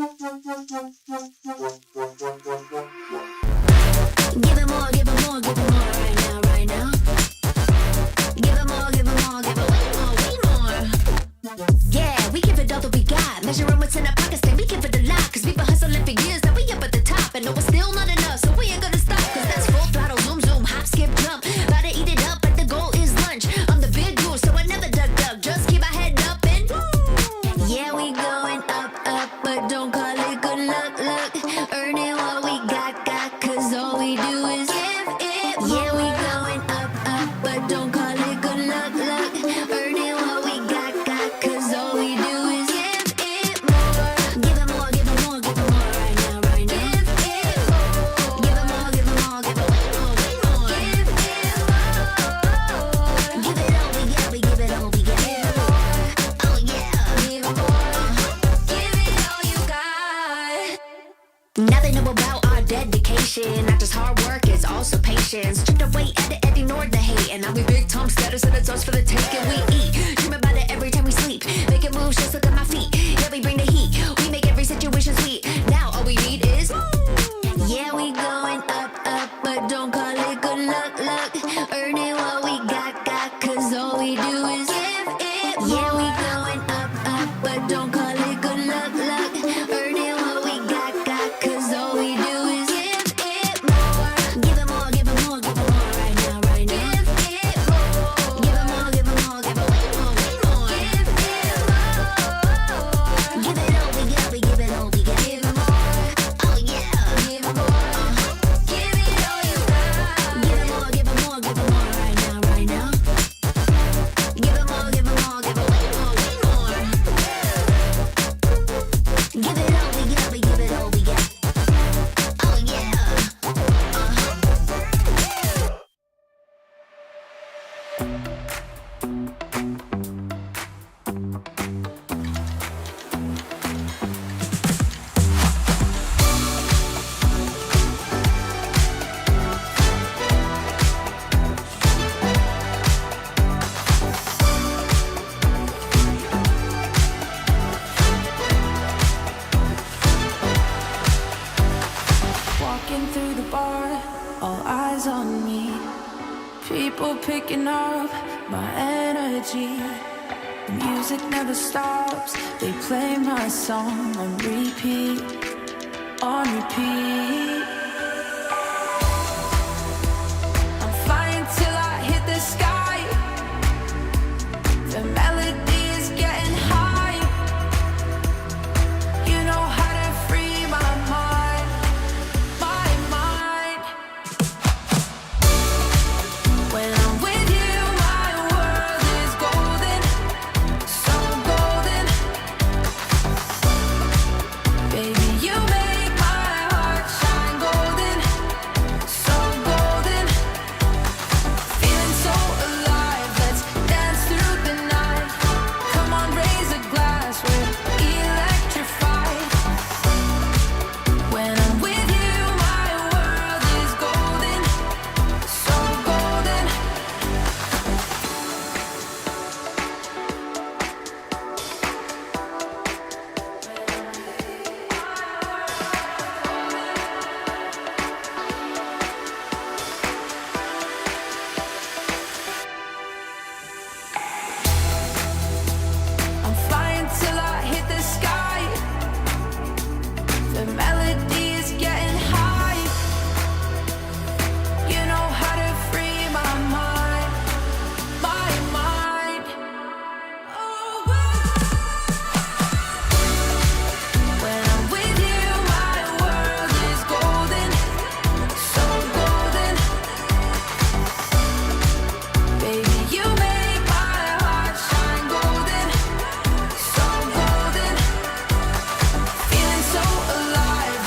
Give it more, give it more, give it more right now, right now. Give it more, give it more, give it way more, way more. Yeah, we give it all that we got. Measuring what's in our pockets, then we give it a lot. Cause we've been hustling for years, now we up at the top. And no, it's still not enough, so we ain't gonna stop. Cause that's full throttle, zoom, zoom, hop, skip, jump. About to eat it up, but the goal is lunch. I'm the big goose, so I never duck, duck. Just keep my head up and yeah, we going up, up, but don't call it good luck, luck. Earning what we got, cause all we do is give it more. Yeah, we going up, up, but don't call it good luck, luck. Earning what we got, cause all we do is give it more. Give it more, give it more, give it more right now, right now. Give it more, give it more, give it more, give it way more, way more. Give it more. Give it all we got, we give it all we got. Oh yeah, give it more. Give it all you got. Now they know about our dedication. Not just hard work, it's also patience. Chipped away at it, ignore the hate. And now we big Tom status and it's ours for the take. And we eat, dream about it every time we sleep. Making moves, just look at my feet. Yeah, we bring the heat, we make every situation sweet. Now all we need is yeah, we going up, up, but don't call it good luck, luck. Earning what we got, cause all we do is give it more. Yeah, we going up, up, but don't call it good luck, luck. Earning what we got, cause all we do is give it more. Give it more, give it more, give it more right now, right now. Give it more. Give it more, give it more, give it way more, way more. Give it more. Give it all we got, we give it all we got. Give it more. Oh yeah. Give it more. Give it all you got. Give it more, give it more, give it more right now, right now. Give it more, give it more, give it way more, way more. Give it all we got, we give it all we got. Oh yeah. Walking through the bar, all eyes on me. People picking up my energy. The music never stops. They play my song on repeat, on repeat. I'm flying till I hit the sky. The melody is getting high. You know how to free my mind, my mind. When I'm with you, my world is golden, so golden. Baby, you make my heart shine golden, so golden. Feeling so alive, let's dance through the night. Come on, raise a glass, we're electrified. When I'm with you, my world is golden, so golden. I'm flying till I hit the sky. The melody is getting high. You know how to free my mind, my mind. When I'm with you, my world is golden, so golden. Baby, you make my heart shine golden, so golden. Feeling so alive,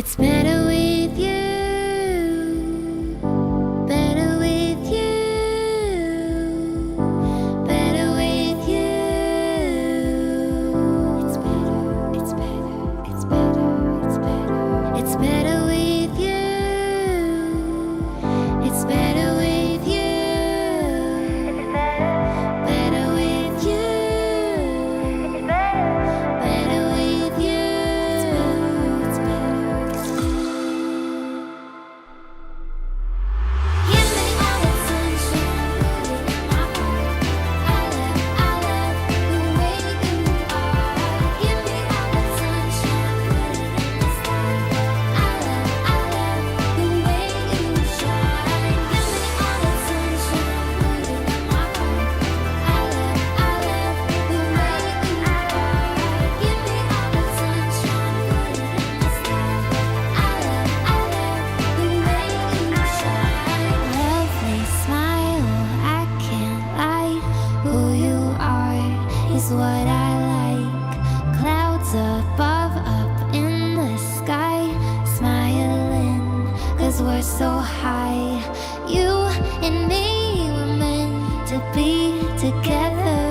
It's better with you. Better with you. Better with you. It's better. It's better. It's better. It's better. It's better with you. It's better with you. Better with you. Better with you. It's better. Give me all the sunshine, put it in my heart. I love the way you are. Give me all the sunshine, put it in the sky. I love the way you shine. Give me all the sunshine, put it in my heart. I love the way you are. Give me all the sunshine, put it in the sky. I love the way you shine. Lovely smile, I can't lie. Who you are is what I like. Clouds above, up in the sky. Smiling, 'cause we're so high. You and me were meant to be together.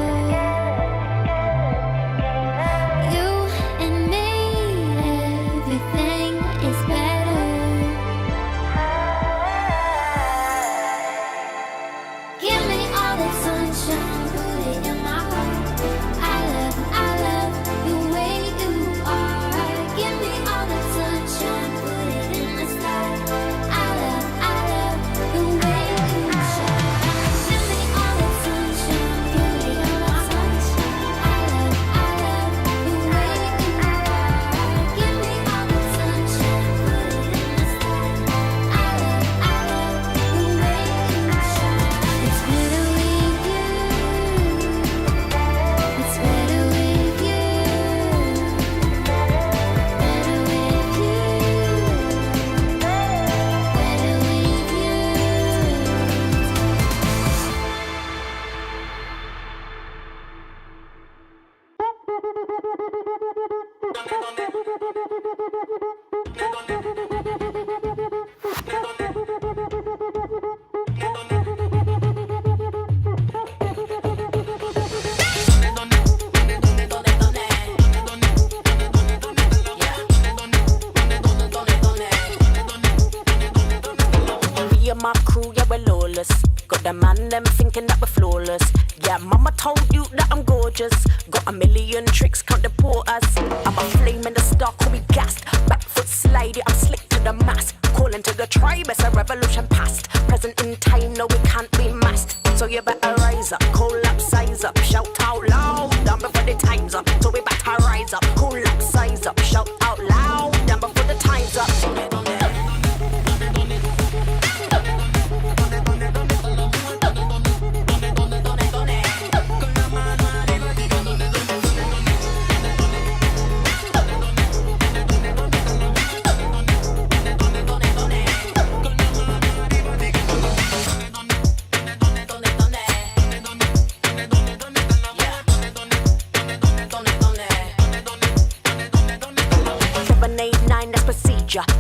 You and me, everything is better. Give me all the sunshine, put it in my heart. I love the way you are. Give me all the sunshine, put it in the sky. I love the way you shine. Give me all the sunshine, put it in my heart. I love the way you are. Give me all the sunshine, put it in the sky. I love the way you shine. It's better with you. It's better with you. Better with you. Better with you. Me and my crew, yeah, we're lawless. Got the man, them thinking that we're flawless. Yeah, mama told you that I'm gorgeous. Got a million tricks, can't deport us. I'm a flame in the star, call me gassed. Back foot slidey, I'm slick to the mass. Calling to the tribe, it's a revolution past. Present in time, no, we can't be masked. So you better rise up, cool up, size up. Shout out loud, down before the time's up. So we better rise up, cool up, size up. Shout out loud, down before the time's up.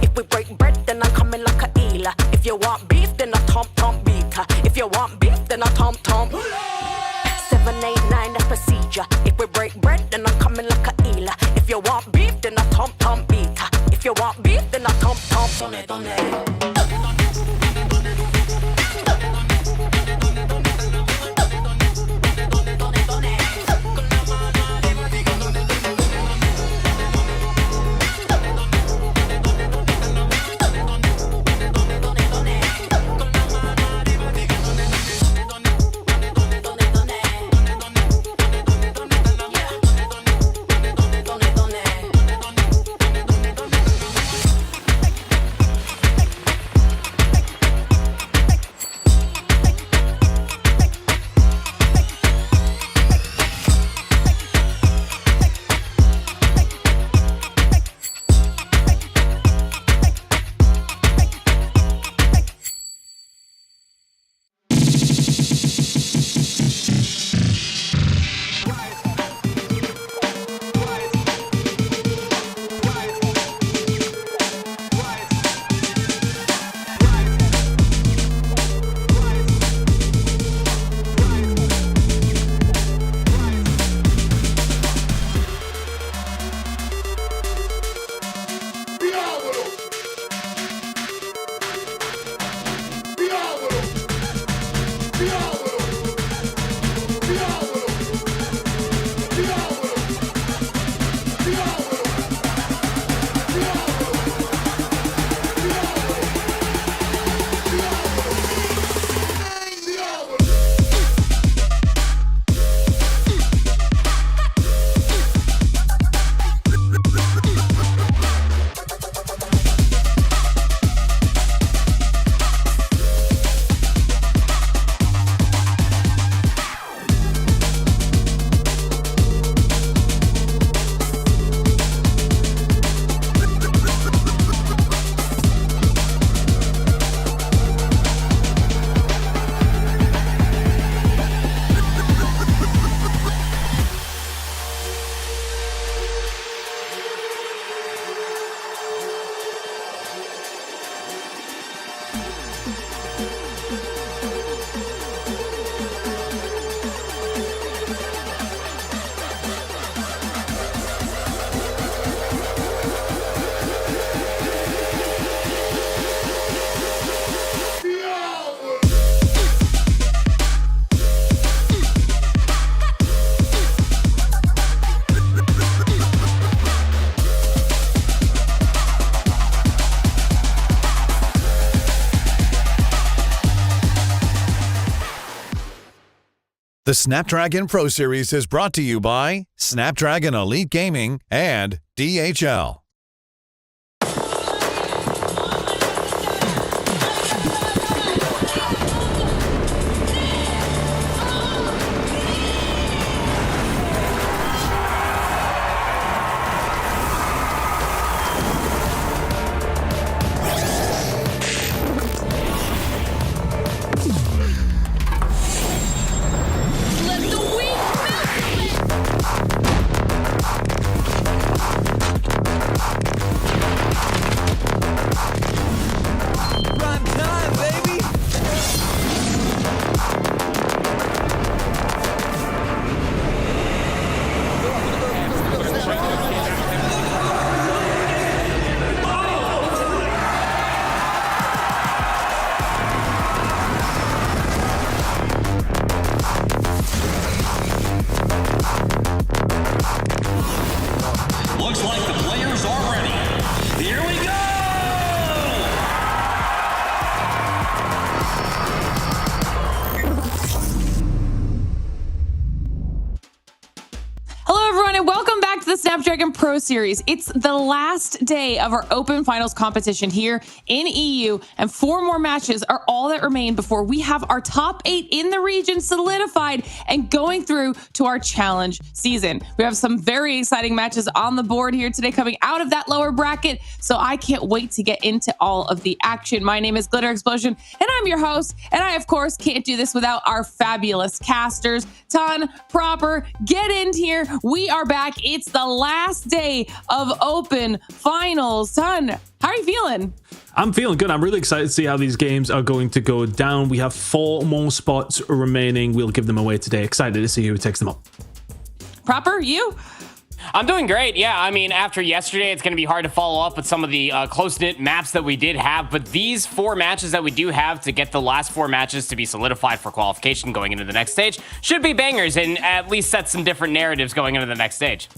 If we break bread, then I'm coming like a eeler. If you want beef, then I tomp beater. If you want beef, then I tomp. 789, that's procedure. If we break bread, then I'm coming like a eeler. If you want beef, then I tomp beater. If you want beef, then I tomp. The Snapdragon Pro Series is brought to you by Snapdragon Elite Gaming and DHL. Looks like the players are ready. Here we go! Hello, everyone, and welcome back to the Snapdragon Pro Series. It's the last day of our Open Finals competition here in EU, and 4 more matches are all that remain before we have our top 8 in the region solidified and going through to our challenge season. We have some very exciting matches on the board here today coming out of that lower bracket, so I can't wait to get into all of the action. My name is Glitter Explosion, and I'm your host, and I, of course, can't do this without our fabulous casters. Ton, Proper, get in here. We are back. It's the last day of Open Finals. Ton, how are you feeling? I'm feeling good. I'm really excited to see how these games are going to go down. We have 4 more spots remaining. We'll give them away today. Excited to see who takes them up. Proper, you? I'm doing great. Yeah, I mean, after yesterday, it's going to be hard to follow up with some of the close-knit maps that we did have, but these 4 matches that we do have to get the last 4 matches to be solidified for qualification going into the next stage should be bangers and at least set some different narratives going into the next stage.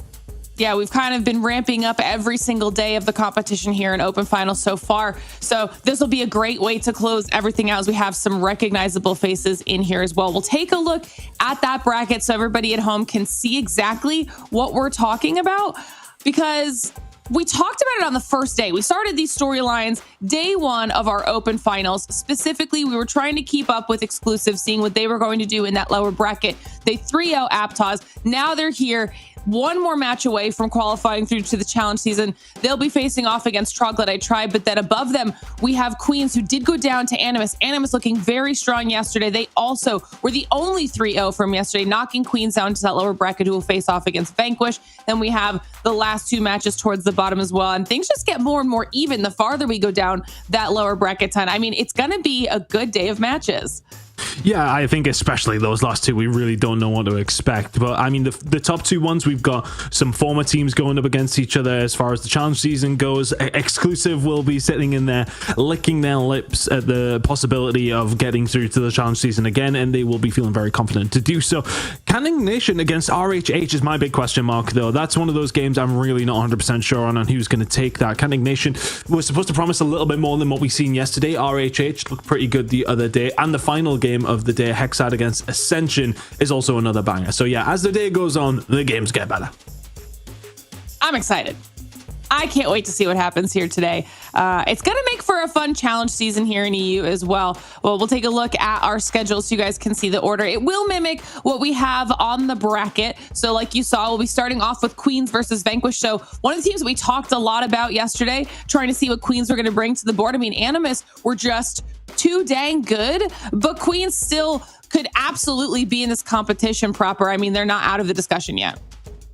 Yeah, we've kind of been ramping up every single day of the competition here in Open Finals so far. So this will be a great way to close everything out as we have some recognizable faces in here as well. We'll take a look at that bracket so everybody at home can see exactly what we're talking about, because we talked about it on the first day. We started these storylines day 1 of our Open Finals. Specifically, we were trying to keep up with exclusive, seeing what they were going to do in that lower bracket. They 3-0 Aptos. Now they're here. 1 more match away from qualifying through to the challenge season. They'll be facing off against Troglodyte Tribe, but then above them, we have Queens, who did go down to Animus. Animus looking very strong yesterday. They also were the only 3-0 from yesterday, knocking Queens down to that lower bracket, who will face off against Vanquish. Then we have the last 2 matches towards the bottom as well, and things just get more and more even the farther we go down that lower bracket ton. I mean, it's going to be a good day of matches. Yeah, I think especially those last two, we really don't know what to expect. But I mean, the top two ones, we've got some former teams going up against each other as far as the challenge season goes. Exclusive will be sitting in there licking their lips at the possibility of getting through to the challenge season again, and they will be feeling very confident to do so. Can Ignition against RHH is my big question mark, though. That's one of those games I'm really not 100% sure on who's going to take that. Can Ignition was supposed to promise a little bit more than what we've seen yesterday. RHH looked pretty good the other day, and the final game of the day, Hexad against Ascension, is also another banger. So yeah, as the day goes on, the games get better. I'm excited. I can't wait to see what happens here today. It's going to make for a fun challenge season here in EU as well. Well, we'll take a look at our schedule so you guys can see the order. It will mimic what we have on the bracket. So like you saw, we'll be starting off with Queens versus Vanquish. So one of the teams that we talked a lot about yesterday, trying to see what Queens were going to bring to the board. I mean, Animus were just too dang good, but Queens still could absolutely be in this competition proper. I mean, they're not out of the discussion yet.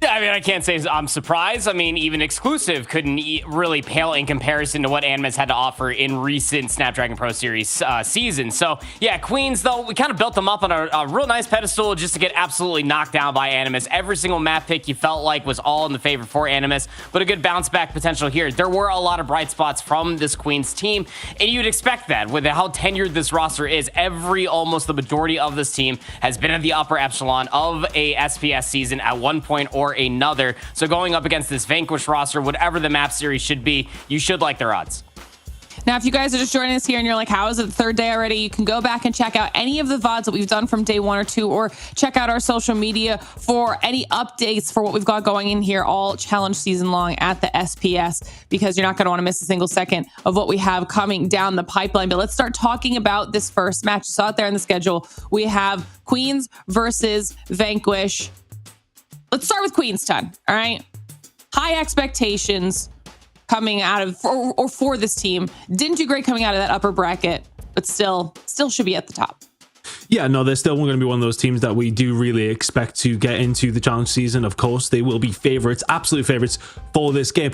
Yeah, I mean, I can't say I'm surprised. I mean, even Exclusive couldn't really pale in comparison to what Animus had to offer in recent Snapdragon Pro Series seasons. So, yeah, Queens, though, we kind of built them up on a real nice pedestal just to get absolutely knocked down by Animus. Every single map pick you felt like was all in the favor for Animus, but a good bounce back potential here. There were a lot of bright spots from this Queens team, and you'd expect that with how tenured this roster is. Almost the majority of this team has been at the upper echelon of a SPS season at one point or another. So going up against this Vanquish roster, whatever the map series should be, you should like their odds. Now, if you guys are just joining us here and you're like, how is it the third day already? You can go back and check out any of the VODs that we've done from day 1 or 2, or check out our social media for any updates for what we've got going in here all challenge season long at the SPS, because you're not going to want to miss a single second of what we have coming down the pipeline. But let's start talking about this first match. You saw it there in the schedule. We have Queens versus Vanquish. Let's start with Queenstown, all right? High expectations coming out of, for this team. Didn't do great coming out of that upper bracket, but still should be at the top. Yeah, no, they're still going to be one of those teams that we do really expect to get into the challenge season. Of course, they will be favorites, absolute favorites for this game.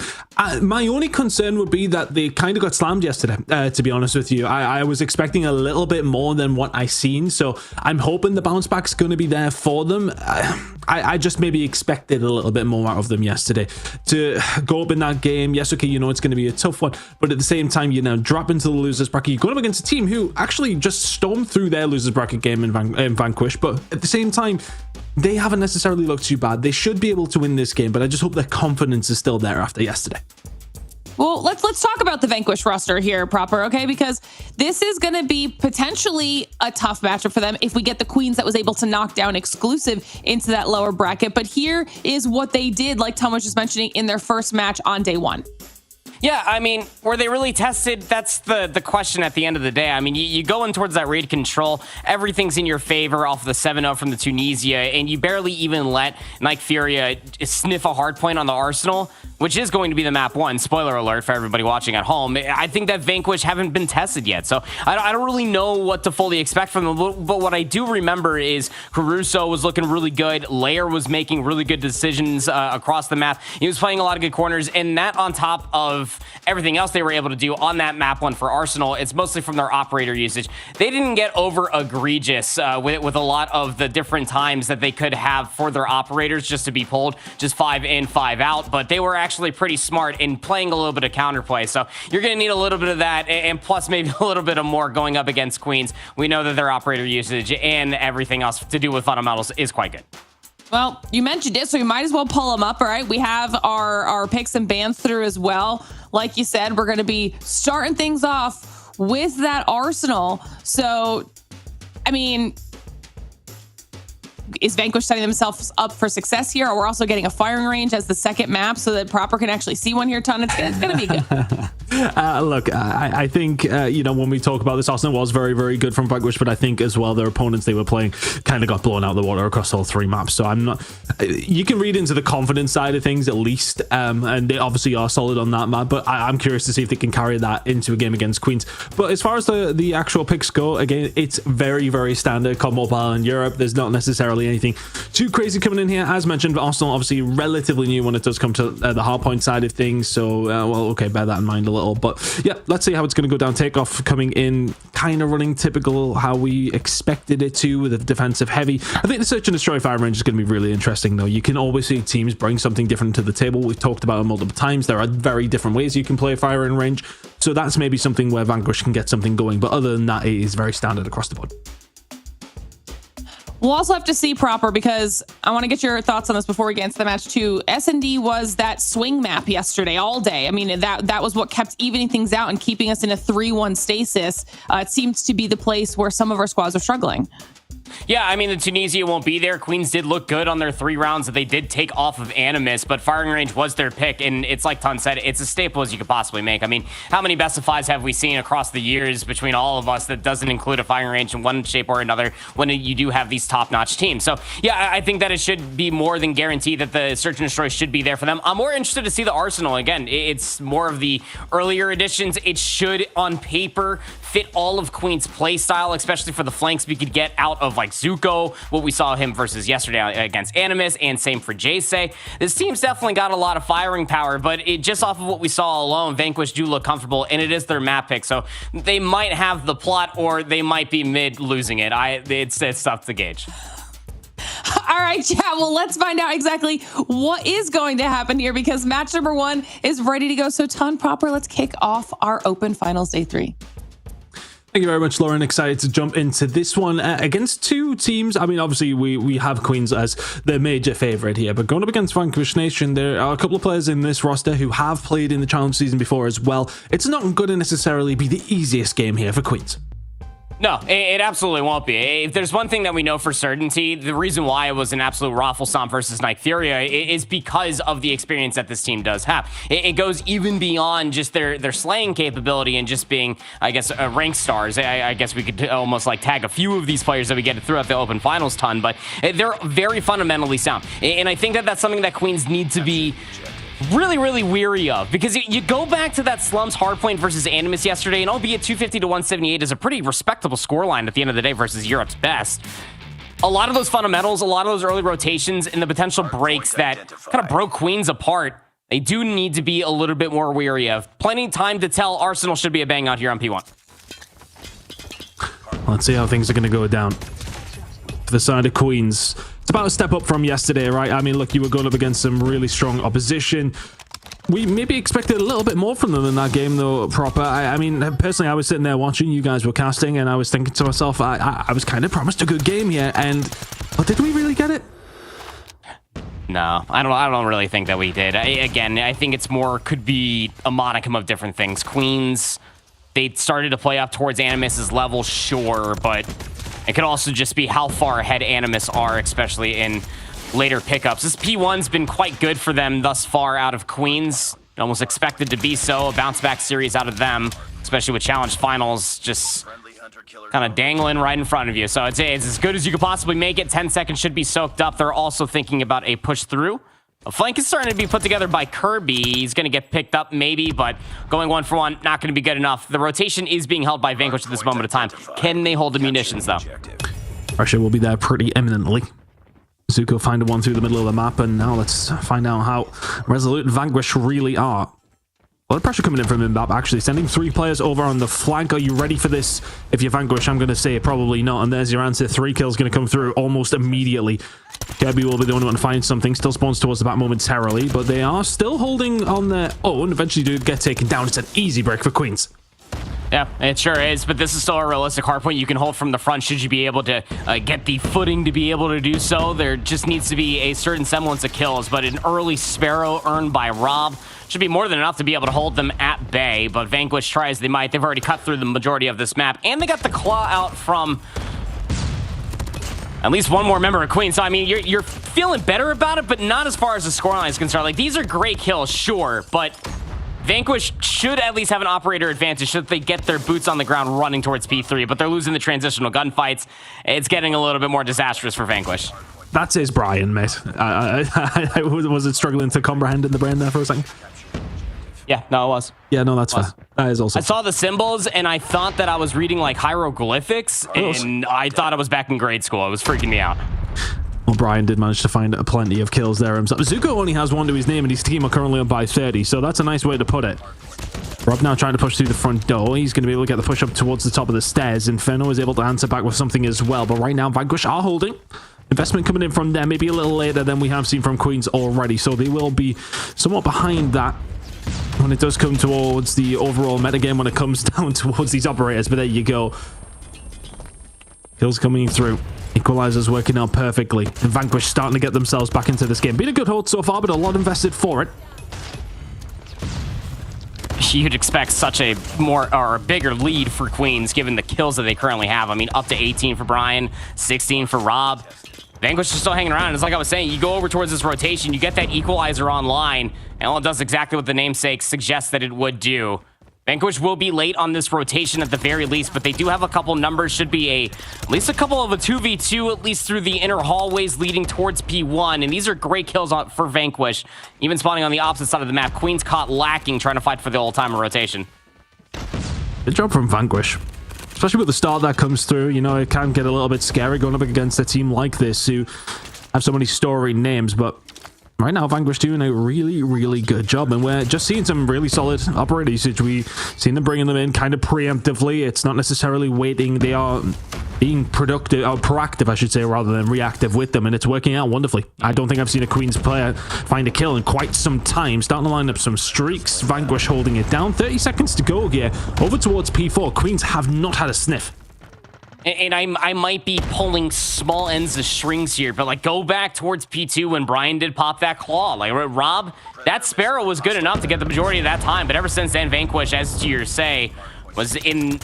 My only concern would be that they kind of got slammed yesterday, to be honest with you. I was expecting a little bit more than what I seen, so I'm hoping the bounce back's going to be there for them. I just maybe expected a little bit more out of them yesterday. To go up in that game, yes, okay, you know it's going to be a tough one, but at the same time, you now drop into the losers bracket. You're going up against a team who actually just stormed through their losers bracket game in Vanquish, but at the same time, they haven't necessarily looked too bad. They should be able to win this game, but I just hope their confidence is still there after yesterday. Well, let's talk about the Vanquish roster here proper, okay? Because this is going to be potentially a tough matchup for them if we get the Queens that was able to knock down Exclusive into that lower bracket. But here is what they did, like Tom was just mentioning, in their first match on day 1. Yeah, I mean, were they really tested? That's the question at the end of the day. I mean, you go in towards that raid control, everything's in your favor off the 7-0 from the Tunisia, and you barely even let Nike Furia sniff a hardpoint on the Arsenal, which is going to be the map 1. Spoiler alert for everybody watching at home. I think that Vanquish haven't been tested yet, so I don't really know what to fully expect from them. But what I do remember is Caruso was looking really good. Lair was making really good decisions across the map. He was playing a lot of good corners, and that on top of everything else they were able to do on that map 1 for Arsenal, it's mostly from their operator usage. They didn't get over egregious with a lot of the different times that they could have for their operators just to be pulled, just 5 in, 5 out, but they were actually pretty smart in playing a little bit of counterplay. So you're going to need a little bit of that, and plus maybe a little bit of more going up against Queens. We know that their operator usage and everything else to do with fundamentals is quite good. Well, you mentioned it, so we might as well pull them up, all right? We have our picks and bans through as well. Like you said, we're going to be starting things off with that Arsenal. So, I mean, is Vanquish setting themselves up for success here? Or we're also getting a firing range as the second map so that Proper can actually see one here, Ton. It's going to be good. Look, I think, when we talk about this, Arsenal was very, very good from Vanquish, but I think as well, their opponents they were playing kind of got blown out of the water across all 3 maps. So I'm not, you can read into the confidence side of things at least, and they obviously are solid on that map, but I'm curious to see if they can carry that into a game against Queens. But as far as the actual picks go, again, it's very, very standard COD Mobile in Europe. There's not necessarily anything too crazy coming in here. As mentioned, Arsenal obviously relatively new when it does come to the hardpoint side of things. So, well, okay, bear that in mind a little. But yeah, let's see how it's going to go down. Takeoff coming in, kind of running typical how we expected it to, with a defensive heavy. I think the search and destroy fire range is going to be really interesting, though. You can always see teams bring something different to the table. We've talked about it multiple times. There are very different ways you can play fire in range. So that's maybe something where Vanquish can get something going. But other than that, it is very standard across the board. We'll also have to see proper, because I want to get your thoughts on this before we get into the match too. S&D was that swing map yesterday all day. I mean, that was what kept evening things out and keeping us in a 3-1 stasis. It seems to be the place where some of our squads are struggling. Yeah, I mean, the Tunisia won't be there. Queens did look good on their 3 rounds that they did take off of Animus, but firing range was their pick, and it's like Ton said, it's a staple as you could possibly make. I mean, how many best of 5s have we seen across the years between all of us that doesn't include a firing range in one shape or another when you do have these top-notch teams? So, yeah, I think that it should be more than guaranteed that the Search and Destroy should be there for them. I'm more interested to see the Arsenal. Again, it's more of the earlier editions. It should, on paper, fit all of Queen's play style, especially for the flanks we could get out of, like, Zuko, what we saw him versus yesterday against Animus, and same for Jayce. This team's definitely got a lot of firing power, but it just off of what we saw alone, Vanquish do look comfortable, and it is their map pick, so they might have the plot, or they might be mid losing it. It's tough to gauge. All right, chat. Well, let's find out exactly what is going to happen here, because match number 1 is ready to go. So, Ton proper, let's kick off our Open Finals Day 3. Thank you very much, Lauren. Excited to jump into this one against 2 teams. I mean, obviously, we have Queens as the major favorite here, but going up against Vanquish Nation, there are a couple of players in this roster who have played in the challenge season before as well. It's not going to necessarily be the easiest game here for Queens. No, it absolutely won't be. If there's one thing that we know for certainty, the reason why it was an absolute raffle stomp versus Night Furia is because of the experience that this team does have. It goes even beyond just their slaying capability and just being, I guess, rank stars. I guess we could almost like tag a few of these players that we get throughout the Open Finals ton, but they're very fundamentally sound. And I think that that's something that Queens need to be really, really weary of, because you go back to that Slums Hardpoint versus Animus yesterday, and albeit 250 to 178 is a pretty respectable scoreline at the end of the day versus Europe's best. A lot of those fundamentals, a lot of those early rotations, and the potential breaks that kind of broke Queens apart, they do need to be a little bit more weary of. Plenty of time to tell. Arsenal should be a bang out here on P1. Let's see how things are going to go down for the side of Queens. It's about a step up from yesterday, right? I mean, look, you were going up against some really strong opposition. We maybe expected a little bit more from them in that game, though, proper. I mean, personally, I was sitting there watching, you guys were casting, and I was thinking to myself, I was kind of promised a good game here, but did we really get it? No, I don't really think that we did. Again, I think it's more, could be a modicum of different things. Queens, they started to play up towards Animus's level, sure, but it could also just be how far ahead Animus are, especially in later pickups. This P1's been quite good for them thus far out of Queens. Almost expected to be so. A bounce-back series out of them, especially with Challenge Finals, just kind of dangling right in front of you. So it's as good as you could possibly make it. 10 seconds should be soaked up. They're also thinking about a push through. A flank is starting to be put together by Kirby. He's going to get picked up maybe, but going 1-for-1, not going to be good enough. The rotation is being held by Vanquish at this moment of time. Can they hold the munitions, though? Pressure will be there pretty eminently. Zuko find one through the middle of the map, and now let's find out how resolute Vanquish really are. A lot of pressure coming in from Mbap, actually. Sending 3 players over on the flank. Are you ready for this? If you're Vanquish, I'm going to say probably not. And there's your answer. 3 kills going to come through almost immediately. Kirby will be the only one to find something. Still spawns towards the back momentarily, but they are still holding on their own. Eventually do get taken down. It's an easy break for Queens. Yeah, it sure is, but this is still a realistic hardpoint you can hold from the front should you be able to get the footing to be able to do so. There just needs to be a certain semblance of kills, but an early Sparrow earned by Rob should be more than enough to be able to hold them at bay, but Vanquish tries they might. They've already cut through the majority of this map, and they got the claw out from at least one more member of Queen. So, I mean, you're feeling better about it, but not as far as the scoreline is concerned. Like, these are great kills, sure, but Vanquish should at least have an operator advantage should they get their boots on the ground running towards P3, but they're losing the transitional gunfights. It's getting a little bit more disastrous for Vanquish. That says Brian, mate. I was it struggling to comprehend in the brain there for a second? Yeah, no, it was. Yeah, no, that's fair. That is also. I saw the symbols, and I thought that I was reading, like, hieroglyphics, and I thought I was back in grade school. It was freaking me out. Well, Brian did manage to find plenty of kills there himself. Zuko only has 1 to his name, and his team are currently up by 30, so that's a nice way to put it. Rob now trying to push through the front door. He's going to be able to get the push up towards the top of the stairs. Inferno is able to answer back with something as well, but right now Vanquish are holding. Investment coming in from them, maybe a little later than we have seen from Queens already, so they will be somewhat behind that when it does come towards the overall metagame, when it comes down towards these operators. But there you go. Kills coming through. Equalizers working out perfectly. And Vanquish starting to get themselves back into this game. Been a good hold so far, but a lot invested for it. You'd expect such a more or a bigger lead for Queens given the kills that they currently have. I mean, up to 18 for Brian, 16 for Rob. Vanquish is still hanging around. It's like I was saying, you go over towards this rotation, you get that equalizer online, and all it does exactly what the namesake suggests that it would do. Vanquish will be late on this rotation at the very least, but they do have a couple numbers. Should be at least a couple of a 2v2, at least through the inner hallways leading towards P1. And these are great kills for Vanquish. Even spawning on the opposite side of the map. Queen's caught lacking, trying to fight for the old-timer rotation. Good job from Vanquish. Especially with the start that comes through, you know, it can get a little bit scary going up against a team like this who have so many storied names, but right now, Vanquish doing a really, really good job, and we're just seeing some really solid operator usage. We've seen them bringing them in kind of preemptively. It's not necessarily waiting. They are being productive, or proactive, I should say, rather than reactive with them, and it's working out wonderfully. I don't think I've seen a Queens player find a kill in quite some time. Starting to line up some streaks. Vanquish holding it down. 30 seconds to go here. Over towards P4. Queens have not had a sniff. And I might be pulling small ends of strings here, but like go back towards P2 when Brian did pop that claw. Like Rob, that Sparrow was good enough to get the majority of that time, but ever since then, Vanquish, as to your say, was in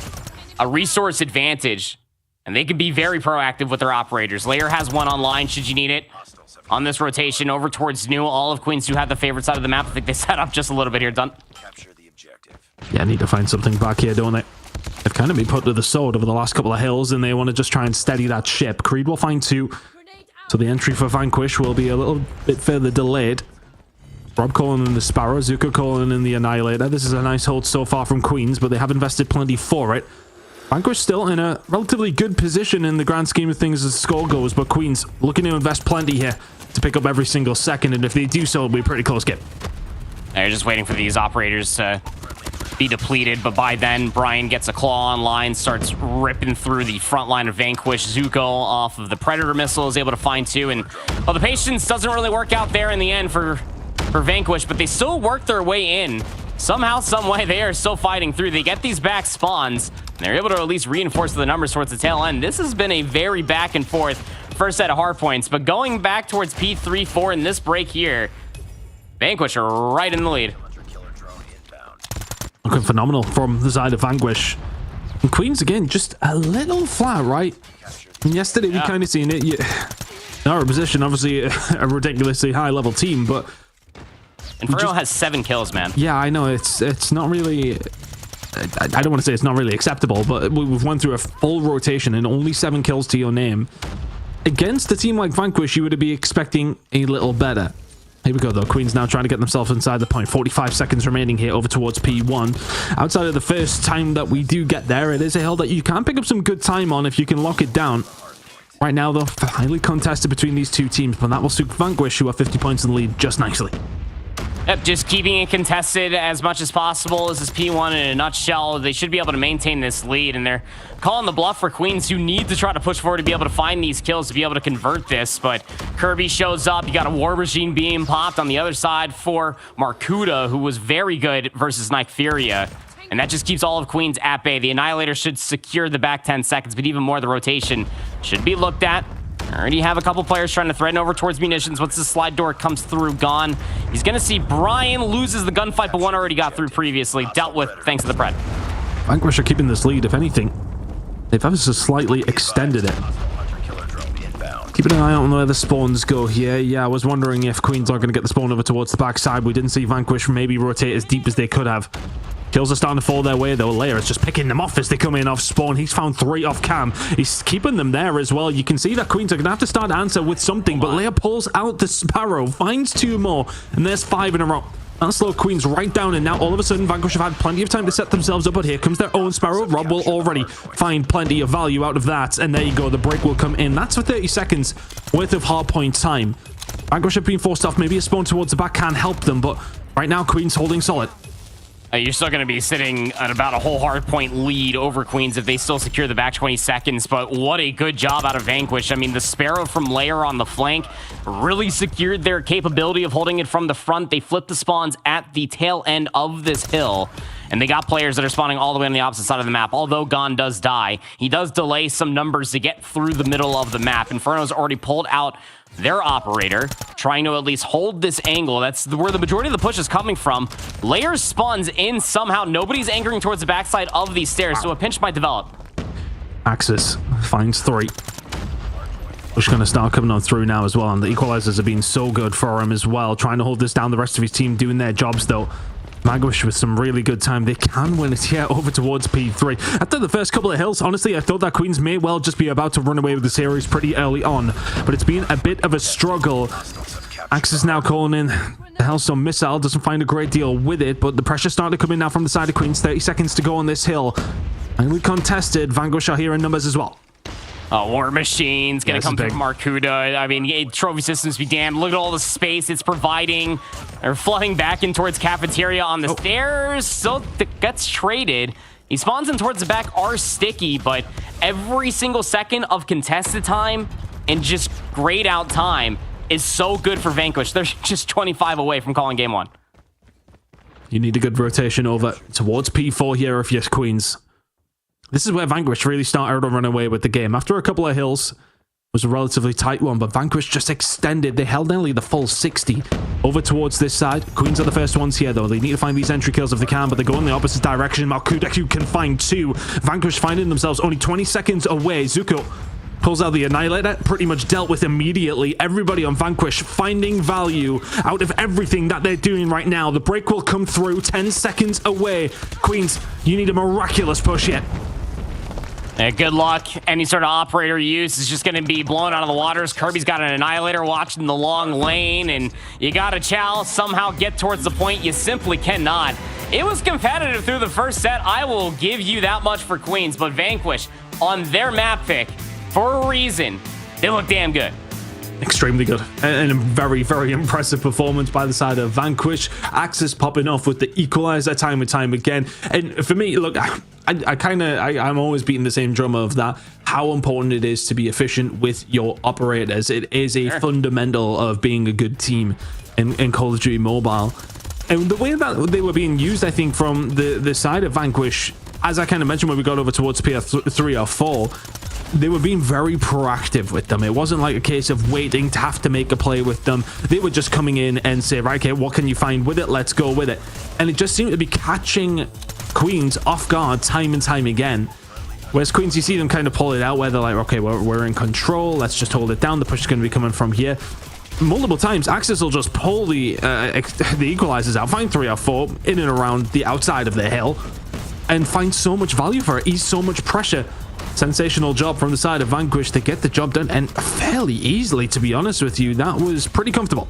a resource advantage, and they can be very proactive with their operators. Layer has one online should you need it. On this rotation over towards New, all of Queens do have the favorite side of the map. I think they set up just a little bit here. Done. Yeah, need to find something back here, don't they? They've kind of been put to the sword over the last couple of hills, and they want to just try and steady that ship. Creed will find 2, so the entry for Vanquish will be a little bit further delayed. Rob calling in the Sparrow, Zuko calling in the Annihilator. This is a nice hold so far from Queens, but they have invested plenty for it. Vanquish still in a relatively good position in the grand scheme of things as the score goes, but Queens looking to invest plenty here to pick up every single second, and if they do so, it'll be a pretty close game. They're just waiting for these operators to be depleted, but by then Brian gets a claw online, starts ripping through the front line of Vanquish. Zuko off of the Predator missile is able to find 2, and well, the patience doesn't really work out there in the end for Vanquish, but they still work their way in. Somehow, some way, they are still fighting through. They get these back spawns, and they're able to at least reinforce the numbers towards the tail end. This has been a very back and forth first set of hard points, but going back towards P3, 4 in this break here, Vanquish are right in the lead. Looking phenomenal from the side of Vanquish. And Queens, again, just a little flat, right? And yesterday, we kind of seen it. In our position, obviously, a ridiculously high-level team, but... Inferno has 7 kills, man. Yeah, I know. It's not really... I don't want to say it's not really acceptable, but we've went through a full rotation and only 7 kills to your name. Against a team like Vanquish, you would be expecting a little better. Here we go, though. Queens now trying to get themselves inside the point. 45 seconds remaining here over towards P1. Outside of the first time that we do get there, it is a hill that you can pick up some good time on if you can lock it down. Right now, though, highly contested between these two teams, but that will suit Vanquish, who are 50 points in the lead just nicely. Yep, just keeping it contested as much as possible. This is P1 in a nutshell. They should be able to maintain this lead, and they're calling the bluff for Queens, who need to try to push forward to be able to find these kills, to be able to convert this. But Kirby shows up. You got a War Machine being popped on the other side for Markuda, who was very good versus Nyctheria. And that just keeps all of Queens at bay. The Annihilator should secure the back 10 seconds, but even more, the rotation should be looked at. Already have a couple players trying to threaten over towards munitions. Once the slide door comes through, gone. He's going to see Brian loses the gunfight, but one already got through previously. Dealt with thanks to the Pred. Vanquish are keeping this lead, if anything. They've ever so slightly extended it. Keeping an eye on where the spawns go here. Yeah, I was wondering if Queens are going to get the spawn over towards the backside. We didn't see Vanquish maybe rotate as deep as they could have. Kills are starting to fall their way, though. Lair is just picking them off as they come in off spawn. He's found 3 off cam. He's keeping them there as well. You can see that Queens are going to have to start to answer with something, but Lair pulls out the Sparrow, finds 2 more, and there's 5 in a row. That slowed Queens right down, and now all of a sudden Vanquish have had plenty of time to set themselves up, but here comes their own Sparrow. Rob will already find plenty of value out of that, and there you go, the break will come in. That's for 30 seconds worth of hardpoint time. Vanquish have been forced off, maybe a spawn towards the back can help them, but right now Queens holding solid. You're still going to be sitting at about a whole hardpoint lead over Queens if they still secure the back 20 seconds, but what a good job out of Vanquish. I mean, the Sparrow from Lair on the flank really secured their capability of holding it from the front. They flipped the spawns at the tail end of this hill, and they got players that are spawning all the way on the opposite side of the map. Although Gon does die, he does delay some numbers to get through the middle of the map. Inferno's already pulled out their operator, trying to at least hold this angle. That's where the majority of the push is coming from. Layers spawns in somehow. Nobody's anchoring towards the backside of these stairs, so a pinch might develop. Axis finds 3. Push going to start coming on through now as well, and the equalizers have been so good for him as well. Trying to hold this down, the rest of his team doing their jobs though. Vanquish with some really good time. They can win it here over towards P3. After the first couple of hills, honestly, I thought that Queens may well just be about to run away with the series pretty early on, but it's been a bit of a struggle. Axis now calling in the Hellstone missile. Doesn't find a great deal with it, but the pressure starting to come in now from the side of Queens. 30 seconds to go on this hill. Highly contested. Vanquish are here in numbers as well. War Machine's gonna come through from Arcuda. I mean, trophy systems be damned. Look at all the space it's providing. They're flooding back in towards cafeteria on the stairs. So gets traded. He spawns in towards the back are sticky, but every single second of contested time and just grayed out time is so good for Vanquish. They're just 25 away from calling game 1. You need a good rotation over towards P4 here if you're Queens. This is where Vanquish really started to run away with the game. After a couple of hills, it was a relatively tight one, but Vanquish just extended. They held nearly the full 60 over towards this side. Queens are the first ones here, though. They need to find these entry kills if they can, but they go in the opposite direction. Malkudeku can find 2. Vanquish finding themselves only 20 seconds away. Zuko pulls out the Annihilator, pretty much dealt with immediately. Everybody on Vanquish finding value out of everything that they're doing right now. The break will come through 10 seconds away. Queens, you need a miraculous push yet. Good luck. Any sort of operator use is just going to be blown out of the waters. Kirby's got an Annihilator watching the long lane, and you got to Chow somehow get towards the point. You simply cannot. It was competitive through the first set. I will give you that much for Queens, but Vanquish on their map pick, for a reason, they look damn good. Extremely good and a very, very impressive performance by the side of Vanquish. Axis popping off with the equalizer time and time again. And for me, look, I'm always beating the same drum of that, how important it is to be efficient with your operators. It is a fundamental of being a good team in Call of Duty Mobile. And the way that they were being used, I think, from the side of Vanquish, as I kind of mentioned when we got over towards PR3 or 4, they were being very proactive with them. It wasn't like a case of waiting to have to make a play with them. They were just coming in and say, right, okay, what can you find with it? Let's go with it. And it just seemed to be catching Queens off guard time and time again. Whereas Queens, you see them kind of pull it out where they're like, okay, we're in control. Let's just hold it down. The push is going to be coming from here. Multiple times, Axis will just pull the equalizers out, find 3 or 4 in and around the outside of the hill, and find so much value for it, ease so much pressure. Sensational job from the side of Vanquish to get the job done, and fairly easily, to be honest with you. That was pretty comfortable.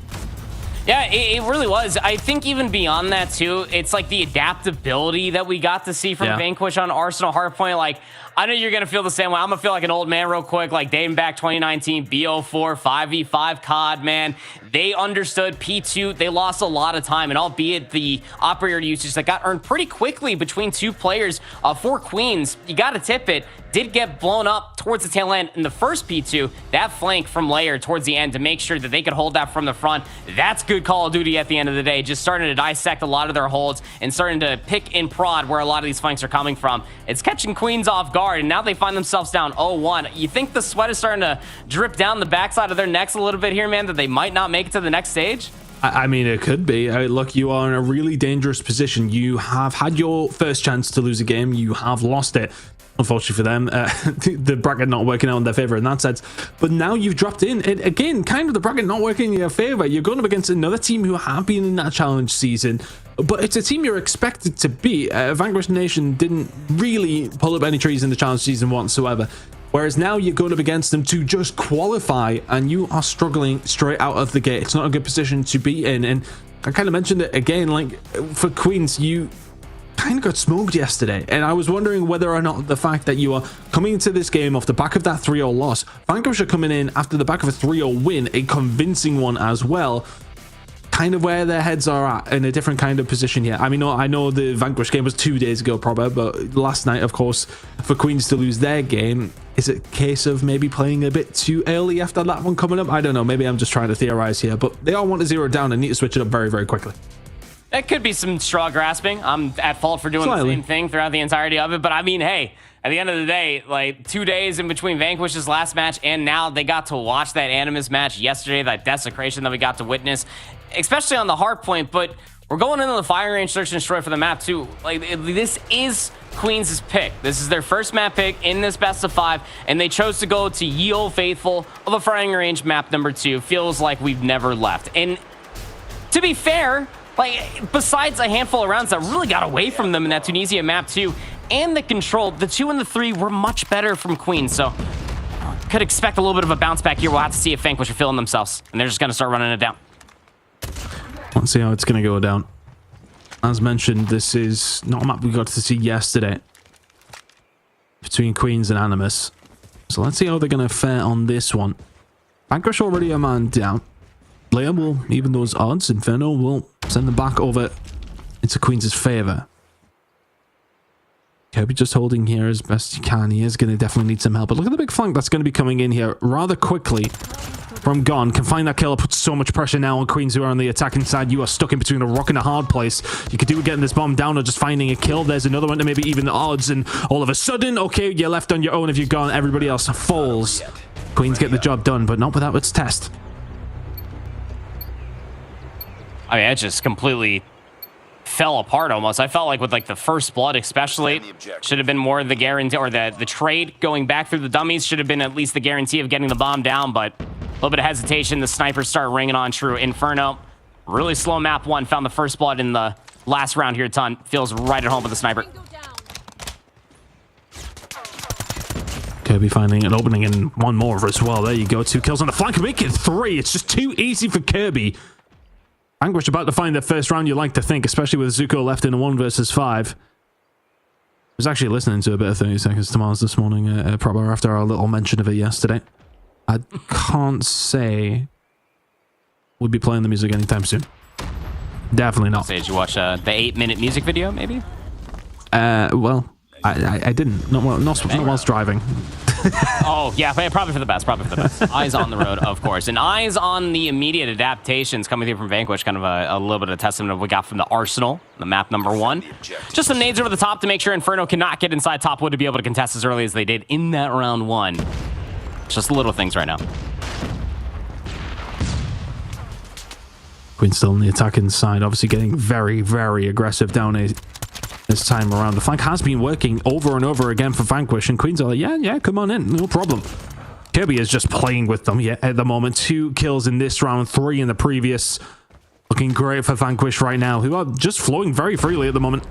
Yeah, it really was. I think even beyond that, too, it's like the adaptability that we got to see from Vanquish on Arsenal Hardpoint. Like, I know you're going to feel the same way. I'm going to feel like an old man real quick, like dating back 2019, BO4, 5v5 COD, man. They understood P2. They lost a lot of time, and albeit the operator usage that got earned pretty quickly between 2 players for Queens, you got to tip it, did get blown up towards the tail end in the first P2. That flank from Lair towards the end to make sure that they could hold that from the front. That's good Call of Duty at the end of the day. Just starting to dissect a lot of their holds and starting to pick and prod where a lot of these flanks are coming from. It's catching Queens off guard, and now they find themselves down 0-1. You think the sweat is starting to drip down the backside of their necks a little bit here, man, that they might not make it to the next stage? I mean, it could be. Look, you are in a really dangerous position. You have had your first chance to lose a game. You have lost it. Unfortunately for them, the bracket not working out in their favor in that sense. But now you've dropped in. Again, kind of the bracket not working in your favor. You're going up against another team who have been in that challenge season, but it's a team you're expected to beat. Vanquish Nation didn't really pull up any trees in the challenge season whatsoever. Whereas now you're going up against them to just qualify, and you are struggling straight out of the gate. It's not a good position to be in. And I kind of mentioned it again, like for Queens, you kind of got smoked yesterday, and I was wondering whether or not the fact that you are coming into this game off the back of that 3-0 loss, Vanquish are coming in after the back of a 3-0 win, a convincing one as well, kind of where their heads are at in a different kind of position here. I mean, I know the Vanquish game was 2 days ago probably, but last night, of course, for Queens to lose their game, is it a case of maybe playing a bit too early after that one coming up? I don't know, maybe I'm just trying to theorize here, but they all want to 0 down and need to switch it up very, very quickly. That could be some straw grasping. I'm at fault for doing the same thing throughout the entirety of it. But I mean, hey, at the end of the day, like 2 days in between Vanquish's last match and now they got to watch that Animus match yesterday, that desecration that we got to witness, especially on the Hardpoint. But we're going into the firing range search and destroy for the map too. Like this is Queens' pick. This is their first map pick in this best of 5, and they chose to go to Ye Olde Faithful of the firing range map number 2. Feels like we've never left. And to be fair, like, besides a handful of rounds that really got away from them in that Tunisia map 2 and the control, the 2 and the 3 were much better from Queens. So could expect a little bit of a bounce back here. We'll have to see if Vanquish are feeling themselves, and they're just going to start running it down. Let's see how it's going to go down. As mentioned, this is not a map we got to see yesterday between Queens and Animus. So let's see how they're going to fare on this one. Vanquish already a man down. Blair will even those odds. Inferno will send them back over into Queens' favor. Kirby just holding here as best he can. He is going to definitely need some help. But look at the big flank that's going to be coming in here rather quickly from Gon. Can find that kill. Puts so much pressure now on Queens who are on the attacking side. You are stuck in between a rock and a hard place. You could do with getting this bomb down or just finding a kill. There's another one to maybe even the odds. And all of a sudden, okay, you're left on your own if you're gone. Everybody else falls. Queens get the job done, but not without its test. I mean, it just completely fell apart almost. I felt like with like the first blood especially, should have been more of the guarantee, or the trade going back through the dummies should have been at least the guarantee of getting the bomb down, but a little bit of hesitation. The snipers start ringing on true. Inferno, really slow map 1, found the first blood in the last round here. Ton feels right at home with the sniper. Kirby finding an opening and one more as well. There you go. 2 kills on the flank. Make it 3. It's just too easy for Kirby. Vanquish about to find their first round, you like to think, especially with Zuko left in a 1 versus 5. I was actually listening to a bit of 30 Seconds to Mars this morning, probably after our little mention of it yesterday. I can't say we'll be playing the music anytime soon. Definitely not. Did you watch the 8-minute music video, maybe? Well, I didn't. Not whilst driving. Oh, yeah, probably for the best. Probably for the best. Eyes on the road, of course. And eyes on the immediate adaptations coming through from Vanquish. Kind of a little bit of a testament of what we got from the Arsenal, the map number 1. Just some nades over the top to make sure Inferno cannot get inside top wood to be able to contest as early as they did in that round 1. Just little things right now. Queen still on the attacking side, obviously getting very, very aggressive down this time around. The flank has been working over and over again for Vanquish, and Queens are like, yeah, come on in, no problem. Kirby is just playing with them at the moment. 2 kills in this round, 3 in the previous. Looking great for Vanquish right now, who are just flowing very freely at the moment.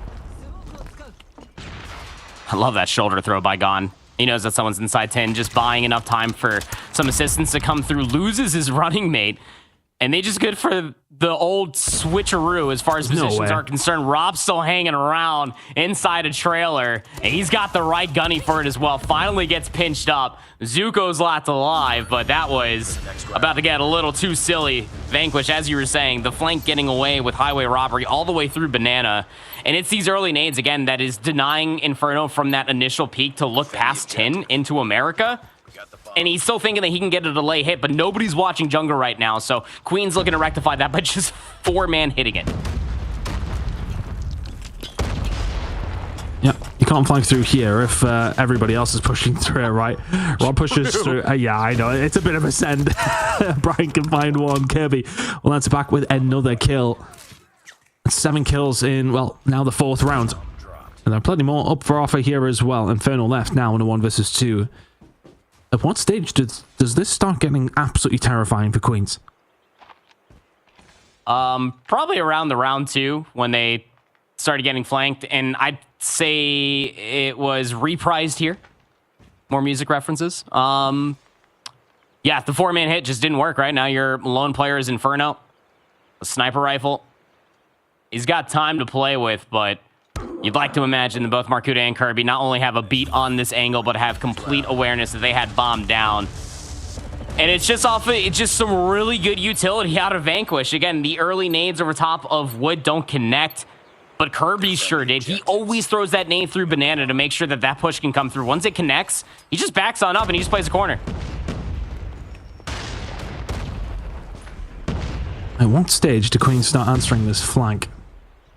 I love that shoulder throw by Gon. He knows that someone's inside 10, just buying enough time for some assistance to come through. Loses his running mate, and they just good for the old switcheroo as far as positions are concerned. Rob's still hanging around inside a trailer, and he's got the right gunny for it as well. Finally gets pinched up. Zuko's left alive, but that was about to get a little too silly. Vanquish, as you were saying, the flank getting away with highway robbery all the way through Banana. And it's these early nades, again, that is denying Inferno from that initial peak to look past 10 into America. And he's still thinking that he can get a delay hit, but nobody's watching jungle right now. So Queen's looking to rectify that by just 4-man hitting it. Yeah, you can't flank through here if everybody else is pushing through it, right? Rob pushes through. Yeah, I know. It's a bit of a send. Brian can find one. Kirby, well, that's back with another kill. 7 kills in, well, now the 4th round. And there are plenty more up for offer here as well. Inferno left now in a 1 versus 2. At what stage does this start getting absolutely terrifying for Queens? Probably around the round 2 when they started getting flanked, and I'd say it was reprised here. More music references. Yeah, the 4-man hit just didn't work right now. Your lone player is Inferno. A sniper rifle. He's got time to play with, but you'd like to imagine that both Markuda and Kirby not only have a beat on this angle, but have complete awareness that they had bombed down. And it's just some really good utility out of Vanquish. Again, the early nades over top of Wood don't connect, but Kirby sure did. He always throws that nade through Banana to make sure that that push can come through. Once it connects, he just backs on up and he just plays a corner. At what stage do Queens start answering this flank?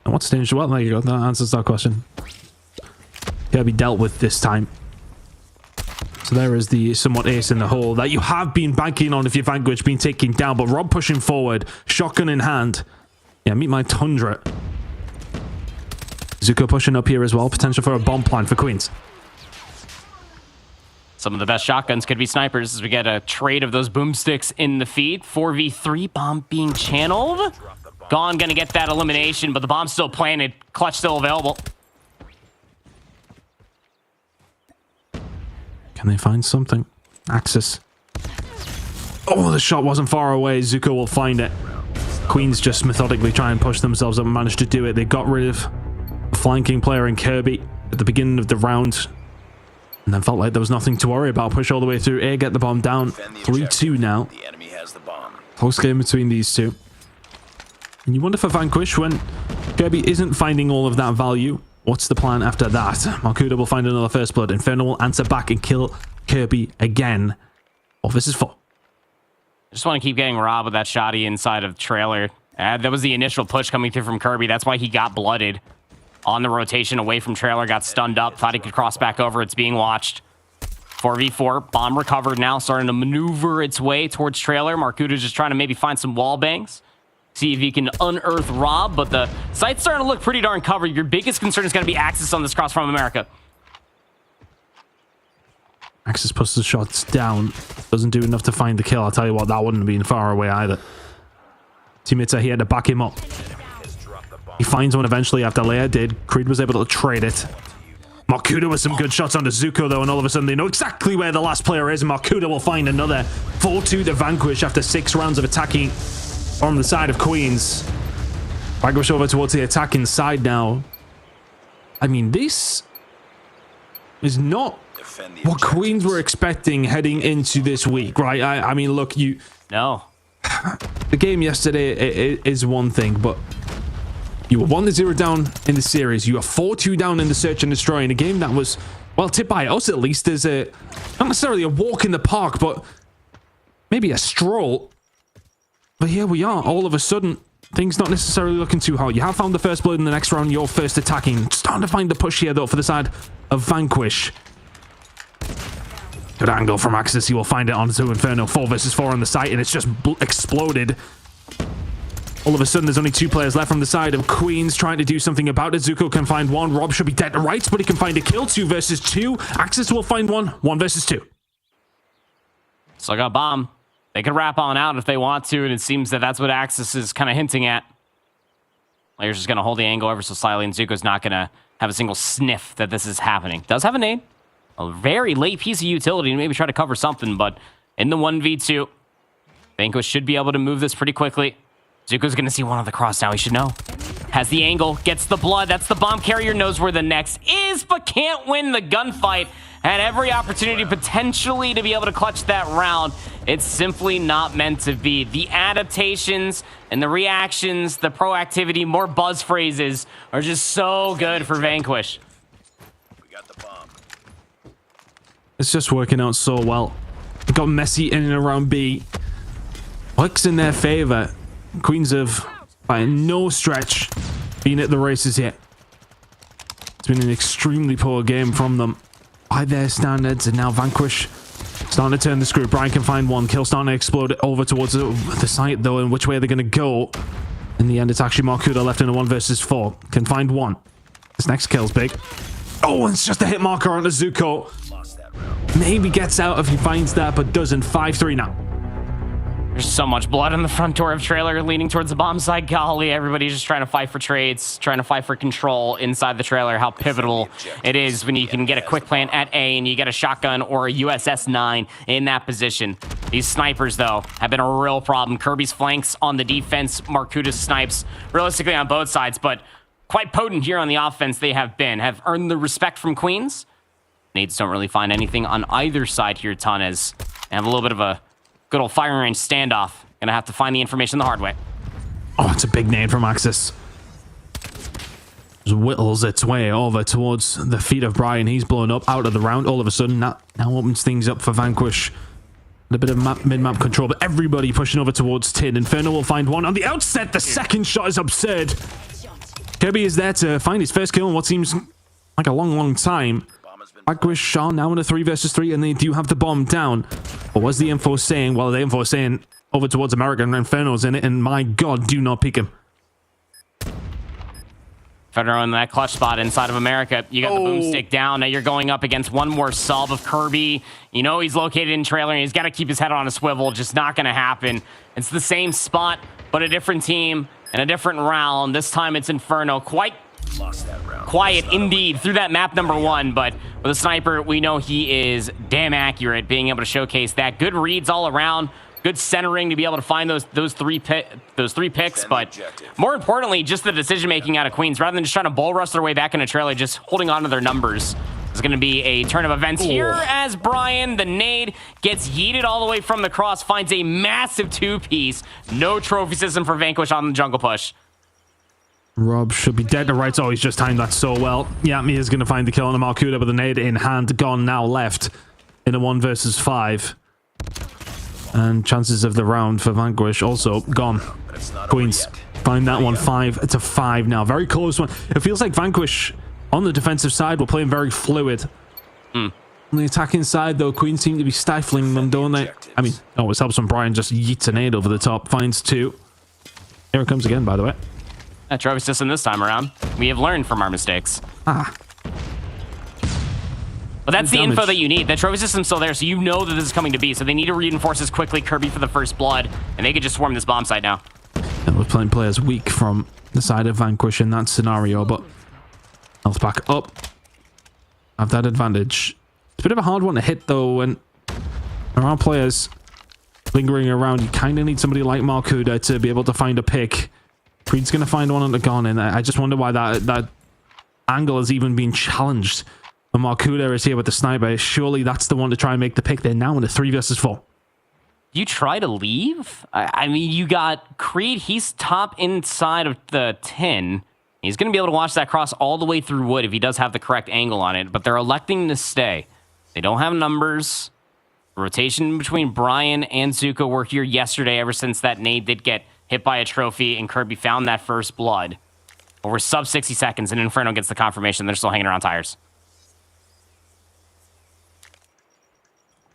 At what stage? Well, there you go. That answers that question. Gotta be dealt with this time. So there is the somewhat ace in the hole that you have been banking on if your Vanquish been taken down. But Rob pushing forward, shotgun in hand. Yeah, meet my Tundra. Zuko pushing up here as well. Potential for a bomb plant for Queens. Some of the best shotguns could be snipers as we get a trade of those boomsticks in the feed. 4v3, bomb being channeled. Gone, gonna get that elimination, but the bomb's still planted. Clutch still available. Can they find something? Axis. Oh, the shot wasn't far away. Zuko will find it. Queens just methodically try and push themselves up and manage to do it. They got rid of a flanking player in Kirby at the beginning of the round. And then felt like there was nothing to worry about. Push all the way through A, get the bomb down. 3-2 now. The enemy has the bomb. Close game between these two. And you wonder for Vanquish, when Kirby isn't finding all of that value, what's the plan after that? Markuda will find another first blood. Inferno will answer back and kill Kirby again. Oh, this is 4. I just want to keep getting robbed with that shotty inside of the trailer. That was the initial push coming through from Kirby. That's why he got blooded. On the rotation away from trailer, got stunned up, thought he could cross back over. It's being watched. 4v4, bomb recovered now, starting to maneuver its way towards trailer. Markuda's just trying to maybe find some wall bangs. See if he can unearth Rob, but the site's starting to look pretty darn covered. Your biggest concern is going to be Axis on this cross from America. Axis puts the shots down. Doesn't do enough to find the kill. I'll tell you what, that wouldn't have been far away either. Teammates are here to back him up. He finds one eventually after Leia did. Creed was able to trade it. Markuda with some good shots onto Zuko though, and all of a sudden they know exactly where the last player is, and Markuda will find another. 4-2 to Vanquish after 6 rounds of attacking on the side of Queens. Vanquish over towards the attacking side now. I mean, this is not what Queens were expecting heading into this week, right? I mean, look, No. the game yesterday is one thing, but you were 1-0 down in the series. You are 4-2 down in the search and destroy in a game that was, well, tipped by us at least as not necessarily a walk in the park, but maybe a stroll. But here we are, all of a sudden, things not necessarily looking too hot. You have found the first blood in the next round, you're first attacking. Starting to find the push here, though, for the side of Vanquish. Good angle from Axis. He will find it onto Inferno. 4 versus 4 on the site, and it's just exploded. All of a sudden, there's only 2 players left from the side of Queens trying to do something about it. Zuko can find one. Rob should be dead to rights, but he can find a kill. 2 versus 2. Axis will find one. 1 versus 2. Still got bomb. They could wrap on out if they want to, and it seems that that's what Axis is kind of hinting at. Player's just going to hold the angle ever so slightly, and Zuko's not going to have a single sniff that this is happening. Does have a nade. A very late piece of utility to maybe try to cover something, but in the 1v2, Vanquish should be able to move this pretty quickly. Zuko's going to see one on the cross now. He should know. Has the angle, gets the blood. That's the bomb carrier, knows where the next is, but can't win the gunfight. Had every opportunity potentially to be able to clutch that round. It's simply not meant to be. The adaptations and the reactions, the proactivity, more buzz phrases are just so good for Vanquish. We got the bomb. It's just working out so well. It got messy in and around B. Works in their favor. Queens have, by no stretch, been at the races yet. It's been an extremely poor game from them by their standards, and now Vanquish starting to turn the screw. Brian can find one. Kill starting to explode over towards the site, though, and which way they're going to go. In the end, it's actually Markuda left in a 1 versus 4. Can find one. This next kill's big. Oh, and it's just a hit marker on the Zuko. Maybe gets out if he finds that, but doesn't. 5-3 now. There's so much blood on the front door of trailer leading towards the bomb site. Golly, everybody's just trying to fight for trades, trying to fight for control inside the trailer. How pivotal it is when you can get a quick plant at A and you get a shotgun or a USS-9 in that position. These snipers, though, have been a real problem. Kirby's flanks on the defense, Markuda's snipes, realistically on both sides, but quite potent here on the offense they have earned the respect from Queens. Nades don't really find anything on either side here, Tanez. And have a little bit of a good old firing range standoff. Gonna have to find the information the hard way. Oh, it's a big nade from Axis. Just whittles its way over towards the feet of Brian. He's blown up out of the round all of a sudden. Now opens things up for Vanquish. A bit of mid-map control, but everybody pushing over towards Tin. Inferno will find one on the outset. The second shot is absurd. Kirby is there to find his first kill in what seems like a long time. Vanquish are now in a 3 versus 3, and they do have the bomb down. But what's the info saying? Well, the info is saying over towards America, and Inferno's in it, and my god, do not peek him. Inferno in that clutch spot inside of America. You got the boomstick down. Now you're going up against one more sub of Kirby. You know he's located in trailer, and he's got to keep his head on a swivel. Just not going to happen. It's the same spot, but a different team and a different round. This time it's Inferno. Quite quiet indeed through that map number 1, but with a sniper, we know he is damn accurate, being able to showcase that. Good reads all around, good centering to be able to find those three picks, but more importantly, just the decision making out of Queens, rather than just trying to bull rush their way back in a trailer, just holding on to their numbers. It's going to be a turn of events here as Brian, the nade, gets yeeted all the way from the cross, finds a massive 2-piece. No trophy system for Vanquish on the jungle push. Rob should be dead to rights. Oh, he's just timed that so well. Yeah, Mia's going to find the kill on the Markuda with the nade in hand. Gone now, left in a 1 versus 5. And chances of the round for Vanquish also gone. Queens find that one 5-5 now. Very close one. It feels like Vanquish on the defensive side were playing very fluid. On the attacking side, though, Queens seem to be stifling them, don't they? I mean, it always helps when Brian just yeets a nade over the top. Finds 2. Here it comes again, by the way. That trophy system this time around. We have learned from our mistakes. But that's the info that you need. The trophy system's still there, so you know that this is coming to be. So they need to reinforce this quickly. Kirby for the first blood, and they could just swarm this bomb site now. And we're playing players weak from the side of Vanquish in that scenario, but health back up. Have that advantage. It's a bit of a hard one to hit, though, when there are players lingering around. You kind of need somebody like Markuda to be able to find a pick. Creed's going to find one on the gun, and I just wonder why that angle has even been challenged. When Markuda is here with the sniper, surely that's the one to try and make the pick. They're now in a 3 versus 4. You try to leave? I mean, you got Creed. He's top inside of the 10. He's going to be able to watch that cross all the way through wood if he does have the correct angle on it, but they're electing to stay. They don't have numbers. The rotation between Brian and Zuko were here yesterday ever since that nade did get hit by a trophy and Kirby found that first blood. But we're sub 60 seconds and Inferno gets the confirmation they're still hanging around tires.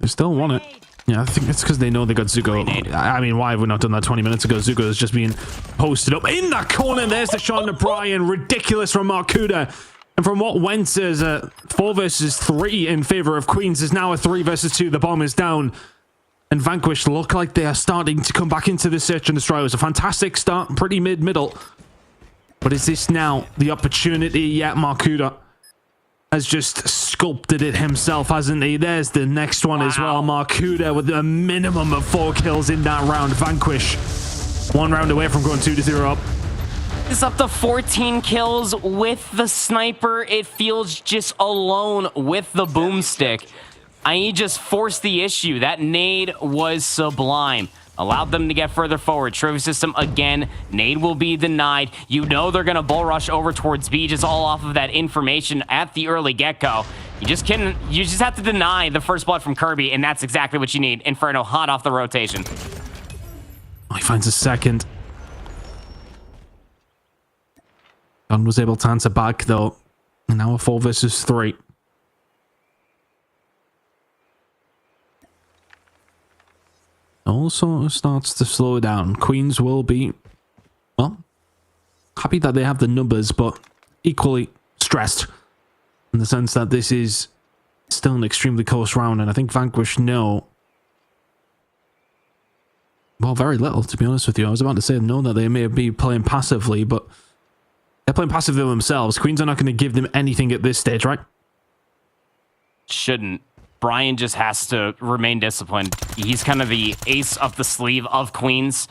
They still want it. Yeah, I think it's because they know they got Zuko. I mean, why have we not done that 20 minutes ago? Zuko is just being posted up in that corner. There's the shot to Brian. Ridiculous from Markuda. And from what went as a 4 versus 3 in favor of Queens is now a 3 versus 2. The bomb is down. And Vanquish look like they are starting to come back into the search and destroy. It was a fantastic start, pretty mid-middle. But is this now the opportunity? Yeah, Markuda has just sculpted it himself, hasn't he? There's the next one as well. Markuda with a minimum of 4 kills in that round. Vanquish 1 round away from going 2-0 up. It's up to 14 kills with the sniper. It feels just alone with the boomstick. He just forced the issue. That nade was sublime. Allowed them to get further forward. Trophy system again. Nade will be denied. You know they're going to bull rush over towards B just all off of that information at the early get-go. You just have to deny the first blood from Kirby, and that's exactly what you need. Inferno hot off the rotation. Oh, he finds a second. Gunn was able to answer back, though. And now a 4 versus 3. Also starts to slow down. Queens will be, well, happy that they have the numbers, but equally stressed in the sense that this is still an extremely close round, and I think Vanquish know Well, very little, to be honest with you. I was about to say no, that they may be playing passively, but they're playing passively themselves. Queens are not going to give them anything at this stage, right? Shouldn't. Brian just has to remain disciplined. He's kind of the ace up the sleeve of Queens.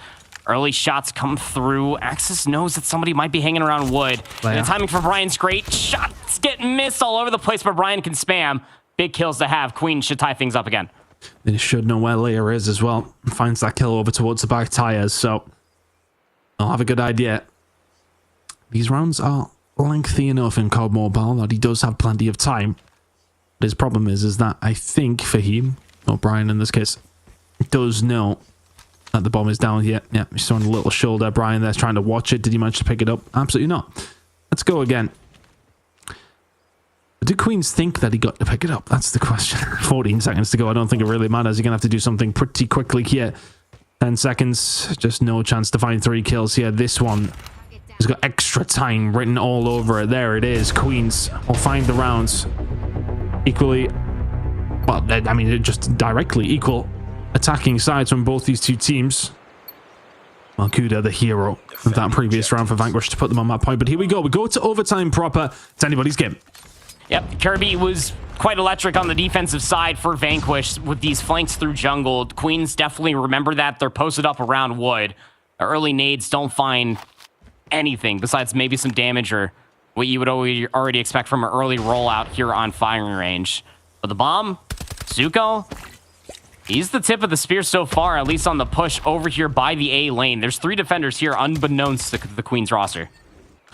Early shots come through. Axis knows that somebody might be hanging around wood. And the timing for Brian's great. Shots get missed all over the place, but Brian can spam. Big kills to have. Queens should tie things up again. They should know where Leia is as well. Finds that kill over towards the back tires, so I'll have a good idea. These rounds are lengthy enough in COD Mobile that he does have plenty of time. But his problem is that I think Fahim, or Brian in this case, does know that the bomb is down here. Yeah, he's throwing a little shoulder. Brian there's trying to watch it. Did he manage to pick it up? Absolutely not. Let's go again. Do Queens think that he got to pick it up? That's the question. 14 seconds to go. I don't think it really matters. You're going to have to do something pretty quickly here. 10 seconds. Just no chance to find 3 kills here. This one has got extra time written all over it. There it is. Queens will find the rounds. Equally, well, I mean, just directly equal attacking sides from both these two teams. Malkuda, the hero of that previous round for Vanquish to put them on that point. But here we go. We go to overtime proper. It's anybody's game. Yep, Kirby was quite electric on the defensive side for Vanquish with these flanks through jungle. Queens definitely remember that. They're posted up around wood. Early nades don't find anything besides maybe some damage or what you would already expect from an early rollout here on firing range. But the bomb, Zuko, he's the tip of the spear so far, at least on the push over here by the A lane. There's 3 defenders here unbeknownst to the Queens roster.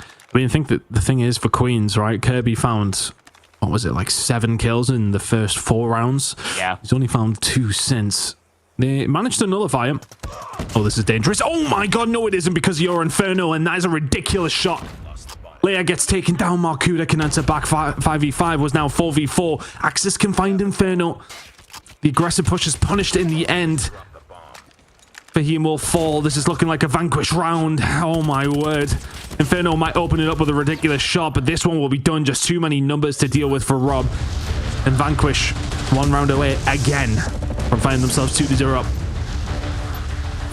I mean, I think that the thing is for Queens, right? Kirby found, what was it, like 7 kills in the first 4 rounds? Yeah. He's only found 2 since. They managed to nullify him. Oh, this is dangerous. Oh my god, no it isn't, because you're Inferno, and that is a ridiculous shot. Leia gets taken down. Marcuda can answer back. 5v5 was now 4v4. Axis can find Inferno. The aggressive push is punished in the end. Fahim will fall. This is looking like a Vanquish round. Oh my word. Inferno might open it up with a ridiculous shot, but this one will be done. Just too many numbers to deal with for Rob. And Vanquish, 1 round away again from finding themselves 2-0 up.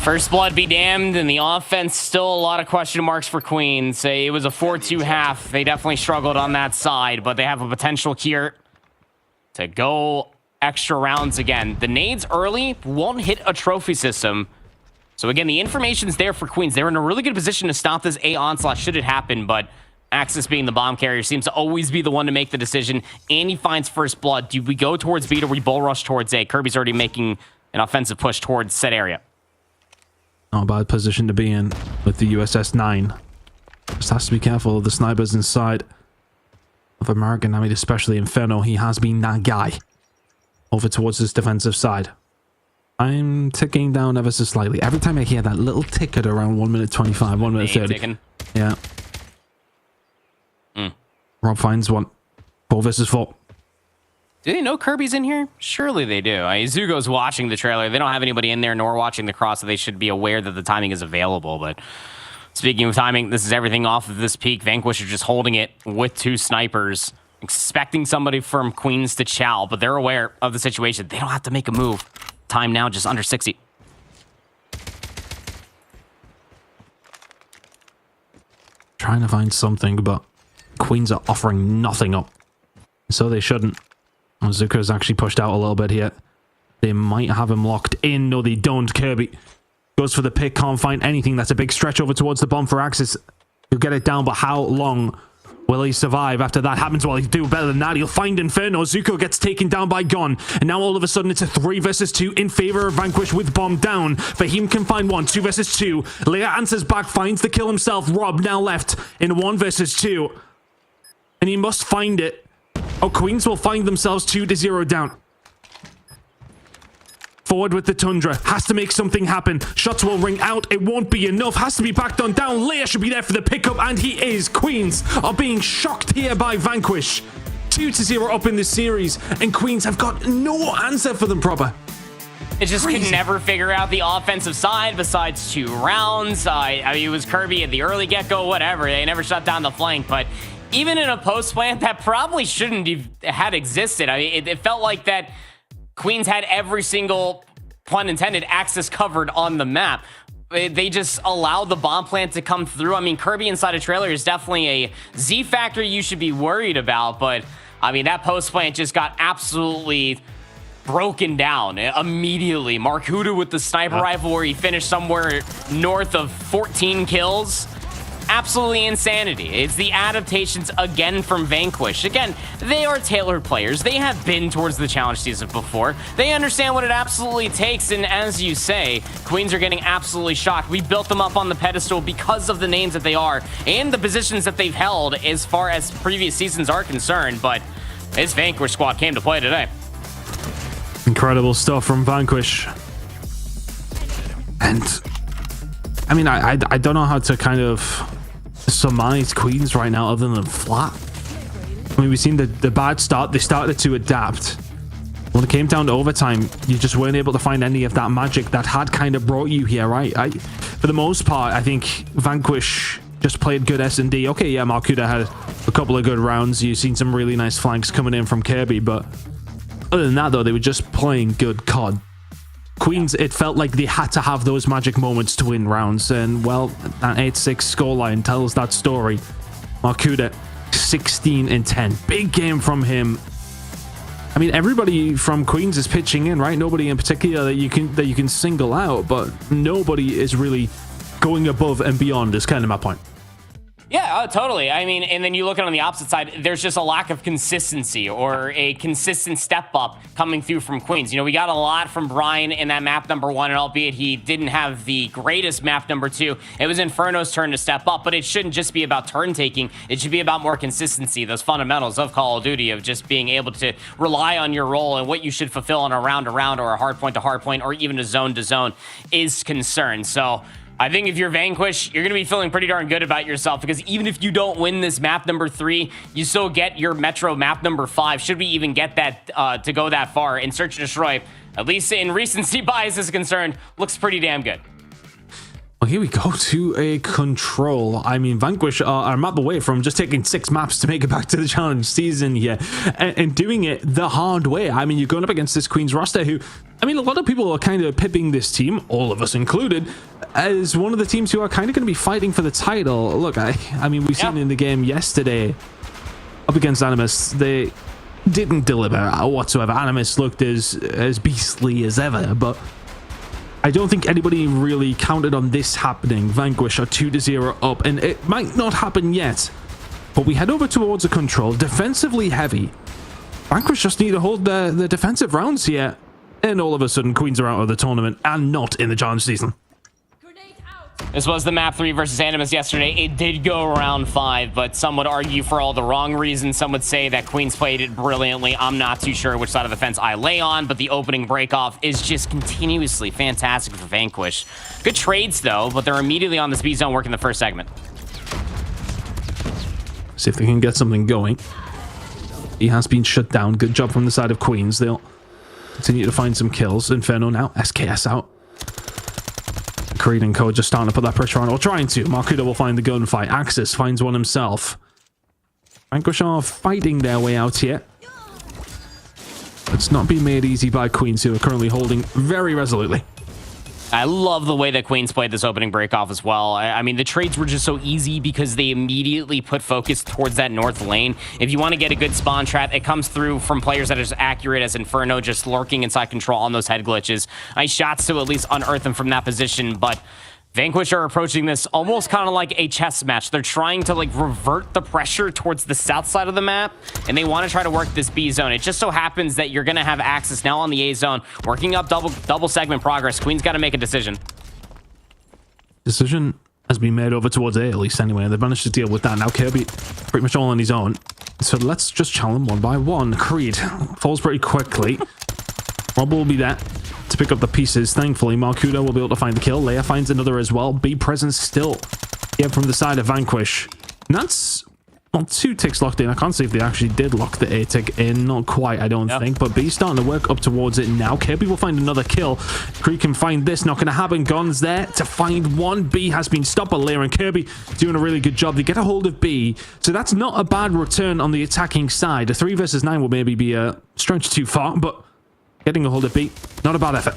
First blood be damned, and the offense still a lot of question marks for Queens. It was a 4-2 half. They definitely struggled on that side, but they have a potential here to go extra rounds again. The nades early won't hit a trophy system. So again, the information's there for Queens. They're in a really good position to stop this A onslaught should it happen, but Axis being the bomb carrier seems to always be the one to make the decision, and he finds first blood. Do we go towards B or we bull rush towards A? Kirby's already making an offensive push towards said area. Not a bad position to be in with the USS 9. Just has to be careful of the snipers inside of American. I mean, especially Inferno. He has been that guy over towards his defensive side. I'm ticking down ever so slightly. Every time I hear that little tick at around 1 minute 25, 1 minute 30. Ticking. Yeah. Rob finds one. 4 versus 4. Do they know Kirby's in here? Surely they do. Zugo's watching the trailer. They don't have anybody in there nor watching the cross, so they should be aware that the timing is available. But speaking of timing, this is everything off of this peak. Vanquish are just holding it with 2 snipers, expecting somebody from Queens to chow, but they're aware of the situation. They don't have to make a move. Time now just under 60. Trying to find something, but Queens are offering nothing up. So they shouldn't. Zuko's actually pushed out a little bit here. They might have him locked in. No, they don't. Kirby goes for the pick. Can't find anything. That's a big stretch over towards the bomb for Axis. He'll get it down, but how long will he survive after that happens? Well, he'll do better than that. He'll find Inferno. Zuko gets taken down by Gon. And now all of a sudden it's a 3 versus 2 in favor of Vanquish with bomb down. Fahim can find 1. 2 versus 2. Leia answers back, finds the kill himself. Rob now left in 1 versus 2. And he must find it. Oh, Queens will find themselves 2-0 down. Forward with the Tundra. Has to make something happen. Shots will ring out. It won't be enough. Has to be backed on down. Leia should be there for the pickup, and he is. Queens are being shocked here by Vanquish. 2-0 up in this series, and Queens have got no answer for them proper. It just could never figure out the offensive side besides 2 rounds. I mean, it was Kirby at the early get-go, whatever. They never shut down the flank, but even in a post plant, that probably shouldn't have had existed. I mean, it felt like that Queens had every single pun intended, access covered on the map. They just allow the bomb plant to come through. I mean, Kirby inside a trailer is definitely a Z factor you should be worried about, but I mean, that post plant just got absolutely broken down immediately. Mark Huda with the sniper rifle where he finished somewhere north of 14 kills. Absolutely insanity. It's the adaptations again from Vanquish. Again, they are tailored players. They have been towards the challenge season before. They understand what it absolutely takes, and as you say, Queens are getting absolutely shocked. We built them up on the pedestal because of the names that they are and the positions that they've held as far as previous seasons are concerned, but this Vanquish squad came to play today. Incredible stuff from Vanquish. And I mean, I don't know how to kind of surmise Queens right now other than flat. I mean, we've seen the bad start. They started to adapt. When it came down to overtime, you just weren't able to find any of that magic that had kind of brought you here, right? For the most part, I think Vanquish just played good S&D. Okay, yeah, Markuda had a couple of good rounds. You've seen some really nice flanks coming in from Kirby, but other than that, though, they were just playing good COD. Queens, it felt like they had to have those magic moments to win rounds, and well, that 8-6 scoreline tells that story. Markuda, 16-10. Big game from him. I mean, everybody from Queens is pitching in, right? Nobody in particular that you can single out, but nobody is really going above and beyond is kind of my point. Yeah, totally. I mean, and then you look at it on the opposite side, there's just a lack of consistency or a consistent step up coming through from Queens. You know, we got a lot from Brian in that map number 1, and albeit he didn't have the greatest map number 2, it was Inferno's turn to step up, but it shouldn't just be about turn taking. It should be about more consistency, those fundamentals of Call of Duty, of just being able to rely on your role and what you should fulfill on a round to round or a hard point to hard point or even a zone to zone is concerned. So I think if you're Vanquish, you're going to be feeling pretty darn good about yourself, because even if you don't win this map number 3, you still get your Metro map number 5. Should we even get that to go that far in Search and Destroy, at least in recency bias is concerned, looks pretty damn good. Well, here we go to a Control. I mean, Vanquish are a map away from just taking 6 maps to make it back to the challenge season here, and doing it the hard way. I mean, you're going up against this Queens roster who, I mean, a lot of people are kind of pipping this team, all of us included, as one of the teams who are kind of going to be fighting for the title. Look, I mean, we've seen in the game yesterday up against Animus, they didn't deliver whatsoever. Animus looked as beastly as ever, but I don't think anybody really counted on this happening. Vanquish are 2-0 up, and it might not happen yet, but we head over towards a Control, defensively heavy. Vanquish just need to hold the defensive rounds here, and all of a sudden Queens are out of the tournament and not in the challenge season. This was the map 3 versus Animus yesterday. It did go around 5, but some would argue for all the wrong reasons. Some would say that Queens played it brilliantly. I'm not too sure which side of the fence I lay on, but the opening breakoff is just continuously fantastic for Vanquish. Good trades, though, but they're immediately on the speed zone working the first segment. See if they can get something going. He has been shut down. Good job from the side of Queens. They'll continue to find some kills. Inferno now. SKS out. Creed and Co just starting to put that pressure on, or trying to. Markuda will find the gunfight. Axis finds one himself. Vanquish are fighting their way out here. It's not being made easy by Queens, who are currently holding very resolutely. I love the way that Queens played this opening breakoff as well. I mean, the trades were just so easy because they immediately put focus towards that north lane. If you want to get a good spawn trap, it comes through from players that are as accurate as Inferno, just lurking inside Control on those head glitches. Nice shots to at least unearth them from that position, but Vanquish are approaching this almost kind of like a chess match. They're trying to like revert the pressure towards the south side of the map, and they want to try to work this B zone. It just so happens that you're going to have Axis now on the A zone, working up double segment progress. Queen's got to make a decision. Decision has been made over towards A, at least anyway. They've managed to deal with that. Now Kirby pretty much all on his own. So let's just challenge one by one. Creed falls pretty quickly. Rob will be there to pick up the pieces. Thankfully, Markuda will be able to find the kill. Leia finds another as well. B presence still here from the side of Vanquish. And that's not 2 ticks locked in. I can't see if they actually did lock the A tick in. Not quite, I don't think. But B's starting to work up towards it now. Kirby will find another kill. Creed can find this. Not going to happen. Gon's there to find one. B has been stopped by Leia, and Kirby doing a really good job. They get a hold of B. So that's not a bad return on the attacking side. A 3 versus 9 will maybe be a stretch too far, but getting a hold of B, not a bad effort.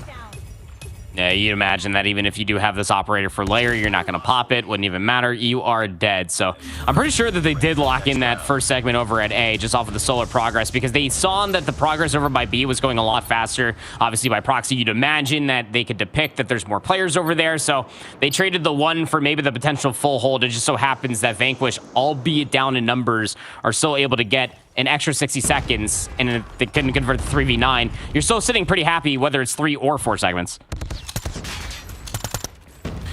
Yeah, you imagine that even if you do have this operator for layer, you're not going to pop it. Wouldn't even matter. You are dead. So I'm pretty sure that they did lock in that first segment over at A just off of the solar progress because they saw that the progress over by B was going a lot faster. Obviously, by proxy, you'd imagine that they could depict that there's more players over there. So they traded the 1 for maybe the potential full hold. It just so happens that Vanquish, albeit down in numbers, are still able to get an extra 60 seconds, and they couldn't convert the 3v9. You're still sitting pretty happy whether it's 3 or 4 segments.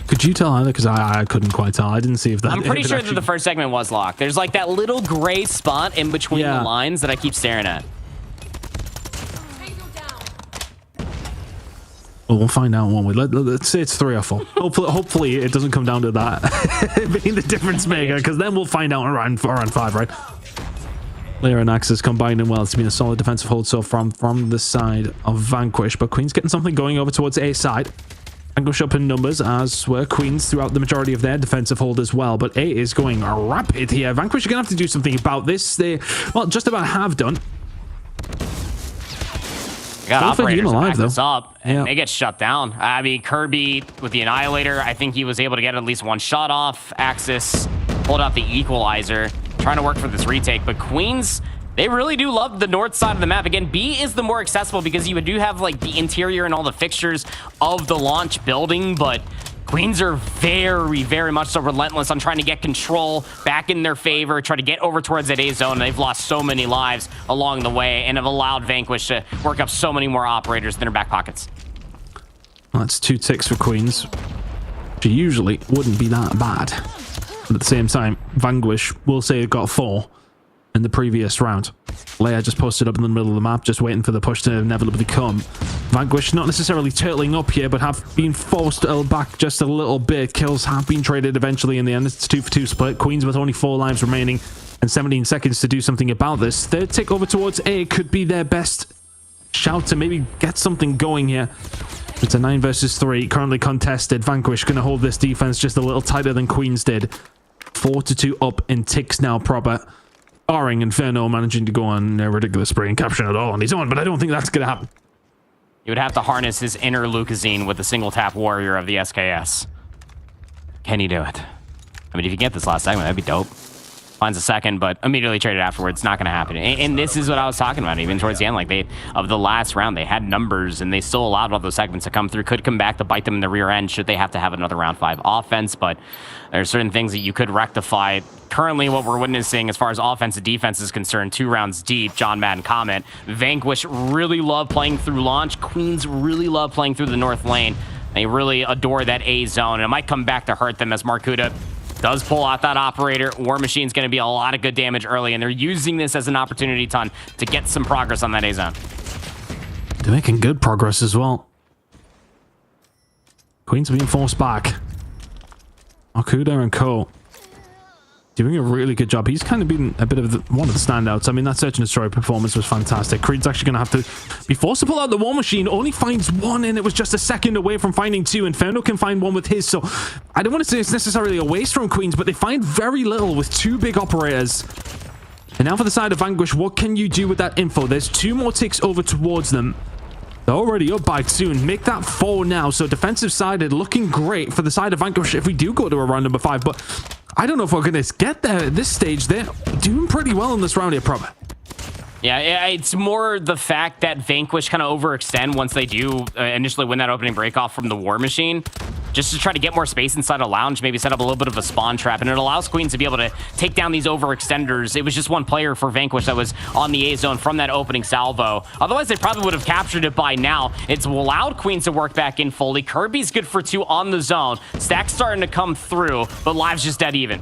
Could you tell either? Because I couldn't quite tell. I didn't see if that... I'm pretty sure that the first segment was locked. There's like that little gray spot in between the lines that I keep staring at. Well, we'll find out, won't we? Let's say it's 3 or 4. Hopefully it doesn't come down to that being the difference maker, because then we'll find out around 5, right? Layer and Axis combining well. It's been a solid defensive hold so from the side of Vanquish, but Queen's getting something going over towards A side. Vanquish up in numbers, as were Queens throughout the majority of their defensive hold as well, but A is going rapid here. Vanquish are going to have to do something about this. They, well, just about have done. Got operators to back this up, and they get shut down. I mean, Kirby with the Annihilator, I think he was able to get at least 1 shot off. Axis pulled out the Equalizer, trying to work for this retake, but Queens, they really do love the north side of the map. Again, B is the more accessible because you do have like the interior and all the fixtures of the launch building, but Queens are very, very much so relentless on trying to get control back in their favor, try to get over towards that A zone. They've lost so many lives along the way and have allowed Vanquish to work up so many more operators in their back pockets. Well, that's 2 ticks for Queens, which usually wouldn't be that bad. But at the same time, Vanquish will say it got 4 in the previous round. Leia just posted up in the middle of the map, just waiting for the push to inevitably come. Vanquish not necessarily turtling up here, but have been forced back just a little bit. Kills have been traded eventually in the end. It's 2-for-2 split. Queens with only 4 lives remaining and 17 seconds to do something about this. Third tick over towards A could be their best shout to maybe get something going here. It's a 9 versus 3, currently contested. Vanquish going to hold this defense just a little tighter than Queens did. 4-2 up in ticks now proper. Barring Inferno managing to go on a ridiculous spree and capture it all on his own, but I don't think that's going to happen. He would have to harness his inner Lucasine with the single tap warrior of the SKS. Can he do it? I mean, if you get this last segment, that'd be dope. Finds a second, but immediately traded afterwards. Not going to happen. And this is what I was talking about, even towards the end. Like, of the last round, they had numbers, and they still allowed all those segments to come through. Could come back to bite them in the rear end should they have to have another round 5 offense, but there are certain things that you could rectify. Currently, what we're witnessing as far as offense and defense is concerned, 2 rounds deep, John Madden comment. Vanquish really love playing through launch. Queens really love playing through the north lane. They really adore that A zone, and it might come back to hurt them as Markuda does pull out that operator. War Machine's going to be a lot of good damage early, and they're using this as an opportunity ton to get some progress on that A zone. They're making good progress as well. Queens being forced back. Markuda and Co. doing a really good job. He's kind of been a bit of one of the standouts. I mean, that Search and Destroy performance was fantastic. Creed's actually going to have to be forced to pull out the War Machine. Only finds 1, and it was just a second away from finding 2. Inferno can find 1 with his, so I don't want to say it's necessarily a waste from Queens, but they find very little with 2 big operators. And now for the side of Vanquish, what can you do with that info? There's 2 more ticks over towards them. They're already up by 2. Make that 4 now. So defensive sided, looking great for the side of Vanquish if we do go to a round number 5, but I don't know if we're going to get there at this stage. They're doing pretty well in this round here, probably. Yeah, it's more the fact that Vanquish kind of overextend once they do initially win that opening breakoff from the War Machine, just to try to get more space inside a lounge, maybe set up a little bit of a spawn trap, and it allows Queens to be able to take down these overextenders. It was just 1 player for Vanquish that was on the A zone from that opening salvo. Otherwise, they probably would have captured it by now. It's allowed Queens to work back in fully. Kirby's good for 2 on the zone. Stack's starting to come through, but Live's just dead even.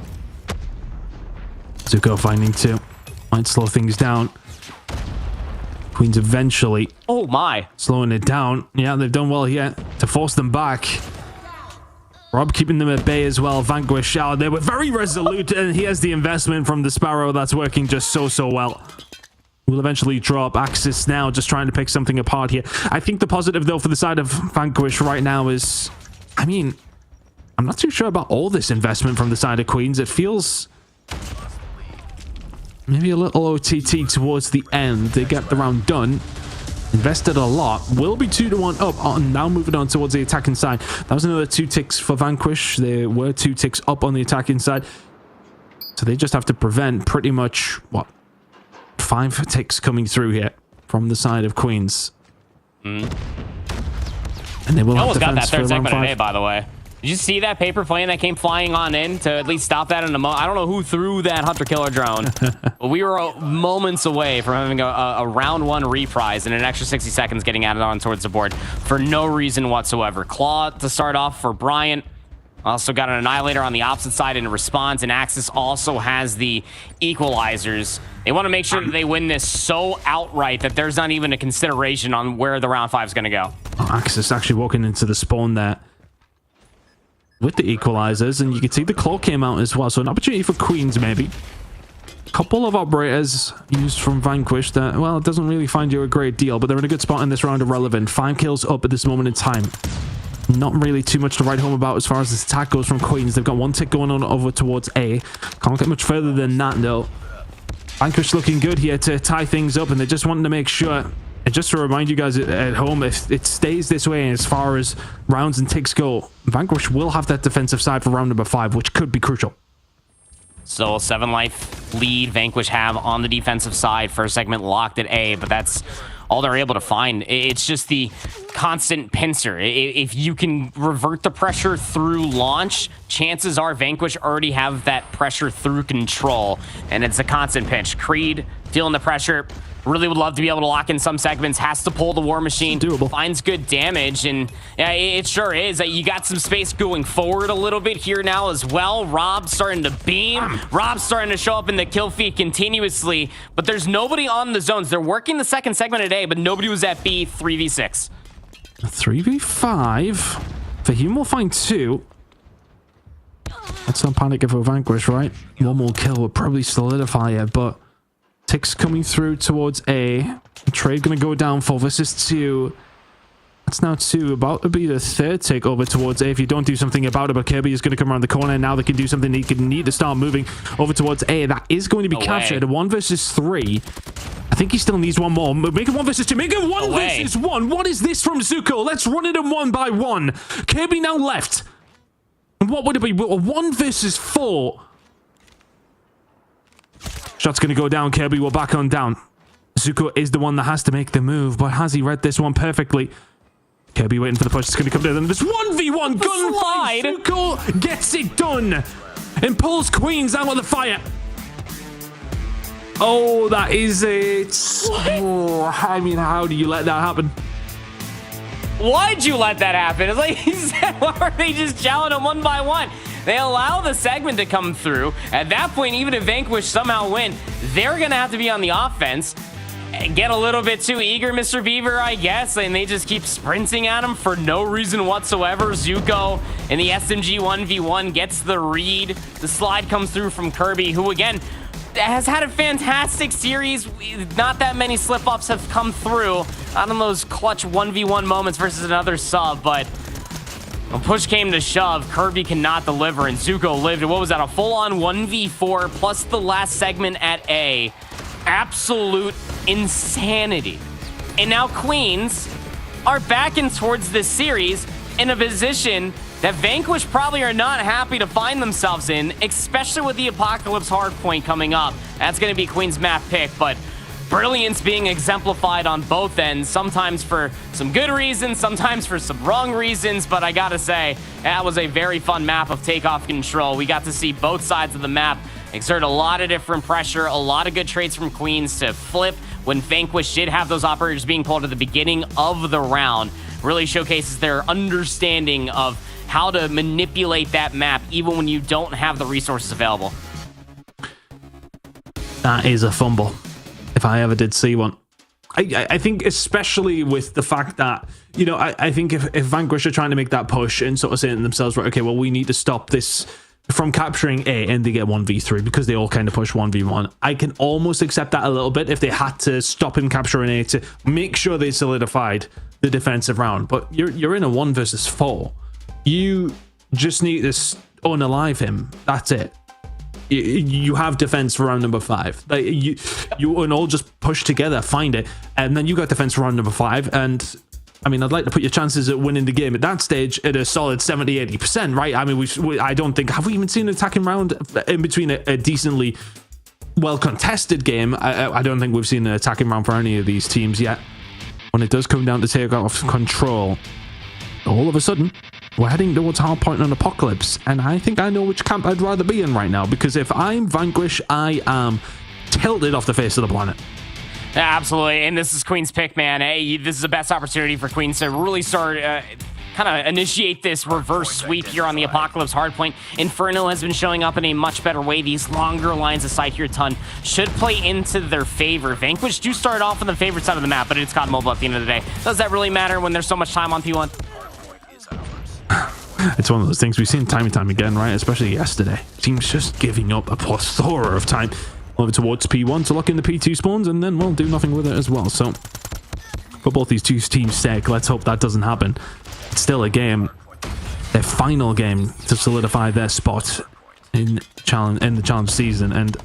Zuko finding 2. Might slow things down. Queens eventually slowing it down. Yeah, they've done well here to force them back. Rob keeping them at bay as well. Vanquish out. They were very resolute, and he has the investment from the Sparrow that's working just so well. Will eventually drop. Axis now just trying to pick something apart here. I think the positive, though, for the side of Vanquish right now is, I mean, I'm not too sure about all this investment from the side of Queens. It feels maybe a little OTT towards the end. They get the round done. Invested a lot. Will be 2-1 up. Now moving on towards the attacking side. That was another 2 ticks for Vanquish. There were 2 ticks up on the attacking side. So they just have to prevent pretty much, what, 5 ticks coming through here from the side of Queens. And they will almost have got that defense for third round segment 5. today, by the way. Did you see that paper plane that came flying on in to at least stop that in a moment? I don't know who threw that hunter-killer drone. But we were moments away from having a round 1 reprise and an extra 60 seconds getting added on towards the board for no reason whatsoever. Claw to start off for Bryant. Also got an Annihilator on the opposite side in response, and Axis also has the equalizers. They want to make sure that they win this so outright that there's not even a consideration on where the round 5 is going to go. Axis actually walking into the spawn there with the equalizers, and you can see the claw came out as well, so an opportunity for Queens maybe. Couple of operators used from Vanquish that, well, it doesn't really find you a great deal, but they're in a good spot in this round of Relevant. 5 kills up at this moment in time. Not really too much to write home about as far as this attack goes from Queens. They've got 1 tick going on over towards A. Can't get much further than that though. Vanquish looking good here to tie things up, and they're just wanting to make sure. And just to remind you guys at home, if it stays this way as far as rounds and ticks go, Vanquish will have that defensive side for round number 5, which could be crucial. So 7 life lead Vanquish have on the defensive side. First segment locked at A, but that's all they're able to find. It's just the constant pincer. If you can revert the pressure through launch, chances are Vanquish already have that pressure through control, and it's a constant pinch. Creed feeling the pressure. Really would love to be able to lock in some segments. Has to pull the War Machine. Doable. Finds good damage, and yeah, it sure is. You got some space going forward a little bit here now as well. Rob starting to beam. Rob's starting to show up in the kill feed continuously, but there's nobody on the zones. They're working the second segment today, but nobody was at B. 3v6. 3v5. Fahim will find 2. Let's not panic if we're Vanquish, right? 1 more kill will probably solidify it, but ticks coming through towards A. Trade gonna go down for this is 2. That's now 2. About to be the 3rd tick over towards A if you don't do something about it, but Kirby is gonna come around the corner. Now they can do something. They can need to start moving over towards A. That is going to be captured. 1 versus 3. I think he still needs 1 more. Make it 1 versus 2. Make it 1 versus 1. What is this from Zuko? Let's run it in 1 by 1. Kirby now left. And what would it be? 1 versus 4. Shot's going to go down. Kirby will back on down. Zuko is the one that has to make the move, but has he read this one perfectly? Kirby waiting for the push. It's going to come down. And this 1v1 gunfight. Zuko gets it done and pulls Queens out of the fire. Oh, that is it. Oh, I mean, how do you let that happen? Why'd you let that happen? It's like he said, why are they just challenging them 1 by 1? They allow the segment to come through. At that point, even if Vanquish somehow win, they're going to have to be on the offense. Get a little bit too eager, Mr. Beaver, I guess, and they just keep sprinting at him for no reason whatsoever. Zuko in the SMG 1v1 gets the read. The slide comes through from Kirby, who, again, has had a fantastic series. Not that many slip-ups have come through on those clutch 1v1 moments versus another sub, but when push came to shove, Kirby cannot deliver, and Zuko lived. What was that, a full-on 1v4 plus the last segment at A? Absolute insanity. And now Queens are back in towards this series in a position that Vanquish probably are not happy to find themselves in, especially with the Apocalypse Hardpoint coming up. That's going to be Queen's map pick, but brilliance being exemplified on both ends, sometimes for some good reasons, sometimes for some wrong reasons, but I gotta say, that was a very fun map of takeoff control. We got to see both sides of the map exert a lot of different pressure, a lot of good trades from Queens to flip when Vanquish did have those operators being pulled at the beginning of the round. Really showcases their understanding of how to manipulate that map even when you don't have the resources available. That is a fumble, if I ever did see one. I think especially with the fact that, you know, I think if Vanquish are trying to make that push and sort of saying to themselves, right, okay, well, we need to stop this from capturing A, and they get 1v3 because they all kind of push 1v1. I can almost accept that a little bit if they had to stop him capturing A to make sure they solidified the defensive round. But you're in a 1 versus 4. You just need to unalive him. That's it. you have defense for round number 5. Like, you and all just push together, find it, and then you got defense for round number 5. And I mean, I'd like to put your chances at winning the game at that stage at a solid 70-80%, right? I mean, I don't think, have we even seen an attacking round in between a decently well contested game? I don't think we've seen an attacking round for any of these teams yet. When it does come down to Takeoff control, all of a sudden we're heading towards Hardpoint and Apocalypse, and I think I know which camp I'd rather be in right now, because if I'm Vanquish, I am tilted off the face of the planet. Yeah, absolutely, and this is Queen's pick, man. Hey, this is the best opportunity for Queens to really start kind of initiate this reverse sweep here on the Apocalypse Hardpoint. Inferno has been showing up in a much better way. These longer lines of sight here, Ton, should play into their favor. Vanquish do start off on the favorite side of the map, but it's got mobile at the end of the day. Does that really matter when there's so much time on P1? It's one of those things we've seen time and time again, right? Especially yesterday. Teams just giving up a plethora of time over towards P1 to lock in the P2 spawns, and then we'll do nothing with it as well. So for both these two teams' sake, let's hope that doesn't happen. It's still a game, their final game to solidify their spot in the challenge season. And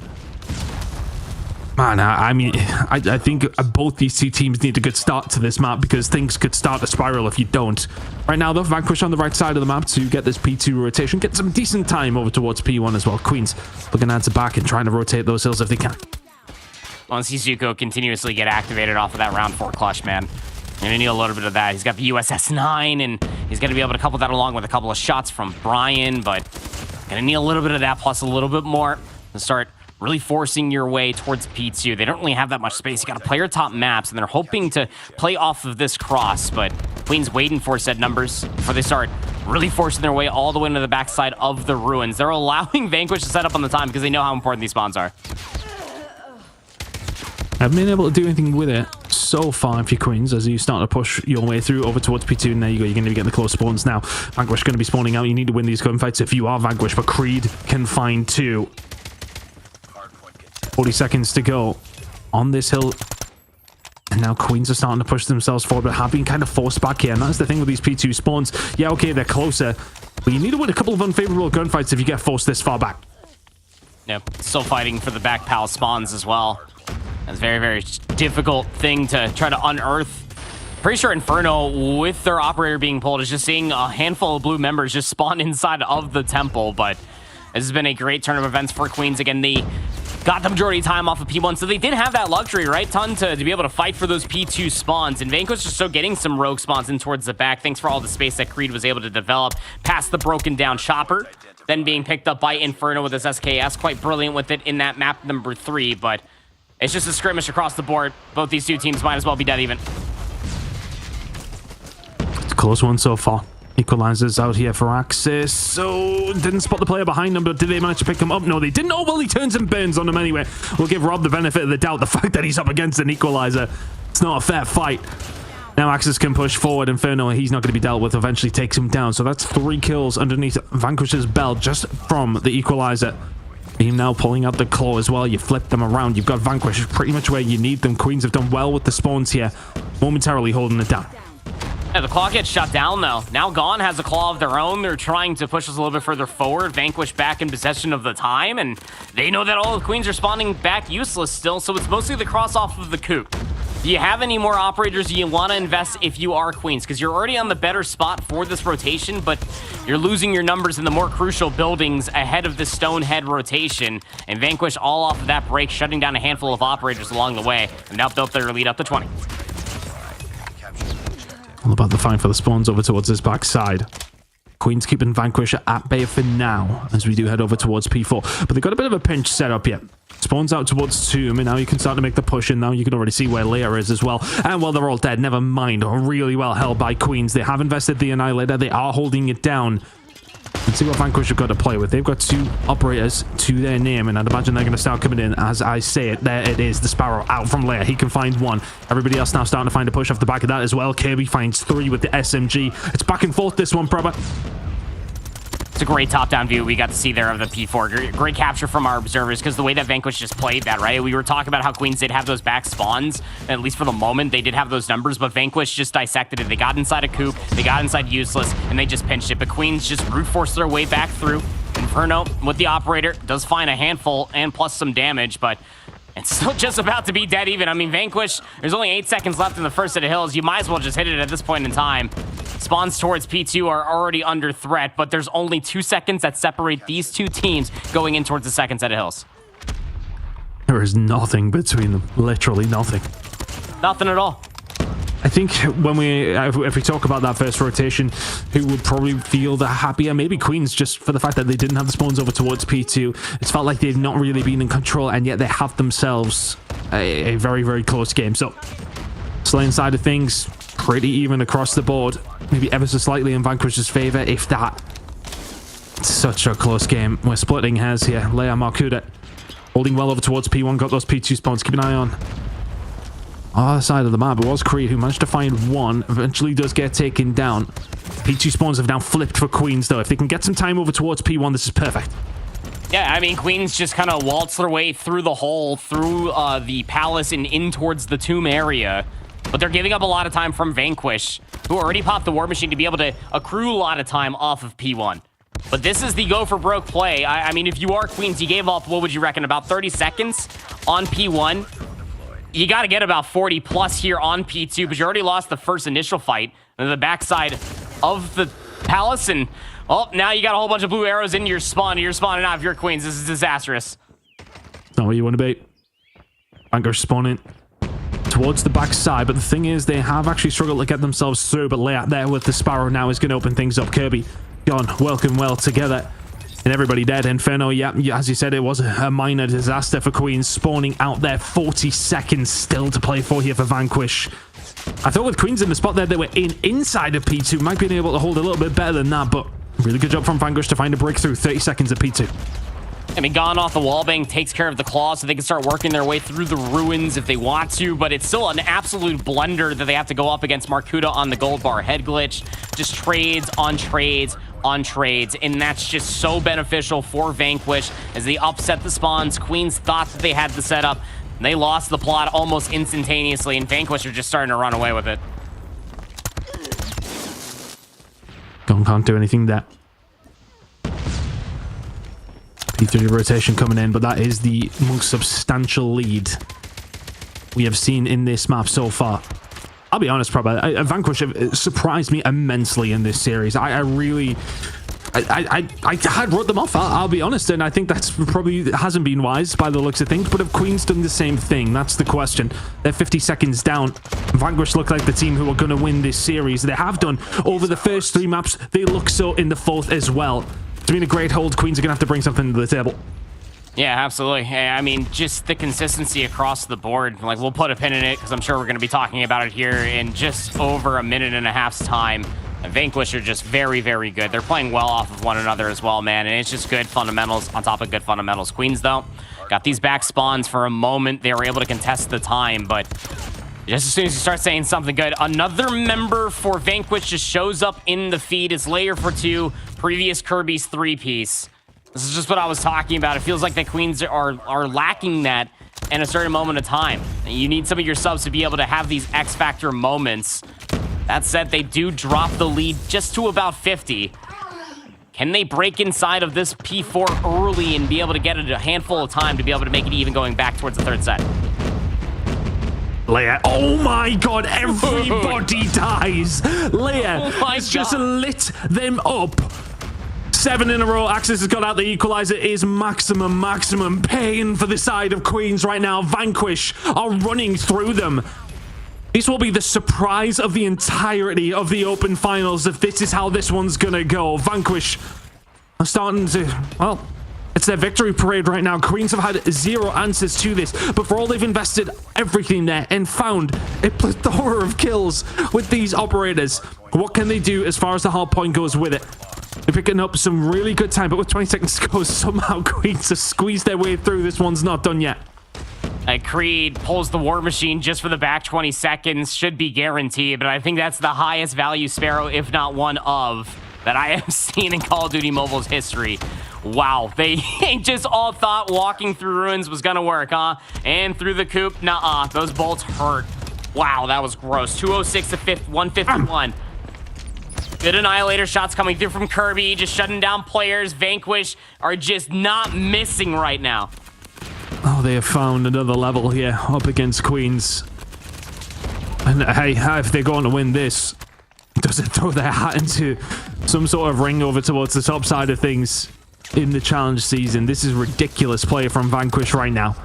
man, I mean, I think both these two teams need a good start to this map, because things could start to spiral if you don't. Right now, though, Vanquish on the right side of the map to get this P2 rotation, get some decent time over towards P1 as well. Queens looking to answer back and trying to rotate those hills if they can. Once Zuko continuously get activated off of that round 4 clutch, man. You're gonna need a little bit of that. He's got the USS-9, and he's gonna be able to couple that along with a couple of shots from Brian, but gonna need a little bit of that plus a little bit more to start really forcing your way towards P2. They don't really have that much space. You got to play your top maps, and they're hoping to play off of this cross, but Queen's waiting for set numbers before they start really forcing their way all the way into the backside of the ruins. They're allowing Vanquish to set up on the time because they know how important these spawns are. Haven't been able to do anything with it so far if you're Queens, as you start to push your way through over towards P2, and there you go, you're going to be getting the close spawns now. Vanquish going to be spawning out. You need to win these gunfights if you are Vanquish, but Creed can find 2. 40 seconds to go on this hill, and now Queens are starting to push themselves forward, but have been kind of forced back here, and that's the thing with these P2 spawns. Yeah, okay, they're closer, but you need to win a couple of unfavorable gunfights if you get forced this far back. Yep, still fighting for the back pal spawns as well. That's a very, very difficult thing to try to unearth. Pretty sure Inferno, with their operator being pulled, is just seeing a handful of blue members just spawn inside of the temple, but this has been a great turn of events for Queens. Again, they got the majority of time off of P1, so they did have that luxury, right, Ton, to be able to fight for those P2 spawns. And Vanquish is still getting some rogue spawns in towards the back, thanks for all the space that Creed was able to develop past the broken down chopper, then being picked up by Inferno with his SKS. Quite brilliant with it in that map number 3, but it's just a skirmish across the board. Both these two teams might as well be dead even. It's a close one so far. Equalizers out here for Axis. So didn't spot the player behind them, but did they manage to pick him up? No, they didn't. Oh, well, he turns and burns on him anyway. We'll give Rob the benefit of the doubt. The fact that he's up against an Equalizer, it's not a fair fight. Now Axis can push forward. Inferno, he's not going to be dealt with, eventually takes him down. So that's 3 kills underneath Vanquish's belt just from the Equalizer. Beam now pulling out the claw as well. You flip them around. You've got Vanquish pretty much where you need them. Queens have done well with the spawns here, momentarily holding it down. Yeah, the claw gets shut down, though. Now Gone has a claw of their own. They're trying to push us a little bit further forward. Vanquish back in possession of the time, and they know that all the Queens are spawning back useless still, so it's mostly the cross off of the coup. Do you have any more operators you want to invest if you are Queens? Because you're already on the better spot for this rotation, but you're losing your numbers in the more crucial buildings ahead of the Stonehead rotation. And Vanquish all off of that break, shutting down a handful of operators along the way, and now built their lead up to 20. All about the fight for the spawns over towards this backside. Queens keeping Vanquish at bay for now as we do head over towards P4. But they've got a bit of a pinch set up here. Spawns out towards Tomb, and now you can start to make the push, and now you can already see where Leia is as well. And well, they're all dead. Never mind. Really well held by Queens. They have invested the Annihilator. They are holding it down. Let's see what Vanquish have got to play with. They've got 2 operators to their name, and I'd imagine they're going to start coming in as I say it. There it is, the Sparrow out from Leia. He can find 1. Everybody else now starting to find a push off the back of that as well. Kirby finds 3 with the SMG. It's back and forth, this one, proper. It's a great top-down view we got to see there of the P4. Great capture from our observers, because the way that Vanquish just played that, right? We were talking about how Queens did have those back spawns, at least for the moment, they did have those numbers, but Vanquish just dissected it. They got inside a coop, they got inside Useless, and they just pinched it, but Queens just brute forced their way back through. Inferno with the operator does find a handful and plus some damage, but it's still just about to be dead even. I mean, Vanquish, there's only 8 seconds left in the first set of hills. You might as well just hit it at this point in time. Spawns towards P2 are already under threat, but there's only 2 seconds that separate these two teams going in towards the second set of hills. There is nothing between them. Literally nothing. Nothing at all. I think when if we talk about that first rotation, who would probably feel the happier, maybe Queens, just for the fact that they didn't have the spawns over towards P2. It's felt like they've not really been in control, and yet they have themselves a very, very close game. So, Slaying side of things, pretty even across the board. Maybe ever so slightly in Vanquish's favor, if that. Such a close game. We're splitting hairs here. Leia Marcuda holding well over towards P1, got those P2 spawns. Keep an eye on other side of the map. It was Creed who managed to find one, eventually does get taken down. P2 spawns have now flipped for Queens though. If they can get some time over towards P1, this is perfect. Yeah, I mean, Queens just kind of waltz their way through the hole, through the palace and in towards the tomb area. But they're giving up a lot of time from Vanquish, who already popped the War Machine to be able to accrue a lot of time off of P1. But this is the go for broke play. I mean, if you are Queens, you gave up, what would you reckon, about 30 seconds on P1? You got to get about 40 plus here on P2, but you already lost the first initial fight on the backside of the palace. And, oh, now you got a whole bunch of blue arrows in your spawn. You're spawning out if you're Queens. This is disastrous. Not what you want to be. Vanquish spawning towards the backside, but the thing is, they have actually struggled to get themselves through, but Layout there with the Sparrow now is going to open things up. Kirby gone, welcome well together. And everybody dead. Inferno, yeah, as you said, it was a minor disaster for Queens, spawning out there. 40 seconds still to play for here for Vanquish. I thought with Queens in the spot there, they were inside of P2. Might be able to hold a little bit better than that, but really good job from Vanquish to find a breakthrough. 30 seconds at P2. I mean, gone off the wallbang takes care of the claw, so they can start working their way through the ruins if they want to, but it's still an absolute blender that they have to go up against Marcuda on the gold bar head glitch. Just trades on trades on trades, and that's just so beneficial for Vanquish as they upset the spawns. Queens thought that they had the setup, and they lost the plot almost instantaneously, and Vanquish are just starting to run away with it. Gon can't do anything there. P3 rotation coming in, but that is the most substantial lead we have seen in this map so far. I'll be honest, probably Vanquish surprised me immensely in this series. I had wrote them off, I'll be honest, and I think that's probably hasn't been wise by the looks of things. But have Queens done the same thing? That's the question. They're 50 seconds down. Vanquish look like the team who are going to win this series. They have done over the first 3 maps. They look so in the 4th as well. It's been a great hold. Queens are going to have to bring something to the table. Yeah, absolutely. I mean, just the consistency across the board. Like, we'll put a pin in it because I'm sure we're going to be talking about it here in just over a minute and a half's time. And Vanquish are just very, very good. They're playing well off of one another as well, man. And it's just good fundamentals on top of good fundamentals. Queens, though, got these back spawns for a moment. They were able to contest the time, but just as soon as you start saying something good, another member for Vanquish just shows up in the feed. It's Layer for 2, previous Kirby's 3-piece. This is just what I was talking about. It feels like the Queens are lacking that in a certain moment of time. You need some of your subs to be able to have these X-Factor moments. That said, they do drop the lead just to about 50. Can they break inside of this P4 early and be able to get it a handful of time to be able to make it even going back towards the 3rd set? Leia, oh my god, everybody dies. Leia has just lit them up. 7 in a row. Axis has got out the equalizer. It is maximum pain for the side of Queens right now. Vanquish are running through them. This will be the surprise of the entirety of the open finals if this is how this one's gonna go. Vanquish are starting to, well, it's their victory parade right now. Queens have had 0 answers to this, but for all they've invested everything there and found a plethora of kills with these operators, what can they do as far as the hardpoint goes with it? They're picking up some really good time, but with 20 seconds to go, somehow Queens have squeezed their way through. This one's not done yet. Creed pulls the War Machine just for the back 20 seconds. Should be guaranteed, but I think that's the highest value Sparrow, if not one of, that I have seen in Call of Duty Mobile's history. Wow, they just all thought walking through ruins was gonna work, huh? And through the coop, nuh-uh, those bolts hurt. Wow, that was gross. 206 to 151. Good Annihilator shots coming through from Kirby, just shutting down players. Vanquish are just not missing right now. Oh, they have found another level here up against Queens. And hey, if they're going to win this, does it throw their hat into some sort of ring over towards the top side of things in the challenge season? This is ridiculous play from Vanquish right now.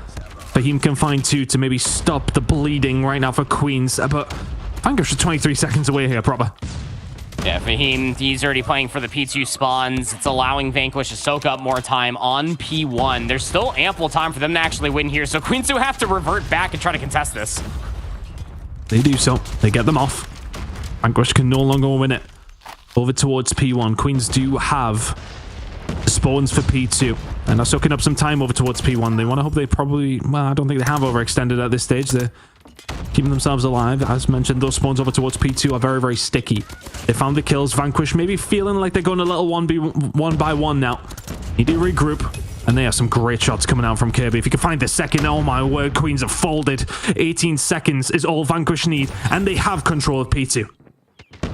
Fahim can find 2 to maybe stop the bleeding right now for Queens, but Vanquish are 23 seconds away here, proper. Yeah, Fahim, he's already playing for the P2 spawns. It's allowing Vanquish to soak up more time on P1. There's still ample time for them to actually win here, so Queens do have to revert back and try to contest this. They do so. They get them off. Vanquish can no longer win it. Over towards P1. Queens do have spawns for P2 and are soaking up some time over towards P1. They want to hope they probably... Well, I don't think they have overextended at this stage. They're keeping themselves alive. As mentioned, those spawns over towards P2 are very, very sticky. They found the kills. Vanquish maybe feeling like they're going a little one by one now. Need to regroup. And they have some great shots coming out from Kirby. If you can find the second, oh my word, Queens have folded. 18 seconds is all Vanquish need, and they have control of P2.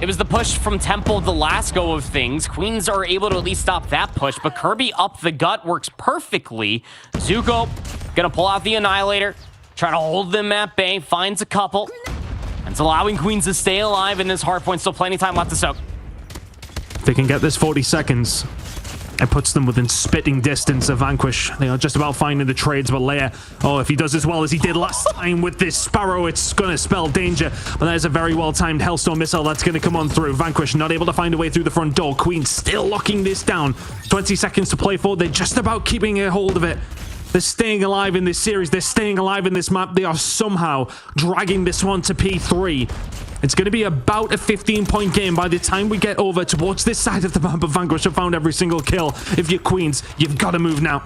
It was the push from Temple the last go of things. Queens are able to at least stop that push, but Kirby up the gut works perfectly. Zuko gonna pull out the Annihilator, try to hold them at bay, finds a couple, and it's allowing Queens to stay alive in this hardpoint. Still plenty of time left to soak. If they can get this 40 seconds, it puts them within spitting distance of Vanquish. They are just about finding the trades, but Leia, oh, if he does as well as he did last time with this Sparrow, it's going to spell danger. But there's a very well-timed Hellstorm missile that's going to come on through. Vanquish not able to find a way through the front door. Queen still locking this down. 20 seconds to play for. They're just about keeping a hold of it. They're staying alive in this series. They're staying alive in this map. They are somehow dragging this one to P3. It's going to be about a 15-point game by the time we get over towards this side of the map. But Vanquish have found every single kill. If you're Queens, you've got to move now.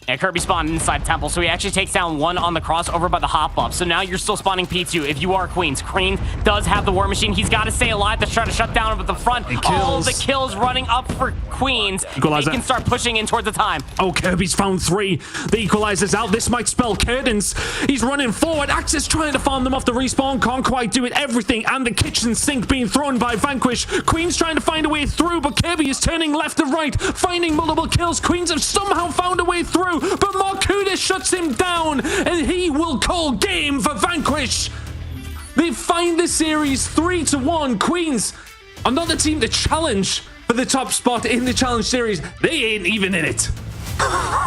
And Kirby spawned inside Temple, so he actually takes down one on the cross over by the hop up. So now you're still spawning P2 if you are Queens. Queen does have the War Machine. He's got to stay alive to try to shut down at the front. All the kills running up for Queens. Equalizer. They can start pushing in towards the time. Oh, Kirby's found 3. The equalizer's out. This might spell curtains. He's running forward. Axis trying to farm them off the respawn. Can't quite do it. Everything and the kitchen sink being thrown by Vanquish. Queens trying to find a way through, but Kirby is turning left and right, finding multiple kills. Queens have somehow found a way through, but Markuda shuts him down, and he will call game for Vanquish. They find the series 3-1. Queens, another team to challenge for the top spot in the challenge series. They ain't even in it.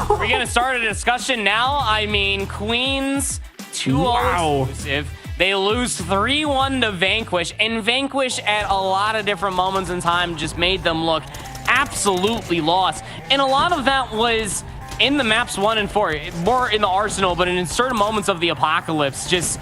We're gonna start a discussion now. I mean, Queens 2-0 exclusive. They lose 3-1 to Vanquish, and Vanquish at a lot of different moments in time just made them look absolutely lost. And a lot of that was in the maps 1 and 4, more in the arsenal, but in certain moments of the apocalypse, just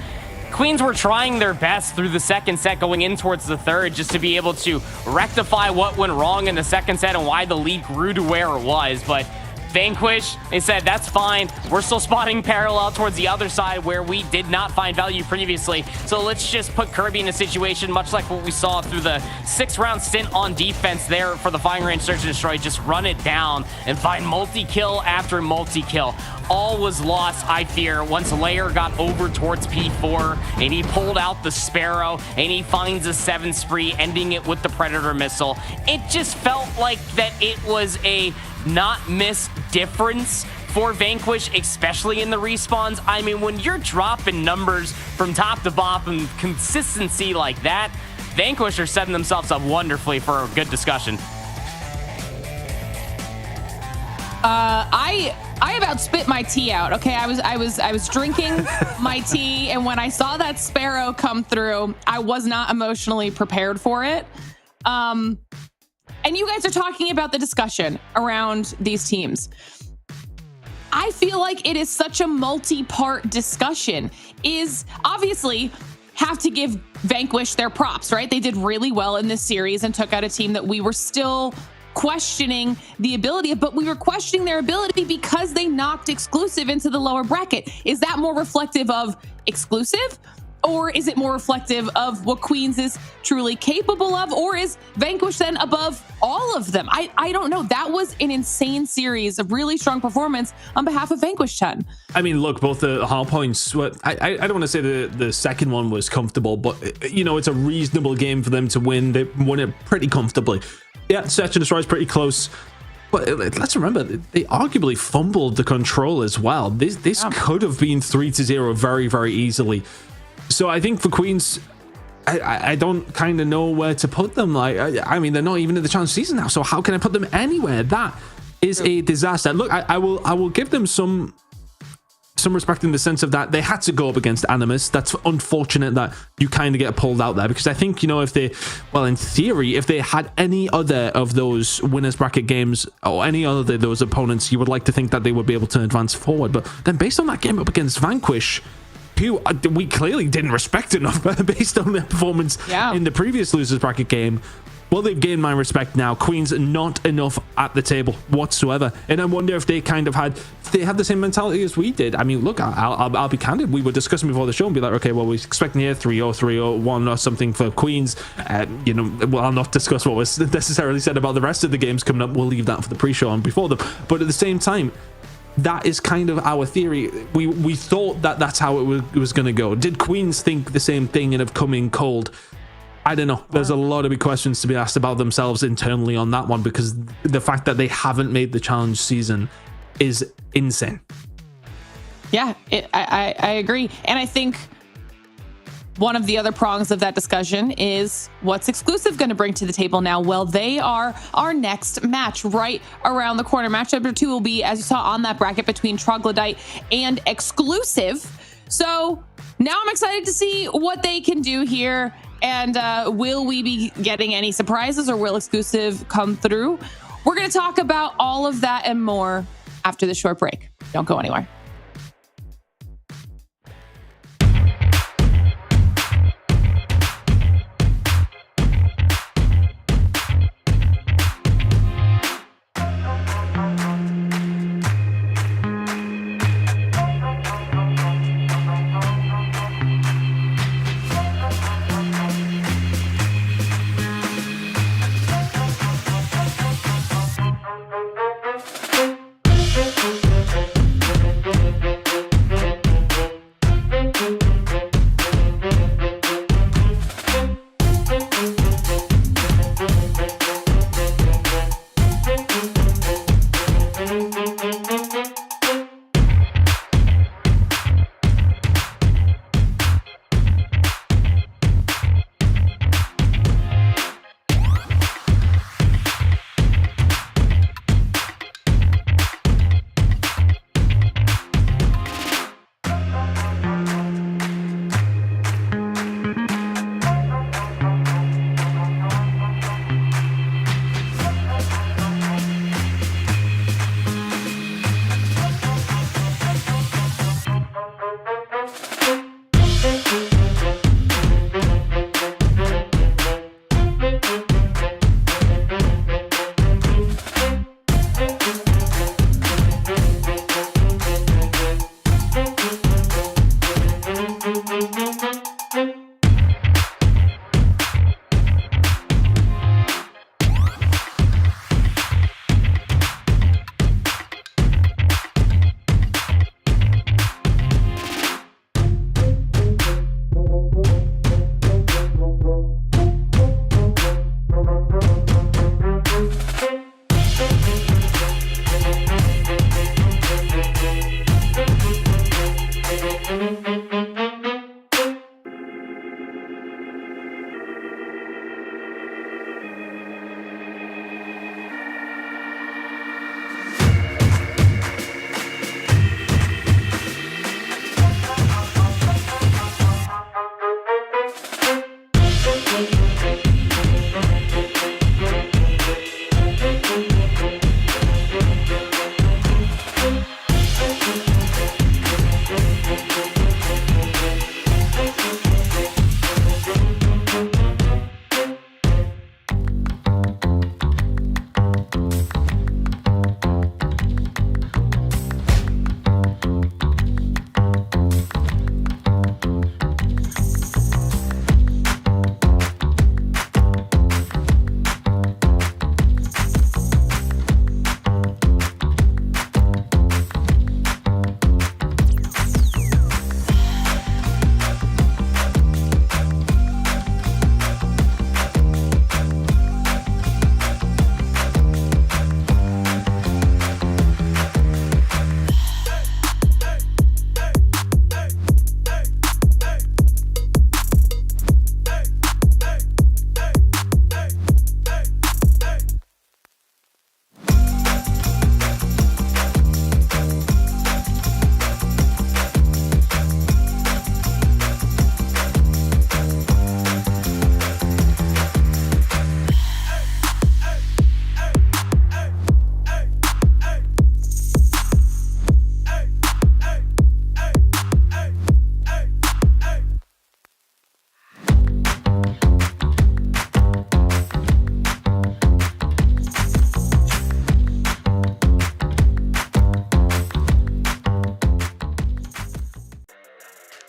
Queens were trying their best through the second set going in towards the third just to be able to rectify what went wrong in the second set and why the lead grew to where it was. But Vanquish, they said, that's fine. We're still spotting parallel towards the other side where we did not find value previously. So let's just put Kirby in a situation much like what we saw through the 6-round stint on defense there for the firing range search and destroy. Just run it down and find multi-kill after multi-kill. All was lost, I fear, once Lair got over towards P4 and he pulled out the Sparrow and he finds a 7 spree, ending it with the Predator missile. It just felt like that it was a not miss difference for Vanquish, especially in the respawns. I mean, when you're dropping numbers from top to bottom, consistency like that, Vanquish are setting themselves up wonderfully for a good discussion. I about spit my tea out. Okay, I was drinking my tea, and when I saw that Sparrow come through, I was not emotionally prepared for it. And you guys are talking about the discussion around these teams. I feel like it is such a multi-part discussion. Is obviously have to give Vanquish their props, right? They did really well in this series and took out a team that we were still questioning the ability of, but we were questioning their ability because they knocked exclusive into the lower bracket. Is that more reflective of exclusive? Or is it more reflective of what Queens is truly capable of? Or is Vanquish then above all of them? I don't know. That was an insane series of really strong performance on behalf of Vanquish 10. I mean, look, both the Hardpoints, I don't want to say the second one was comfortable, but, it's a reasonable game for them to win. They won it pretty comfortably. Yeah, Search and Destroy is pretty close. But let's remember, they arguably fumbled the control as well. This could have been 3-0 very, very easily. So I think for Queens, I don't kind of know where to put them. I mean, they're not even in the challenge season now. So how can I put them anywhere? That is a disaster. Look, I will give them some respect in the sense of that they had to go up against Animus. That's unfortunate that you kind of get pulled out there, because I think, if they, well, in theory, if they had any other of those winners bracket games or any other of those opponents, you would like to think that they would be able to advance forward. But then based on that game up against Vanquish, who we clearly didn't respect enough based on their performance in the previous losers bracket game, well, they've gained my respect now. Queens not enough at the table whatsoever. And I wonder if they kind of had the same mentality as we did. I mean, look, I'll be candid. We were discussing before the show and be like, okay, well, we're expecting here 3-0, 3-0, 1 or something for Queens. Well, I'll not discuss what was necessarily said about the rest of the games coming up. We'll leave that for the pre-show and before them. But at the same time, that is kind of our theory. We thought that that's how it was going to go. Did Queens think the same thing and have come in cold? I don't know. There's a lot of big questions to be asked about themselves internally on that one, because the fact that they haven't made the challenge season is insane. Yeah, I agree. And I think one of the other prongs of that discussion is what's Exclusive going to bring to the table now? Well, they are our next match right around the corner. Match number 2 will be, as you saw on that bracket, between Troglodyte and Exclusive. So now I'm excited to see what they can do here. And will we be getting any surprises, or will Exclusive come through? We're going to talk about all of that and more after the short break. Don't go anywhere.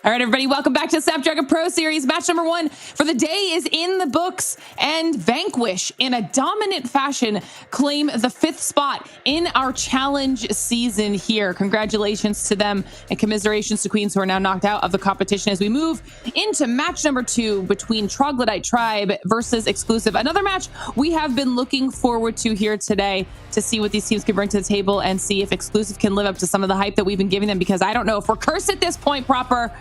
All right, everybody, welcome back to Snapdragon Pro Series. Match number 1 for the day is in the books, and Vanquish, in a dominant fashion, claim the 5th spot in our challenge season here. Congratulations to them, and commiserations to Queens, who are now knocked out of the competition, as we move into match number 2 between Troglodyte Tribe versus Exclusive. Another match we have been looking forward to here today, to see what these teams can bring to the table and see if Exclusive can live up to some of the hype that we've been giving them, because I don't know if we're cursed at this point proper.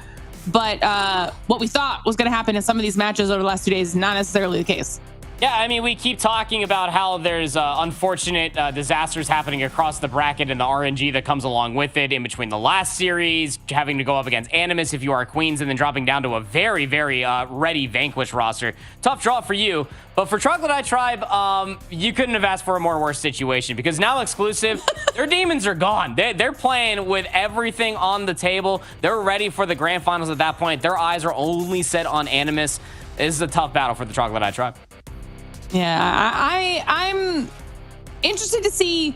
But what we thought was going to happen in some of these matches over the last 2 days is not necessarily the case. Yeah, I mean, we keep talking about how there's unfortunate disasters happening across the bracket and the RNG that comes along with it in between the last series, having to go up against Animus if you are Queens, and then dropping down to a very, very ready Vanquish roster. Tough draw for you. But for Troglodyte Tribe, you couldn't have asked for a more worse situation, because now Exclusive, their demons are gone. They're playing with everything on the table. They're ready for the grand finals at that point. Their eyes are only set on Animus. This is a tough battle for the Troglodyte Tribe. Yeah, I'm interested to see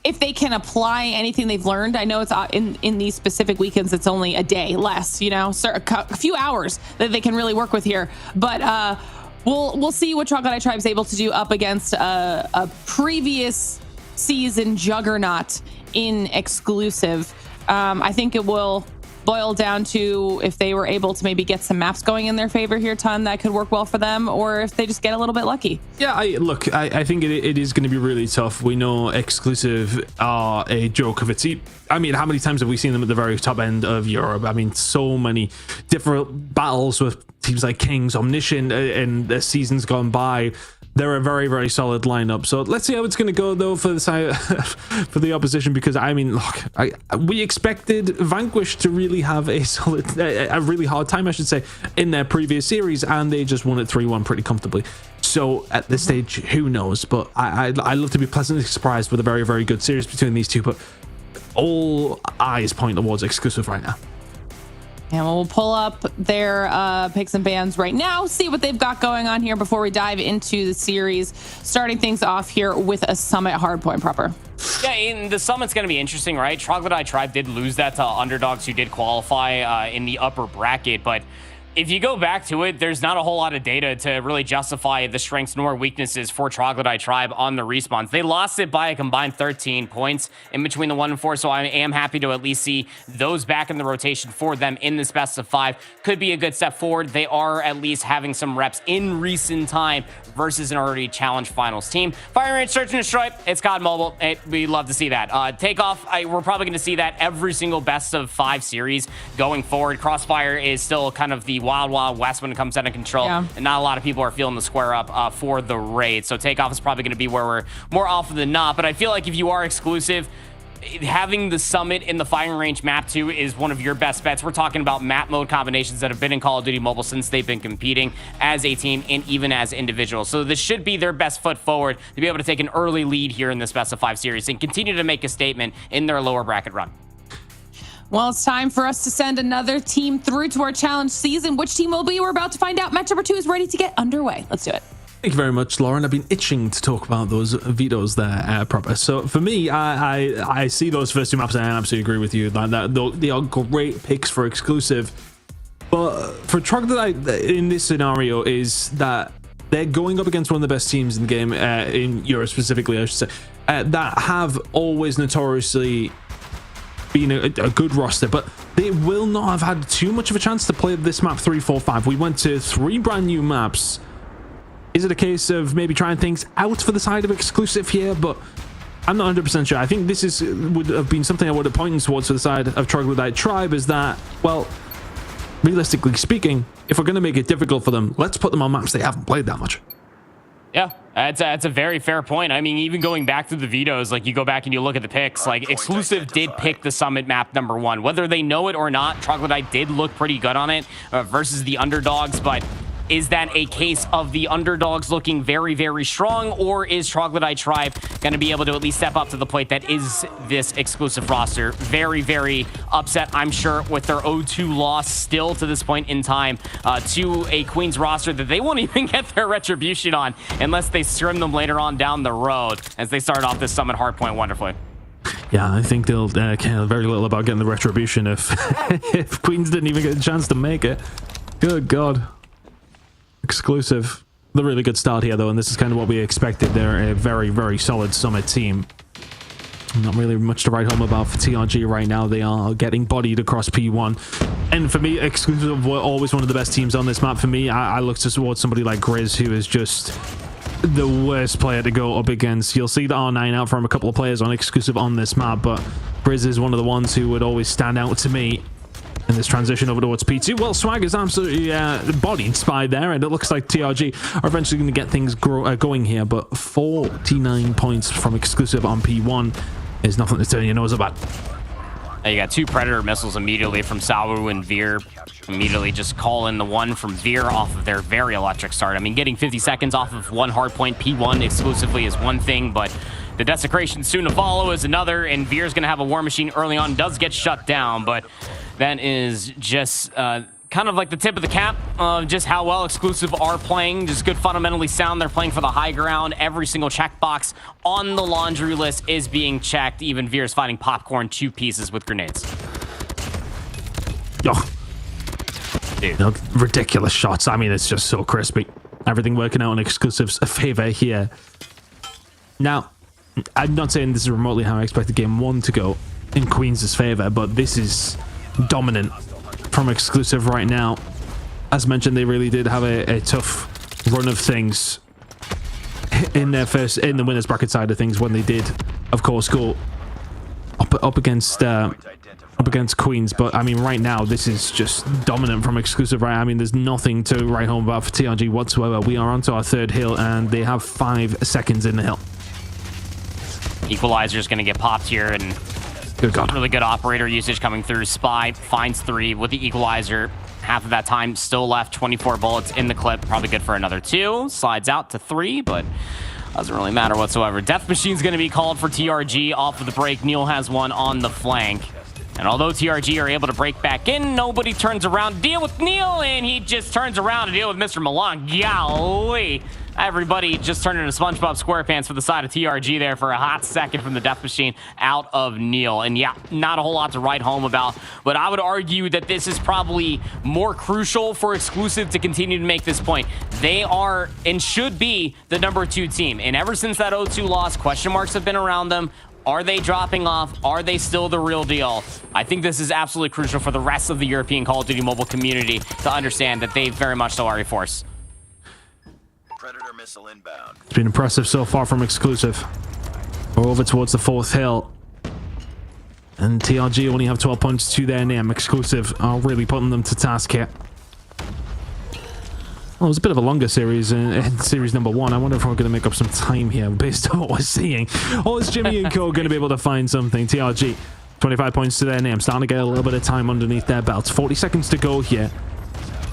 if they can apply anything they've learned. I know it's in these specific weekends, it's only a day less, you know, so a few hours that they can really work with here. But we'll see what Troglodyte Tribe's able to do up against a previous season juggernaut in Exclusive. I think it will boil down to if they were able to maybe get some maps going in their favor here, Ton, that could work well for them, or if they just get a little bit lucky. Yeah, I think it is going to be really tough. We know Exclusive are a joke of a team. I mean, how many times have we seen them at the very top end of Europe? I mean, so many different battles with teams like Kings, Omniscient, and the seasons gone by. They're a very, very solid lineup. So let's see how it's going to go, though, for the side, for the opposition, because I mean, look, we expected Vanquish to really have a solid, a really hard time, I should say, in their previous series, and they just won it 3-1 pretty comfortably. So at this stage, who knows? But I love to be pleasantly surprised with a very, very good series between these two. But all eyes point towards Exclusive right now. And we'll pull up their picks and bans right now, see what they've got going on here before we dive into the series. Starting things off here with a Summit Hardpoint proper. Yeah, and the Summit's going to be interesting, right? Troglodyte Tribe did lose that to Underdogs, who did qualify in the upper bracket, but if you go back to it, there's not a whole lot of data to really justify the strengths nor weaknesses for Troglodyte Tribe on the respawns. They lost it by a combined 13 points in between the 1 and 4, so I am happy to at least see those back in the rotation for them in this best of 5. Could be a good step forward. They are at least having some reps in recent time versus an already challenged finals team. Fire Range Search and Destroy, it's COD Mobile. We love to see that. Takeoff, we're probably going to see that every single best of 5 series going forward. Crossfire is still kind of the wild west when it comes out of control, and not a lot of people are feeling the square up for the raid. So Takeoff is probably going to be where we're more often than not. But I feel like if you are Exclusive, having the Summit in the firing range map 2 is one of your best bets. We're talking about map mode combinations that have been in Call of Duty Mobile since they've been competing as a team and even as individuals. So this should be their best foot forward to be able to take an early lead here in this best of 5 series and continue to make a statement in their lower bracket run. Well, it's time for us to send another team through to our challenge season. Which team will be? We're about to find out. Match number 2 is ready to get underway. Let's do it. Thank you very much, Lauren. I've been itching to talk about those vetoes there, proper. So for me, I see those first 2 maps and I absolutely agree with you. That they are great picks for Exclusive. But for Troglodyte in this scenario is that they're going up against one of the best teams in the game, in Europe specifically, I should say, that have always notoriously been a good roster, but they will not have had too much of a chance to play this map 3, 4, 5. We went to 3 brand new maps. Is it a case of maybe trying things out for the side of Exclusive here? But I'm not 100% sure. I think this would have been something I would have pointed towards for the side of Troglodyte Tribe, is that, well, realistically speaking, if we're going to make it difficult for them, let's put them on maps they haven't played that much. Yeah, that's a very fair point. I mean, even going back to the vetoes, like you go back and you look at the picks, like Exclusive did pick the Summit map number 1. Whether they know it or not, Troglodyte did look pretty good on it versus the Underdogs, but is that a case of the Underdogs looking very, very strong, or is Troglodyte Tribe going to be able to at least step up to the plate that is this Exclusive roster? Very, very upset, I'm sure, with their 0-2 loss still to this point in time to a Queens roster that they won't even get their retribution on unless they scrim them later on down the road as they start off this Summit Hardpoint wonderfully. Yeah, I think they'll care very little about getting the retribution if if Queens didn't even get a chance to make it. Good God. Exclusive. The really good start here, though, and this is kind of what we expected. They're a very, very solid Summit team. Not really much to write home about for TRG right now. They are getting bodied across P1. And for me, Exclusive were always one of the best teams on this map. For me, I look towards somebody like Grizz, who is just the worst player to go up against. You'll see the R9 out from a couple of players on Exclusive on this map, but Grizz is one of the ones who would always stand out to me in this transition over towards P2. Well, Swag is absolutely bodied Spy there, and it looks like TRG are eventually going to get things going here, but 49 points from Exclusive on P1 is nothing to turn your nose about. You got 2 Predator missiles immediately from Sawu and Veer. Immediately just call in the one from Veer off of their very electric start. I mean, getting 50 seconds off of one hardpoint P1 exclusively is one thing, but the desecration soon to follow is another, and Veer's going to have a War Machine early on. Does get shut down, but that is just kind of like the tip of the cap of just how well Exclusive are playing. Just good, fundamentally sound. They're playing for the high ground. Every single checkbox on the laundry list is being checked. Even Veer's fighting popcorn 2 pieces with grenades. Oh. Dude. No, ridiculous shots. I mean, it's just so crispy. Everything working out in Exclusive's favor here. Now, I'm not saying this is remotely how I expected game 1 to go in Queens' favor, but this is dominant from Exclusive right now. As mentioned, they really did have a tough run of things in the winners bracket side of things when they did, of course, go up against Queens. But I mean, right now this is just dominant from Exclusive, right? I mean, there's nothing to write home about for TRG whatsoever. We are onto our 3rd hill, and they have 5 seconds in the hill. Equalizer's going to get popped here, and good God. Really good operator usage coming through. Spy finds 3 with the Equalizer. Half of that time still left. 24 bullets in the clip. Probably good for another 2. Slides out to 3, but doesn't really matter whatsoever. Death Machine's going to be called for TRG off of the break. Neil has one on the flank. And although TRG are able to break back in, nobody turns around to deal with Neil, and he just turns around to deal with Mr. Milan. Golly. Everybody just turned into SpongeBob SquarePants for the side of TRG there for a hot second from the Death Machine out of Neil. And yeah, not a whole lot to write home about, but I would argue that this is probably more crucial for Exclusive to continue to make this point. They are and should be the number 2 team. And ever since that 0-2 loss, question marks have been around them. Are they dropping off? Are they still the real deal? I think this is absolutely crucial for the rest of the European Call of Duty mobile community to understand that they very much so are a force. Predator missile inbound. It's been impressive so far from Exclusive. We're over towards the 4th hill. And TRG only have 12 points to their name. Exclusive are really putting them to task here. Well, it was a bit of a longer series in series number 1. I wonder if we're going to make up some time here based on what we're seeing. Or is Jimmy and Co going to be able to find something? TRG, 25 points to their name. Starting to get a little bit of time underneath their belts. 40 seconds to go here.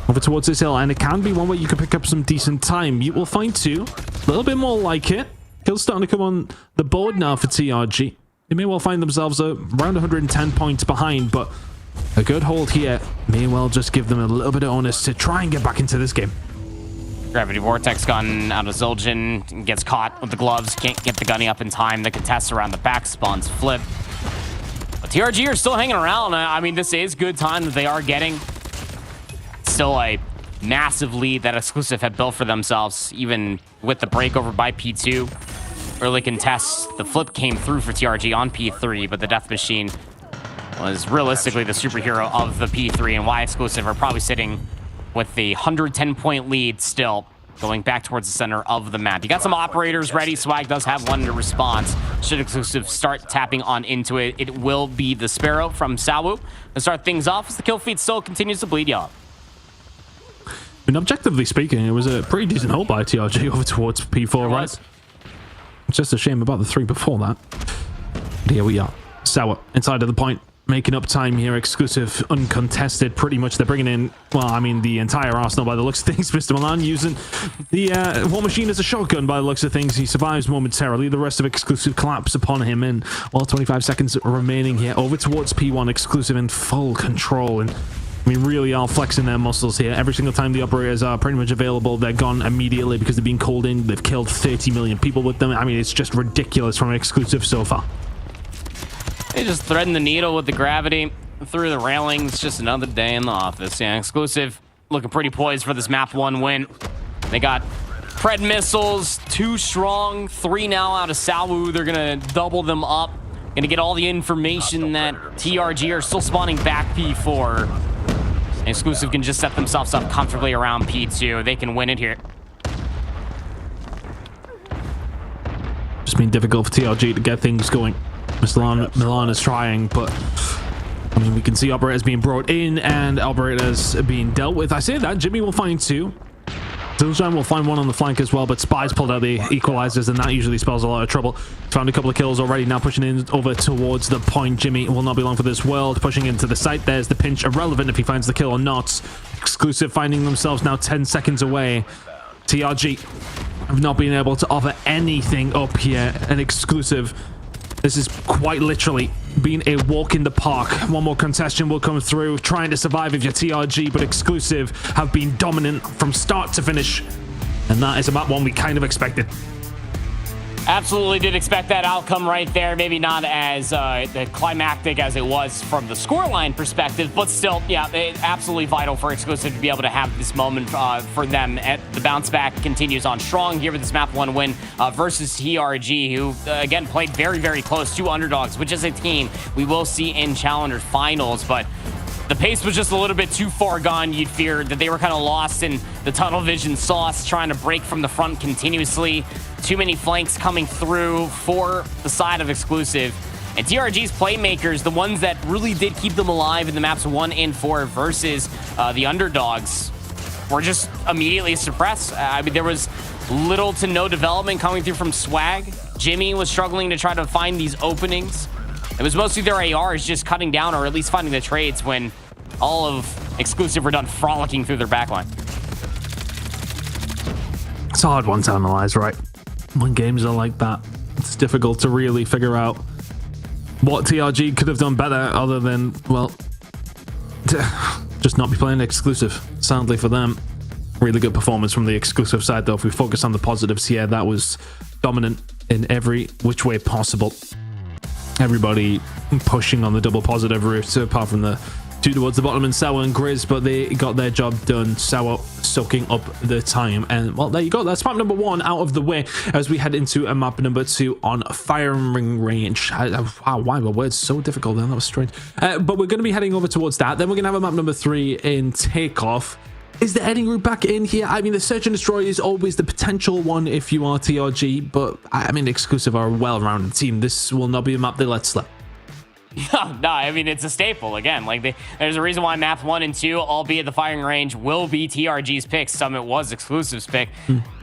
Over towards this hill, and it can be one where you can pick up some decent time. You will find 2. A little bit more like it. Kills starting to come on the board now for TRG. They may well find themselves around 110 points behind, but a good hold here may well just give them a little bit of onus to try and get back into this game. Gravity Vortex gun out of Zul'jin, gets caught with the gloves, can't get the gunny up in time. The contest around the back spawns flip. But TRG are still hanging around. I mean, this is good time that they are getting. Still a massive lead that Exclusive had built for themselves, even with the breakover by P2. Early contests, the flip came through for TRG on P3, but the Death Machine was realistically the superhero of the P3, and why Exclusive are probably sitting with the 110-point lead still, going back towards the center of the map. You got some operators ready. Swag does have one to response. Should Exclusive start tapping on into it, it will be the Sparrow from Sawu to start things off as the kill feed still continues to bleed yellow. I mean, objectively speaking, it was a pretty decent hold by TRG over towards P4, right? It's just a shame about the 3 before that. But here we are. Sour inside of the point, making up time here. Exclusive uncontested. Pretty much they're bringing in, well, I mean, the entire arsenal by the looks of things. Mr. Milan using the War Machine as a shotgun by the looks of things. He survives momentarily. The rest of Exclusive collapse upon him. And, well, 25 seconds remaining here. Over towards P1. Exclusive in full control. And I mean, really are flexing their muscles here. Every single time the operators are pretty much available, they're gone immediately because they're being called in. They've killed 30 million people with them. I mean, it's just ridiculous from Exclusive so far. They just threading the needle with the gravity through the railings. Just another day in the office. Yeah, Exclusive looking pretty poised for this map 1 win. They got Pred missiles, 2 strong, 3 now out of Sawu. They're gonna double them up. Gonna get all the information that TRG are still spawning back P4. And Exclusive can just set themselves up comfortably around P2. They can win it here. Just been difficult for TRG to get things going. Milan is trying, but I mean, we can see operators being brought in and operators being dealt with. I say that Jimmy will find 2. Ziljan will find 1 on the flank as well, but Spy's pulled out the equalizers, and that usually spells a lot of trouble. Found a couple of kills already, now pushing in over towards the point. Jimmy will not be long for this world, pushing into the site. There's the pinch, irrelevant if he finds the kill or not. Exclusive finding themselves now 10 seconds away. TRG have not been able to offer anything up here, and Exclusive, this is quite literally been a walk in the park. One more contestant will come through, trying to survive if you're TRG, but Exclusive have been dominant from start to finish. And that is a map 1 we kind of expected. Absolutely did expect that outcome right there. Maybe not as climactic as it was from the scoreline perspective, but still, yeah, absolutely vital for Exclusive to be able to have this moment for them. The bounce back continues on strong here with this map 1 win versus TRG, who, again, played very, very close to underdogs, which is a team we will see in Challenger Finals, but the pace was just a little bit too far gone. You'd fear that they were kind of lost in the tunnel vision sauce, trying to break from the front continuously. Too many flanks coming through for the side of Exclusive. And TRG's playmakers, the ones that really did keep them alive in the maps 1 and 4 versus the underdogs, were just immediately suppressed. I mean, there was little to no development coming through from Swag. Jimmy was struggling to try to find these openings. It was mostly their ARs just cutting down or at least finding the trades when all of Exclusive were done frolicking through their backline. It's a hard one to analyze, right? When games are like that, it's difficult to really figure out what TRG could have done better other than, well, just not be playing Exclusive. Sadly for them. Really good performance from the Exclusive side, though. If we focus on the positives here, that was dominant in every which way possible. Everybody pushing on the double positive route, apart from the 2 towards the bottom and Sour and Grizz, but they got their job done. Sour soaking up the time, and well, there you go. That's map number 1 out of the way as we head into a map number 2 on firing range. Wow, why were words so difficult then? That was strange. But we're going to be heading over towards that. Then we're going to have a map number 3 in Takeoff. Is the heading route back in here? I mean, the Search and Destroy is always the potential one if you are TRG, but I mean, Exclusive are a well-rounded team. This will not be a map they let slip. No, I mean, it's a staple. Again, like there's a reason why maps 1 and 2, albeit the firing range, will be TRG's pick. Summit was Exclusive's pick.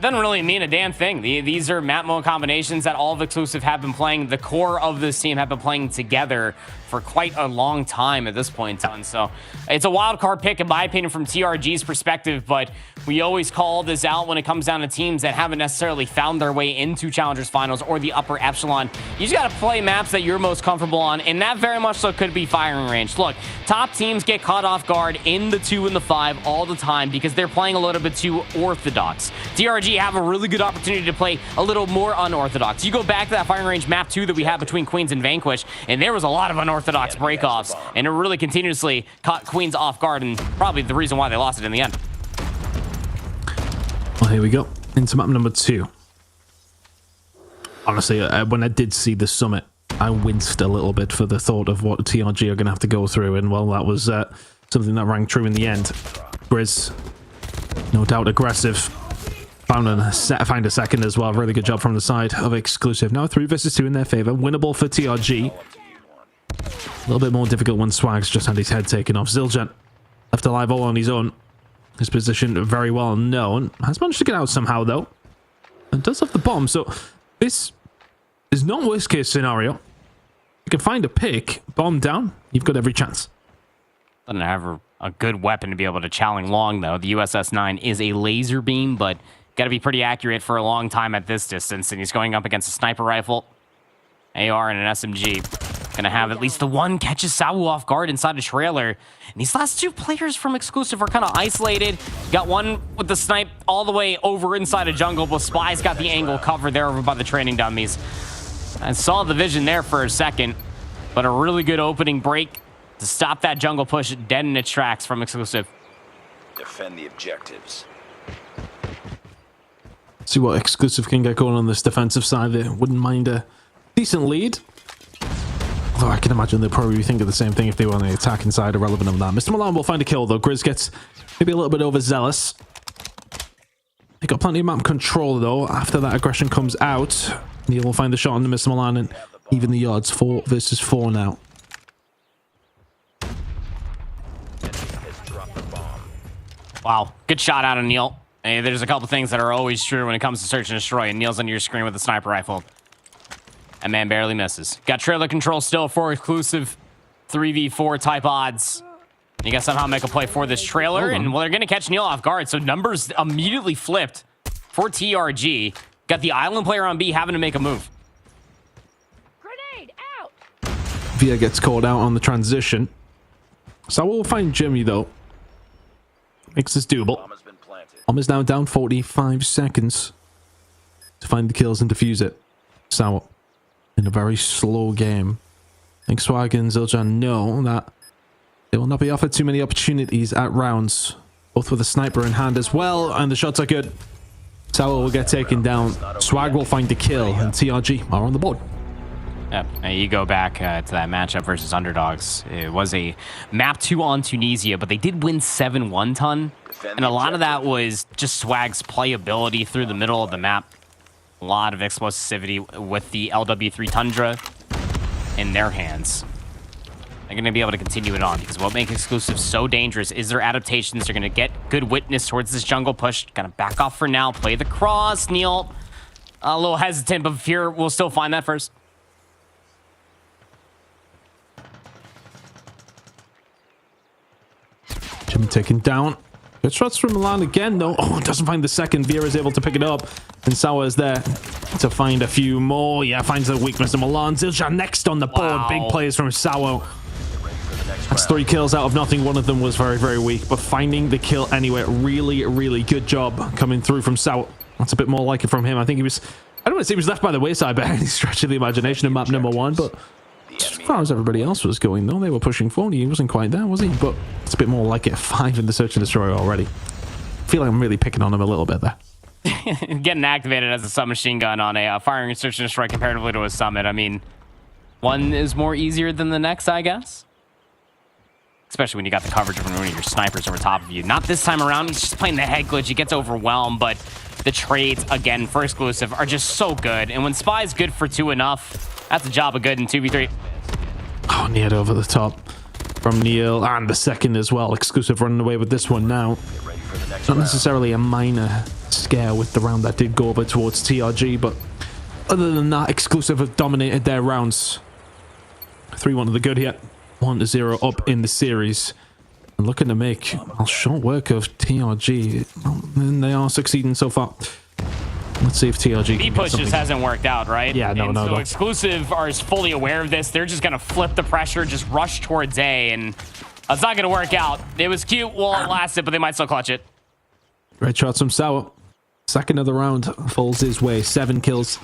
Doesn't really mean a damn thing. These are map mode combinations that all of Exclusive have been playing. The core of this team have been playing together for quite a long time at this point in time. So it's a wild card pick, in my opinion, from TRG's perspective, but we always call this out when it comes down to teams that haven't necessarily found their way into Challengers Finals or the upper echelon. You just got to play maps that you're most comfortable on, and that very much so could be firing range. Look, top teams get caught off guard in the 2 and the 5 all the time because they're playing a little bit too orthodox. TRG have a really good opportunity to play a little more unorthodox. You go back to that firing range map 2 that we have between Queens and Vanquish, and there was a lot of unorthodox breakoffs, and it really continuously caught Queens off guard, and probably the reason why they lost it in the end. Well, here we go into map number 2. Honestly, when I did see the Summit, I winced a little bit for the thought of what TRG are going to have to go through, and well, that was something that rang true in the end. Grizz, no doubt aggressive. Find a second as well. Really good job from the side of Exclusive. Now 3 versus 2 in their favor. Winnable for TRG. A little bit more difficult when Swag's just had his head taken off. Zildjian left alive all on his own. His position very well known. Has managed to get out somehow, though. And does have the bomb, so this is not worst case scenario. You can find a pick, bomb down, you've got every chance. Doesn't have a good weapon to be able to challenge long, though. The USS-9 is a laser beam, but got to be pretty accurate for a long time at this distance, and he's going up against a sniper rifle, AR, and an SMG. Gonna have at least the one catches Sawu off guard inside a trailer. And these last 2 players from Exclusive are kind of isolated. Got one with the snipe all the way over inside a jungle, but Spy's got the angle covered there over by the training dummies. I saw the vision there for a second. But a really good opening break to stop that jungle push dead in its tracks from Exclusive. Defend the objectives. See what Exclusive can get going on this defensive side. They wouldn't mind a decent lead. Although I can imagine they'd probably be thinking the same thing if they were on the attacking side, irrelevant of that. Mr. Milan will find a kill, though. Grizz gets maybe a little bit overzealous. They got plenty of map control, though. After that aggression comes out, Neil will find the shot on the Mr. Milan, and even the odds 4 versus 4 now. Wow, good shot out of Neil. Hey, there's a couple things that are always true when it comes to search and destroy, and Neil's on your screen with a sniper rifle. That man barely misses. Got trailer control still for Exclusive 3v4 type odds. You got somehow make a play for this trailer, and well, they're going to catch Neil off guard, so numbers immediately flipped for TRG. Got the island player on B having to make a move. Grenade out. Via gets called out on the transition. So we'll find Jimmy, though. Makes this doable. Bomb has been planted. Bomb is now down 45 seconds to find the kills and defuse it. So, in a very slow game, I think Swag and Zildjian know that they will not be offered too many opportunities at rounds, both with a sniper in hand as well, and the shots are good. Sawa will get taken down. Swag will find the kill, and TRG are on the board. Yep. You go back to that matchup versus Underdogs. It was a map 2 on Tunisia, but they did win 7-1 ton. And a lot of that was just Swag's playability through the middle of the map. A lot of explosivity with the LW3 Tundra in their hands. They're going to be able to continue it on because what makes Exclusive so dangerous is their adaptations. They're going to get good witness towards this jungle push. Going to back off for now. Play the cross. Neil, a little hesitant, but here we'll still find that first. Jimmy taken down. Good shots from Milan again, though. Oh, doesn't find the second. Vieira is able to pick it up. And Sawa is there to find a few more. Yeah, finds the weakness of Milan. Zildjian next on the board. Wow. Big plays from Sawa. That's 3 kills out of nothing. One of them was very, very weak. But finding the kill anyway, really, really good job coming through from Sawa. That's a bit more like it from him. I think he was... I don't want to say he was left by the wayside by any stretch of the imagination in map number 1, but... As far as everybody else was going, though, they were pushing 40. He wasn't quite there, was he? But it's a bit more like it. 5 in the search and destroy already. I feel like I'm really picking on him a little bit there. Getting activated as a submachine gun on a firing and search and destroy comparatively to a summit. I mean, one is more easier than the next, I guess. Especially when you got the coverage from one of your snipers over top of you. Not this time around. He's just playing the head glitch. He gets overwhelmed, but the trades, again, for Exclusive are just so good. And when Spy's good for 2 enough, that's a job of good in 2v3. Oh, Neil over the top from Neil. And the second as well. Exclusive running away with this one now. Not necessarily a minor scare with the round that did go over towards TRG, but other than that, Exclusive have dominated their rounds. 3-1 to the good here. 1-0 up in the series. And looking to make short work of TRG. And they are succeeding so far. Let's see if TRG B push just hasn't worked out, right? Yeah, no. Exclusive are fully aware of this. They're just going to flip the pressure, just rush towards A, and it's not going to work out. It was cute while it lasted, but they might still clutch it. Great shots from Sawa. Second of the round falls his way. 7 kills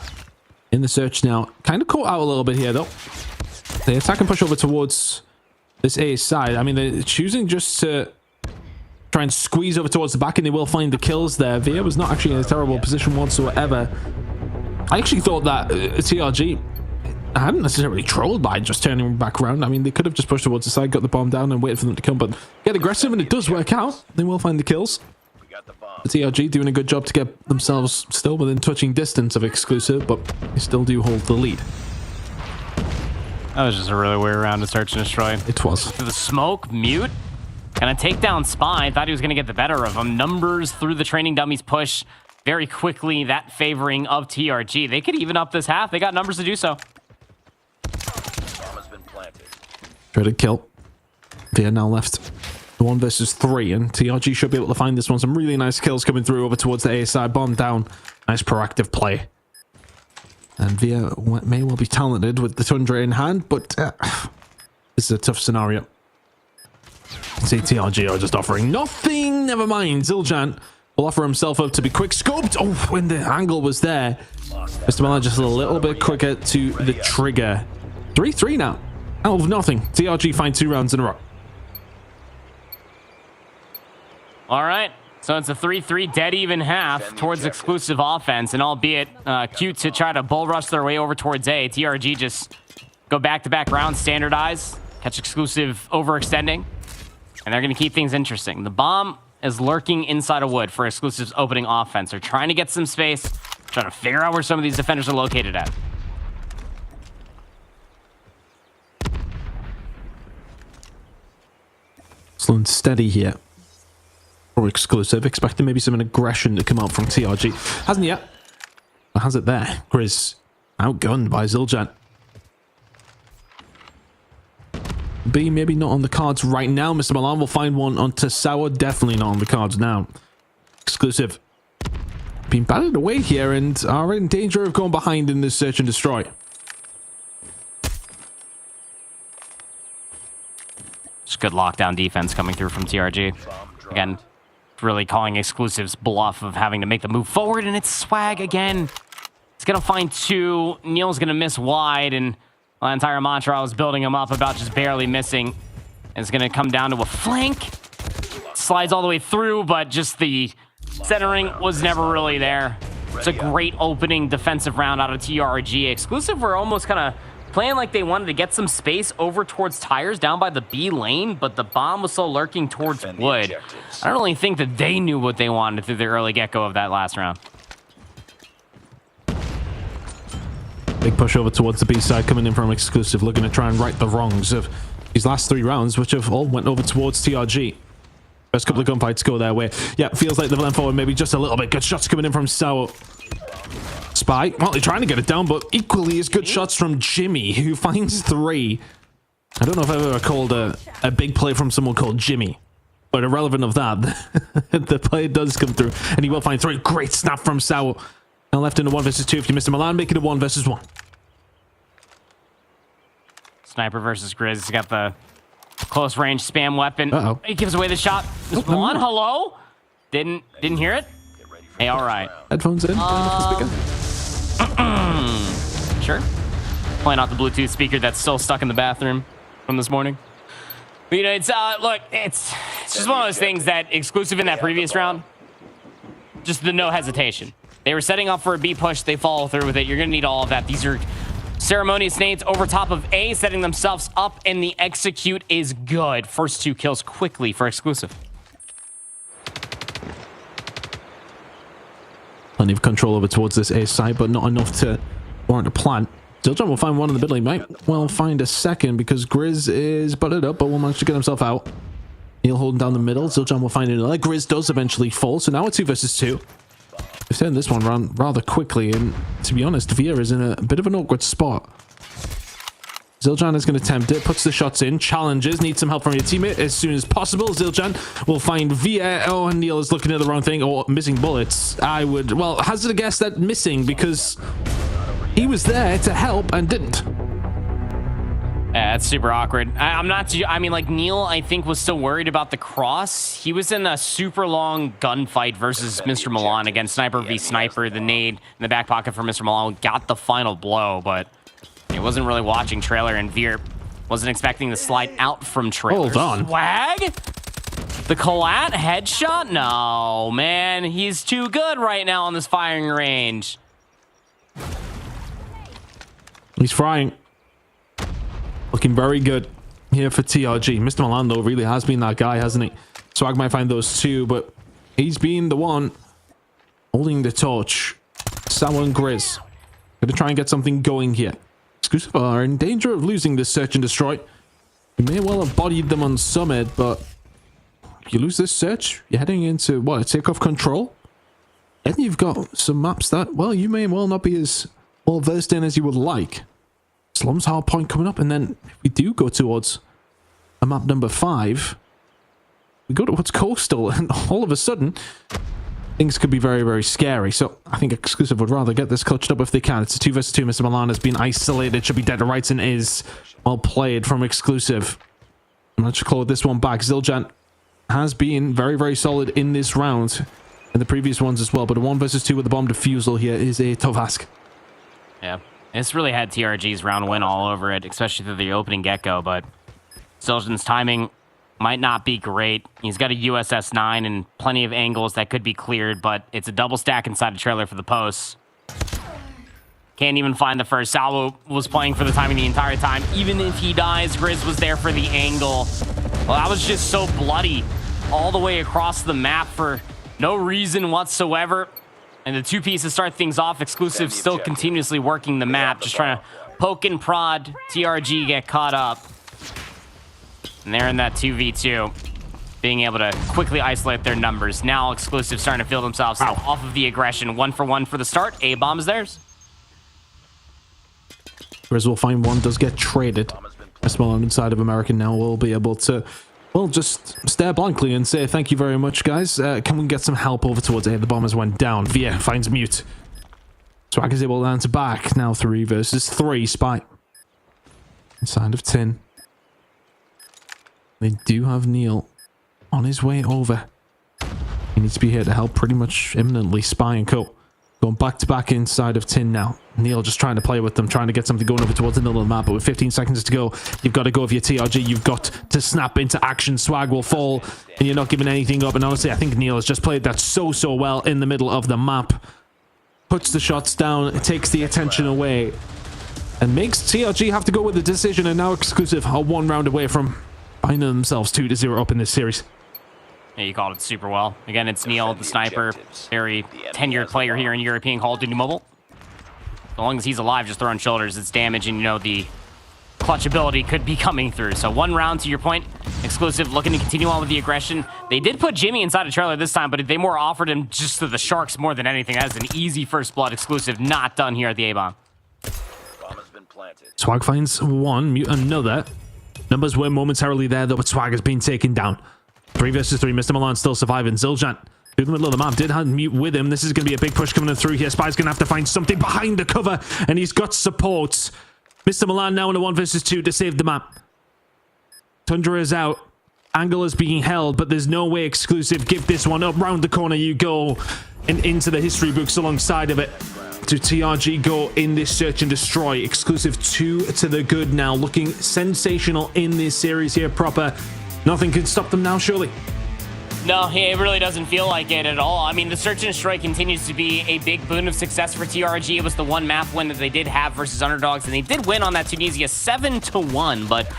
in the search now. Kind of caught out a little bit here, though. They attack and push over towards this A side. I mean, they're choosing just to try and squeeze over towards the back, and they will find the kills there. Via was not actually in a terrible position whatsoever. I actually thought that TRG hadn't necessarily trolled by just turning back around. I mean, they could have just pushed towards the side, got the bomb down, and waited for them to come, but get aggressive, and it does work out. They will find the kills. The TRG doing a good job to get themselves still within touching distance of Exclusive, but they still do hold the lead. That was just a really weird round to search and destroy. It was. To the smoke, mute. Gonna take down Spy. Thought he was gonna get the better of him. Numbers through the training dummies push very quickly. That favoring of TRG. They could even up this half. They got numbers to do so. Bomb has been planted. Dreaded kill. Via now left 1 versus 3, and TRG should be able to find this one. Some really nice kills coming through over towards the A side. Bomb down. Nice proactive play. And Via may well be talented with the Tundra in hand, but this is a tough scenario. See, TRG are just offering nothing. Never mind. Zildjian will offer himself up to be quick scoped. Oh, when the angle was there. Mr. Milan just a little bit quicker to the trigger. 3-3 now. Out of nothing, TRG find 2 rounds in a row. All right. So it's a 3-3 dead even half towards exclusive offense, and albeit cute to try to bull rush their way over towards A, TRG just go back-to-back rounds, standardize, catch exclusive overextending, and they're going to keep things interesting. The bomb is lurking inside a wood for exclusive's opening offense. They're trying to get some space, trying to figure out where some of these defenders are located at. Slow and steady here. Or exclusive, expecting maybe some aggression to come out from TRG. Hasn't yet. But has it there? Grizz outgunned by Zildjian. B maybe not on the cards right now. Mr. Milan will find one on Tasawa. Definitely not on the cards now. Exclusive being batted away here and are in danger of going behind in this search and destroy. Just good lockdown defense coming through from TRG. Again, really calling exclusives bluff of having to make the move forward, and it's swag again. It's gonna find 2. Neil's gonna miss wide, and the entire mantra I was building him up about just barely missing. It's gonna come down to a flank. Slides all the way through, but just the centering was never really there. It's a great opening defensive round out of TRG. Exclusive were almost kind of playing like they wanted to get some space over towards tires down by the B lane, but the bomb was so lurking towards wood. I don't really think that they knew what they wanted through the early get-go of that last round. Big push over towards the B side coming in from exclusive, looking to try and right the wrongs of these last 3 rounds, which have all went over towards TRG. First couple of gunfights go their way. Yeah, feels like they've leaned forward maybe just a little bit. Good shots coming in from Sao. Spy, well, they're trying to get it down, but equally as good shots from Jimmy, who finds 3. I don't know if I've ever called a big play from someone called Jimmy, but irrelevant of that, the play does come through, and he will find 3. Great snap from Sao. Now left in a 1 versus 2. If you missed Milan, make it a 1 versus 1. Sniper versus Grizz. He's got the close range spam weapon. Uh-oh. He gives away the shot. Just Milan, hello? Didn't hear it? Hey, all right. Headphones in. Turn off the speaker. Sure. Playing out the Bluetooth speaker that's still stuck in the bathroom from this morning. But, you know, it's look, it's just one of those things that exclusive in that previous round, just the no hesitation. They were setting up for a B push. They follow through with it. You're going to need all of that. These are ceremonious nades over top of A, setting themselves up, and the execute is good. First 2 kills quickly for exclusive. Plenty of control over towards this A side, but not enough to warrant a plant. Zildjian will find 1 in the middle. He might well find a second because Grizz is butted up, but will manage to get himself out. He'll hold him down the middle. Zildjian will find another. Grizz does eventually fall, so now a 2 versus 2. We've turned this one around rather quickly, and to be honest, Vier is in a bit of an awkward spot. Zildjian is going to attempt it, puts the shots in, challenges, needs some help from your teammate as soon as possible. Zildjian will find Vier. Oh, and Neil is looking at the wrong thing, or missing bullets. I would, well, hazard a guess that missing because he was there to help and didn't. Yeah, that's super awkward. I'm not, I mean, like, Neil, I think, was still worried about the cross. He was in a super long gunfight versus Mr. Milan against Sniper v Sniper. The nade in the back pocket for Mr. Milan got the final blow, but he wasn't really watching trailer, and Veer wasn't expecting the slide out from trailer. Hold on. Swag? The Collat headshot? No, man. He's too good right now on this firing range. He's frying. Looking very good here for TRG. Mr. Milan, though, really has been that guy, hasn't he? Swag might find those 2, but he's been the one holding the torch. Sao and Grizz gonna try and get something going here. Exclusive are in danger of losing this search and destroy. You may well have bodied them on Summit, but if you lose this search, you're heading into, what, a takeoff control? And you've got some maps that, well, you may well not be as well versed in as you would like. Slum's Hardpoint coming up, and then if we do go towards a map number 5, we go towards Coastal, and all of a sudden, things could be very, very scary. So I think exclusive would rather get this clutched up if they can. It's a 2 versus 2. Mr. Milan has been isolated, should be dead to rights, and is well played from exclusive. I'm not sure claw this one back. Zildjian has been very, very solid in this round, and the previous ones as well, but a 1 versus 2 with the bomb defusal here is a tough ask. Yeah. This really had TRG's round win all over it, especially through the opening get-go, but Zildjian's timing might not be great. He's got a USS 9 and plenty of angles that could be cleared, but it's a double stack inside a trailer for the posts. Can't even find the first. Salvo was playing for the timing the entire time. Even if he dies, Grizz was there for the angle. Well, that was just so bloody all the way across the map for no reason whatsoever. And the two pieces start things off. Exclusive still continuously working the map, just trying to poke and prod. TRG get caught up. And they're in that 2v2, being able to quickly isolate their numbers. Now Exclusive starting to feel themselves off of the aggression. 1-for-1 for the start. A-bomb is theirs. Grizz will find one, does get traded. A small inside of American now will be able to, well, just stare blankly and say, thank you very much, guys. Can we get some help over towards A? The bombers went down. Via finds Mute. Swag is able to answer back. Now 3 versus 3. Spy. Inside of Tin. They do have Neil on his way over. He needs to be here to help pretty much imminently. Spy and Co. Going back to back inside of Tin now. Neil just trying to play with them, trying to get something going over towards the middle of the map. But with 15 seconds to go, you've got to go for your TRG. You've got to snap into action. Swag will fall, and you're not giving anything up. And honestly, I think Neil has just played that so well in the middle of the map. Puts the shots down, takes the attention away, and makes TRG have to go with the decision. And now Exclusive are 1 round away from finding themselves 2-0 up in this series. Yeah, you called it super well. Again, it's Neil, the sniper, very tenured player here in European Call of Duty Mobile. As long as he's alive, just throwing shoulders, it's damage, and you know the clutch ability could be coming through. So 1 round, to your point. Exclusive looking to continue on with the aggression. They did put Jimmy inside a trailer this time, but they more offered him just to the Sharks more than anything. That is an easy first blood. Exclusive not done here at the A-bomb. Bomb has been planted. Swag finds 1, Mute another. Numbers were momentarily there, though, but Swag has been taken down. 3 versus 3. Mr. Milan still surviving. Zildjian through the middle of the map did have Mute with him. This is going to be a big push coming through here. Spy's going to have to find something behind the cover, and he's got support. Mr. Milan now in a 1 versus 2 to save the map. Tundra is out. Angle is being held, but there's no way Exclusive give this one up. Round the corner you go, and into the history books alongside of it. To TRG go in this search and destroy. Exclusive 2 to the good now. Looking sensational in this series here proper. Nothing can stop them now, surely. No, it really doesn't feel like it at all. I mean, the search and destroy continues to be a big boon of success for TRG. It was the 1 map win that they did have versus underdogs, and they did win on that Tunisia 7-1, but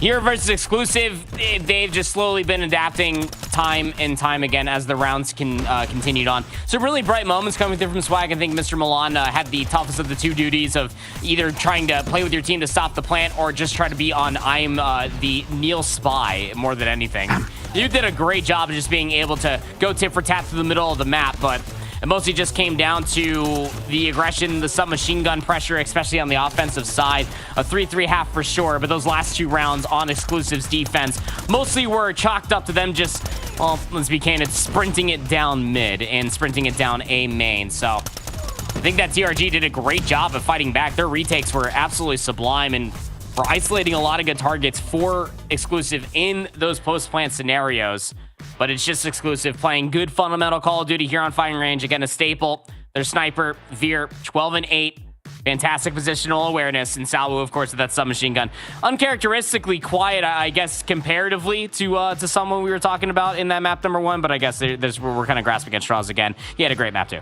here versus Exclusive, they've just slowly been adapting time and time again as the rounds continued on. So really bright moments coming through from Swag. I think Mr. Milan had the toughest of the 2 duties of either trying to play with your team to stop the plant or just try to be on I'm the Neil Spy more than anything. You did a great job of just being able to go tit for tat through the middle of the map, but it mostly just came down to the aggression, the submachine gun pressure, especially on the offensive side. A 3-3 half for sure, but those last 2 rounds on Exclusive's defense mostly were chalked up to them just, well, let's be candid, sprinting it down mid and sprinting it down A main. So I think that TRG did a great job of fighting back. Their retakes were absolutely sublime and were isolating a lot of good targets for Exclusive in those post-plant scenarios. But it's just Exclusive playing good fundamental Call of Duty here on firing range. Again, a staple. Their sniper, Veer, 12-8. Fantastic positional awareness. And Salvo, of course, with that submachine gun. Uncharacteristically quiet, I guess, comparatively to someone we were talking about in that map number 1. But I guess we're kind of grasping at straws again. He had a great map, too.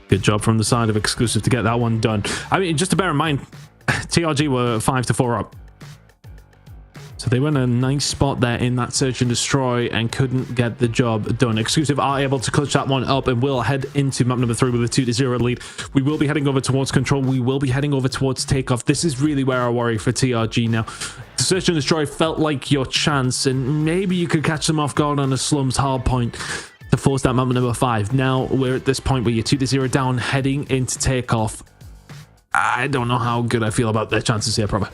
Good job from the side of Exclusive to get that one done. I mean, just to bear in mind, TRG were 5-4 up. So they were in a nice spot there in that search and destroy and couldn't get the job done. Exclusive are able to clutch that one up and will head into map number 3 with a 2-0 lead. We will be heading over towards control. We will be heading over towards takeoff. This is really where I worry for TRG now. The search and destroy felt like your chance, and maybe you could catch them off guard on a slums hardpoint to force that map number 5. Now we're at this point where you're 2-0 down, heading into takeoff. I don't know how good I feel about their chances here, probably.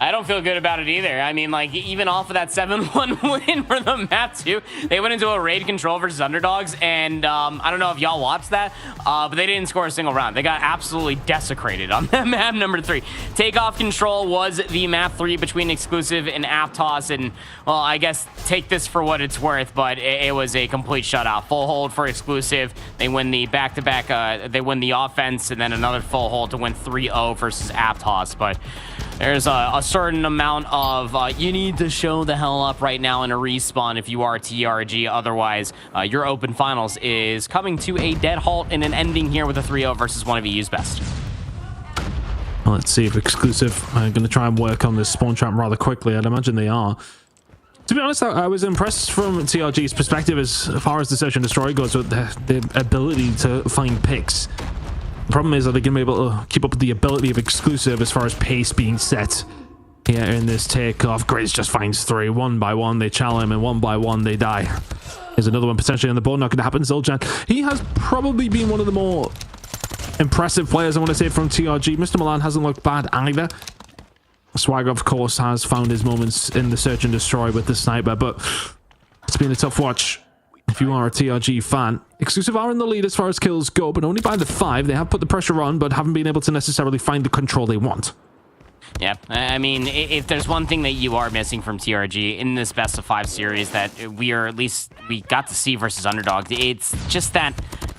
I don't feel good about it either. I mean, like, even off of that 7-1 win for the map, too, they went into a raid control versus underdogs, and I don't know if y'all watched that, but they didn't score a single round. They got absolutely desecrated on that map number 3. Takeoff control was the map 3 between Exclusive and Aptos, and, well, I guess take this for what it's worth, but it was a complete shutout. Full hold for Exclusive. They win the back-to-back, they win the offense, and then another full hold to win 3-0 versus Aptos, but there's a certain amount of you need to show the hell up right now in a respawn if you are TRG. Otherwise, your open finals is coming to a dead halt and an ending here with a 3-0 versus one of EU's best. Well, let's see if Exclusive are going to try and work on this spawn trap rather quickly. I'd imagine they are. To be honest, I was impressed from TRG's perspective as far as the search and destroy goes with the ability to find picks. The problem is, are they going to be able to keep up with the ability of Exclusive as far as pace being set here in this takeoff? Grizz just finds 3. One by one, they challenge him, and one by one, they die. There's another one potentially on the board. Not going to happen. Zoljan, he has probably been one of the more impressive players, I want to say, from TRG. Mr. Milan hasn't looked bad either. Swagger, of course, has found his moments in the search and destroy with the sniper, but it's been a tough watch. If you are a TRG fan, Exclusive are in the lead as far as kills go, but only by the 5. They have put the pressure on, but haven't been able to necessarily find the control they want. Yeah, I mean, if there's one thing that you are missing from TRG in this best of 5 series that we got to see versus underdog, it's just that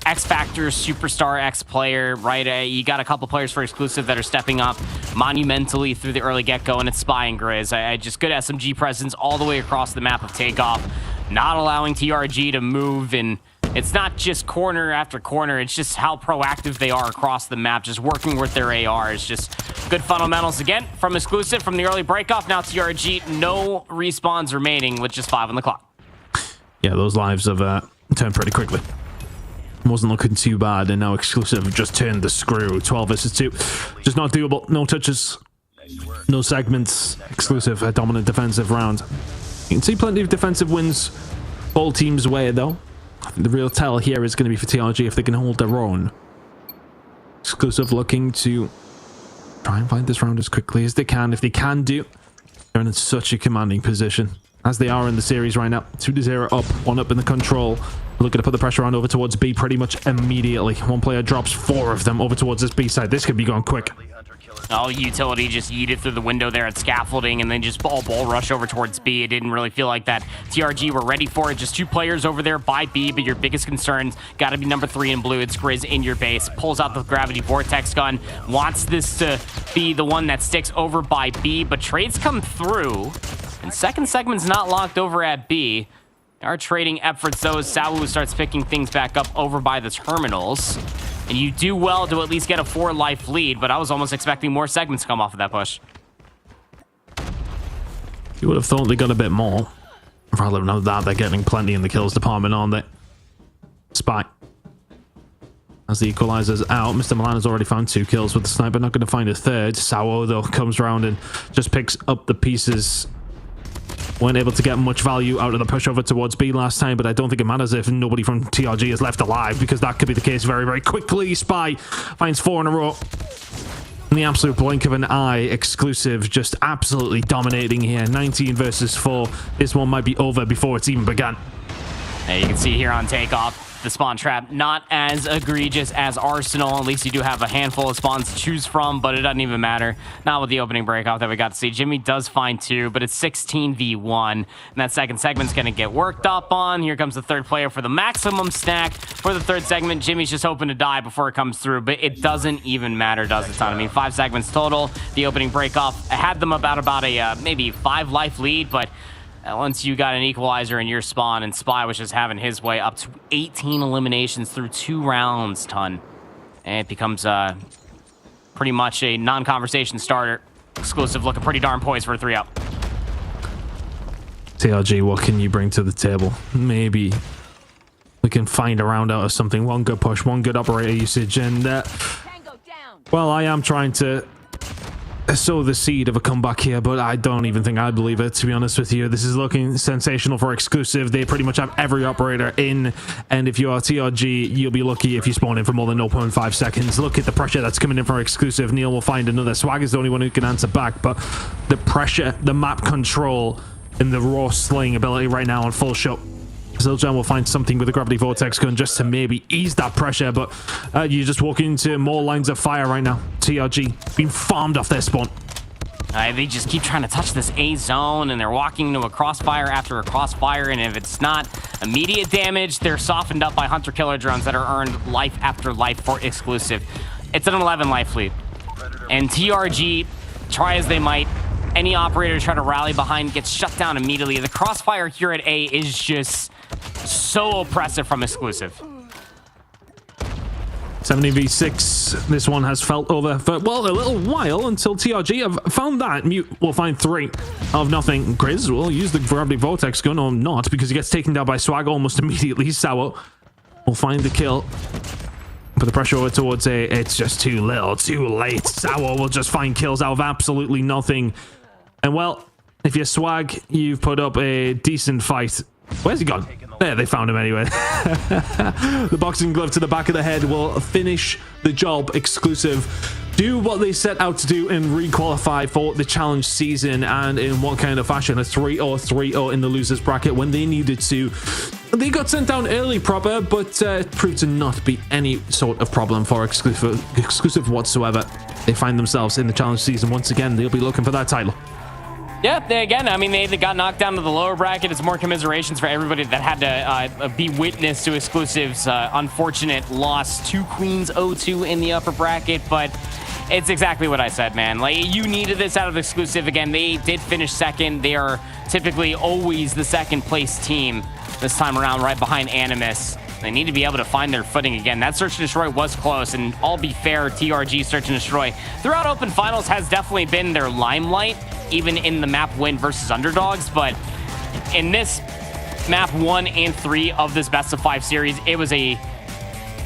X Factor superstar X player, right? You got a couple players for Exclusive that are stepping up monumentally through the early get-go, and it's Spy and Grizz. I just good SMG presence all the way across the map of Takeoff, not allowing TRG to move, and it's not just corner after corner, it's just how proactive they are across the map, just working with their ARs. Just good fundamentals again from Exclusive from the early breakoff. Now TRG, no respawns remaining with just 5 on the clock. Yeah, those lives have turned pretty quickly. Wasn't looking too bad, and now Exclusive just turned the screw. 12 versus 2. Just not doable. No touches. No segments. Exclusive, a dominant defensive round. You can see plenty of defensive wins all teams' way, though. I think the real tell here is going to be for TRG if they can hold their own. Exclusive looking to try and find this round as quickly as they can. If they can do, they're in such a commanding position, as they are in the series right now. 2-0 up, 1 up in the control. Looking to put the pressure on over towards B pretty much immediately. One player drops 4 of them over towards this B side. This could be going quick. Oh, utility just yeeted through the window there at scaffolding and then just ball rush over towards B. It didn't really feel like that TRG were ready for it. Just 2 players over there by B, but your biggest concerns got to be number 3 in blue. It's Grizz in your base. Pulls out the gravity vortex gun. Wants this to be the one that sticks over by B, but trades come through. And second segment's not locked over at B. Our trading efforts, though, as Sawu starts picking things back up over by the terminals. And you do well to at least get a 4-life lead, but I was almost expecting more segments to come off of that push. You would have thought they got a bit more. Rather than that, they're getting plenty in the kills department, aren't they? Spy. As the equalizer's out, Mr. Milan has already found 2 kills with the sniper. Not going to find a third. Sawo, though, comes around and just picks up the pieces. Weren't able to get much value out of the push over towards B last time, but I don't think it matters if nobody from TRG is left alive, because that could be the case very, very quickly. Spy finds 4 in a row. In the absolute blink of an eye, Exclusive just absolutely dominating here. 19 versus 4. This one might be over before it's even begun. Hey, you can see here on Takeoff, the spawn trap not as egregious as Arsenal. At least you do have a handful of spawns to choose from, but it doesn't even matter. Not with the opening breakout that we got to see. Jimmy does find 2, but it's 16v1. And that second segment's going to get worked up on. Here comes the third player for the maximum stack. For the third segment, Jimmy's just hoping to die before it comes through, but it doesn't even matter, does it, son? I mean, 5 segments total. The opening breakoff had them about a maybe 5-life lead, but once you got an equalizer in your spawn, and Spy was just having his way up to 18 eliminations through 2 rounds, ton. And it becomes pretty much a non-conversation starter. Exclusive looking pretty darn poised for a 3-0. TRG, what can you bring to the table? Maybe we can find a round out of something. 1 good push, 1 good operator usage, and well, I am trying to sow the seed of a comeback here, but I don't even think I believe it, to be honest with you. This is looking sensational for Exclusive. They pretty much have every operator in, and if you are TRG, you'll be lucky if you spawn in for more than 0.5 seconds. Look at the pressure that's coming in for Exclusive. Neil will find another. Swag is the only one who can answer back, but the pressure, the map control, and the raw slaying ability right now on full shot. Zildjian will find something with the gravity vortex gun just to maybe ease that pressure, but you just walk into more lines of fire right now. TRG being farmed off their spawn. They just keep trying to touch this A zone, and they're walking into a crossfire after a crossfire, and if it's not immediate damage, they're softened up by hunter-killer drones that are earned life after life for Exclusive. It's an 11 life lead, and TRG, try as they might, any operator try to rally behind gets shut down immediately. The crossfire here at A is just so oppressive from Exclusive. 70v6, this one has felt over for, well, a little while until TRG have found that. Mute will find 3 of nothing. Grizz will use the gravity vortex gun, or not, because he gets taken down by Swag almost immediately. Sour will find the kill. Put the pressure over towards A. It's just too little, too late. Sour will just find kills out of absolutely nothing. And well, if you're Swag, you've put up a decent fight. Where's he gone? There, they found him anyway. The boxing glove to the back of the head will finish the job. Exclusive do what they set out to do and re-qualify for the challenge season, and in what kind of fashion? A 3-0, 3-0 in the losers bracket when they needed to. They got sent down early proper, but it proved to not be any sort of problem for Exclusive whatsoever. They find themselves in the challenge season once again. They'll be looking for that title. Yeah, again, I mean, they got knocked down to the lower bracket. It's more commiserations for everybody that had to be witness to Exclusive's unfortunate loss to Queens 0-2 in the upper bracket, but it's exactly what I said, man. Like, you needed this out of Exclusive. Again, they did finish second. They are typically always the second place team this time around, right behind Animus. They need to be able to find their footing again. That search and destroy was close, and I'll be fair, TRG search and destroy throughout open finals has definitely been their limelight, even in the map win versus underdogs. But in this map 1 and 3 of this best of 5 series, it was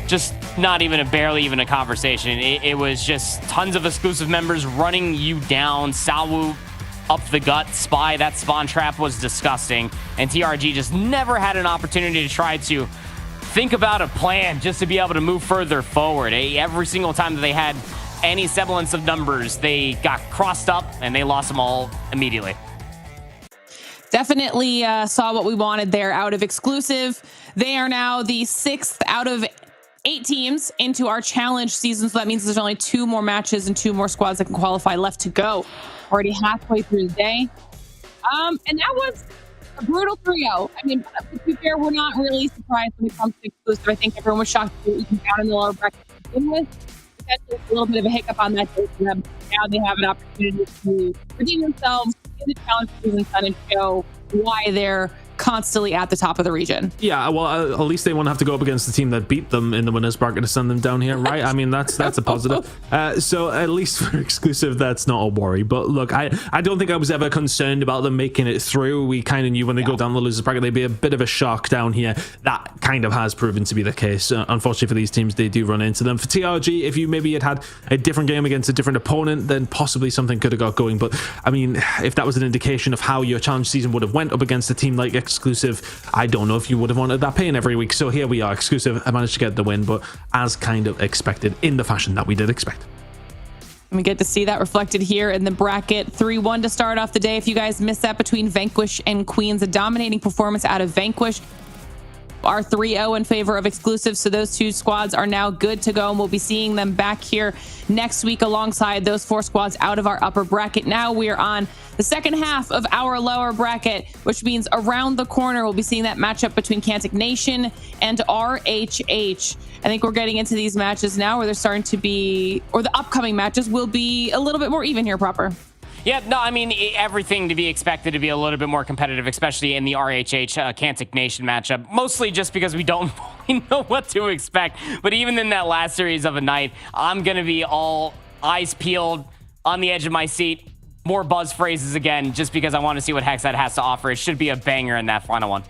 just not even barely even a conversation. It was just tons of Exclusive members running you down. Salwu up the gut, Spy, that spawn trap was disgusting, and TRG just never had an opportunity to try to think about a plan just to be able to move further forward. Every single time that they had any semblance of numbers, they got crossed up and they lost them all immediately. Definitely saw what we wanted there out of Exclusive. They are now the 6th out of 8 teams into our challenge season, so that means there's only 2 more matches and 2 more squads that can qualify left to go. Already halfway through the day. And that was a brutal 3-0. I mean, to be fair, we're not really surprised when it comes to Exclusive. I think everyone was shocked that we can down in the lower bracket to begin with. Potentially a little bit of a hiccup on that day for them. Now they have an opportunity to redeem themselves in the challenge season and show why they're constantly at the top of the region. Yeah, well, at least they won't have to go up against the team that beat them in the winners bracket to send them down here, right? I mean, that's a positive. So at least for Exclusive, that's not a worry. But look, I don't think I was ever concerned about them making it through. We kind of knew when they go down the losers bracket, they'd be a bit of a shock down here. That kind of has proven to be the case. Unfortunately for these teams, they do run into them. For TRG, if you maybe had a different game against a different opponent, then possibly something could have got going. But I mean, if that was an indication of how your challenge season would have went up against a team like Exclusive, I don't know if you would have wanted that pain every week. So here we are. Exclusive, I managed to get the win, but as kind of expected, in the fashion that we did expect. We get to see that reflected here in the bracket. 3-1 to start off the day. If you guys missed that between Vanquish and Queens, a dominating performance out of Vanquish. Are 3-0 in favor of Exclusive, so those 2 squads are now good to go, and we'll be seeing them back here next week alongside those 4 squads out of our upper bracket. Now we are on the second half of our lower bracket, which means around the corner we'll be seeing that matchup between Cantic Nation and RHH. I think we're getting into these matches now where they're starting to be, or the upcoming matches will be a little bit more even here, Proper. Yeah, no, I mean, everything to be expected to be a little bit more competitive, especially in the RHH Cantic Nation matchup, mostly just because we don't really know what to expect. But even in that last series of a night, I'm going to be all eyes peeled, on the edge of my seat, more buzz phrases again, just because I want to see what Hexad has to offer. It should be a banger in that final one.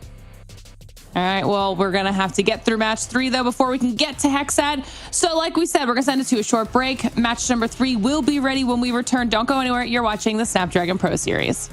All right, well, we're going to have to get through match 3, though, before we can get to Hexad. So like we said, we're going to send it to a short break. Match number 3 will be ready when we return. Don't go anywhere. You're watching the Snapdragon Pro Series.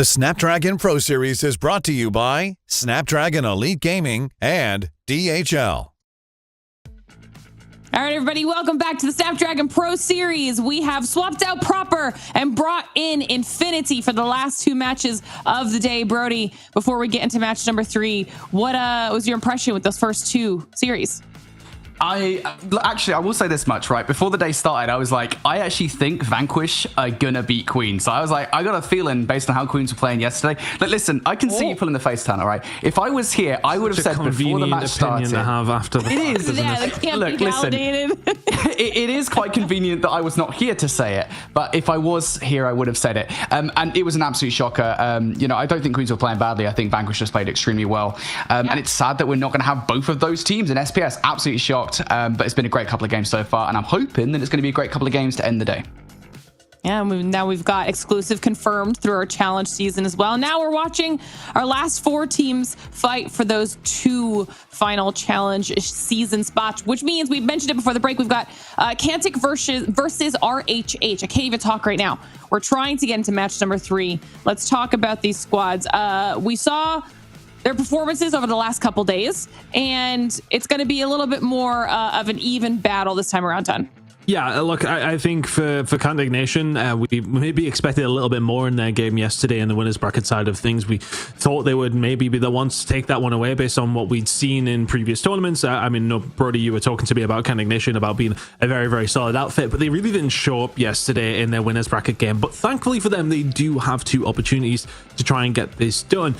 The Snapdragon Pro Series is brought to you by Snapdragon Elite Gaming and DHL. All right, everybody, welcome back to the Snapdragon Pro Series. We have swapped out Proper and brought in Infinity for the last two matches of the day. Brody, before we get into match number 3, what was your impression with those first two series? Actually, I will say this much, right? Before the day started, I was like, I actually think Vanquish are gonna beat Queen. So I was like, I got a feeling based on how Queens were playing yesterday. Like, listen, I can see you pulling the face down, all right? If I was here, I would have said before the match started. To have after the it is. Yeah, it can't Look, be listen, validated. it is quite convenient that I was not here to say it, but if I was here, I would have said it. And it was an absolute shocker. You know, I don't think Queens were playing badly. I think Vanquish just played extremely well. And it's sad that we're not going to have both of those teams in SPS. Absolutely shocked. But it's been a great couple of games so far, and I'm hoping that it's going to be a great couple of games to end the day. Yeah, now we've got exclusive confirmed through our challenge season as well. Now we're watching our last 4 teams fight for those 2 final challenge season spots, which means we mentioned it before the break. We've got Cantic versus RHH. I can't even talk right now. We're trying to get into match number 3. Let's talk about these squads. We saw their performances over the last couple days, and it's going to be a little bit more of an even battle this time around, Ton. Yeah, look, I think for Cantic Nation, we maybe expected a little bit more in their game yesterday in the winners bracket side of things. We thought they would maybe be the ones to take that one away based on what we'd seen in previous tournaments. I mean, no, Brody, you were talking to me about Cantic Nation, about being a very, very solid outfit, but they really didn't show up yesterday in their winners bracket game. But thankfully for them, they do have 2 opportunities to try and get this done.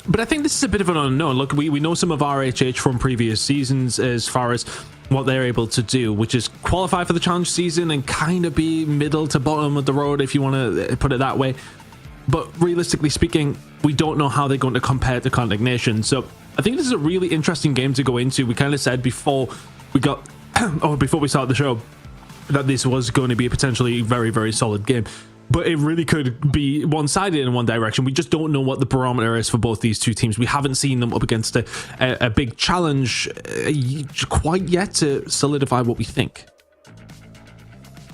But I think this is a bit of an unknown. Look, we know some of RHH from previous seasons as far as what they're able to do, which is qualify for the challenge season and kind of be middle to bottom of the road, if you want to put it that way. But realistically speaking, we don't know how they're going to compare to Cantic Nation. So I think this is a really interesting game to go into. We kind of said before we got, or before we started the show, that this was going to be a potentially very, very solid game. But it really could be one-sided in one direction. We just don't know what the barometer is for both these 2 teams. We haven't seen them up against a big challenge quite yet to solidify what we think.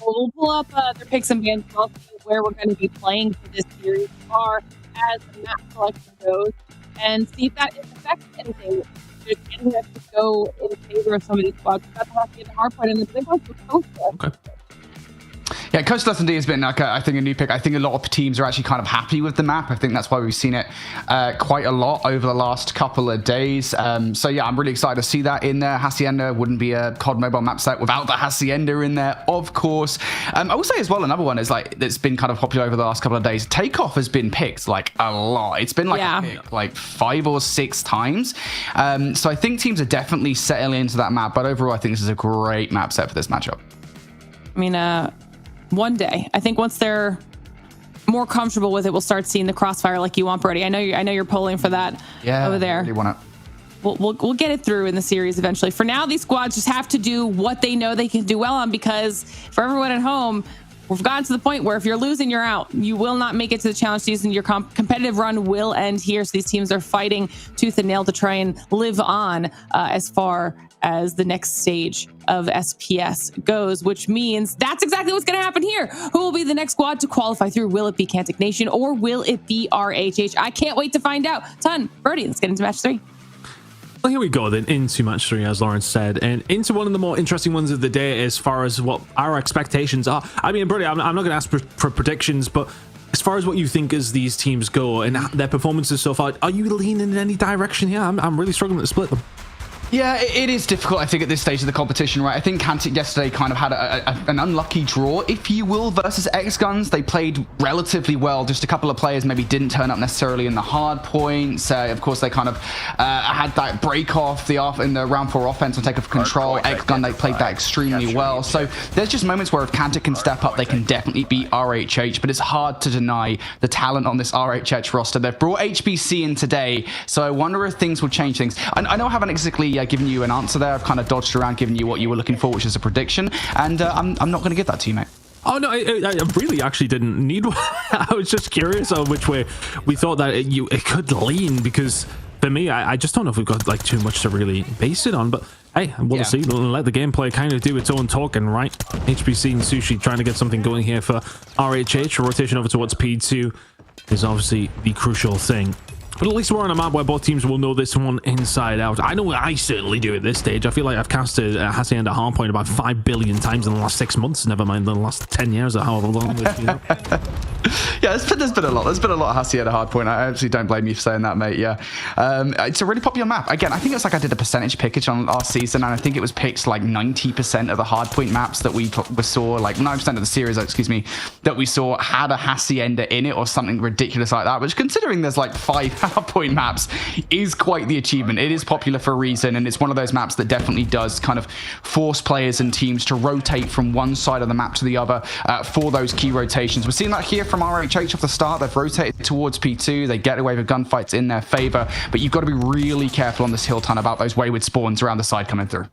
We'll pull up their picks and bans, see where we're going to be playing for this series as far as the map selection goes, and see if that affects anything. There's anything that could go in favor of some of these squads. We've got to have to get the Hardpoint, and then going to Coastal. Okay. Yeah, Coastal S&D has been, like, I think, a new pick. I think a lot of teams are actually kind of happy with the map. I think that's why we've seen it quite a lot over the last couple of days. So yeah, I'm really excited to see that in there. Hacienda wouldn't be a COD mobile map set without the Hacienda in there, of course. I will say as well, another one is like that's been kind of popular over the last couple of days. Takeoff has been picked like a lot. It's been like a pick, like 5 or 6 times. So I think teams are definitely settling into that map. But overall, I think this is a great map set for this matchup. I mean, one day, I think once they're more comfortable with it, we'll start seeing the crossfire like you want, Brody. I know you're polling for that over there. I really want it. We'll get it through in the series eventually. For now, these squads just have to do what they know they can do well on, because for everyone at home, we've gotten to the point where if you're losing, you're out. You will not make it to the challenge season. Your competitive run will end here. So these teams are fighting tooth and nail to try and live on as far as the next stage of SPS goes, which means that's exactly what's going to happen here. Who will be the next squad to qualify through? Will it be Cantic Nation or will it be RHH? I can't wait to find out. Ton, Birdie, let's get into match 3. Well, here we go then, into match 3, as Lawrence said, and into one of the more interesting ones of the day as far as what our expectations are. I mean, Birdie, I'm not going to ask for predictions, but as far as what you think as these teams go and their performances so far, are you leaning in any direction here? I'm really struggling to split them. Yeah, it is difficult, I think, at this stage of the competition, right? I think Cantic yesterday kind of had an unlucky draw, if you will, versus X-Guns. They played relatively well. Just a couple of players maybe didn't turn up necessarily in the hard points. Of course, they kind of had that break off in the round 4 offense and take off control. X-Gun, they played that extremely well. So there's just moments where if Cantic can step up, they can definitely beat RHH, but it's hard to deny the talent on this RHH roster. They've brought HBC in today, so I wonder if things will change things. I know I haven't exactly given you an answer there. I've kind of dodged around giving you what you were looking for, which is a prediction, and I'm not going to give that to you, mate. Oh no, I really actually didn't need one. I was just curious on which way we thought that it could lean, because for me, I just don't know if we've got like too much to really base it on, but hey, we'll see. We'll let the gameplay kind of do its own talking, right? HBC and Sushi trying to get something going here for RHH. Rotation over towards P2 is obviously the crucial thing. But at least we're on a map where both teams will know this one inside out. I know I certainly do at this stage. I feel like I've casted Hacienda Hardpoint about 5 billion times in the last 6 months, never mind the last 10 years or however long. Yeah, there's been a lot. There's been a lot of Hacienda Hardpoint. I actually don't blame you for saying that, mate. Yeah, it's a really popular map. Again, I think it's like I did a percentage pickage on last season, and I think it was picked like 90% of the Hardpoint maps that we saw, like 9% of the series, excuse me, that we saw had a Hacienda in it or something ridiculous like that. Which, considering there's like 5 Hardpoint maps, is quite the achievement. It is popular for a reason, and it's one of those maps that definitely does kind of force players and teams to rotate from one side of the map to the other for those key rotations. We're seeing that here from RHH off the start. They've rotated towards P2. They get away with gunfights in their favor, but you've got to be really careful on this hill ton about those wayward spawns around the side coming through.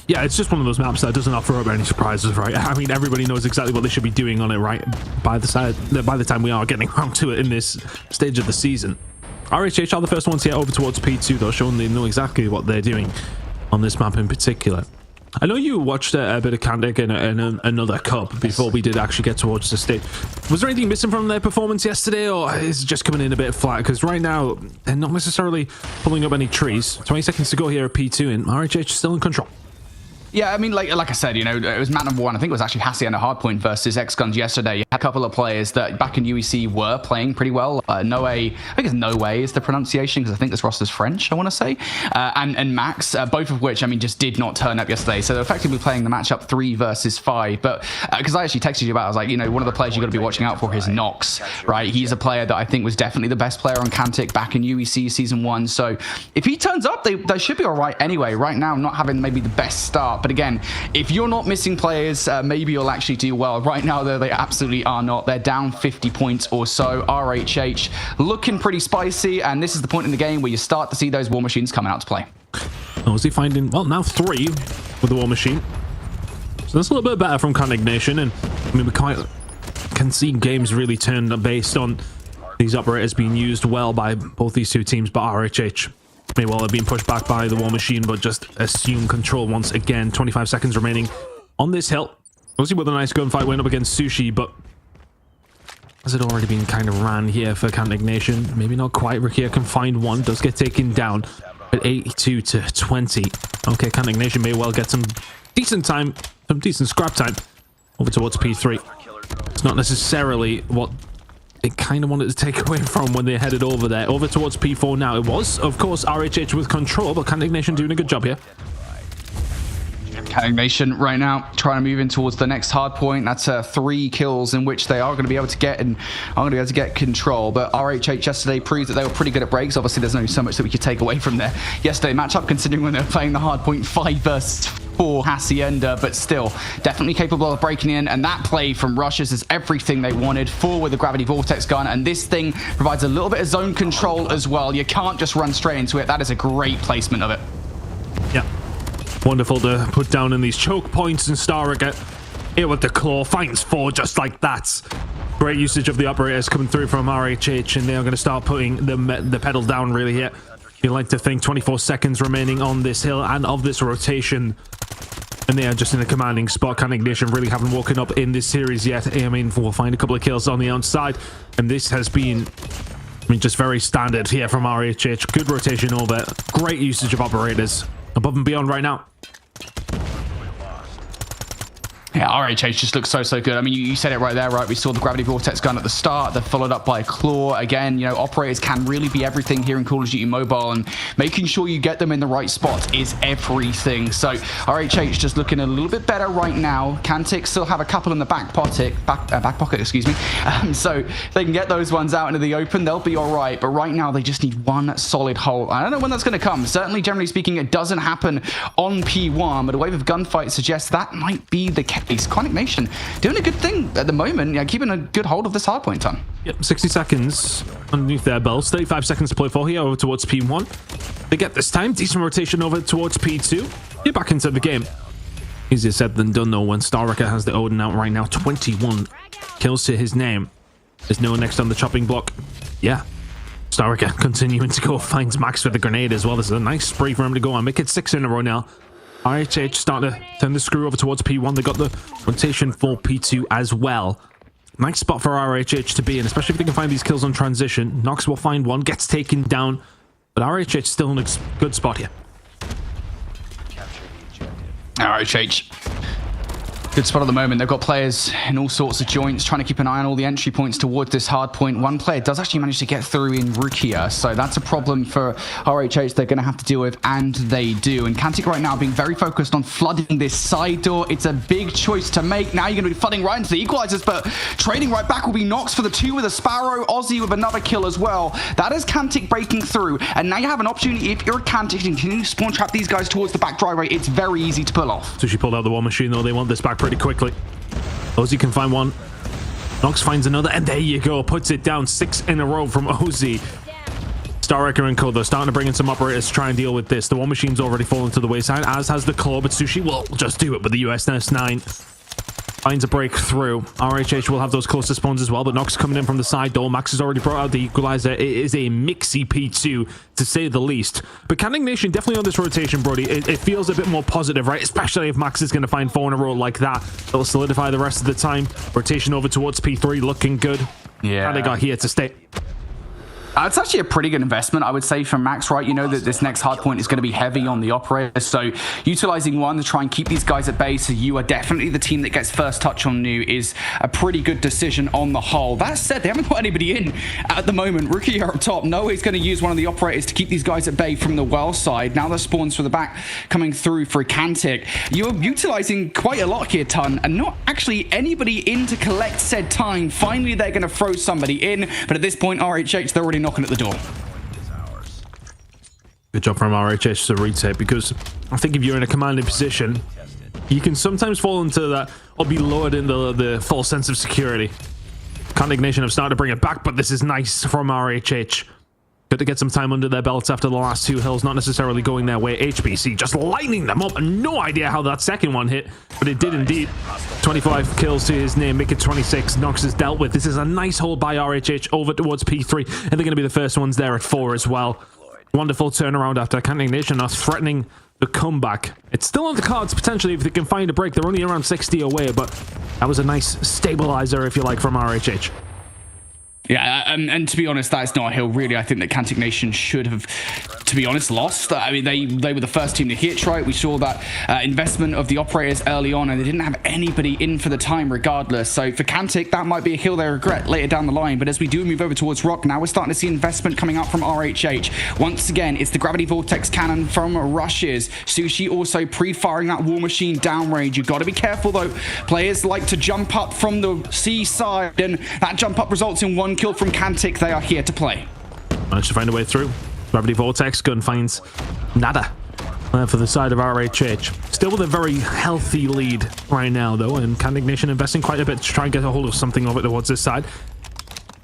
Yeah, it's just one of those maps that doesn't offer up any surprises, right? I mean, everybody knows exactly what they should be doing on it, right? By the time we are getting around to it in this stage of the season. RHH are the first ones to get over towards P2, though, showing they know exactly what they're doing on this map in particular. I know you watched a bit of Kantic in another cup before we did actually get towards the stage. Was there anything missing from their performance yesterday, or is it just coming in a bit flat? Because right now, they're not necessarily pulling up any trees. 20 seconds to go here at P2, and RHH is still in control. Yeah, I mean, like I said, you know, it was map number 1. I think it was actually Hacienda Hardpoint versus X-Guns yesterday. You had a couple of players that back in UEC were playing pretty well. Noe, I think it's Noe is the pronunciation, because I think this roster's French, I want to say. And Max, both of which, I mean, just did not turn up yesterday. So they're effectively playing the matchup 3 versus 5. But because I actually texted you about it, I was like, you know, one of the players you've got to be watching out for is Nox, right? He's a player that I think was definitely the best player on Kantic back in UEC Season 1. So if he turns up, they should be all right anyway. Right now, not having maybe the best start. But again, if you're not missing players, maybe you'll actually do well. Right now, though, they absolutely are not. They're down 50 points or so. RHH looking pretty spicy, and this is the point in the game where you start to see those war machines coming out to play. Oh, is he finding, well, now 3 with the war machine. So that's a little bit better from Kantic Nation, and I mean, we can see games really turned based on these operators being used well by both these two teams, but RHH may well have been pushed back by the war machine, but just assume control once again. 25 seconds remaining on this hill. Obviously with a nice gunfight went up against Sushi, but has it already been kind of ran here for Kantic Nation? Maybe not quite. Rikia can find one, does get taken down at 82 to 20. Okay, Kantic Nation may well get some decent time, some decent scrap time over towards P3. It's not necessarily what they kind of wanted to take away from when they headed over there. Over towards P4 now. It was, of course, RHH with control, but Kantic Nation doing a good job here. Kantic Nation right now trying to move in towards the next hard point. That's 3 kills in which they are going to be able to get, and are going to be able to get control. But RHH yesterday proved that they were pretty good at breaks. Obviously, there's only so much that we could take away from their yesterday matchup, considering when they were playing the hard point 5 versus 4 Hacienda, but still definitely capable of breaking in. And that play from Rushes is everything they wanted. 4 with the gravity vortex gun, and this thing provides a little bit of zone control as well. You can't just run straight into it. That is a great placement of it. Yeah. Wonderful to put down in these choke points, and Starrick here with the claw finds 4 just like that. Great usage of the operators coming through from RHH, and they are going to start putting the pedal down really here. You like to think 24 seconds remaining on this hill and of this rotation, and they are just in a commanding spot. Kantic Nation really haven't woken up in this series yet. I mean, we'll find a couple of kills on the outside, and this has been, I mean, just very standard here from RHH. Good rotation over, great usage of operators above and beyond right now. Yeah, RHH just looks so good. I mean, you said it right there, right? We saw the gravity vortex gun at the start. They're followed up by a claw. Again, you know, operators can really be everything here in Call of Duty Mobile, and making sure you get them in the right spot is everything. So RHH just looking a little bit better right now. Kantic still have a couple in the back pocket, excuse me. So they can get those ones out into the open. They'll be all right. But right now, they just need one solid hole. I don't know when that's going to come. Certainly, generally speaking, it doesn't happen on P1, but a wave of gunfight suggests that might be the case. Kantic Nation doing a good thing at the moment, yeah, keeping a good hold of this hardpoint ton. Yep, 60 seconds underneath their belts. 35 seconds to play for here over towards P1. They get this time. Decent rotation over towards P2. Get back into the game. Easier said than done, though, when Starricker has the Odin out right now. 21 kills to his name. There's no one next on the chopping block. Yeah. Starricker continuing to go. Finds Max with the grenade as well. This is a nice spree for him to go on. Make it 6 in a row now. RHH starting to turn the screw over towards P1. They got the rotation for P2 as well. Nice spot for RHH to be in, especially if they can find these kills on transition. Nox will find one, gets taken down, but RHH still in a good spot here. RHH Good spot at the moment. They've got players in all sorts of joints trying to keep an eye on all the entry points towards this hard point. One player does actually manage to get through in Rukia, so that's a problem for RHH they're going to have to deal with, and they do. And Kantic right now being very focused on flooding this side door. It's a big choice to make. Now you're going to be flooding right into the equalizers, but trading right back will be Nox for the 2 with a Sparrow. Aussie with another kill as well. That is Kantic breaking through, and now you have an opportunity. If you're a Kantic, to continue to spawn trap these guys towards the back driveway. It's very easy to pull off. So she pulled out the war machine, though. They want this back pretty quickly. Ozzy can find one. Nox finds another, and there you go. Puts it down. 6 in a row from Ozzy. Starwrecker and Co, though, starting to bring in some operators to try and deal with this. The war machine's already fallen to the wayside, as has the claw, but Sushi will just do it with the USS-9. Finds a breakthrough. RHH will have those closer spawns as well, but Nox coming in from the side door. Max has already brought out the equalizer. It is a mixy P2, to say the least. But Kantic Nation definitely on this rotation, Brody. It feels a bit more positive, right? Especially if Max is going to find 4 in a row like that. It'll solidify the rest of the time. Rotation over towards P3, looking good. Yeah. And they got here to stay. It's actually a pretty good investment, I would say, from Max, right? You know that this next hardpoint is going to be heavy on the operators, so utilizing one to try and keep these guys at bay so you are definitely the team that gets first touch on new is a pretty good decision on the whole. That said, they haven't got anybody in at the moment. Rookie are up top. Noah's going to use one of the operators to keep these guys at bay from the well side. Now the spawns for the back coming through for Kantic. You're utilizing quite a lot here, Ton, and not actually anybody in to collect said time. Finally, they're going to throw somebody in, but at this point, RHH, they're already knocking at the door. Good job from RHH to retake, because I think if you're in a commanding position, you can sometimes fall into that or be lowered into the false sense of security. Kantic Nation have started to bring it back, but this is nice from RHH. Good to get some time under their belts after the last 2 hills, not necessarily going their way. HBC just lighting them up. No idea how that second one hit, but it did indeed. 25 kills to his name, make it 26. Nox is dealt with. This is a nice hold by RHH over towards P3, and they're going to be the first ones there at 4 as well. Wonderful turnaround after Kantic Nation are threatening the comeback. It's still on the cards potentially if they can find a break. They're only around 60 away, but that was a nice stabilizer, if you like, from RHH. Yeah, and to be honest, that's not a hill, really. I think that Kantic Nation should have, to be honest, lost. I mean, they were the first team to hit, right? We saw that investment of the operators early on, and they didn't have anybody in for the time regardless. So for Kantic, that might be a hill they regret later down the line. But as we do move over towards Rock, now we're starting to see investment coming out from RHH. Once again, it's the Gravity Vortex cannon from Rushes. Sushi also pre-firing that war machine downrange. You've got to be careful, though. Players like to jump up from the seaside, and that jump up results in 1 kill from Kantic. They are here to play. Managed to find a way through. Gravity Vortex gun finds nada for the side of RHH. Still with a very healthy lead right now, though, and Kantic Nation investing quite a bit to try and get a hold of something over towards this side.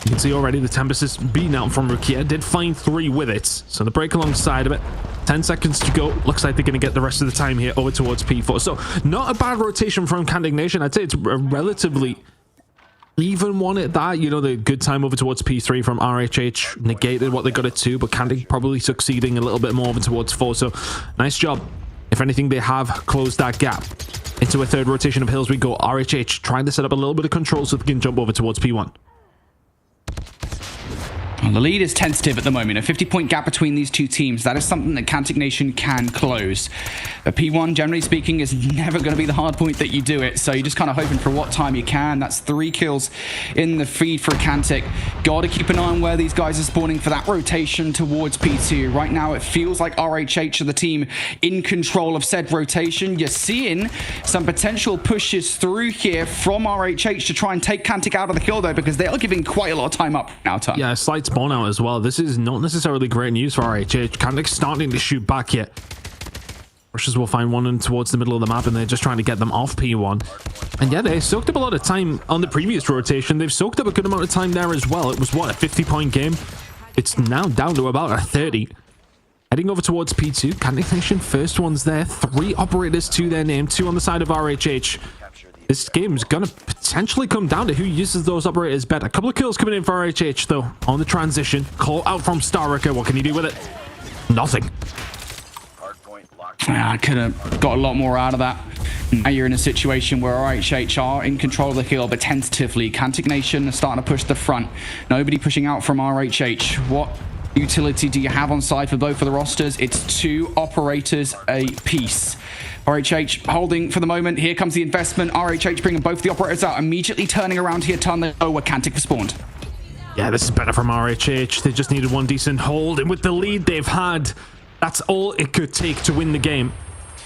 You can see already the Tempest is beaten out from Rukia. Did find 3 with it, so the break alongside of it. 10 seconds to go. Looks like they're going to get the rest of the time here over towards P4. So not a bad rotation from Kantic Nation. I'd say it's a relatively even one at that. You know, the good time over towards P3 from RHH negated what they got at 2, but Kantic probably succeeding a little bit more over towards 4. So nice job. If anything, they have closed that gap. Into a 3rd rotation of hills we go. RHH trying to set up a little bit of control so they can jump over towards P1. Well, the lead is tentative at the moment. A 50-point gap between these two teams. That is something that Kantic Nation can close. But P1, generally speaking, is never going to be the hard point that you do it. So you're just kind of hoping for what time you can. That's 3 kills in the feed for Kantic. Got to keep an eye on where these guys are spawning for that rotation towards P2. Right now, it feels like RHH are the team in control of said rotation. You're seeing some potential pushes through here from RHH to try and take Kantic out of the kill, though, because they are giving quite a lot of time up now, Tom. Yeah, slight spawn out as well. This is not necessarily great news for RHH. Kantic's starting to shoot back yet. Rushes will find one in towards the middle of the map, and they're just trying to get them off P1. And yeah, they soaked up a lot of time on the previous rotation. They've soaked up a good amount of time there as well. It was, what, a 50-point game? It's now down to about a 30. Heading over towards P2. Kantic Nation first ones there. 3 operators to their name. 2 on the side of RHH. This game's gonna potentially come down to who uses those operators better. A couple of kills coming in for RHH, though, on the transition. Call out from Starwrecker. What can he do with it? Nothing. Yeah, I could have got a lot more out of that. Now you're in a situation where RHH are in control of the kill, but tentatively, Kantic Nation are starting to push the front. Nobody pushing out from RHH. What utility do you have on side for both of the rosters? It's 2 operators a piece. RHH holding for the moment. Here comes the investment. RHH bringing both the operators out, immediately turning around here, turn they where Kantic has spawned. Yeah, this is better from RHH. They just needed one decent hold, and with the lead they've had, that's all it could take to win the game.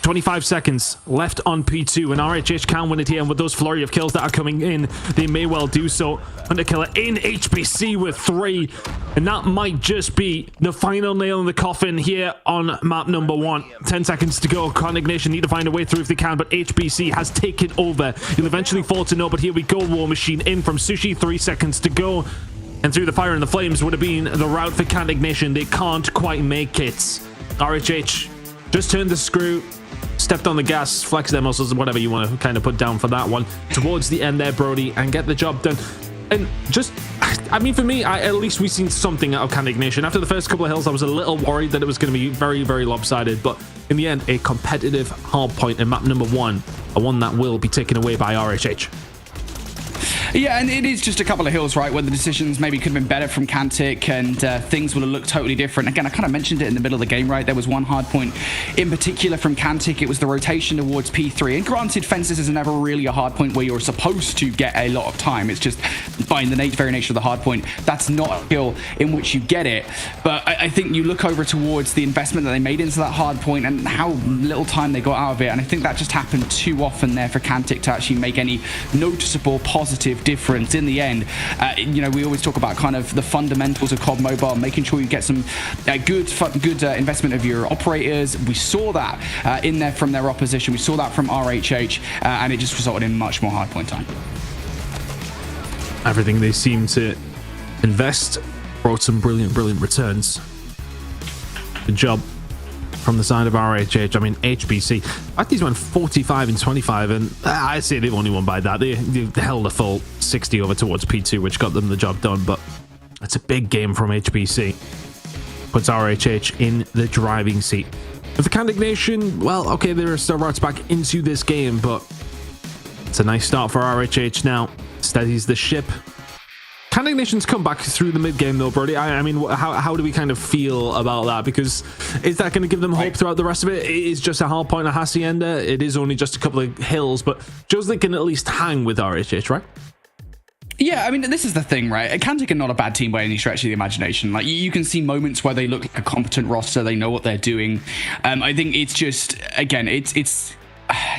25 seconds left on P2, and RHH can win it here, and with those flurry of kills that are coming in, they may well do so. Underkiller in HPC with 3, and that might just be the final nail in the coffin here on map number 1. 10 seconds to go. Condignation need to find a way through if they can, but HPC has taken over. He'll eventually fall to no, but here we go. War Machine in from Sushi, 3 seconds to go. And through the fire and the flames would have been the route for Condignation. They can't quite make it. RHH just turned the screw, stepped on the gas, flexed their muscles, whatever you want to kind of put down for that one, towards the end there, Brody, and get the job done. And just, I mean, for me, at least we've seen something out of Condignation. After the first couple of hills, I was a little worried that it was going to be very, very lopsided, but in the end, a competitive hard point in map number 1, one that will be taken away by RHH. Yeah, and it is just a couple of hills, right, where the decisions maybe could have been better from Kantic, and things would have looked totally different. Again, I kind of mentioned it in the middle of the game, right? There was one hard point in particular from Kantic. It was the rotation towards P3. And granted, fences is never really a hard point where you're supposed to get a lot of time. It's just by the very nature of the hard point, that's not a hill in which you get it. But I think you look over towards the investment that they made into that hard point and how little time they got out of it. And I think that just happened too often there for Kantic to actually make any noticeable positive difference in the end. You know, we always talk about kind of the fundamentals of COD Mobile, making sure you get some good investment of your operators. We saw that in there from their opposition. We saw that from RHH, and it just resulted in much more hardpoint time. Everything they seem to invest brought some brilliant returns. Good job from the side of RHH. I mean, HBC, I think these went 45 and 25, and I'd say they've only won by that. They held a full 60 over towards P2, which got them the job done, but that's a big game from HBC. Puts RHH in the driving seat. And for Condignation, well, okay, there are still routes back into this game, but it's a nice start for RHH now. Steadies the ship. Condignation's come back through the mid-game though, Brody. I mean, how do we kind of feel about that? Because is that going to give them hope throughout the rest of it? It is just a hard point, a hacienda. It is only just a couple of hills, but shows they can at least hang with RHH, right? Yeah, I mean, this is the thing, right? Kantic are not a bad team by any stretch of the imagination. Like, you can see moments where they look like a competent roster. They know what they're doing. I think it's just, again, it's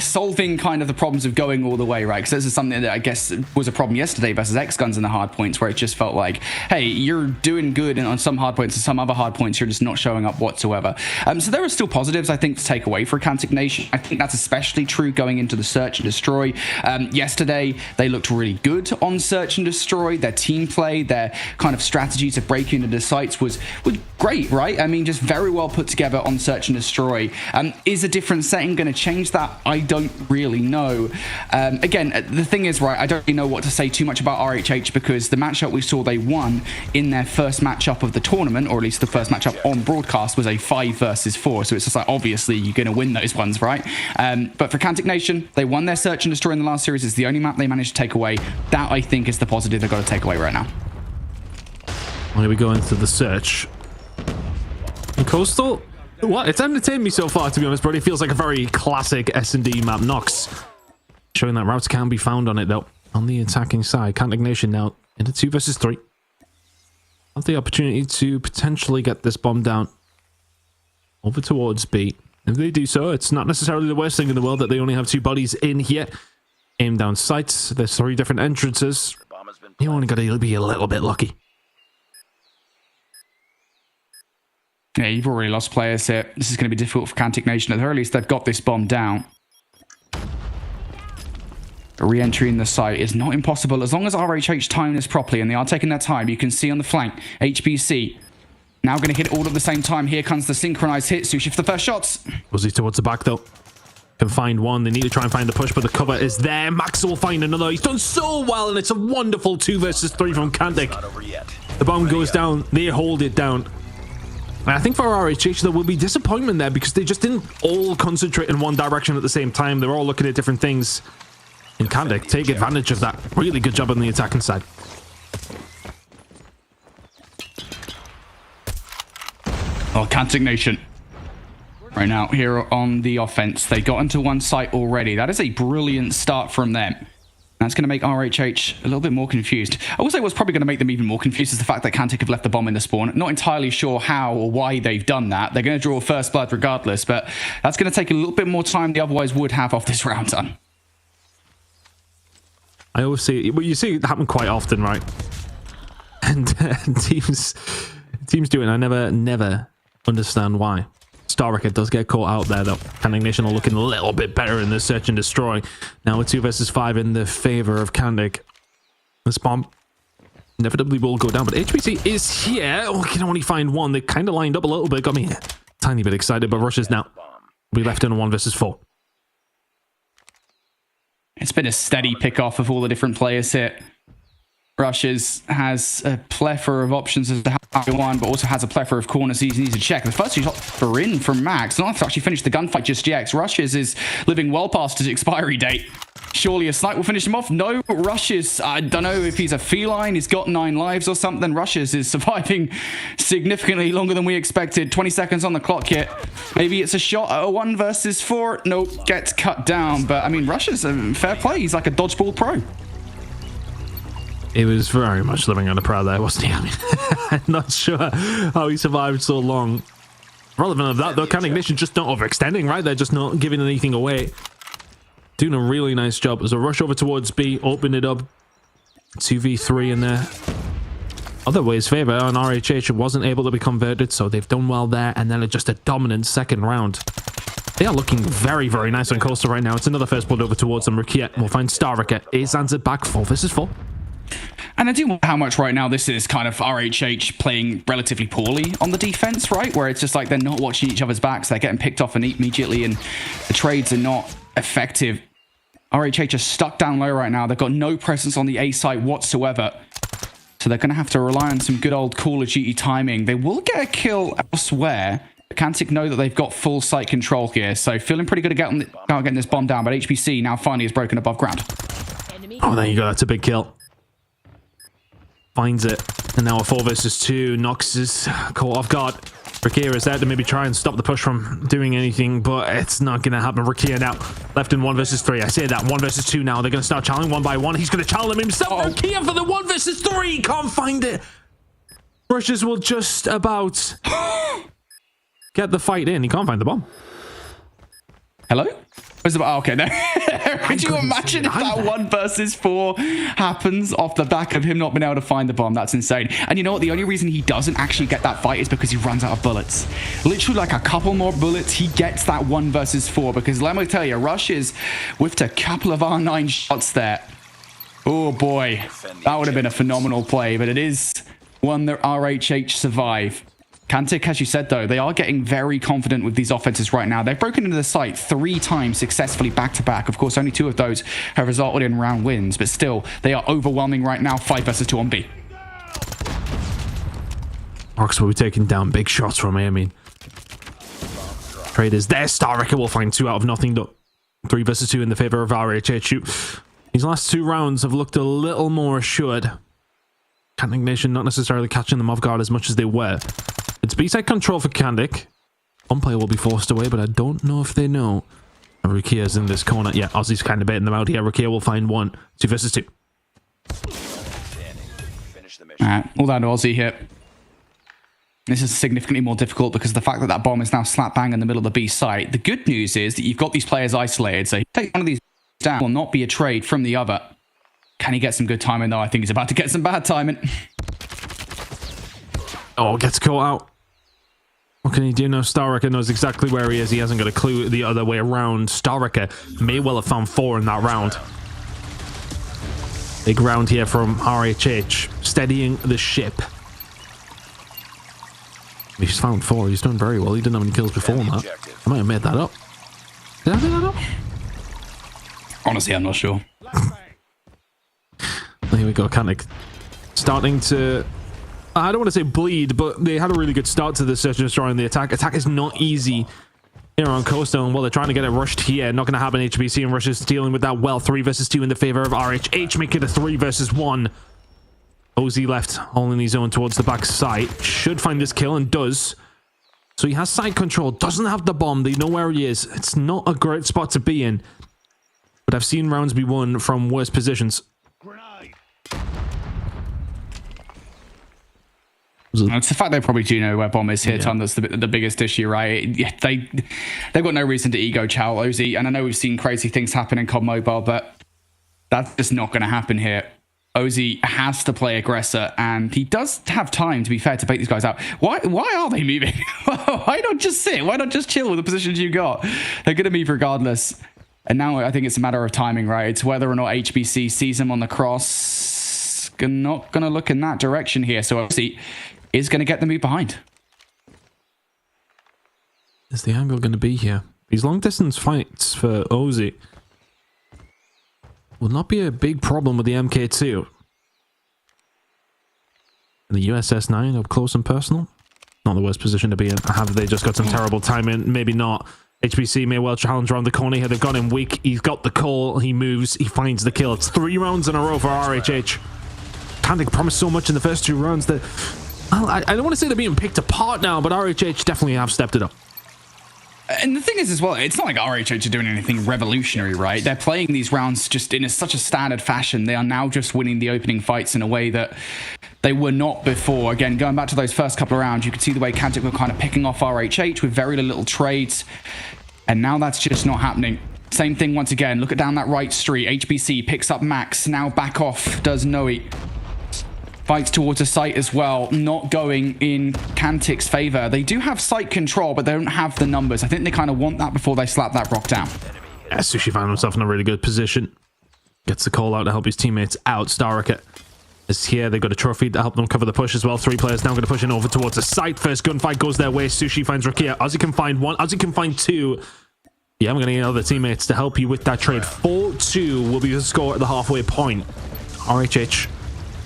solving kind of the problems of going all the way, right? Because this is something that I guess was a problem yesterday versus X-Guns in the hard points, where it just felt like, hey, you're doing good on some hard points and some other hard points you're just not showing up whatsoever. So there are still positives, I think, to take away for Condignation. I think that's especially true going into the Search and Destroy. Yesterday, they looked really good on Search and Destroy. Their team play, their kind of strategy to break into the sites was great, right? I mean, just very well put together on Search and Destroy. Is a different setting going to change that? I don't really know. Again, the thing is, right, I don't really know what to say too much about RHH, because the matchup we saw they won in their first matchup of the tournament, or at least the first matchup on broadcast, was a 5 versus 4. So it's just like, obviously, you're going to win those ones, right? But for Condignation, they won their Search and Destroy in the last series. It's the only map they managed to take away. That, I think, is the positive they've got to take away right now. Here we go into the Search. And Coastal, what? It's entertained me so far, to be honest, but it feels like a very classic S&D map. Nox showing that routes can be found on it, though. On the attacking side, Condignation now into 2 versus 3. Have the opportunity to potentially get this bomb down over towards B. If they do so, it's not necessarily the worst thing in the world that they only have 2 bodies in here. Aim down sights. There's 3 different entrances. You only got to be a little bit lucky. Yeah, you've already lost players here. This is going to be difficult for Condignation. At the very least, they've got this bomb down. Re-entry in the site is not impossible as long as RHH time this properly, and they are taking their time. You can see on the flank, HBC now going to hit all at the same time. Here comes the synchronized hit. Sushi for the first shots. Was he towards the back, though? Can find one. They need to try and find the push, but the cover is there. Max will find another. He's done so well, and it's a wonderful 2 versus 3 from Kantic. The bomb goes down. They hold it down. And I think for RHH, there will be disappointment there because they just didn't all concentrate in one direction at the same time. They're all looking at different things. And Kantic take advantage of that. Really good job on the attacking side. Oh, Cantic Nation. Right now, here on the offense, they got into one site already. That is a brilliant start from them. That's going to make RHH a little bit more confused. I will say what's probably going to make them even more confused is the fact that Cantic have left the bomb in the spawn. Not entirely sure how or why they've done that. They're going to draw first blood regardless, but that's going to take a little bit more time than they otherwise would have off this round done. I always see, well, you see it happen quite often, right? And teams do it, and I never understand why. Starricker does get caught out there, though. Cantic Nation are looking a little bit better in the search and destroy. Now with 2 versus 5 in the favor of Cantic. This bomb inevitably will go down, but HBC is here. Oh, can only find one. They kind of lined up a little bit. Got me a tiny bit excited, but Rushes now. We left in a 1 versus 4. It's been a steady pick-off of all the different players here. Rushes has a plethora of options as to how to win, but also has a plethora of corners he needs to check. The first 2 shots are in from Max. Not to actually finish the gunfight just yet. Rushes is living well past his expiry date. Surely a snipe will finish him off. No, Rushes, I don't know if he's a feline. He's got 9 lives or something. Rushes is surviving significantly longer than we expected. 20 seconds on the clock here. Maybe it's a shot at a 1 versus 4. Nope, gets cut down. But I mean, Rushes, fair play. He's like a dodgeball pro. He was very much living on a prayer there, wasn't he? I mean, I'm not sure how he survived so long. Relevant of that, though, Cantic Nation just not overextending, right? They're just not giving anything away. Doing a really nice job. There's a rush over towards B, open it up. 2v3 in there. Other ways favor on RHH wasn't able to be converted, so they've done well there. And then just a dominant second round. They are looking very, very nice on Coastal right now. It's another first blood over towards them. Rukia will find Starricker. Is answered back 4 versus 4. And I do wonder how much right now this is kind of RHH playing relatively poorly on the defense, right? Where it's just like they're not watching each other's backs. They're getting picked off immediately and the trades are not effective. RHH are stuck down low right now. They've got no presence on the A site whatsoever. So they're going to have to rely on some good old Call of Duty timing. They will get a kill elsewhere. Cantic know that they've got full site control here. So feeling pretty good about getting this bomb down. But HPC now finally is broken above ground. Oh, there you go. That's a big kill. Finds it. And now a 4 versus 2. Nox is caught off guard. Rukia is there to maybe try and stop the push from doing anything, but it's not going to happen. Rukia now left in 1 versus 3. I say that. 1 versus 2 now. They're going to start challenging 1 by 1. He's going to challenge him himself. Oh. Rukia for the 1 versus 3. Can't find it. Rushes will just about get the fight in. He can't find the bomb. Hello? Okay, there. Could you imagine if that 1 versus 4 happens off the back of him not being able to find the bomb? That's insane. And you know what? The only reason he doesn't actually get that fight is because he runs out of bullets. Literally like a couple more bullets, he gets that 1 versus 4. Because let me tell you, Rush is with a couple of R9 shots there. Oh boy, that would have been a phenomenal play. But it is one that RHH survive. Cantic, as you said, though, they are getting very confident with these offenses right now. They've broken into the site 3 times successfully back-to-back. Of course, only 2 of those have resulted in round wins, but still, they are overwhelming right now. 5 versus 2 on B. Orcs will be taking down big shots from here, I mean. Traders there. Starricker will find 2 out of nothing, though. 3 versus 2 in the favor of RHH. These last 2 rounds have looked a little more assured. Cantic Nation not necessarily catching them off guard as much as they were. It's B-side control for Cantic. One player will be forced away, but I don't know if they know. Rukia's in this corner. Yeah, Aussie's kind of baiting them out here. Rukia will find 1. 2 versus 2. Alright, all down to Aussie here. This is significantly more difficult because of the fact that that bomb is now slap bang in the middle of the B site. The good news is that you've got these players isolated, so take one of these down will not be a trade from the other. Can he get some good timing, though? I think he's about to get some bad timing. Oh, gets caught out. What can he do now? Starricker knows exactly where he is. He hasn't got a clue the other way around. Starricker may well have found 4 in that round. Big round here from RHH. Steadying the ship. He's found 4. He's done very well. He didn't have any kills before that. I might have made that up. Did I make that up? Honestly, I'm not sure. Here we go, Cantic. Starting to... I don't want to say bleed, but they had a really good start to the search and destroy on the attack. Attack is not easy here on Coastal, and while they're trying to get it rushed here, not going to happen. HBC and Rush is dealing with that well. 3 versus 2 in the favor of RHH, make it a 3 versus 1. OZ left, all in his own towards the back side. Should find this kill, and does. So he has side control, doesn't have the bomb. They know where he is. It's not a great spot to be in. But I've seen rounds be won from worse positions. It's the fact they probably do know where bomb is here, Tom, that's the biggest issue, right? Yeah, they've got no reason to ego chow Ozzy, and I know we've seen crazy things happen in COD Mobile, but that's just not going to happen here. Ozzy has to play aggressor, and he does have time, to be fair, to bait these guys out. Why are they moving? Why not just sit? Why not just chill with the positions you got? They're going to move regardless. And now I think it's a matter of timing, right? It's whether or not HBC sees him on the cross. Not going to look in that direction here, so Ozzy is going to get the move behind. Is the angle going to be here? These long distance fights for Ozzy will not be a big problem with the MK2. And the USS-9 up close and personal? Not the worst position to be in. Have they just got some terrible timing? Maybe not. HBC may well challenge around the corner here. They've got him weak. He's got the call. He moves. He finds the kill. It's 3 rounds in a row for RHH. Kantic promised so much in the first 2 rounds that... Well, I don't want to say they're being picked apart now, but RHH definitely have stepped it up. And the thing is as well, it's not like RHH are doing anything revolutionary, right? They're playing these rounds just in such a standard fashion. They are now just winning the opening fights in a way that they were not before. Again, going back to those first couple of rounds, you could see the way Kantic were kind of picking off RHH with very little trades. And now that's just not happening. Same thing once again. Look at down that right street. HBC picks up Max. Now back off does Noe. Fights towards a site as well, not going in Kantic's favor. They do have site control, but they don't have the numbers. I think they kind of want that before they slap that rock down. Yeah, Sushi found himself in a really good position. Gets the call out to help his teammates out. Starrocket is here. They've got a trophy to help them cover the push as well. 3 players now going to push in over towards the site. First gunfight goes their way. Sushi finds Rakia. Ozzy can find 1. Ozzy can find 2. Yeah, I'm going to need other teammates to help you with that trade. 4-2 will be the score at the halfway point. RHH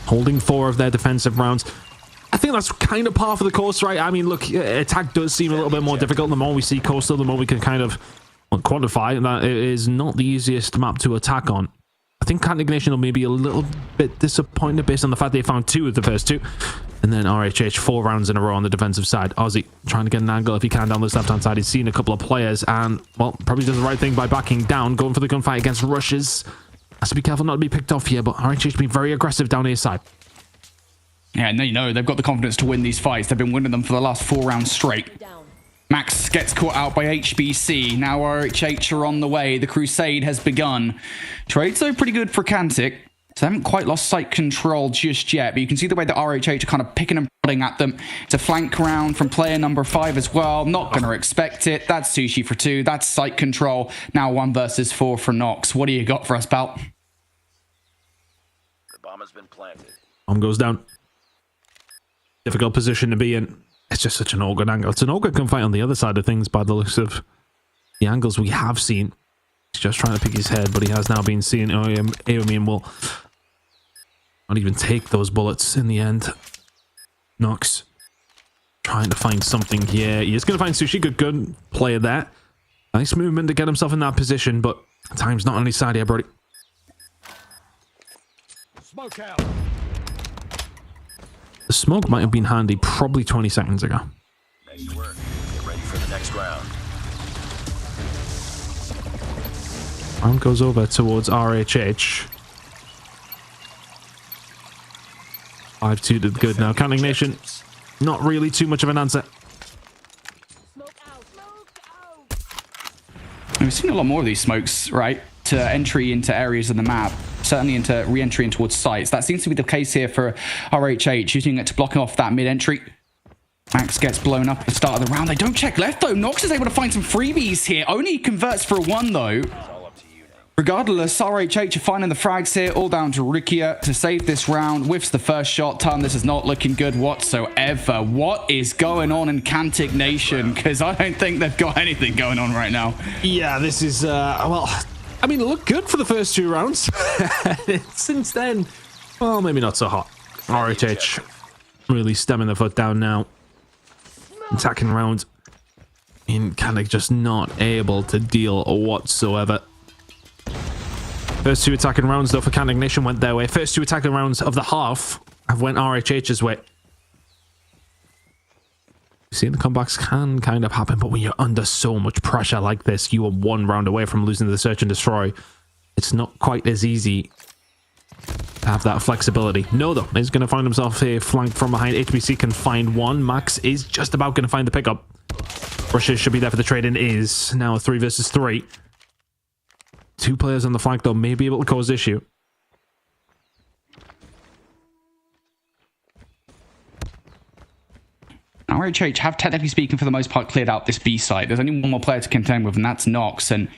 holding 4 of their defensive rounds. I think that's kind of par for the course, right? I mean, look, attack does seem a little bit more difficult. The more we see Coastal, the more we can kind of quantify that it is not the easiest map to attack on. I think Kantic Nation will maybe a little bit disappointed based on the fact they found 2 of the first 2. And then RHH 4 rounds in a row on the defensive side. Ozzy trying to get an angle if he can down this left-hand side. He's seen a couple of players and, well, probably does the right thing by backing down, going for the gunfight against rushes. Has to be careful not to be picked off here, but RHH being very aggressive down his side. Yeah, and you know, they've got the confidence to win these fights. They've been winning them for the last 4 rounds straight. Max gets caught out by HBC. Now RHH are on the way. The crusade has begun. Trades are pretty good for Kantic. So they haven't quite lost sight control just yet, but you can see the way that RHH are kind of picking and prodding at them. It's a flank round from player number 5 as well. Not going to expect it. That's Sushi for 2. That's sight control. Now 1 versus 4 for Nox. What do you got for us, pal? The bomb has been planted. Bomb goes down. Difficult position to be in. It's just such an awkward angle. It's an awkward gunfight on the other side of things by the looks of the angles we have seen. He's just trying to pick his head, but he has now been seen. Aomian will not even take those bullets in the end. Nox trying to find something here. He is going to find Sushi. Good gun player there. Nice movement to get himself in that position, but time's not on his side here, Brody. Smoke out. The smoke might have been handy probably 20 seconds ago. Nice work. Get ready for the next round. Round goes over towards RHH. 5-2 did good now. Counting Nation, not really too much of an answer. We've seen a lot more of these smokes, right? To entry into areas of the map, certainly into re-entry in towards sites. That seems to be the case here for RHH, using it to block off that mid-entry. Max gets blown up at the start of the round. They don't check left, though. Nox is able to find some freebies here. Only converts for a 1, though. Regardless, RHH are finding the frags here, all down to Rikia to save this round. Whiffs the first shot. This is not looking good whatsoever. What is going on in Kantic Nation? Because I don't think they've got anything going on right now. Yeah, this is, well, I mean, it looked good for the first 2 rounds. Since then, well, maybe not so hot. RHH really stemming the foot down now. Attacking round. And Kantic just not able to deal whatsoever. First 2 attacking rounds, though, for Kantic Nation went their way. First 2 attacking rounds of the half have went RHH's way. Seeing the comebacks can kind of happen, but when you're under so much pressure like this, you are one round away from losing the search and destroy. It's not quite as easy to have that flexibility. No, though, he's going to find himself here flanked from behind. HBC can find one. Max is just about going to find the pickup. Russia should be there for the trade and is now 3 versus 3. 2 players on the flank, though, may be able to cause issue. RHH have, technically speaking, for the most part, cleared out this B site. There's only one more player to contend with, and that's Nox. And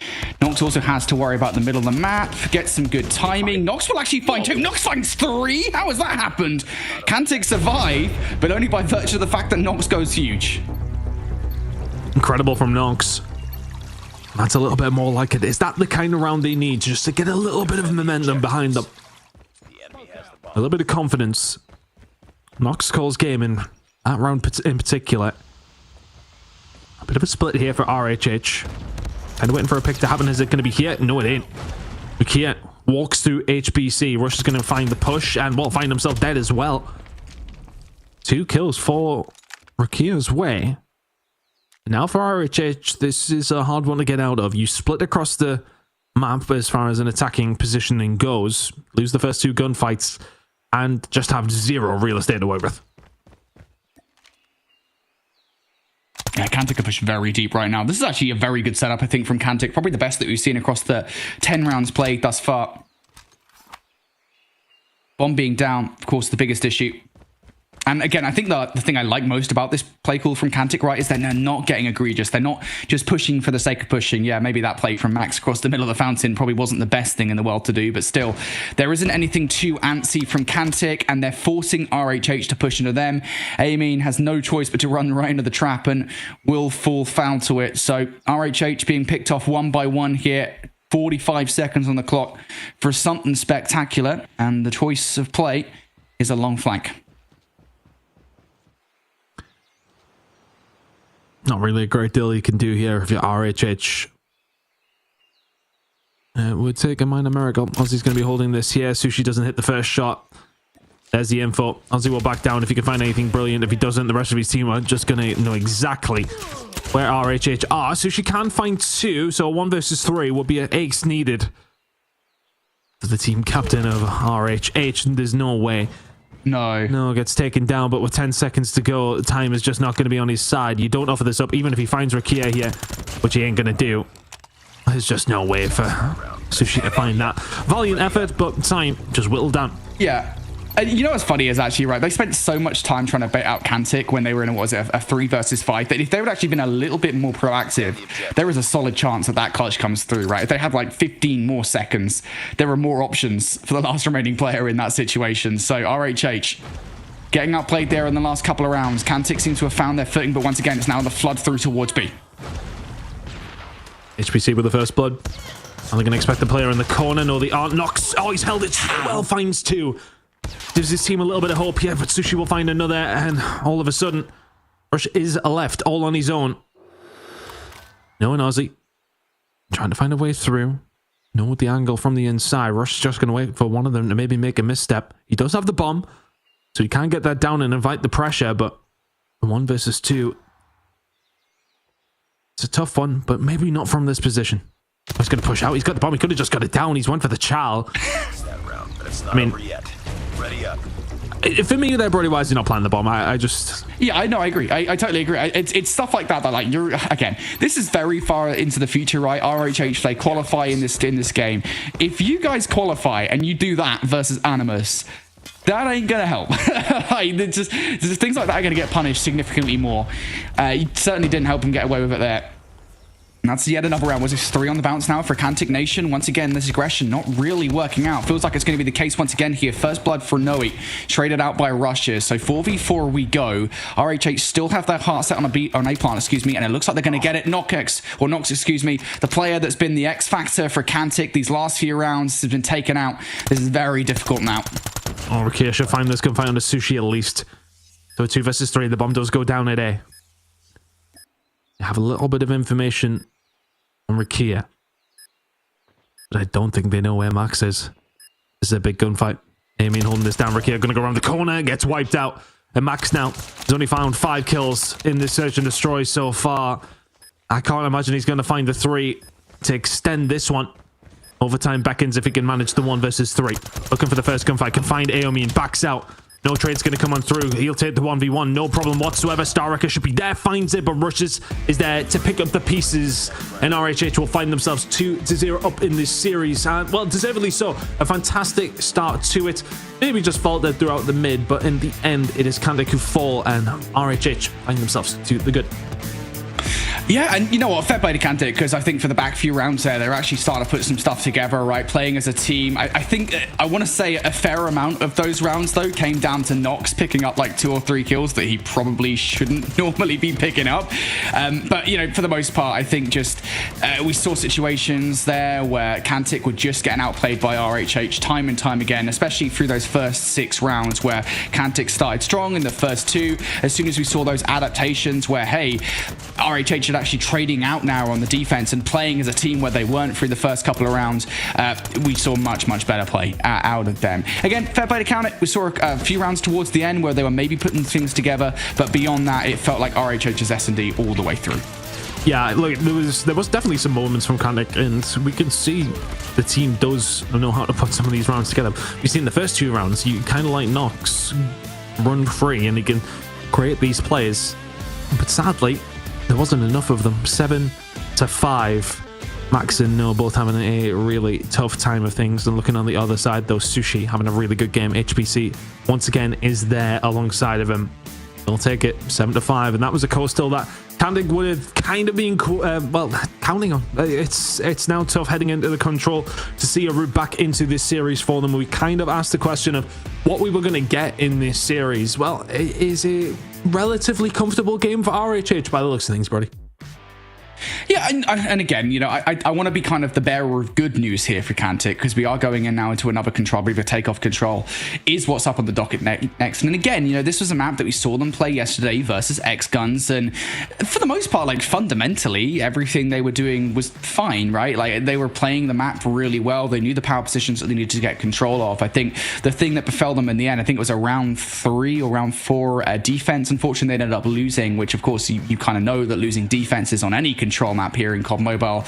Nox also has to worry about the middle of the map, get some good timing. Nox will actually find 2. Nox finds 3? How has that happened? Cantic survive, but only by virtue of the fact that Nox goes huge. Incredible from Nox. That's a little bit more like it. Is that the kind of round they need just to get a little bit of momentum behind them? A little bit of confidence. Nox calls game in that round in particular. A bit of a split here for RHH. Kind of waiting for a pick to happen. Is it going to be here? No, it ain't. Rukia walks through HBC. Rush is going to find the push and will find himself dead as well. 2 kills for Rukia's way. Now for RHH, this is a hard one to get out of. You split across the map as far as an attacking positioning goes. Lose the first 2 gunfights and just have 0 real estate to work with. Yeah, Cantic can push very deep right now. This is actually a very good setup, I think, from Cantic. Probably the best that we've seen across the 10 rounds played thus far. Bomb being down, of course, the biggest issue. And again, I think the thing I like most about this play call from Cantic, right, is that they're not getting egregious. They're not just pushing for the sake of pushing. Yeah, maybe that play from Max across the middle of the fountain probably wasn't the best thing in the world to do, but still, there isn't anything too antsy from Cantic, and they're forcing RHH to push into them. Amin has no choice but to run right into the trap and will fall foul to it. So RHH being picked off one by one here. 45 seconds on the clock for something spectacular, and the choice of play is a long flank. Not really a great deal you can do here if you're RHH. It would take a minor miracle. Ozzy's going to be holding this here. Sushi doesn't hit the first shot. There's the info. Ozzy will back down if he can find anything brilliant. If he doesn't, the rest of his team are just going to know exactly where RHH are. Sushi can find 2, so 1 versus 3 will be an ace needed for the team captain of RHH. There's no way. No, gets taken down, but with 10 seconds to go, time is just not going to be on his side. You don't offer this up, even if he finds Rukia here, which he ain't going to do. There's just no way for Sushi to find that. Valiant effort, but time just whittled down. Yeah. You know what's funny is actually, right, they spent so much time trying to bait out Cantic when they were in, what was it, a 3 versus 5, that if they would actually been a little bit more proactive, there is a solid chance that that clutch comes through, right? If they had like 15 more seconds, there are more options for the last remaining player in that situation. So RHH getting outplayed there in the last couple of rounds. Cantic seems to have found their footing, but once again, it's now the flood through towards B. HPC with the first blood. Are they going to expect the player in the corner? No, they aren't. Nox. Oh, he's held it well, finds 2. Gives his team a little bit of hope here, but Sushi will find another, and all of a sudden, Rush is left all on his own. No one Aussie. Trying to find a way through. No with the angle from the inside. Rush is just going to wait for one of them to maybe make a misstep. He does have the bomb, so he can get that down and invite the pressure, but 1 versus 2. It's a tough one, but maybe not from this position. He's going to push out. He's got the bomb. He could have just got it down. He's went for the chow. I mean, Ready up. For me, there, Brody, why is he not planting the bomb? I just... Yeah, I know, I agree. I totally agree. It's stuff like that like, you're... Again, this is very far into the future, right? RHH, they qualify in this game. If you guys qualify and you do that versus Animus, that ain't gonna help. Like, just things like that are gonna get punished significantly more. You certainly didn't help him get away with it there. And that's yet another round. Was this 3 on the bounce now for Cantic Nation? Once again, this aggression not really working out. Feels like it's going to be the case once again here. First blood for Noe. Traded out by Rushes. So 4v4 we go. RHH still have their heart set on A plant, excuse me. And it looks like they're going to get it. Nox, excuse me. The player that's been the X factor for Cantic these last few rounds has been taken out. This is very difficult now. Oh, Rukia should find this gunfight on the Sushi at least. So 2 versus 3. The bomb does go down at A. Have a little bit of information on Rukia, but I don't think they know where Max is. This is a big gunfight. Amin holding this down. Rukia gonna go around the corner, gets wiped out. And Max now has only found 5 kills in this search and destroy so far. I can't imagine he's going to find the 3 to extend this one. Overtime beckons if he can manage the 1 versus 3. Looking for the first gunfight. Can find Aomi and backs out. No trade's going to come on through. He'll take the 1v1. No problem whatsoever. Star Wrecker should be there. Finds it, but Rushes is there to pick up the pieces. And RHH will find themselves 2-0 up in this series. Well, deservedly so. A fantastic start to it. Maybe just faltered throughout the mid, but in the end, it is Kandik who fall, and RHH find themselves to the good. Yeah, and you know what? Fair play to Kantik, because I think for the back few rounds there, they're actually starting to put some stuff together, right? Playing as a team. I think, I want to say a fair amount of those rounds, though, came down to Nox picking up like 2 or 3 kills that he probably shouldn't normally be picking up. But, you know, for the most part, I think just we saw situations there where Kantik were just getting outplayed by RHH time and time again, especially through those first 6 rounds where Kantik started strong in the first 2. As soon as we saw those adaptations where, hey, RHH had actually trading out now on the defense and playing as a team where they weren't through the first couple of rounds, we saw much better play out of them. Again, fair play to Count. We saw a few rounds towards the end where they were maybe putting things together, but beyond that, it felt like RHH's S&D all the way through. Yeah, look, there was definitely some moments from Kandik, and we can see the team does know how to put some of these rounds together. We've seen the first 2 rounds, you kind of like Nox run free and he can create these plays, but sadly, there wasn't enough of them. 7-5. Max and No both having a really tough time of things. And looking on the other side, though, Sushi having a really good game. HPC, once again, is there alongside of him. They'll take it 7-5. And that was a coastal that Kandik would have kind of been, well, counting on. It's now tough heading into the control to see a route back into this series for them. We kind of asked the question of what we were going to get in this series. Well, it is a relatively comfortable game for RHH by the looks of things, Brody. Yeah, and again, you know, I want to be kind of the bearer of good news here for Kantik, because we are going in now into another control. I believe a Takeoff control is what's up on the docket next. And again, you know, this was a map that we saw them play yesterday versus X-Guns, and for the most part, like, fundamentally, everything they were doing was fine, right? Like, they were playing the map really well. They knew the power positions that they needed to get control of. I think the thing that befell them in the end, I think it was a round 3 or round 4 defense. Unfortunately, they ended up losing, which, of course, you kind of know that losing defenses on any control map here in COD Mobile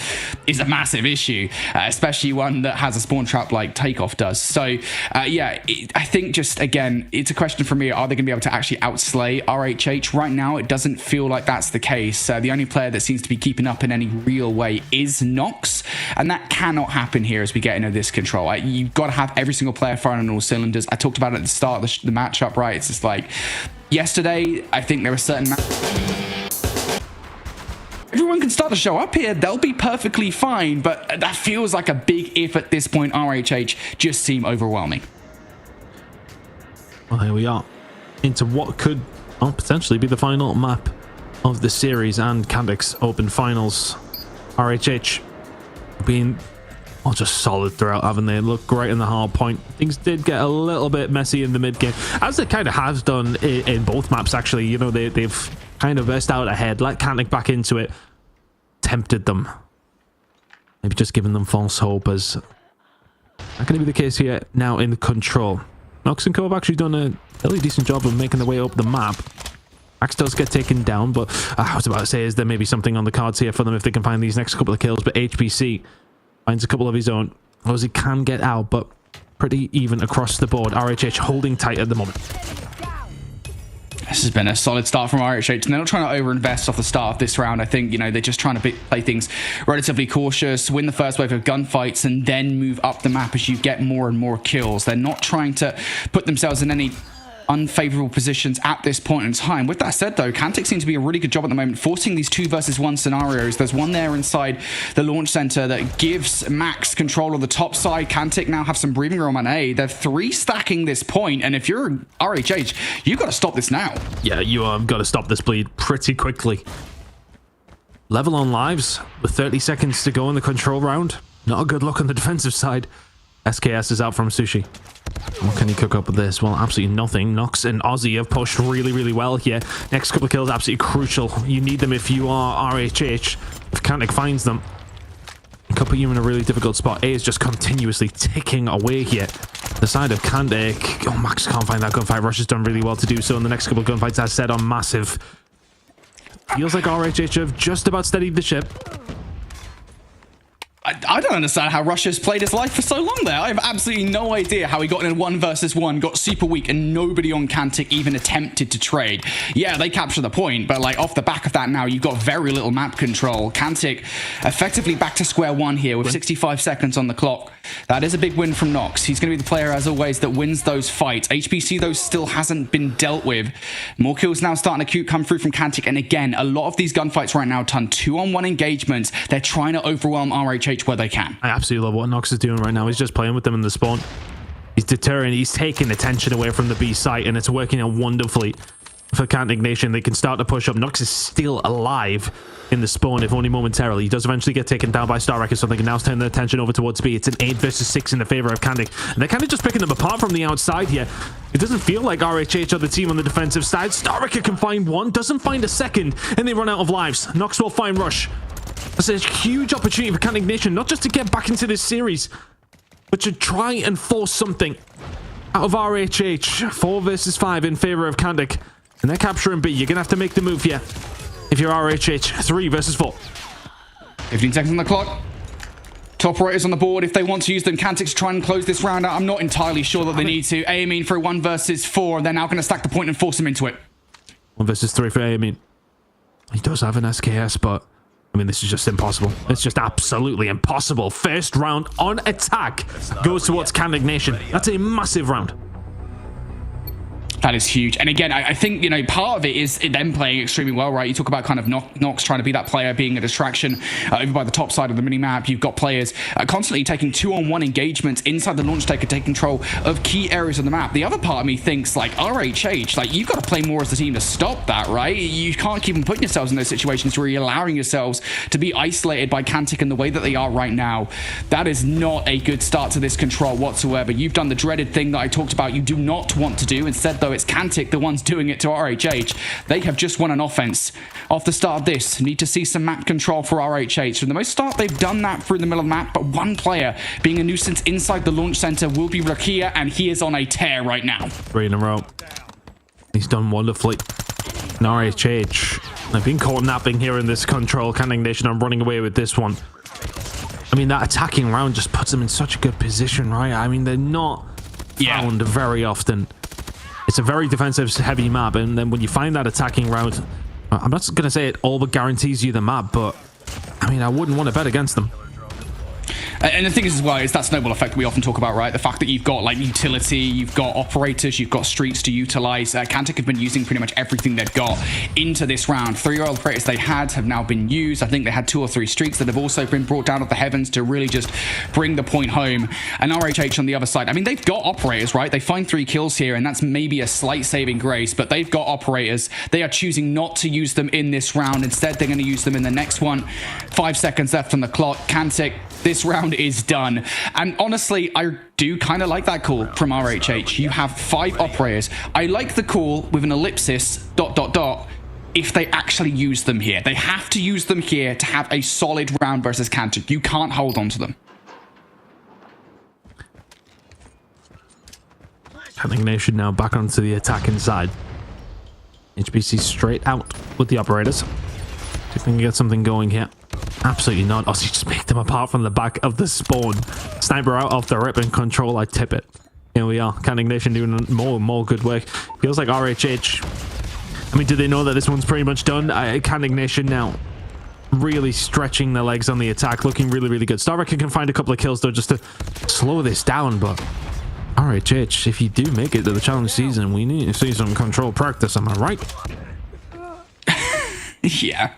is a massive issue, especially one that has a spawn trap like Takeoff does. So yeah, I think just, again, it's a question for me, are they going to be able to actually outslay RHH? Right now, it doesn't feel like that's the case. The only player that seems to be keeping up in any real way is Nox, and that cannot happen here as we get into this control. You've got to have every single player firing on all cylinders. I talked about it at the start of the matchup, right? It's just like, yesterday, I think there were certain everyone can start to show up here, they'll be perfectly fine, but that feels like a big if at this point. RHH just seem overwhelming. Well, here we are into what could potentially be the final map of the series and Kandik's open finals. RHH being just solid throughout, haven't they? Look great in the hard point. Things did get a little bit messy in the mid game, as it kind of has done in both maps, actually. You know, they've kind of burst out ahead, let Kandik back into it, tempted them, maybe just giving them false hope, as not going to be the case here now in the control. Nox and Co have actually done a fairly decent job of making their way up the map. Max does get taken down, but I was about to say, is there maybe something on the cards here for them if they can find these next couple of kills? But HPC finds a couple of his own. He can get out, but pretty even across the board. RHH holding tight at the moment. This has been a solid start from RHH, and they're not trying to overinvest off the start of this round. I think, you know, they're just trying to play things relatively cautious, win the first wave of gunfights, and then move up the map as you get more and more kills. They're not trying to put themselves in any unfavorable positions at this point in time. With that said, though, Kantik seems to be a really good job at the moment, forcing these 2 versus 1 scenarios. There's one there inside the launch center that gives Max control of the top side. Kantik now have some breathing room on A. They're 3 stacking this point, and if you're RHH, you've got to stop this now. Yeah, you have got to stop this bleed pretty quickly. Level on lives with 30 seconds to go in the control round. Not a good look on the defensive side. SKS is out from Sushi. What can he cook up with this? Well, absolutely nothing. Nox and Aussie have pushed really well here. Next couple of kills absolutely crucial. You need them if you are RHH. If Kantik finds them, could put you in a really difficult spot. A is just continuously ticking away here. The side of Kantic. Oh, Max can't find that gunfight. Rush has done really well to do so in the next couple of gunfights, as said, on Massive. Feels like RHH have just about steadied the ship. I don't understand how Russia's played his life for so long there. I have absolutely no idea how he got in a 1 versus 1, got super weak, and nobody on Kantic even attempted to trade. Yeah, they capture the point, but like off the back of that now, you've got very little map control. Kantic effectively back to square one here with 65 seconds on the clock. That is a big win from Nox. He's going to be the player, as always, that wins those fights. HBC, though, still hasn't been dealt with. More kills now starting to come through from Kantic, and again, a lot of these gunfights right now turn 2-on-1 engagements. They're trying to overwhelm RHH where they can. I absolutely love what Nox is doing right now. He's just playing with them in the spawn. He's deterring. He's taking attention away from the B site, and it's working out wonderfully for Kantic Nation. They can start to push up. Nox is still alive in the spawn, if only momentarily. He does eventually get taken down by Starwrecker, so they can now turn their attention over towards B. It's an 8 versus 6 in the favor of Kantic, and they're kind of just picking them apart from the outside here. It doesn't feel like RHH are the team on the defensive side. Starwrecker can find one, doesn't find a second, and they run out of lives. Nox will find Rush. That's a huge opportunity for Kantic Nation, not just to get back into this series, but to try and force something out of RHH. 4 versus 5 in favor of Kantic, and they're capturing B. You're gonna have to make the move here if you're RHH. 3 versus 4. 15 seconds on the clock. Top operators on the board. If they want to use them, Kantic's try and close this round out. I'm not entirely sure that they need to. Aiming for a 1 versus 4. They're now going to stack the point and force him into it. 1 versus 3 for Aiming. He does have an SKS, but I mean, this is just impossible. It's just absolutely impossible. First round on attack goes towards Kantic Nation. That's a massive round. That is huge. And again, I think, you know, part of it is them playing extremely well, right? You talk about kind of Nox trying to be that player, being a distraction over by the top side of the minimap. You've got players constantly taking 2-on-1 engagements inside the launch taker, take control of key areas of the map. The other part of me thinks, like, RHH, like, you've got to play more as the team to stop that, right? You can't keep on putting yourselves in those situations where you're allowing yourselves to be isolated by Kantic in the way that they are right now. That is not a good start to this control whatsoever. You've done the dreaded thing that I talked about you do not want to do. Instead, though, it's Kantic the ones doing it to RHH. They have just won an offense off the start of this. Need to see some map control for RHH. For the most part, they've done that through the middle of the map, but one player being a nuisance inside the launch center will be Rakia, and he is on a tear right now. 3 in a row. He's done wonderfully. And RHH, they've been caught napping here in this control. Kantic Nation are running away with this one. I mean, that attacking round just puts them in such a good position, right? I mean, they're not found very often. It's a very defensive heavy map, and then when you find that attacking round, I'm not going to say it all but guarantees you the map, but I mean, I wouldn't want to bet against them. And the thing is as well, is that snowball effect we often talk about, right? The fact that you've got like utility, you've got operators, you've got streets to utilize. Kantic have been using pretty much everything they've got into this round. 3 operators they had have now been used. I think they had 2 or 3 streets that have also been brought down of the heavens to really just bring the point home. And RHH on the other side, I mean, they've got operators, right? They find 3 kills here, and that's maybe a slight saving grace, but they've got operators. They are choosing not to use them in this round. Instead, they're going to use them in the next one. 5 seconds left on the clock. Kantic, this round is done. And honestly, I do kind of like that call from RHH. You have 5 operators. I like the call with an ellipsis, ... if they actually use them here. They have to use them here to have a solid round versus Kantic. You can't hold on to them. Kantic Nation now back onto the attacking side. HBC straight out with the operators. See if we can get something going here. Absolutely not. Oh, so you just make them apart from the back of the spawn. Sniper out off the rip and control. I tip it. Here we are. Kantic Nation doing more good work. Feels like RHH. I mean, do they know that this one's pretty much done? Kantic Nation now really stretching their legs on the attack. Looking really good. Starwrecker can find a couple of kills though just to slow this down, but RHH, if you do make it to the challenge season, we need to see some control practice. Am I right? Yeah.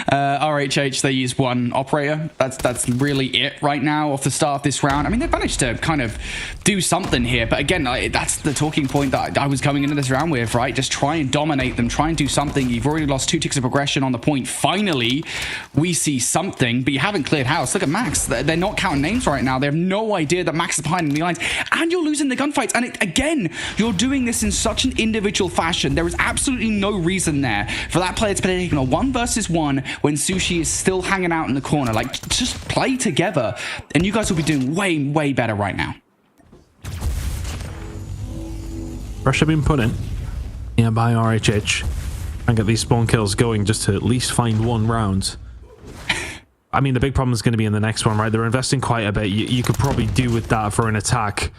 RHH, they use 1 operator. That's really it right now off the start of this round. I mean, they've managed to kind of do something here, but again, that's the talking point that I was coming into this round with, right? Just try and dominate them, try and do something. You've already lost 2 ticks of progression on the point. Finally, we see something, but you haven't cleared house. Look at Max. They're not counting names right now. They have no idea that Max is behind in the lines, and you're losing the gunfights. And again, you're doing this in such an individual fashion. There is absolutely no reason there for that player to play taking a 1 versus 1 when Sushi is still hanging out in the corner. Like, just play together, and you guys will be doing way, way better right now. Pressure being put in by RHH and get these spawn kills going just to at least find 1 round. I mean, the big problem is going to be in the next one, right? They're investing quite a bit. You could probably do with that for an attack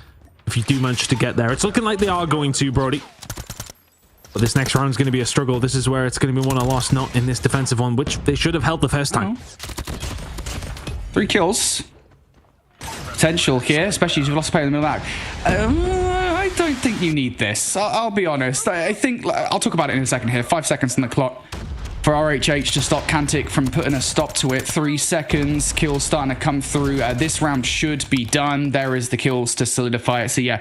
if you do manage to get there. It's looking like they are going to, Brody. But this next round is going to be a struggle. This is where it's going to be 1 a loss, not in this defensive one, which they should have held the first time. 3 kills. Potential here, especially if you've lost a player in the middle of that. I don't think you need this. I'll be honest. I think I'll talk about it in a second here. 5 seconds on the clock for RHH to stop Kantic from putting a stop to it. 3 seconds. Kills starting to come through. This round should be done. There is the kills to solidify it. So yeah,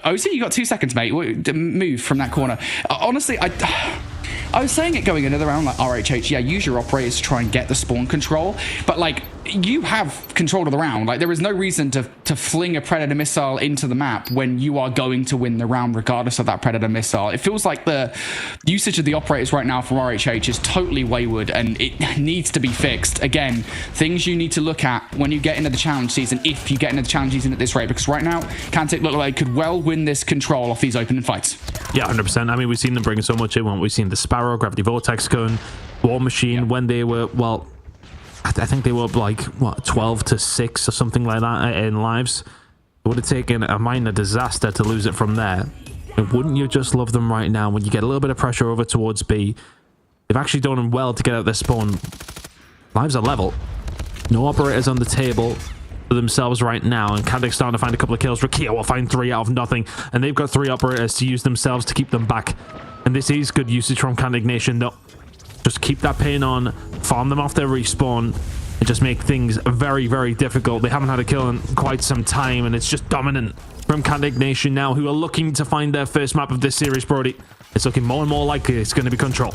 OC, you got 2 seconds, mate. Move from that corner. Honestly, I was saying it going another round, like RHH, yeah, use your operators to try and get the spawn control, but like, you have control of the round. Like, there is no reason to fling a Predator missile into the map when you are going to win the round regardless of that Predator missile. It feels like the usage of the operators right now from RHH is totally wayward, and it needs to be fixed. Again, things you need to look at when you get into the challenge season, if you get into the challenge season at this rate, because right now, Kantic look like could well win this control off these opening fights. Yeah, 100%. I mean, we've seen them bring so much in. We've seen the Sparrow, Gravity Vortex gun, War Machine, when they were, well, I think they were like, what, 12 to 6 or something like that in lives. It would have taken a minor disaster to lose it from there. And wouldn't you just love them right now when you get a little bit of pressure over towards B? They've actually done well to get out their spawn. Lives are level. No operators on the table for themselves right now, and Kantic's starting to find a couple of kills. Rakia will find 3 out of nothing, and they've got 3 operators to use themselves to keep them back. And this is good usage from Kantic Nation, though. Just keep that pin on, farm them off their respawn, and just make things very, very difficult. They haven't had a kill in quite some time, and it's just dominant from Kantic Nation now, who are looking to find their first map of this series, Brody. It's looking more and more likely it's going to be Control.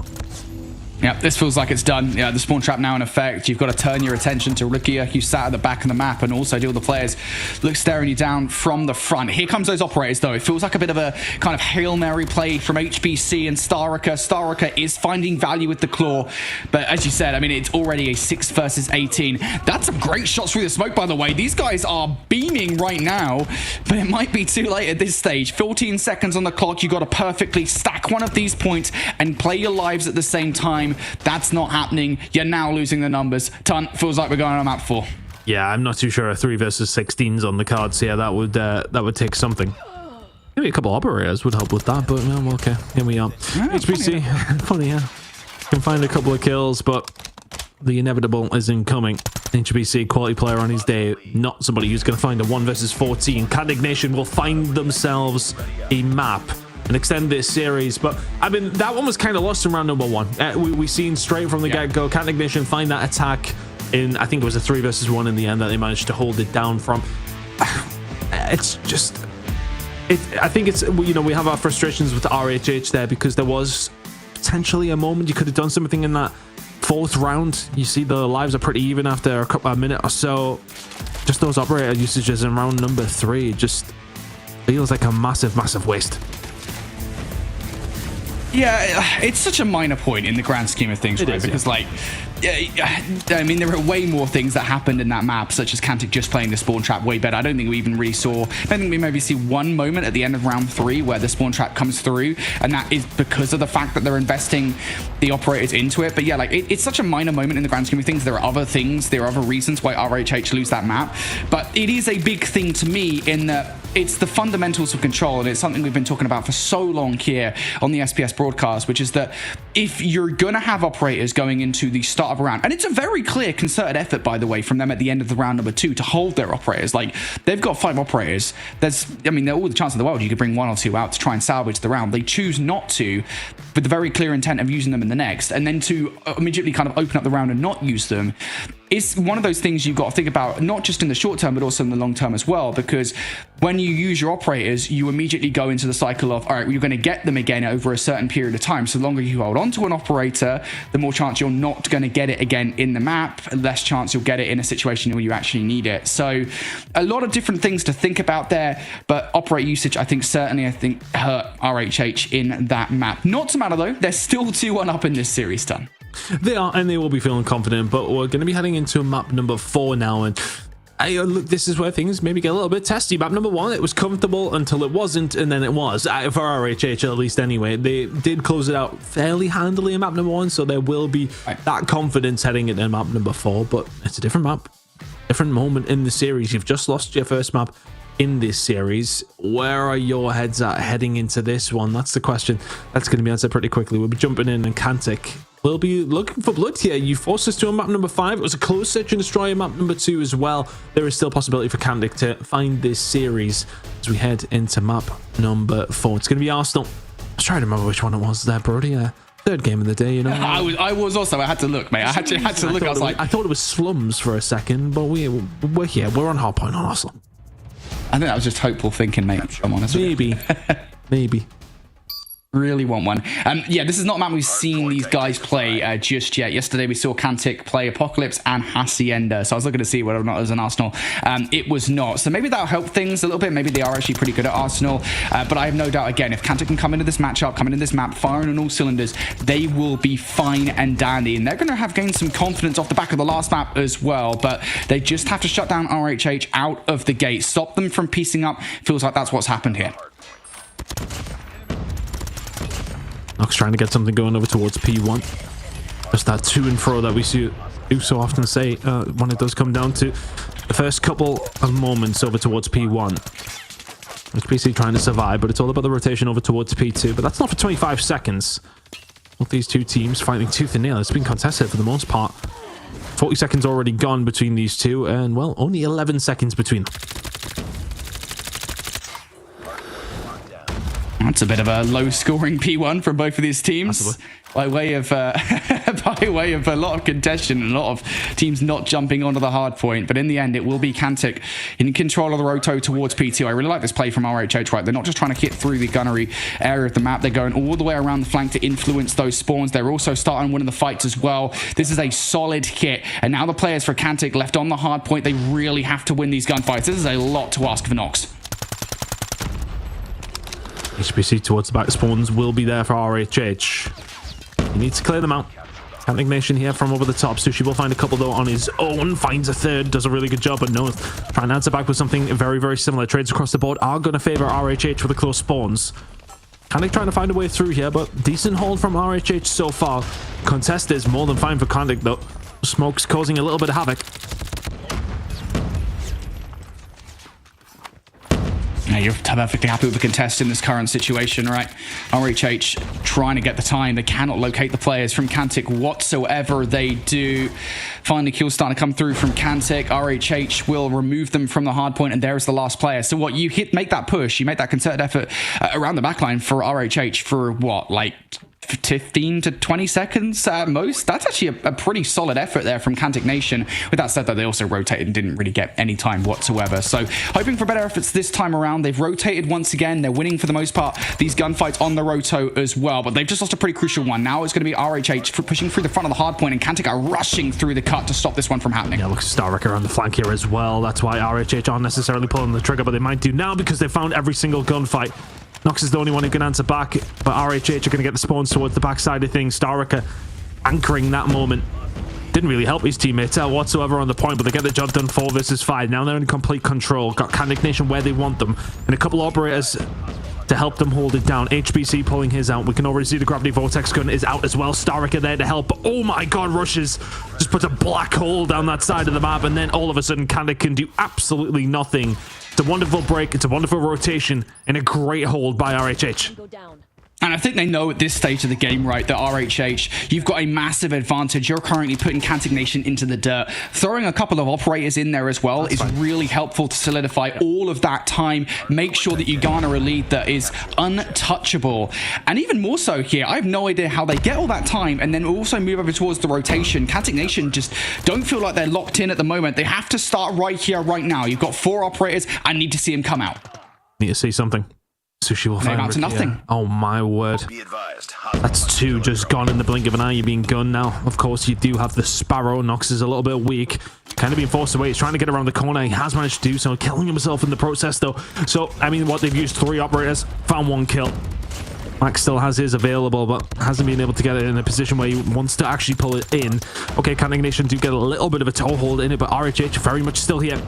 Yeah, this feels like it's done. Yeah, the spawn trap now in effect. You've got to turn your attention to Rukia, who sat at the back of the map, and also deal with the players look staring you down from the front. Here comes those operators, though. It feels like a bit of a kind of Hail Mary play from HBC and Starrika. Starrika is finding value with the claw, but as you said, I mean, it's already a 6 versus 18. That's some great shots through the smoke, by the way. These guys are beaming right now, but it might be too late at this stage. 14 seconds on the clock. You've got to perfectly stack one of these points and play your lives at the same time. That's not happening. You're now losing the numbers. Ton, feels like we're going on map 4. Yeah, I'm not too sure a 3 versus 16's on the cards here. That would take something. Maybe a couple operators would help with that, but no, okay, here we are. Yeah, HBC, funny, yeah. Can find a couple of kills, but the inevitable is incoming. HBC, quality player on his day, not somebody who's going to find a 1 versus 14. Kantic Nation will find themselves a map and extend this series, but I mean, that one was kind of lost in round number 1. We seen straight from the get-go Kantic Nation find that attack in, I think it was a 3 versus 1 in the end that they managed to hold it down from. It's just, I think it's, you know, we have our frustrations with the RHH there because there was potentially a moment you could have done something in that 4th round. You see the lives are pretty even after a minute or so. Just those operator usages in round number 3 just feels like a massive, massive waste. Yeah, it's such a minor point in the grand scheme of things, right? Because, like, I mean, there are way more things that happened in that map, such as Kantic just playing the spawn trap way better. I don't think we even really saw, I don't think we maybe see one moment at the end of round 3 where the spawn trap comes through, and that is because of the fact that they're investing the operators into it. But yeah, like, it's such a minor moment in the grand scheme of things. There are other things, there are other reasons why RHH lose that map, but it is a big thing to me in that it's the fundamentals of Control, and it's something we've been talking about for so long here on the SPS broadcast, which is that if you're going to have operators going into the start of a round, and it's a very clear concerted effort, by the way, from them at the end of the round number 2 to hold their operators. Like, they've got 5 operators. There's, I mean, all the chance in the world you could bring 1 or 2 out to try and salvage the round. They choose not to, with the very clear intent of using them in the next, and then to immediately kind of open up the round and not use them. It's one of those things you've got to think about, not just in the short term, but also in the long term as well, because when you use your operators, you immediately go into the cycle of, all right, you're going to get them again over a certain period of time. So the longer you hold on to an operator, the more chance you're not going to get it again in the map, less chance you'll get it in a situation where you actually need it. So a lot of different things to think about there, but operator usage, I think hurt RHH in that map. Not to matter though, they're still 2-1 up in this series, done. They are, and they will be feeling confident, but we're going to be heading into map number 4 now, and look, this is where things maybe get a little bit testy. Map number 1, it was comfortable until it wasn't, and then it was, for RHH at least anyway. They did close it out fairly handily in map number 1, so there will be that confidence heading into map number 4, but it's a different map, different moment in the series. You've just lost your first map in this series. Where are your heads at heading into this one? That's the question that's going to be answered pretty quickly. We'll be jumping in, and Kantic will be looking for blood here. You forced us to a map number 5. It was a close search and destroy in map number 2 as well. There is still possibility for Kantic to find this series as we head into map number 4. It's going to be Arsenal. I was trying to remember which one it was there, Brody. Third game of the day, you know. I was also. I had to look, mate. I had to look. I was like, I thought it was Slums for a second, but we're here. We're on Hardpoint on Arsenal. I think that was just hopeful thinking, mate. If I'm honest. Maybe. Maybe. Really want one. Yeah, this is not a map we've seen these guys play just yet. Yesterday we saw Kantic play Apocalypse and Hacienda, so I was looking to see whether or not it was an Arsenal. It was not, so maybe that'll help things a little bit. Maybe they are actually pretty good at Arsenal, but I have no doubt, again, if Kantic can come into this matchup, come into this map firing on all cylinders, they will be fine and dandy, and they're going to have gained some confidence off the back of the last map as well, but they just have to shut down RHH out of the gate, stop them from piecing up. Feels like that's what's happened here. Nox trying to get something going over towards P1. Just that to and fro that we do so often say when it does come down to the first couple of moments over towards P1. HPC trying to survive, but it's all about the rotation over towards P2. But that's not for 25 seconds. Both these two teams fighting tooth and nail. It's been contested for the most part. 40 seconds already gone between these two, and well, only 11 seconds between them. That's a bit of a low-scoring P1 from both of these teams, by way of a lot of contention and a lot of teams not jumping onto the hard point. But in the end, it will be Kantic in control of the roto towards P2. I really like this play from RHH, right? They're not just trying to hit through the gunnery area of the map. They're going all the way around the flank to influence those spawns. They're also starting winning the fights as well. This is a solid kit. And now the players for Kantic left on the hard point, they really have to win these gunfights. This is a lot to ask of Nox. HPC towards the back spawns will be there for RHH. He needs to clear them out. Kantic Nation here from over the top. Sushi will find a couple though on his own. Finds a third. Does a really good job, but no. Trying to answer back with something very, very similar. Trades across the board are going to favor RHH with the close spawns. Kantic trying to find a way through here, but decent hold from RHH so far. Contest is more than fine for Kantic though. Smoke's causing a little bit of havoc. Yeah, you're perfectly happy with the contest in this current situation, right? RHH trying to get the time. They cannot locate the players from Kantic whatsoever. They do. Finally, kills starting to come through from Kantic. RHH will remove them from the hard point, and there's the last player. So what, you make that push, you make that concerted effort around the backline for RHH for what, like 15 to 20 seconds at most. That's actually a pretty solid effort there from Kantic Nation. With that said, though, they also rotated and didn't really get any time whatsoever. So hoping for better efforts this time around. They've rotated once again. They're winning for the most part these gunfights on the roto as well, but they've just lost a pretty crucial one. Now it's going to be RHH pushing through the front of the hard point, and Kantic are rushing through the cut to stop this one from happening. Yeah, looks Starwrecker on the flank here as well. That's why RHH aren't necessarily pulling the trigger, but they might do now because they found every single gunfight. Nox is the only one who can answer back, but RHH are going to get the spawns towards the backside of things. Starwrecker anchoring that moment. Didn't really help his teammates out whatsoever on the point, but they get the job done 4 versus 5. Now they're in complete control. Got Kantic Nation where they want them, and a couple of operators to help them hold it down. HBC pulling his out. We can already see the Gravity Vortex gun is out as well. Starwrecker there to help. Oh my god, rushes. Just puts a black hole down that side of the map, and then all of a sudden Kantic can do absolutely nothing. It's a wonderful break. It's a wonderful rotation, and a great hold by RHH. And I think they know at this stage of the game, right, that RHH, you've got a massive advantage. You're currently putting Kantic Nation into the dirt. Throwing a couple of operators in there as well is really helpful to solidify all of that time. Make sure that you garner a lead that is untouchable. And even more so here, I have no idea how they get all that time and then also move over towards the rotation. Kantic Nation just don't feel like they're locked in at the moment. They have to start right here, right now. You've got 4 operators. I need to see them come out. Need to see something. Sushi will find to nothing. Oh my word. That's 2 just gone in the blink of an eye. You're being gunned now. Of course, you do have the Sparrow. Nox is a little bit weak. Kind of being forced away. He's trying to get around the corner. He has managed to do so. Killing himself in the process, though. So, I mean, what, they've used 3 operators. Found 1 kill. Max still has his available, but hasn't been able to get it in a position where he wants to actually pull it in. Okay, Cantic Nation do get a little bit of a toehold in it, but RHH very much still here.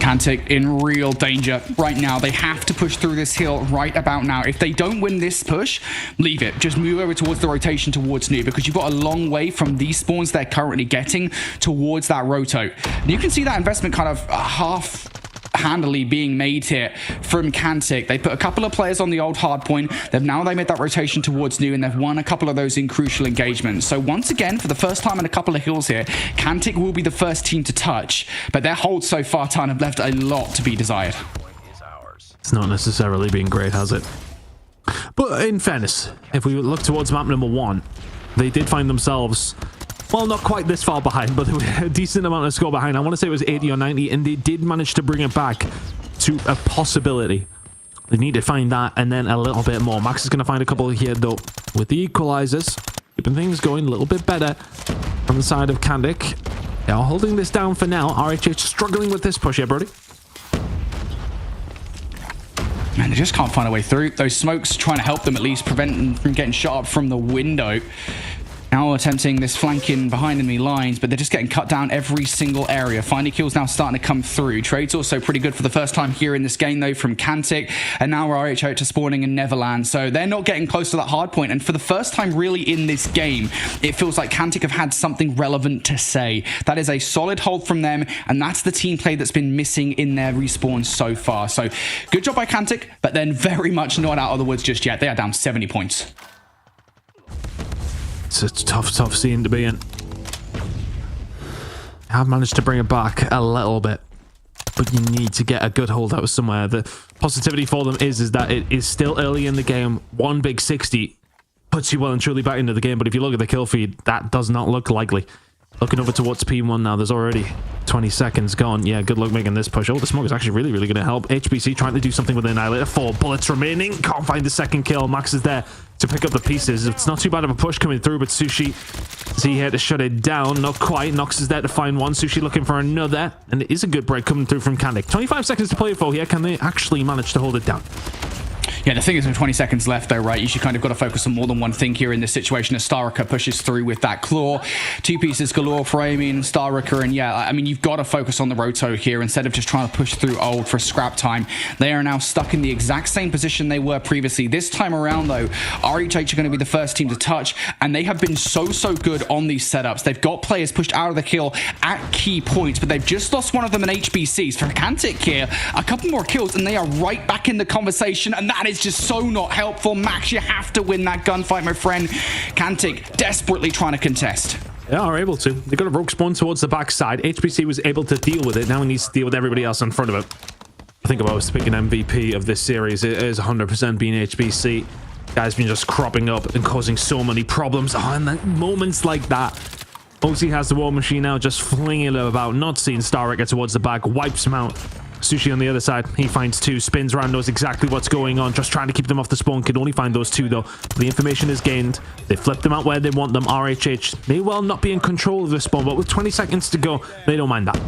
Cantic in real danger right now. They have to push through this hill right about now. If they don't win this push, leave it. Just move over towards the rotation towards Nu, because you've got a long way from these spawns they're currently getting towards that roto. And you can see that investment kind of half handily being made here from Cantic. They put a couple of players on the old Hardpoint. They made that rotation towards Nu, and they've won a couple of those in crucial engagements. So once again, for the first time in a couple of hills here, Cantic will be the first team to touch, but their hold so far time have left a lot to be desired. It's not necessarily been great, has it? But in fairness, if we look towards map number 1, they did find themselves, well, not quite this far behind, but a decent amount of score behind. I want to say it was 80 or 90, and they did manage to bring it back to a possibility. They need to find that and then a little bit more. Max is going to find a couple here, though, with the equalizers. Keeping things going a little bit better on the side of Cantic. They are holding this down for now. RHH struggling with this push here, Brody. Man, they just can't find a way through. Those smokes trying to help them at least prevent them from getting shot up from the window. Now attempting this flanking behind enemy lines, but they're just getting cut down every single area. Finally, kills now starting to come through. Trade's also pretty good for the first time here in this game, though, from Cantic. And now RHH are spawning in Neverland. So they're not getting close to that hard point. And for the first time really in this game, it feels like Cantic have had something relevant to say. That is a solid hold from them. And that's the team play that's been missing in their respawns so far. So good job by Cantic, but then very much not out of the woods just yet. They are down 70 points. It's a tough scene to be in. I have managed to bring it back a little bit, but you need to get a good hold out of somewhere. The positivity for them is that it is still early in the game. One big 60 puts you well and truly back into the game, but if you look at the kill feed, that does not look likely. Looking over towards P1 now, there's already 20 seconds gone. Yeah, good luck making this push. Oh, the smoke is actually really going to help. HBC trying to do something with the Annihilator. 4 bullets remaining. Can't find the second kill. Max is there to pick up the pieces. It's not too bad of a push coming through, but Sushi is here to shut it down. Not quite. Nox is there to find one. Sushi looking for another. And it is a good break coming through from Cantic. 25 seconds to play for here. Can they actually manage to hold it down? Yeah, the thing is, with 20 seconds left, though, right, you should kind of got to focus on more than one thing here in this situation as Starricker pushes through with that claw. 2 pieces galore framing, Starricker, and yeah, I mean, you've got to focus on the roto here instead of just trying to push through old for scrap time. They are now stuck in the exact same position they were previously. This time around, though, RHH are going to be the first team to touch, and they have been so good on these setups. They've got players pushed out of the kill at key points, but they've just lost one of them in HBCs. For Cantic here, a couple more kills, and they are right back in the conversation, and that is just so not helpful. Max, you have to win that gunfight, my friend. Cantic desperately trying to contest. They are able to. They got a rogue spawn towards the backside. HBC was able to deal with it. Now he needs to deal with everybody else in front of it. I think if I was to pick an MVP of this series, it is 100% being HBC. Guy's been just cropping up and causing so many problems. Oh, and then moments like that. OC has the war machine now, just flinging it about, not seeing Starricker towards the back, wipes him out. Sushi on the other side, he finds 2, spins around, knows exactly what's going on, just trying to keep them off the spawn. Can only find those 2 though. The information is gained. They flip them out where they want them. RHH may well not be in control of the spawn, but with 20 seconds to go, they don't mind that.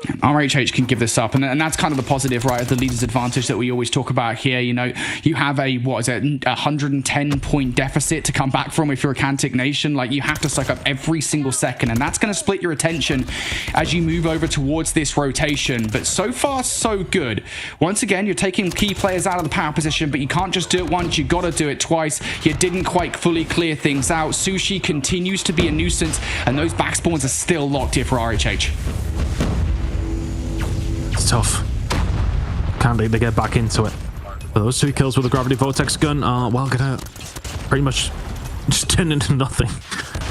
RHH can give this up, and that's kind of the positive, right, of the leader's advantage that we always talk about here. You know, you have a, what is it, 110-point deficit to come back from if you're a Cantic Nation. Like, you have to suck up every single second, and that's going to split your attention as you move over towards this rotation. But so far, so good. Once again, you're taking key players out of the power position, but you can't just do it once, you got to do it twice. You didn't quite fully clear things out. Sushi continues to be a nuisance, and those back spawns are still locked here for RHH. It's tough. Can't wait to get back into it. But those 2 kills with the Gravity Vortex gun are, well, gonna pretty much just turn into nothing.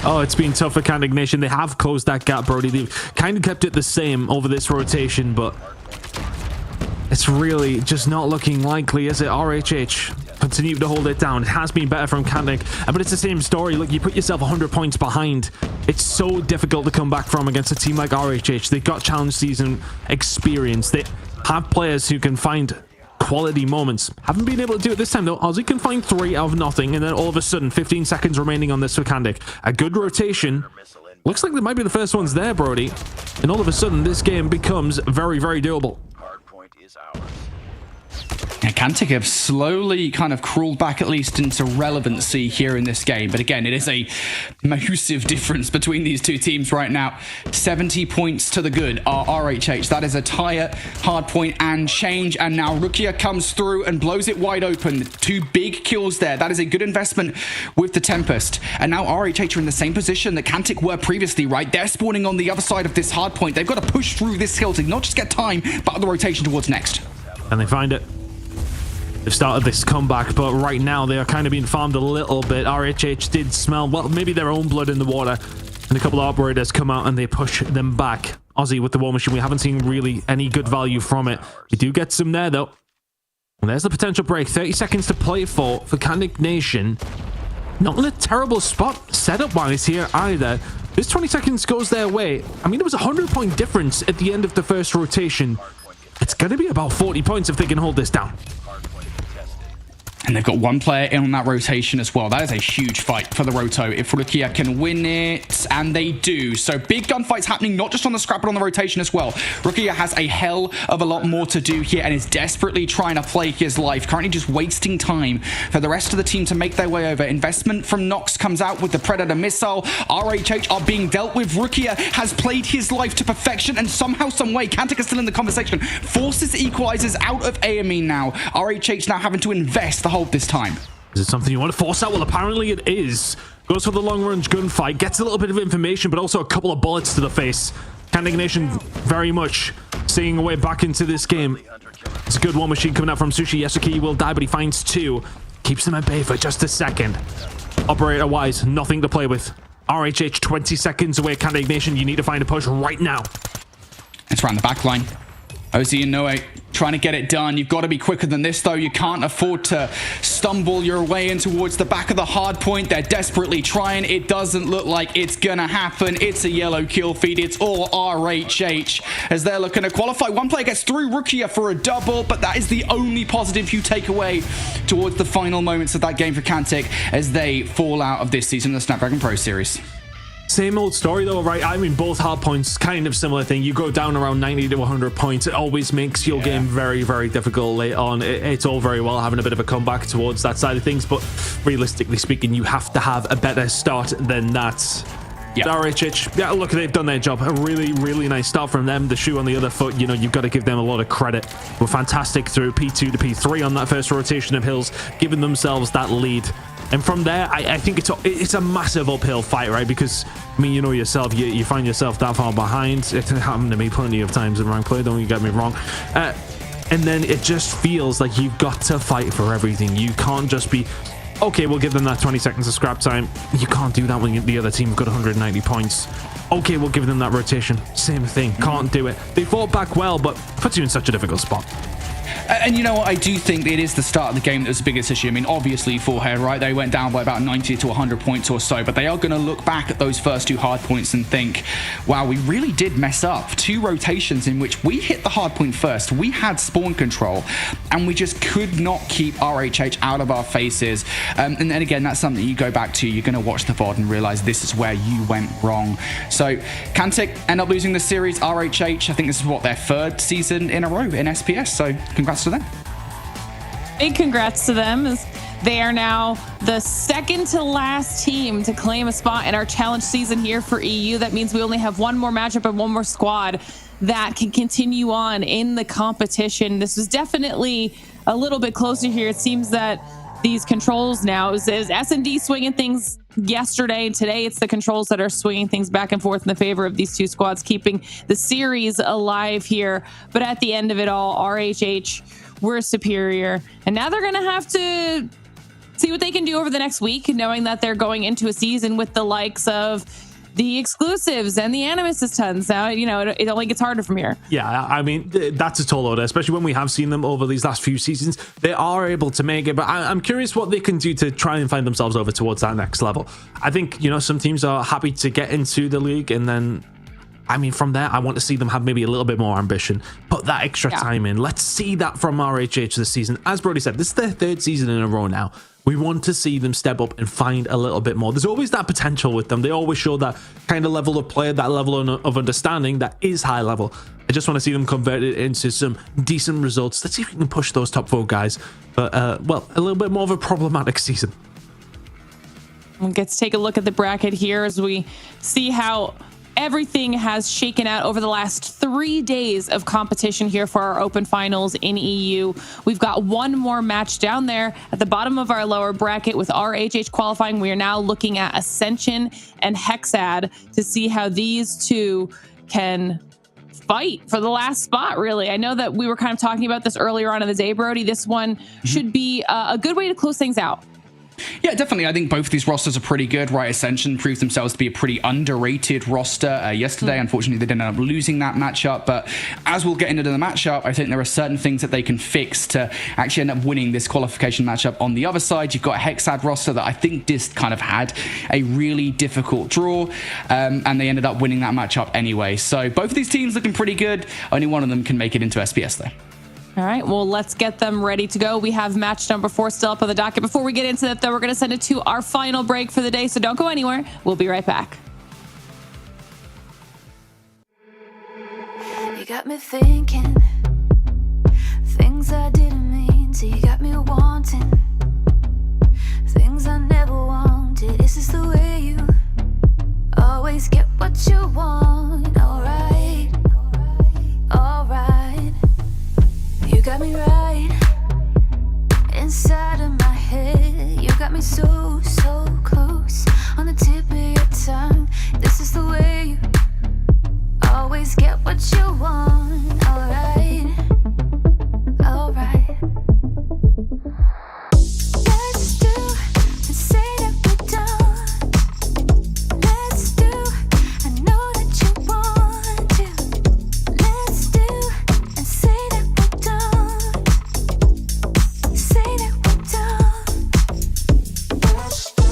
Oh, it's been tough for Cantic Nation. They have closed that gap, Brody. They've kind of kept it the same over this rotation, but it's really just not looking likely, is it? RHH continue to hold it down. It has been better from Cantic, but it's the same story. Look, you put yourself 100 points behind. It's so difficult to come back from against a team like RHH. They've got challenge season experience. They have players who can find quality moments. Haven't been able to do it this time though. Ozzy can find 3 out of nothing, and then all of a sudden 15 seconds remaining on this for Cantic. A good rotation. Looks like they might be the first ones there, Brody, and all of a sudden this game becomes very doable. Hardpoint is ours. And Cantic have slowly kind of crawled back at least into relevancy here in this game. But again, it is a massive difference between these two teams right now. 70 points to the good are RHH. That is a tire, Hardpoint, and Change. And now Rukia comes through and blows it wide open. 2 big kills there. That is a good investment with the Tempest. And now RHH are in the same position that Cantic were previously, right? They're spawning on the other side of this Hardpoint. They've got to push through this hill to not just get time, but the rotation towards next. And they find it. They've started this comeback, but right now they are kind of being farmed a little bit. RHH did smell, well, maybe their own blood in the water, and a couple of operators come out and they push them back. Aussie with the War Machine, we haven't seen really any good value from it. We do get some there, though. And there's the potential break. 30 seconds to play for Cantic Nation. Not in a terrible spot setup-wise here either. This 20 seconds goes their way. I mean, it was a 100-point difference at the end of the first rotation. It's going to be about 40 points if they can hold this down. And they've got 1 player in on that rotation as well. That is a huge fight for the Roto if Rukia can win it, and they do. So big gunfights happening, not just on the scrap, but on the rotation as well. Rukia has a hell of a lot more to do here and is desperately trying to play his life. Currently just wasting time for the rest of the team to make their way over. Investment from Nox comes out with the Predator missile. RHH are being dealt with. Rukia has played his life to perfection, and somehow, some way, Cantic is still in the conversation. Forces equalizers out of AME now. RHH now having to invest the hold this time. Is it something you want to force out? Well, apparently it is. Goes for the long-range gunfight, gets a little bit of information, but also a couple of bullets to the face. Cantic Nation very much seeing a way back into this game. It's a good War Machine coming out from Sushi. Yasuki will die, but he finds 2. Keeps them at bay for just a second. Operator-wise, nothing to play with. RHH 20 seconds away. Cantic Nation, you need to find a push right now. It's around the back line. OZ and Noe trying to get it done. You've got to be quicker than this, though. You can't afford to stumble your way in towards the back of the hard point. They're desperately trying. It doesn't look like it's gonna happen. It's a yellow kill feed. It's all RHH as they're looking to qualify. 1 player gets through Rukia for a double, but that is the only positive you take away towards the final moments of that game for Cantic as they fall out of this season of the Snapdragon Pro Series. Same old story though, right? I mean, both Hardpoints, kind of similar thing. You go down around 90 to 100 points. It always makes your game very, very difficult late on. It's all very well having a bit of a comeback towards that side of things, but realistically speaking, you have to have a better start than that. Yeah. RHH, yeah, look, they've done their job. A really, really nice start from them. The shoe on the other foot, you know, you've got to give them a lot of credit. We're fantastic through P2 to P3 on that first rotation of hills, giving themselves that lead. And from there, I think it's a massive uphill fight, right? Because, I mean, you know yourself, you find yourself that far behind. It happened to me plenty of times in ranked play, don't you get me wrong. And then it just feels like you've got to fight for everything. You can't just be, okay, we'll give them that 20 seconds of scrap time. You can't do that when the other team have got 190 points. Okay, we'll give them that rotation. Same thing, can't do it. They fought back well, but puts you in such a difficult spot. And you know what, I do think it is the start of the game that was the biggest issue. I mean, obviously, Forehead, right? They went down by about 90 to 100 points or so, but they are going to look back at those first 2 hard points and think, wow, we really did mess up. 2 rotations in which we hit the hard point first. We had spawn control, and we just could not keep RHH out of our faces. And then again, that's something you go back to. You're going to watch the VOD and realize this is where you went wrong. So Cantic end up losing the series. RHH, I think this is what, their 3rd season in a row in SPS. So congrats to them. Big congrats to them, as they are now the 2nd to last team to claim a spot in our challenge season here for EU. That means we only have 1 more matchup and 1 more squad that can continue on in the competition. This was definitely a little bit closer here. It seems that these controls now is S&D swinging things yesterday. Today it's the controls that are swinging things back and forth in the favor of these 2 squads, keeping the series alive here. But at the end of it all, RHH were superior, and now they're gonna have to see what they can do over the next week, knowing that they're going into a season with the likes of the exclusives and the Animus tons. Now, you know, it only gets harder from here. Yeah, I mean, that's a tall order, especially when we have seen them over these last few seasons. They are able to make it, but I'm curious what they can do to try and find themselves over towards that next level. I think, you know, some teams are happy to get into the league and then I mean, from there, I want to see them have maybe a little bit more ambition, put that extra time in. Let's see that from RHH this season. As Brody said, this is their 3rd season in a row now. We want to see them step up and find a little bit more. There's always that potential with them. They always show that kind of level of play, that level of understanding that is high level. I just want to see them convert it into some decent results. Let's see if we can push those top 4 guys. But, well, a little bit more of a problematic season. We'll get to take a look at the bracket here as we see how everything has shaken out over the last 3 days of competition here for our open finals in EU. We've got one more match down there at the bottom of our lower bracket with RHH qualifying. We are now looking at Ascension and Hexad to see how these two can fight for the last spot, really. I know that we were kind of talking about this earlier on in the day, Brody. This one should be a good way to close things out. Yeah, definitely. I think both of these rosters are pretty good, right? Ascension proved themselves to be a pretty underrated roster yesterday. Unfortunately, they didn't end up losing that matchup. But as we'll get into the matchup, I think there are certain things that they can fix to actually end up winning this qualification matchup. On the other side, you've got a Hexad roster that I think just kind of had a really difficult draw, and they ended up winning that matchup anyway. So both of these teams looking pretty good. Only one of them can make it into SPS, though. All right, well, let's get them ready to go. We have match number 4 still up on the docket. Before we get into that, though, we're going to send it to our final break for the day, so don't go anywhere. We'll be right back. You got me thinking things I didn't mean to. You got me wanting things I never wanted. Is this the way you always get what you want? Alright, alright. You got me right inside of my head. You got me so, so close on the tip of your tongue. This is the way you always get what you want. Alright, alright. Let's do and say that we're done. Let's do, I know that you want to. Let's do and say that we're done. Say that we're done. Let's do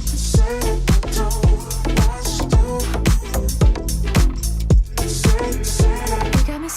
and say that we're done. Let's do. You got me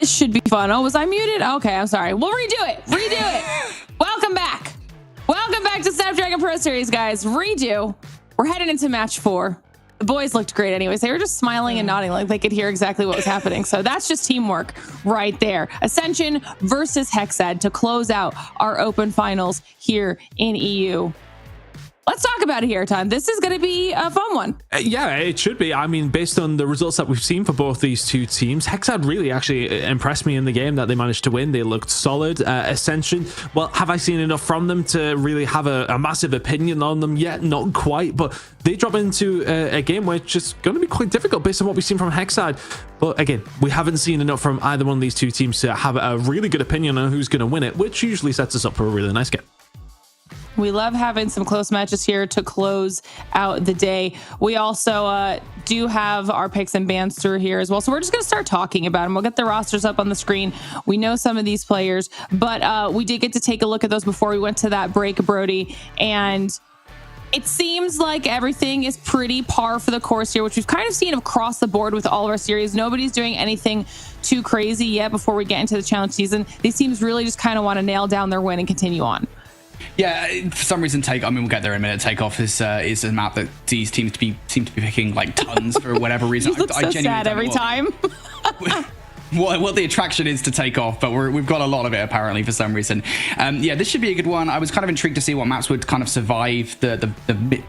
This should be fun. Oh, was I muted? Okay, I'm sorry. We'll redo it. Welcome back. Welcome back to Snapdragon Pro Series, guys. Redo. We're heading into match 4. The boys looked great anyways. They were just smiling and nodding like they could hear exactly what was happening. So that's just teamwork right there. Ascension versus Hexad to close out our open finals here in EU. Let's talk about it here, Tom. This is going to be a fun one. Yeah, it should be. I mean, based on the results that we've seen for both these two teams, Hexad really actually impressed me in the game that they managed to win. They looked solid. Ascension, well, have I seen enough from them to really have a massive opinion on them yet? Not quite, but they drop into a game which is going to be quite difficult based on what we've seen from Hexad. But again, we haven't seen enough from either one of these two teams to have a really good opinion on who's going to win it, which usually sets us up for a really nice game. We love having some close matches here to close out the day. We also do have our picks and bans through here as well. So we're just going to start talking about them. We'll get the rosters up on the screen. We know some of these players, but we did get to take a look at those before we went to that break, Brody. And it seems like everything is pretty par for the course here, which we've kind of seen across the board with all of our series. Nobody's doing anything too crazy yet before we get into the challenge season. These teams really just kind of want to nail down their win and continue on. Yeah, for some reason, we'll get there in a minute. Takeoff is a map that these teams seem to be picking like tons for whatever reason. You look so sad every time. What the attraction is to Takeoff, but we've got a lot of it apparently for some reason. Yeah, this should be a good one. I was kind of intrigued to see what maps would kind of survive the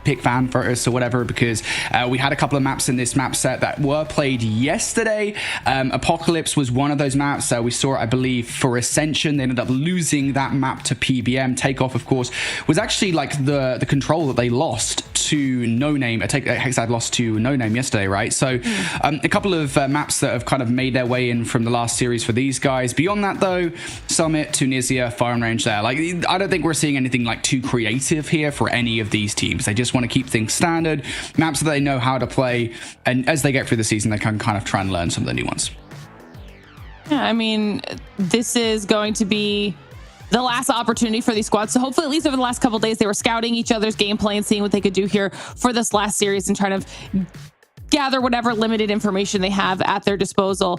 pick fan for us or whatever, because we had a couple of maps in this map set that were played yesterday. Apocalypse was one of those maps. We saw it, I believe, for Ascension. They ended up losing that map to PBM. Takeoff, of course, was actually like the control that they lost to No Name. Hexad lost to No Name yesterday, right? So a couple of maps that have kind of made their way in from the last series for these guys. Beyond that, though, Summit, Tunisia, Fire and Range there. Like, I don't think we're seeing anything like too creative here for any of these teams. They just want to keep things standard, maps that they know how to play, and as they get through the season, they can kind of try and learn some of the new ones. Yeah, I mean, this is going to be the last opportunity for these squads. So hopefully, at least over the last couple of days, they were scouting each other's gameplay and seeing what they could do here for this last series and trying to gather whatever limited information they have at their disposal,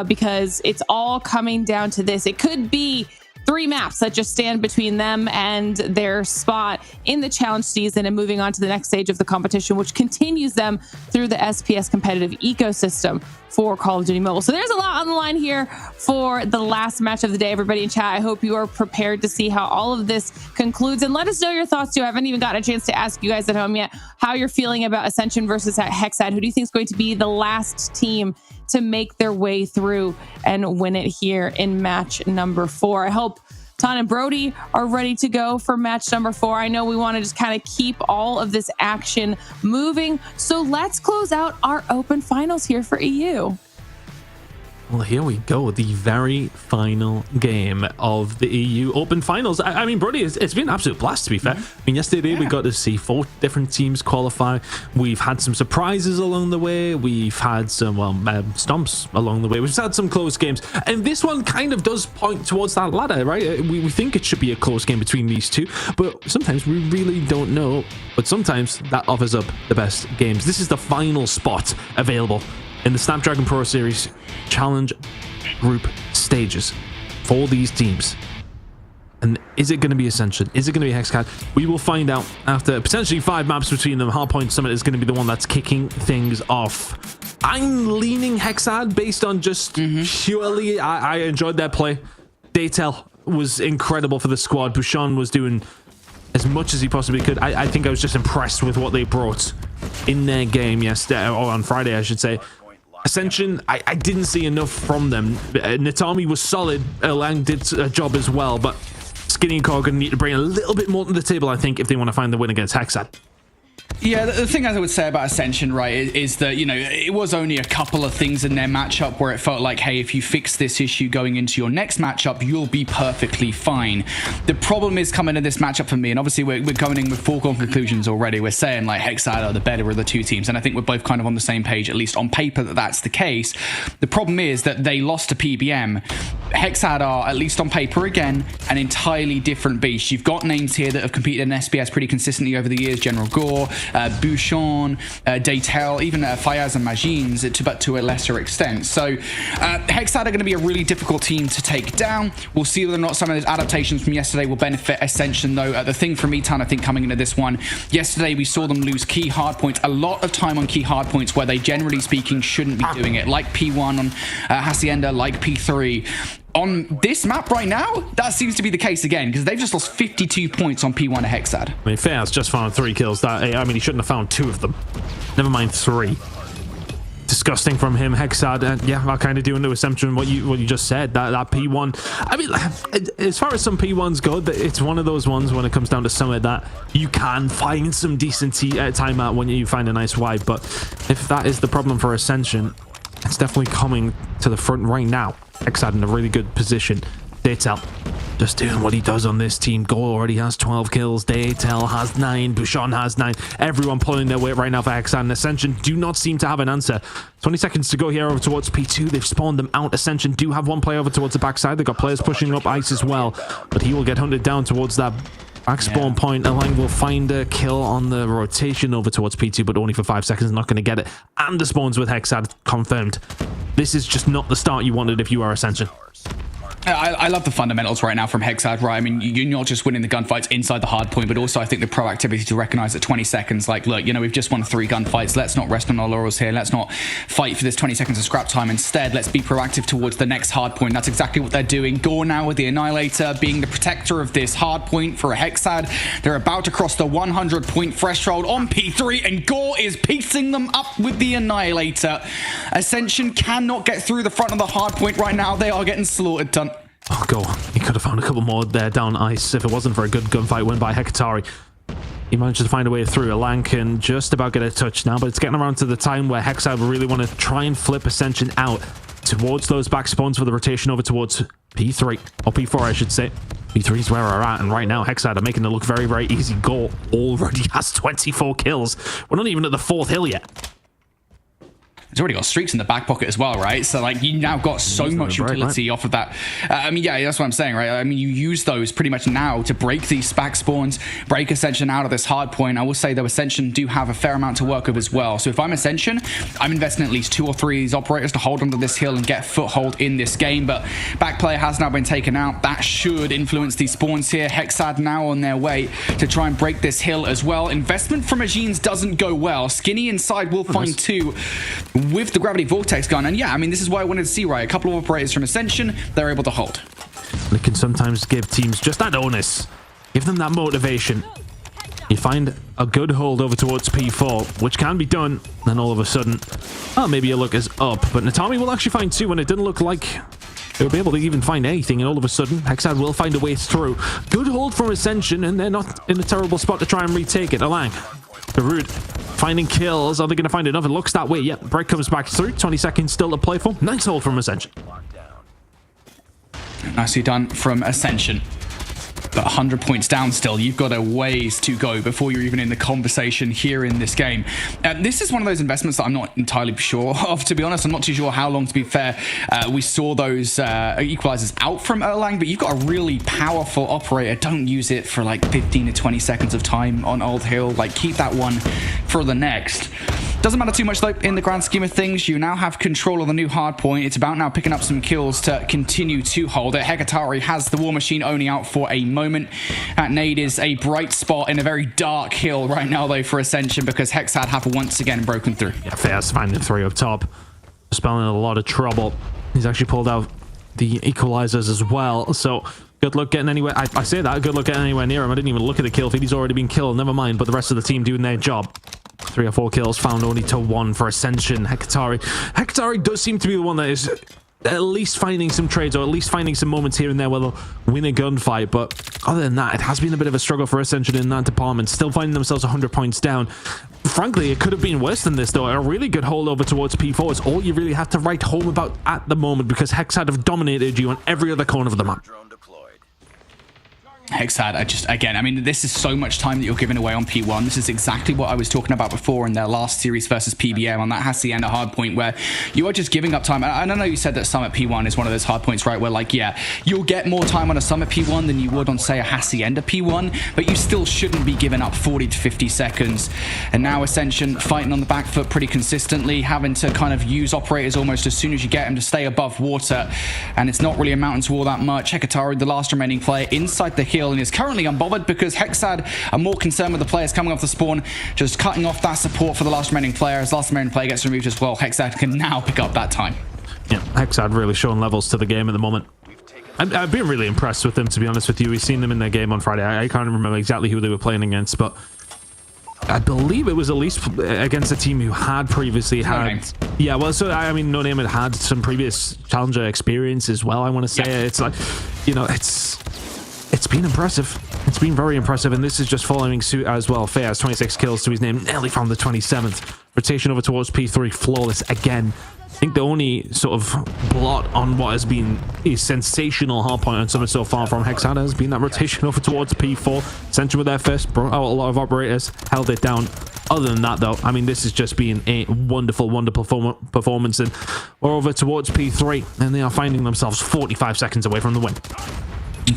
because it's all coming down to this. It could be 3 maps that just stand between them and their spot in the challenge season and moving on to the next stage of the competition, which continues them through the SPS competitive ecosystem for Call of Duty Mobile. So there's a lot on the line here for the last match of the day. Everybody in chat, I hope you are prepared to see how all of this concludes, and let us know your thoughts too. I haven't even gotten a chance to ask you guys at home yet how you're feeling about Ascension versus Hexad. Who do you think is going to be the last team to make their way through and win it here in match number 4? I hope Ton and Brody are ready to go for match number 4. I know we want to just kind of keep all of this action moving. So let's close out our open finals here for EU. Well, here we go. The very final game of the EU Open Finals. I mean, Brody, it's been an absolute blast, to be fair. I mean, yesterday we got to see 4 different teams qualify. We've had some surprises along the way. We've had some, stomps along the way. We've had some close games. And this one kind of does point towards that ladder, right? We think it should be a close game between these two, but sometimes we really don't know. But sometimes that offers up the best games. This is the final spot available in the Snapdragon Pro Series Challenge Group stages for these teams. And is it going to be Ascension? Is it going to be Hexad? We will find out after potentially 5 maps between them. Hardpoint Summit is going to be the one that's kicking things off. I'm leaning Hexad based on just purely, I enjoyed their play. Daytel was incredible for the squad. Bouchon was doing as much as he possibly could. I think I was just impressed with what they brought in their game yesterday, or on Friday, I should say. Ascension, I didn't see enough from them. Natami was solid. Erlang did a job as well, but Skinny and Core are going to need to bring a little bit more to the table, I think, if they want to find the win against Hexad. Yeah, the thing I would say about Ascension, right, is that, you know, it was only a couple of things in their matchup where it felt like, hey, if you fix this issue going into your next matchup, you'll be perfectly fine. The problem is coming in this matchup for me, and obviously we're going in with foregone conclusions already. We're saying, like, Hexad are the better of the two teams, and I think we're both kind of on the same page, at least on paper, that that's the case. The problem is that they lost to PBM. Hexad are, at least on paper again, an entirely different beast. You've got names here that have competed in SPS pretty consistently over the years. General Gore, Bouchon, Daytel, even Fayaz and Majins, but to a lesser extent. So Hexad are going to be a really difficult team to take down. We'll see whether or not some of those adaptations from yesterday will benefit Ascension, though. The thing for me, Tan, I think coming into this one, yesterday we saw them lose key hardpoints, a lot of time on key hardpoints where they generally speaking shouldn't be doing it, like P1 on Hacienda, like P3. On this map right now, that seems to be the case again, because they've just lost 52 points on P1 to Hexad. I mean, Fayaz just found 3 kills. I mean, he shouldn't have found 2 of them. Never mind 3. Disgusting from him, Hexad. Yeah, I'll kind of do into Assumption what you just said. That P1. I mean, as far as some P1s go, it's one of those ones when it comes down to Summit that you can find some decent timeout when you find a nice wipe. But if that is the problem for Ascension, it's definitely coming to the front right now. Hexad in a really good position. Daytel just doing what he does on this team. Go already has 12 kills. Daytel has 9. Bouchon has 9. Everyone pulling their weight right now for Hexad. And Ascension do not seem to have an answer. 20 seconds to go here over towards P2. They've spawned them out. Ascension do have one player over towards the backside. They've got players pushing up Ice as well. But he will get hunted down towards that back spawn point. Alang will find a kill on the rotation over towards P2, but only for 5 seconds. Not going to get it. And the spawns with Hexad confirmed. This is just not the start you wanted if you are Ascension. I love the fundamentals right now from Hexad, right? I mean, you're not just winning the gunfights inside the hard point, but also I think the proactivity to recognize at 20 seconds, like, look, you know, we've just won 3 gunfights. Let's not rest on our laurels here. Let's not fight for this 20 seconds of scrap time. Instead, let's be proactive towards the next hard point. That's exactly what they're doing. Gore now with the Annihilator being the protector of this hard point for a Hexad. They're about to cross the 100-point threshold on P3, and Gore is piecing them up with the Annihilator. Ascension cannot get through the front of the hard point right now. They are getting slaughtered, Tunt. Oh, go on. He could have found a couple more there down Ice if it wasn't for a good gunfight win by Hekatari. He managed to find a way through. Alang can just about get a touch now, but it's getting around to the time where Hexad really want to try and flip Ascension out towards those back spawns for the rotation over towards P3, or P4 I should say. P3 is where we're at, and right now Hexad are making it look very, very easy. Goal already has 24 kills. We're not even at the 4th hill yet. He's already got streaks in the back pocket as well, right? So, like, you now got so much utility off of that. I mean, yeah, that's what I'm saying, right? I mean, you use those pretty much now to break these back spawns, break Ascension out of this hard point. I will say, though, Ascension do have a fair amount to work with as well. So if I'm Ascension, I'm investing at least 2 or 3 of these operators to hold onto this hill and get foothold in this game. But back player has now been taken out. That should influence these spawns here. Hexad now on their way to try and break this hill as well. Investment from Majins doesn't go well. Skinny inside will find 2 with the Gravity Vortex gun. And yeah, I mean, this is what I wanted to see, right? A couple of operators from Ascension, they're able to hold. And it can sometimes give teams just that onus. Give them that motivation. You find a good hold over towards P4, which can be done. Then all of a sudden, oh, maybe your luck is up. But Natami will actually find 2 when it didn't look like they would be able to even find anything. And all of a sudden, Hexad will find a way through. Good hold from Ascension, and they're not in a terrible spot to try and retake it. Alang, Garud finding kills. Are they going to find another? Looks that way. Yep, break comes back through. 20 seconds still to play for. Nice hold from Ascension. Nicely done from Ascension. But 100 points down still. You've got a ways to go before you're even in the conversation here in this game. This is one of those investments that I'm not entirely sure of, to be honest. I'm not too sure how long, to be fair. We saw those equalizers out from Erlang, but you've got a really powerful operator. Don't use it for like 15 to 20 seconds of time on Old Hill. Like, keep that one for the next. Doesn't matter too much though in the grand scheme of things. You now have control of the new hard point. It's about now picking up some kills to continue to hold it. Hekatari has the War Machine only out for a moment. Nade is a bright spot in a very dark hill right now though for Ascension, because Hexad have once again broken through. Yeah, Fayaz finding 3 up top. Spelling a lot of trouble. He's actually pulled out the equalizers as well. So good luck getting anywhere. I say that, good luck getting anywhere near him. I didn't even look at the kill feed. He's already been killed. Never mind, but the rest of the team doing their job. 3 or 4 kills found only to 1 for Ascension. Hekatari does seem to be the one that is at least finding some trades, or at least finding some moments here and there where they'll win a gunfight. But other than that, it has been a bit of a struggle for Ascension in that department. Still finding themselves 100 points down. Frankly, it could have been worse than this though. A really good hold over towards P4 is all you really have to write home about at the moment, because Hexad have dominated you on every other corner of the map. Hexad, I mean, this is so much time that you're giving away on P1. This is exactly what I was talking about before in their last series versus PBM on that Hacienda Hardpoint, where you are just giving up time. And I know you said that Summit P1 is one of those hardpoints, right, where like, yeah, you'll get more time on a Summit P1 than you would on, say, a Hacienda P1, but you still shouldn't be giving up 40 to 50 seconds. And now Ascension fighting on the back foot pretty consistently, having to kind of use operators almost as soon as you get them to stay above water. And it's not really amounting to all that much. Hekataru, the last remaining player inside the hill, and is currently unbothered because Hexad are more concerned with the players coming off the spawn, just cutting off that support for the last remaining player. As the last remaining player gets removed as well, Hexad can now pick up that time. Yeah, Hexad really showing levels to the game at the moment. I've been really impressed with them, to be honest with you. We've seen them in their game on Friday. I can't remember exactly who they were playing against, but I believe it was at least against a team who had previously had... Yeah, well, so, I mean, No Name had some previous Challenger experience as well, I want to say. Yeah. It's like, you know, it's been impressive. It's been very impressive, and this is just following suit as well. Fair has 26 kills to his name, nearly from the 27th. Rotation over towards P3, flawless again. I think the only sort of blot on what has been a sensational hardpoint on Summit so far from Hexad has been that rotation over towards P4. Central with their first, brought out a lot of operators, held it down. Other than that, though, I mean, this has just been a wonderful, wonderful performance. And we're over towards P3, and they are finding themselves 45 seconds away from the win.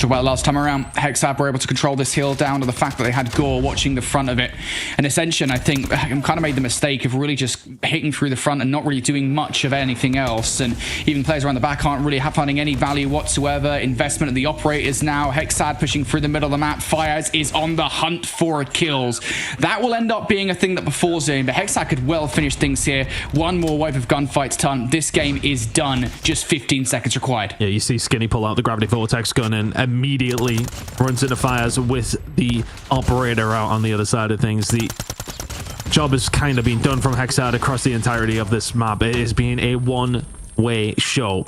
Well, last time around, Hexad were able to control this hill down to the fact that they had Gore watching the front of it. And Ascension, I think, kind of made the mistake of really just hitting through the front and not really doing much of anything else. And even players around the back aren't really finding any value whatsoever. Investment of the operators now. Hexad pushing through the middle of the map. Fires is on the hunt for kills. That will end up being a thing that befalls him, but Hexad could well finish things here. One more wave of gunfights done. This game is done. Just 15 seconds required. Yeah, you see Skinny pull out the Gravity Vortex gun and immediately runs into fires with the operator out on the other side of things. The job has kind of been done from Hexad across the entirety of this map. It is being a one-way show.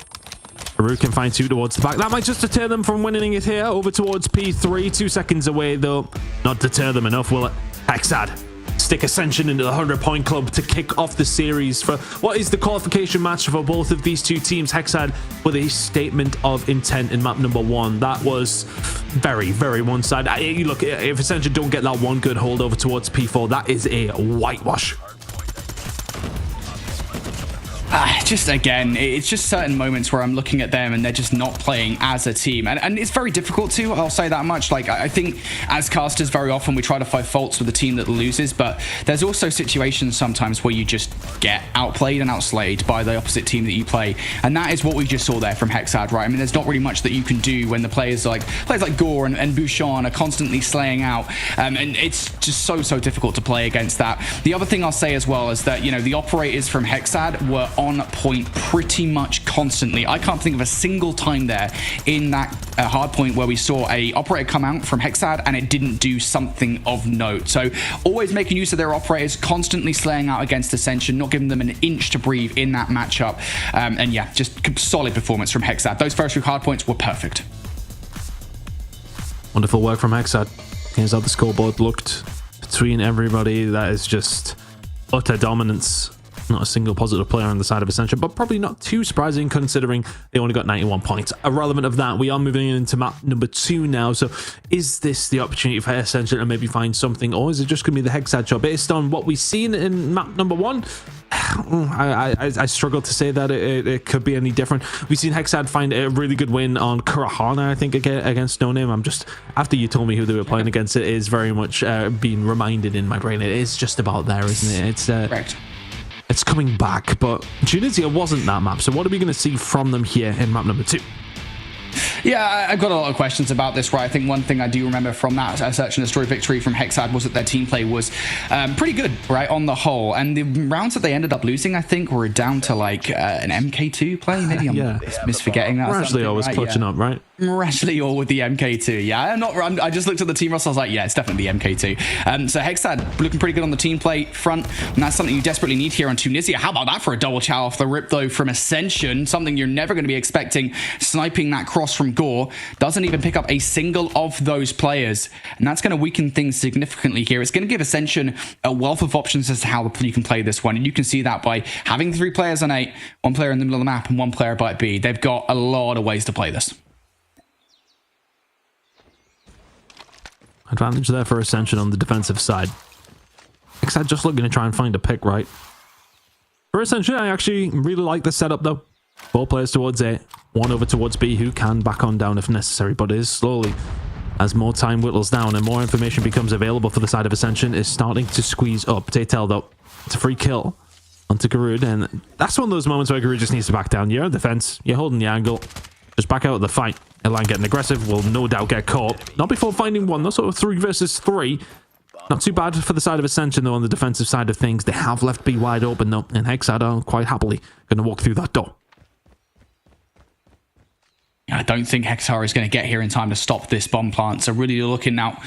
Farouk can find two towards the back. That might just deter them from winning it here. Over towards P3. 2 seconds away, though. Not deter them enough, will it? Hexad stick Ascension into the 100-point club to kick off the series for what is the qualification match for both of these two teams. Hexad with a statement of intent in map number 1. That was very, very one-sided. Look, if Ascension don't get that one good hold over towards P4, that is a whitewash. Just again, it's just certain moments where I'm looking at them and they're just not playing as a team, and it's very difficult to, I'll say that much. Like, I think as casters very often we try to find faults with the team that loses, but there's also situations sometimes where you just get outplayed and outslayed by the opposite team that you play, and that is what we just saw there from Hexad, right? I mean, there's not really much that you can do when the players like Gore and Bouchon are constantly slaying out, and it's just so difficult to play against that. The other thing I'll say as well is that, you know, the operators from Hexad were on point pretty much constantly. I can't think of a single time there in that hard point where we saw a operator come out from Hexad and it didn't do something of note. So always making use of their operators, constantly slaying out against Ascension, not giving them an inch to breathe in that matchup. And yeah, just solid performance from Hexad. Those first 2 hard points were perfect. Wonderful work from Hexad. Here's how the scoreboard looked between everybody. That is just utter dominance. Not a single positive player on the side of Ascension, but probably not too surprising considering they only got 91 points. Irrelevant of that, we are moving into map number 2 now. So is this the opportunity for Ascension to maybe find something, or is it just going to be the Hexad job? Based on what we've seen in map number 1, I struggle to say that it could be any different. We've seen Hexad find a really good win on Kurahana, I think, against No Name. I'm just, after you told me who they were playing against, it is very much being reminded in my brain. It is just about there, isn't it? It's correct. It's coming back, but Tunisia wasn't that map. So what are we going to see from them here in map number 2? Yeah, I've got a lot of questions about this, right? I think one thing I do remember from that Search and Destroy victory from Hexad was that their team play was pretty good, right, on the whole. And the rounds that they ended up losing, I think, were down to like an MK2 play. Maybe I'm misforgetting that. We're actually always clutching up, right? Rashly all with the MK2. Yeah, I just looked at the team roster. I was like, yeah, it's definitely the MK2. So Hexad looking pretty good on the team play front, and that's something you desperately need here on Tunisia. How about that for a double chow off the rip, though, from Ascension? Something you're never going to be expecting. Sniping that cross from Gore, doesn't even pick up a single of those players, and that's going to weaken things significantly here. It's going to give Ascension a wealth of options as to how you can play this one, and you can see that by having 3 players on 8, 1 player in the middle of the map, and 1 player by B. They've got a lot of ways to play this. Advantage there for Ascension on the defensive side. Hexad just looking to try and find a pick, right? For Ascension, I actually really like the setup, though. 4 players towards A, 1 over towards B, who can back on down if necessary, but it is slowly, as more time whittles down and more information becomes available for the side of Ascension, is starting to squeeze up. Tatel, though, it's a free kill onto Garud, and that's one of those moments where Garud just needs to back down. You're on defense, you're holding the angle, just back out of the fight. Airline getting aggressive will no doubt get caught. Not before finding one, though, sort of 3 versus 3. Not too bad for the side of Ascension, though, on the defensive side of things. They have left B wide open, though, and Hexad are quite happily going to walk through that door. I don't think Hexar is going to get here in time to stop this bomb plant. So really looking now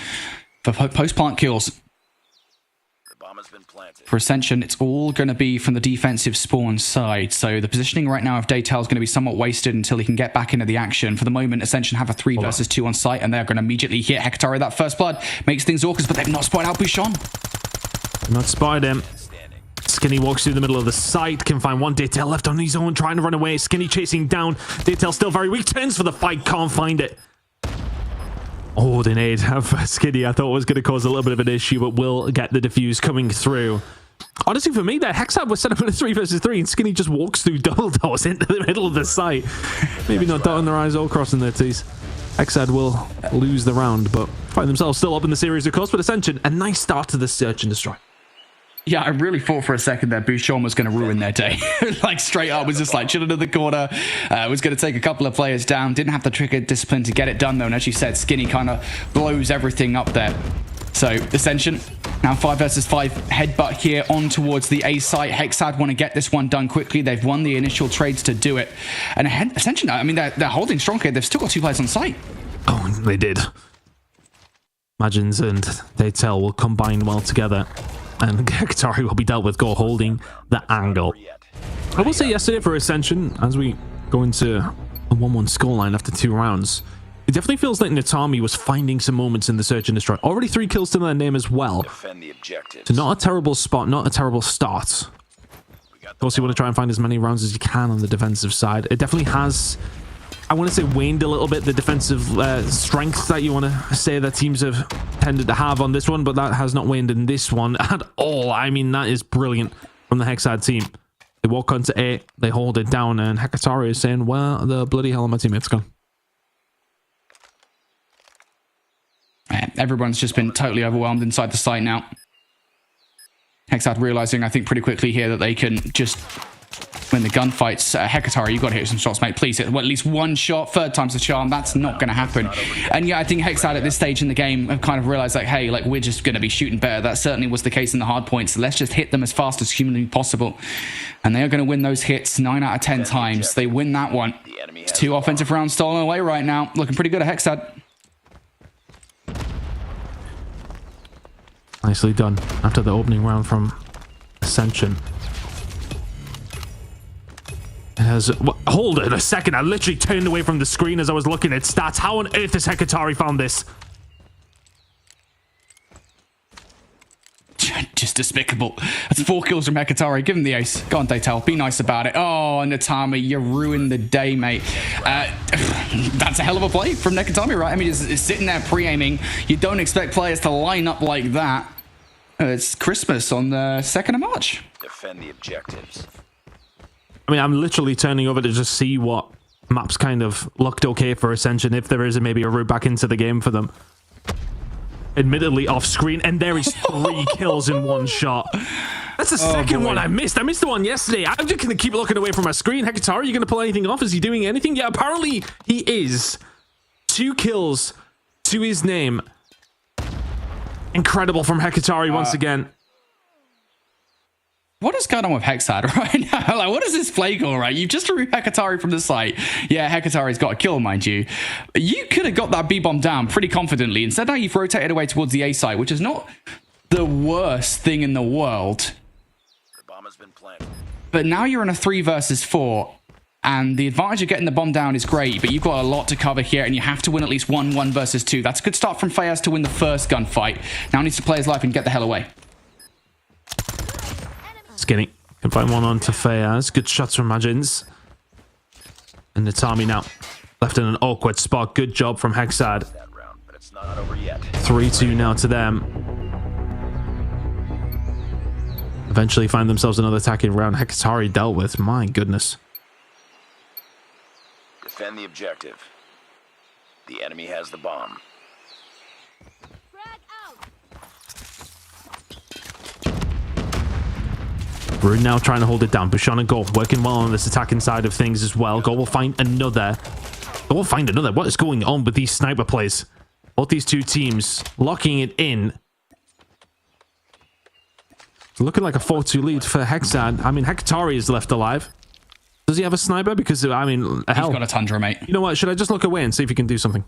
for post-plant kills. The bomb has been planted. For Ascension, it's all going to be from the defensive spawn side. So the positioning right now of Daytail is going to be somewhat wasted until he can get back into the action. For the moment, Ascension have a 3 versus 2 on site, and they're going to immediately hit Hector. That first blood makes things awkward, but they've not spotted out Bouchon. Not spotted him. Skinny walks through the middle of the site, can find one. Daytail left on his own, trying to run away. Skinny chasing down. Daytail still very weak, turns for the fight, can't find it. Oh, the nade for Skinny I thought was going to cause a little bit of an issue, but will get the defuse coming through. Honestly, for me, that Hexad was set up in a 3 versus 3, and Skinny just walks through double doors into the middle of the site. Maybe not dotting their I's or crossing their T's. Hexad will lose the round, but find themselves still up in the series, of course. But Ascension, a nice start to the search and destroy. Yeah, I really thought for a second that Bouchon was going to ruin their day. Like, straight up, was just like chilling in the corner. Was going to take a couple of players down. Didn't have the trigger discipline to get it done, though. And as you said, Skinny kind of blows everything up there. So, Ascension, now 5 versus 5 headbutt here on towards the A site. Hexad want to get this one done quickly. They've won the initial trades to do it. And Ascension, I mean, they're holding strong here. They've still got 2 players on site. Oh, they did. Magins and Daytail will combine well together, and Katari will be dealt with, go holding the angle. I will say yesterday for Ascension, as we go into a 1-1 scoreline after 2 rounds, it definitely feels like Natami was finding some moments in the search and destroy. Already 3 kills to their name as well. Defend the objectives. So not a terrible spot, not a terrible start. Of course, you want to try and find as many rounds as you can on the defensive side. It definitely has, I want to say, waned a little bit the defensive strength that you want to say that teams have tended to have on this one, but that has not waned in this one at all. I mean, that is brilliant from the Hexad team. They walk onto A, they hold it down, and Hekatari is saying, well, the bloody hell are my teammates gone? Everyone's just been totally overwhelmed inside the site now. Hexad realizing, I think, pretty quickly here that they can just win the gunfights. Hekatari, you got to hit some shots, mate. Please hit at least 1 shot. 3rd time's the charm. That's not going to happen. And yeah, I think Hexad at this stage in the game have kind of realized, like, hey, like, we're just going to be shooting better. That certainly was the case in the hard points. So let's just hit them as fast as humanly possible. And they are going to win those hits 9 out of 10 times. They win that one. 2 offensive rounds stolen away right now. Looking pretty good at Hexad. Nicely done after the opening round from Ascension. It has... Hold it a second. I literally turned away from the screen as I was looking at stats. How on earth has Hekatari found this? Just despicable. That's 4 kills from Hekatari. Give him the ace. Go on, Daytail. Be nice about it. Oh, Natami, you ruined the day, mate. That's a hell of a play from Nekatami, right? I mean, it's sitting there pre-aiming. You don't expect players to line up like that. It's Christmas on the 2nd of March. Defend the objectives. I mean, I'm literally turning over to just see what maps kind of looked okay for Ascension, if there is maybe a route back into the game for them. Admittedly off screen, and there is 3 kills in 1 shot. That's the second one I missed. I missed the one yesterday. I'm just going to keep looking away from my screen. Hekatari, are you going to pull anything off? Is he doing anything? Yeah, apparently he is. 2 kills to his name. Incredible from Hekatari once again. What is going on with Hexad right now? Like, what is this play call, right? You've just removed Hekatari from the site. Yeah, Hekatari's got a kill, mind you. You could have got that B-bomb down pretty confidently. Instead, now you've rotated away towards the A site, which is not the worst thing in the world. The bomb has been planted. But now you're in a 3 versus 4. And the advantage of getting the bomb down is great, but you've got a lot to cover here, and you have to win at least 1 versus 2. That's a good start from Fayaz to win the first gunfight. Now needs to play his life and get the hell away. Skinny can find one on to Fayaz. Good shots from Magins. And Natami now left in an awkward spot. Good job from Hexad. Not over yet. 3-2 now to them. Eventually find themselves another attacking round. Hekatari dealt with. My goodness. Defend the objective. The enemy has the bomb. We're now trying to hold it down. Bushon and Go working well on this attacking side of things as well. Go will find another. Go will find another. What is going on with these sniper plays? Both these two teams locking it in. It's looking like a 4-2 lead for Hexad. I mean, Hekatari is left alive. Does he have a sniper? Because, I mean, hell. He's got a Tundra, mate. You know what? Should I just look away and see if he can do something?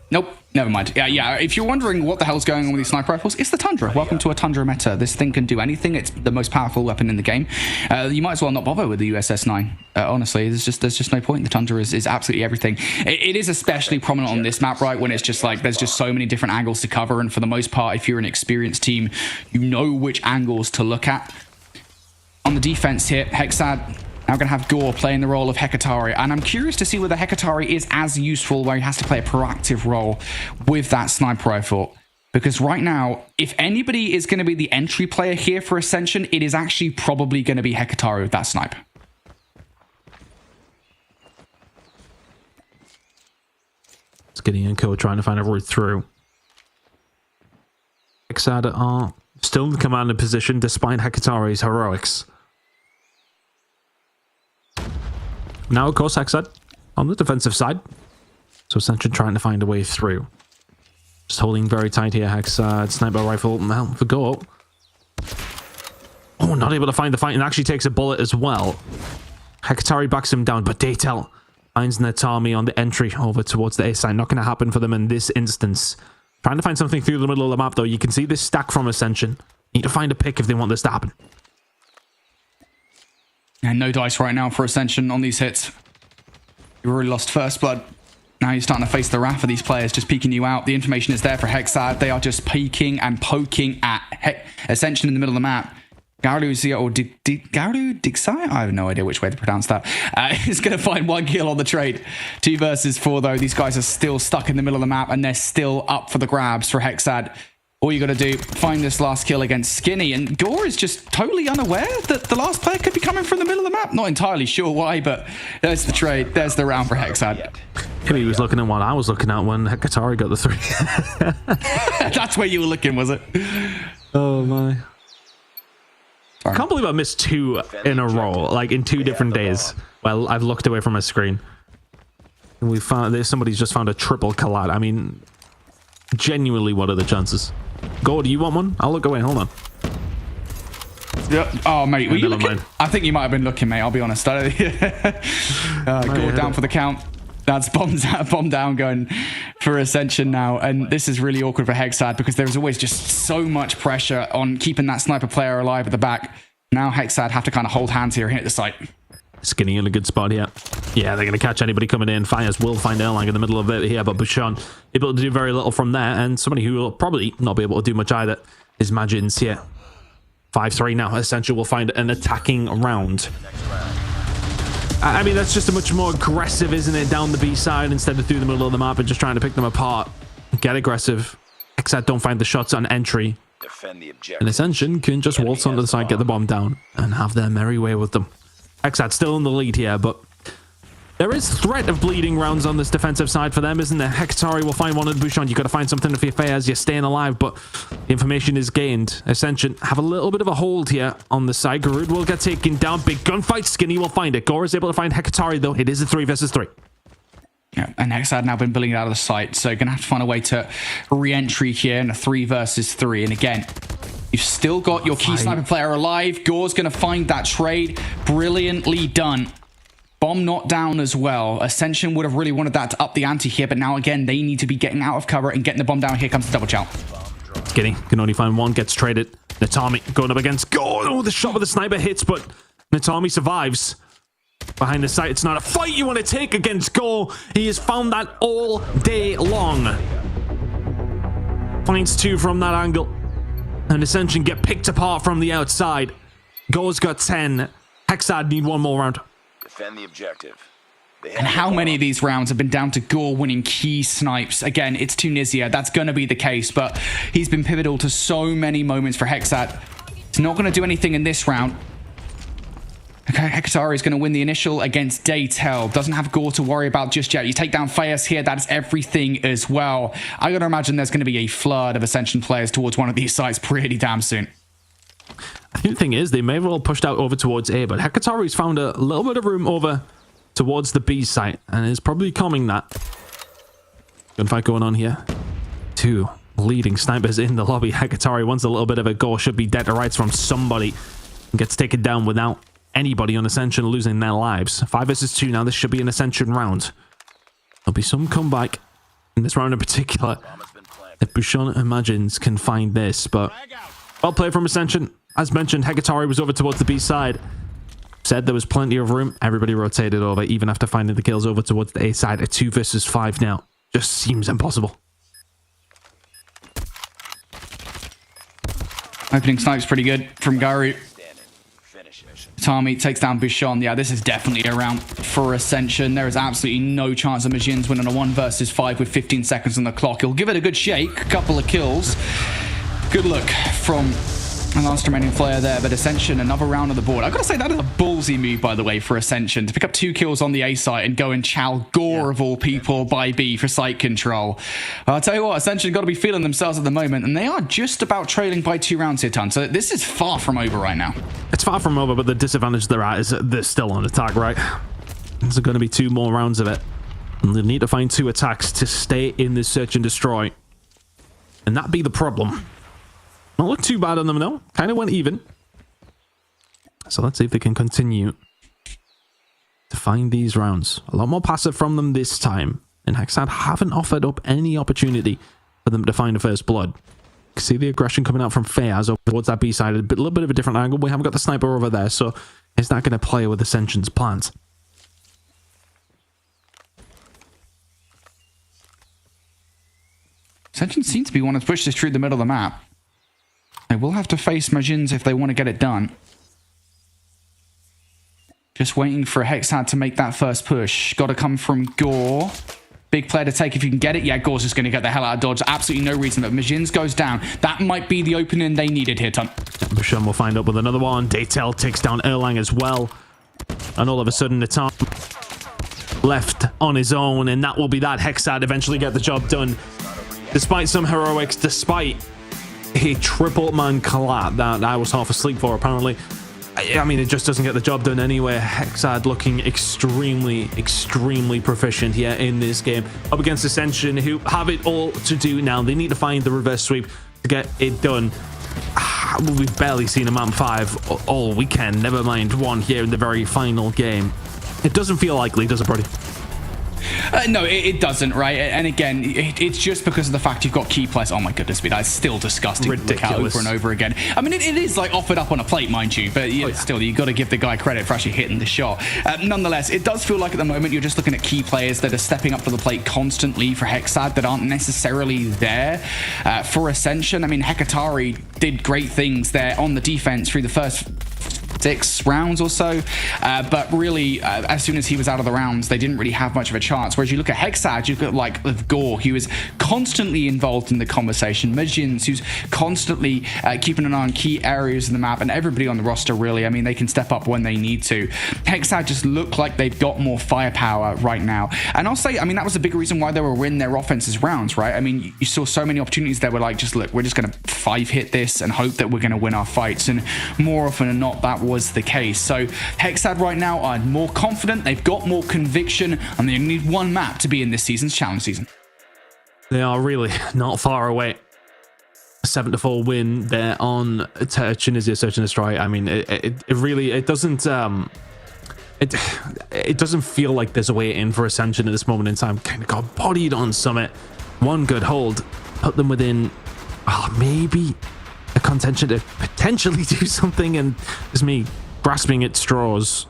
Nope, never mind. Yeah. If you're wondering what the hell's going on with these sniper rifles, it's the Tundra. Welcome to a Tundra meta. This thing can do anything. It's the most powerful weapon in the game. You might as well not bother with the USS-9. Honestly, there's just no point. The Tundra is absolutely everything. It is especially prominent on this map, right? When it's just like there's just so many different angles to cover, and for the most part, if you're an experienced team, you know which angles to look at. On the defense here, Hexad now going to have Gore playing the role of Hekatari, and I'm curious to see whether Hekatari is as useful where he has to play a proactive role with that sniper rifle. Because right now, if anybody is going to be the entry player here for Ascension, it is actually probably going to be Hekatari with that snipe. Skinny and Co trying to find a route through. Hexad are still in the commanding position despite Hekatari's heroics. Now, of course, Hexad on the defensive side. So Ascension trying to find a way through. Just holding very tight here, Hexad. Sniper rifle, well, for Go. Oh, not able to find the fight and actually takes a bullet as well. Hekatari backs him down, but Daytel finds Natami on the entry over towards the A side. Not going to happen for them in this instance. Trying to find something through the middle of the map, though. You can see this stack from Ascension. Need to find a pick if they want this to happen. And no dice right now for Ascension on these hits. You already lost first blood. Now you're starting to face the wrath of these players just peeking you out. The information is there for Hexad. They are just peeking and poking at Ascension in the middle of the map. Garu or Garu Dixai? I have no idea which way to pronounce that. Is going to find one kill on the trade. 2 versus 4 though. These guys are still stuck in the middle of the map and they're still up for the grabs for Hexad. All you got to do, find this last kill against Skinny, and Gore is just totally unaware that the last player could be coming from the middle of the map. Not entirely sure why, but there's the trade. There's the round for Hexad. Maybe he was looking at what I was looking at when Hekatari got the 3. That's where you were looking, was it? Oh my. I can't believe I missed 2 in a row, like in 2 different days. Well, I've looked away from my screen. And we found somebody's just found a triple collide. I mean, genuinely, what are the chances? Go, do you want one? I'll look away. Hold on. Yeah. Oh, mate, were you looking? I think you might have been looking, mate. I'll be honest. Go down for the count. That's bomb down going for Ascension now. And this is really awkward for Hexad because there's always just so much pressure on keeping that sniper player alive at the back. Now Hexad have to kind of hold hands here and hit the site. Skinny in a good spot here. Yeah, they're going to catch anybody coming in. Fires will find Erlang in the middle of it here, but Bushon able to do very little from there. And somebody who will probably not be able to do much either is Magins here. 5-3 now. Essential will find an attacking round. I mean, that's just a much more aggressive, isn't it? Down the B side instead of through the middle of the map and just trying to pick them apart. Get aggressive. Hexad don't find the shots on entry. And Ascension can just waltz onto the side, get the bomb down, and have their merry way with them. Hexad still in the lead here, but there is threat of bleeding rounds on this defensive side for them, isn't there? Hekatari will find one in Bushon. You've got to find something for your fairs. You're staying alive, but the information is gained. Ascension have a little bit of a hold here on the side. Garud will get taken down. Big gunfight. Skinny will find it. Gore is able to find Hekatari, though. It is a 3 versus 3. Yeah, and Hexad now been building it out of the site, so going to have to find a way to re-entry here in a 3 versus 3. And again, you've still got your key sniper player alive. Gore's going to find that trade. Brilliantly done. Bomb not down as well. Ascension would have really wanted that to up the ante here, but now again, they need to be getting out of cover and getting the bomb down. Here comes the double chow. Skinny can only find one, gets traded. Natami going up against Gore. Oh, the shot with the sniper hits, but Natami survives. Behind the site, it's not a fight you want to take against Gore. He has found that all day long. Finds 2 from that angle. And Ascension get picked apart from the outside. Gore's got 10. Hexad need one more round. Defend the objective. And how many of these rounds have been down to Gore winning key snipes? Again, it's Tunisia. That's going to be the case, but he's been pivotal to so many moments for Hexad. He's not going to do anything in this round. Okay, Hecatari is going to win the initial against Daytel. Doesn't have Gore to worry about just yet. You take down Fayas here. That is everything as well. I got to imagine there's going to be a flood of Ascension players towards one of these sites pretty damn soon. I think the thing is, they may have all pushed out over towards A, but Hecatari's found a little bit of room over towards the B site and is probably calming that. Gunfight going on here. 2 leading snipers in the lobby. Hecatari wants a little bit of a Gore. Should be dead to rights from somebody. Gets taken down without anybody on Ascension losing their lives. 5 versus 2 now. This should be an Ascension round. There'll be some comeback in this round in particular if Bouchon imagines can find this, but well played from Ascension. As mentioned, Hecatari was over towards the B side. Said there was plenty of room. Everybody rotated over, even after finding the kills over towards the A side. A 2 versus 5 now. Just seems impossible. Opening snipe's pretty good from Garu. Tommy takes down Bouchon. Yeah, this is definitely a round for Ascension. There is absolutely no chance of Majin's winning a 1 versus 5 with 15 seconds on the clock. He'll give it a good shake, a couple of kills. Good look from the last remaining player there, but Ascension, another round on the board. I've got to say, that is a ballsy move, by the way, for Ascension, to pick up 2 kills on the A site and go and chow Gore, of all people, by B for site control. I'll tell you what, Ascension got to be feeling themselves at the moment, and they are just about trailing by 2 rounds here, Ton. So this is far from over right now. It's far from over, but the disadvantage they're at is that they're still on attack, right? There's going to be 2 more rounds of it. And they need to find 2 attacks to stay in this search and destroy. And that be the problem. Not look too bad on them, though. Kind of went even. So let's see if they can continue to find these rounds. A lot more passive from them this time. And Hexad haven't offered up any opportunity for them to find a first blood. See the aggression coming out from Fayaz over towards that B side. A little bit of a different angle. We haven't got the sniper over there, so is that going to play with Ascension's plans? Ascension seems to be wanting to push this through the middle of the map. They will have to face Majins if they want to get it done. Just waiting for Hexad to make that first push. Got to come from Gore. Big player to take if you can get it. Yeah, Gore's just going to get the hell out of dodge. Absolutely no reason, but Majins goes down. That might be the opening they needed here, Ton. Bouchon will find up with another one. Daytel takes down Erlang as well. And all of a sudden, the Tom left on his own, and that will be that. Hexad eventually get the job done. Despite some heroics, despite a triple man collab that I was half asleep for, apparently. I mean, it just doesn't get the job done anyway. Hexad looking extremely proficient here in this game. Up against Ascension, who have it all to do now. They need to find the reverse sweep to get it done. We've barely seen a map 5 all weekend, never mind 1 here in the very final game. It doesn't feel likely, does it, Brody? No, it doesn't, right? And again, it's just because of the fact you've got key players. Oh my goodness me, that's still disgusting. Ridiculous. Over and over again. I mean, it is like offered up on a plate, mind you, but still, you got to give the guy credit for actually hitting the shot. Nonetheless, it does feel like at the moment you're just looking at key players that are stepping up to the plate constantly for Hexad that aren't necessarily there for Ascension. I mean, Hecatari did great things there on the defense through the first 6 rounds or so, but really as soon as he was out of the rounds, they didn't really have much of a chance. Whereas you look at Hexad, you've got like with Gore, who is constantly involved in the conversation, Majins, who's constantly keeping an eye on key areas of the map, and everybody on the roster really, I mean, they can step up when they need to. Hexad just look like they've got more firepower right now, and I'll say, I mean, that was a big reason why they were winning their offenses rounds, right? I mean, you saw so many opportunities that were like, just look, we're just going to 5-hit this and hope that we're going to win our fights, and more often than not, that was the case. So Hexad right now are more confident, they've got more conviction, and they need 1 map to be in this season's challenge season. They are really not far away. 7-4 win there on Tunisia Search and Destroy. I mean, it really doesn't it doesn't feel like there's a way in for Ascension at this moment in time. Kind of got bodied on Summit. 1 good hold put them within maybe a contention to potentially do something, and it's me grasping at straws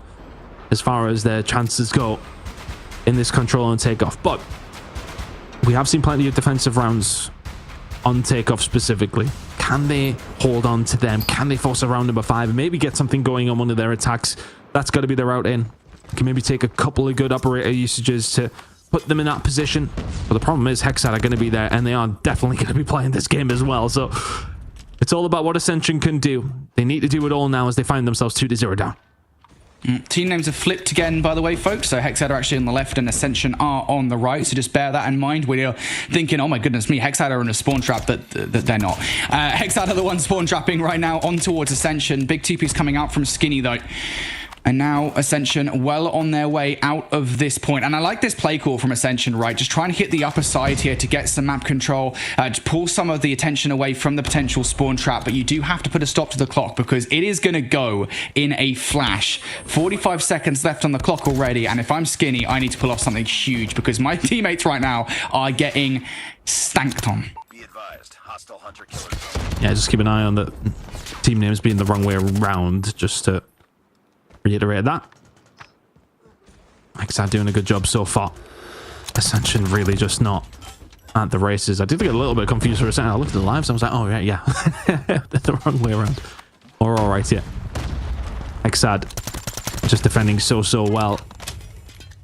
as far as their chances go in this control and takeoff. But we have seen plenty of defensive rounds on takeoff specifically. Can they hold on to them? Can they force a round number 5 and maybe get something going on one of their attacks? That's got to be the route in. Can maybe take a couple of good operator usages to put them in that position. But the problem is Hexad are going to be there, and they are definitely going to be playing this game as well. So it's all about what Ascension can do. They need to do it all now as they find themselves 2-0 down. Team names have flipped again, by the way, folks. So Hexad are actually on the left and Ascension are on the right. So just bear that in mind when you're thinking, oh my goodness me, Hexad are in a spawn trap, that they're not. Hexad are the ones spawn trapping right now on towards Ascension. Big TP's coming out from Skinny, though. And now Ascension well on their way out of this point. And I like this play call from Ascension, right? Just trying to hit the upper side here to get some map control, to pull some of the attention away from the potential spawn trap. But you do have to put a stop to the clock because it is going to go in a flash. 45 seconds left on the clock already. And if I'm Skinny, I need to pull off something huge because my teammates right now are getting stanked on. Be advised, hostile hunter killer. Yeah, just keep an eye on the team names being the wrong way around, just to reiterate that. Hexad doing a good job so far. Ascension really just not at the races. I did get a little bit confused for a second. I looked at the lives. I was like, oh yeah. They're the wrong way around. Or all right, yeah. Hexad just defending so well.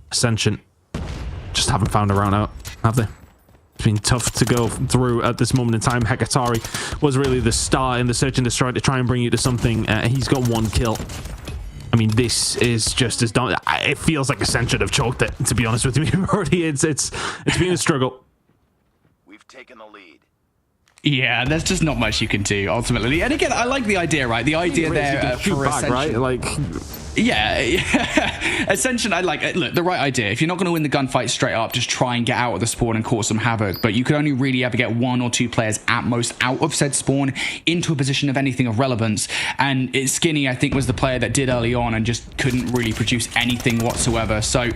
Ascension just haven't found a round out, have they? It's been tough to go through at this moment in time. Hekatari was really the star in the search and destroy to try and bring you to something. He's got 1 kill. I mean, this is just as dumb. It feels like Ascension have choked it, to be honest with you. Already, it's been a struggle. We've taken the lead. Yeah, there's just not much you can do ultimately. And again, I like the idea, right? The idea there for back, Ascension, right? Like, yeah. Ascension, I like, look, the right idea. If you're not going to win the gunfight straight up, just try and get out of the spawn and cause some havoc. But you could only really ever get 1 or 2 players at most out of said spawn into a position of anything of relevance. And Skinny, I think, was the player that did early on and just couldn't really produce anything whatsoever. So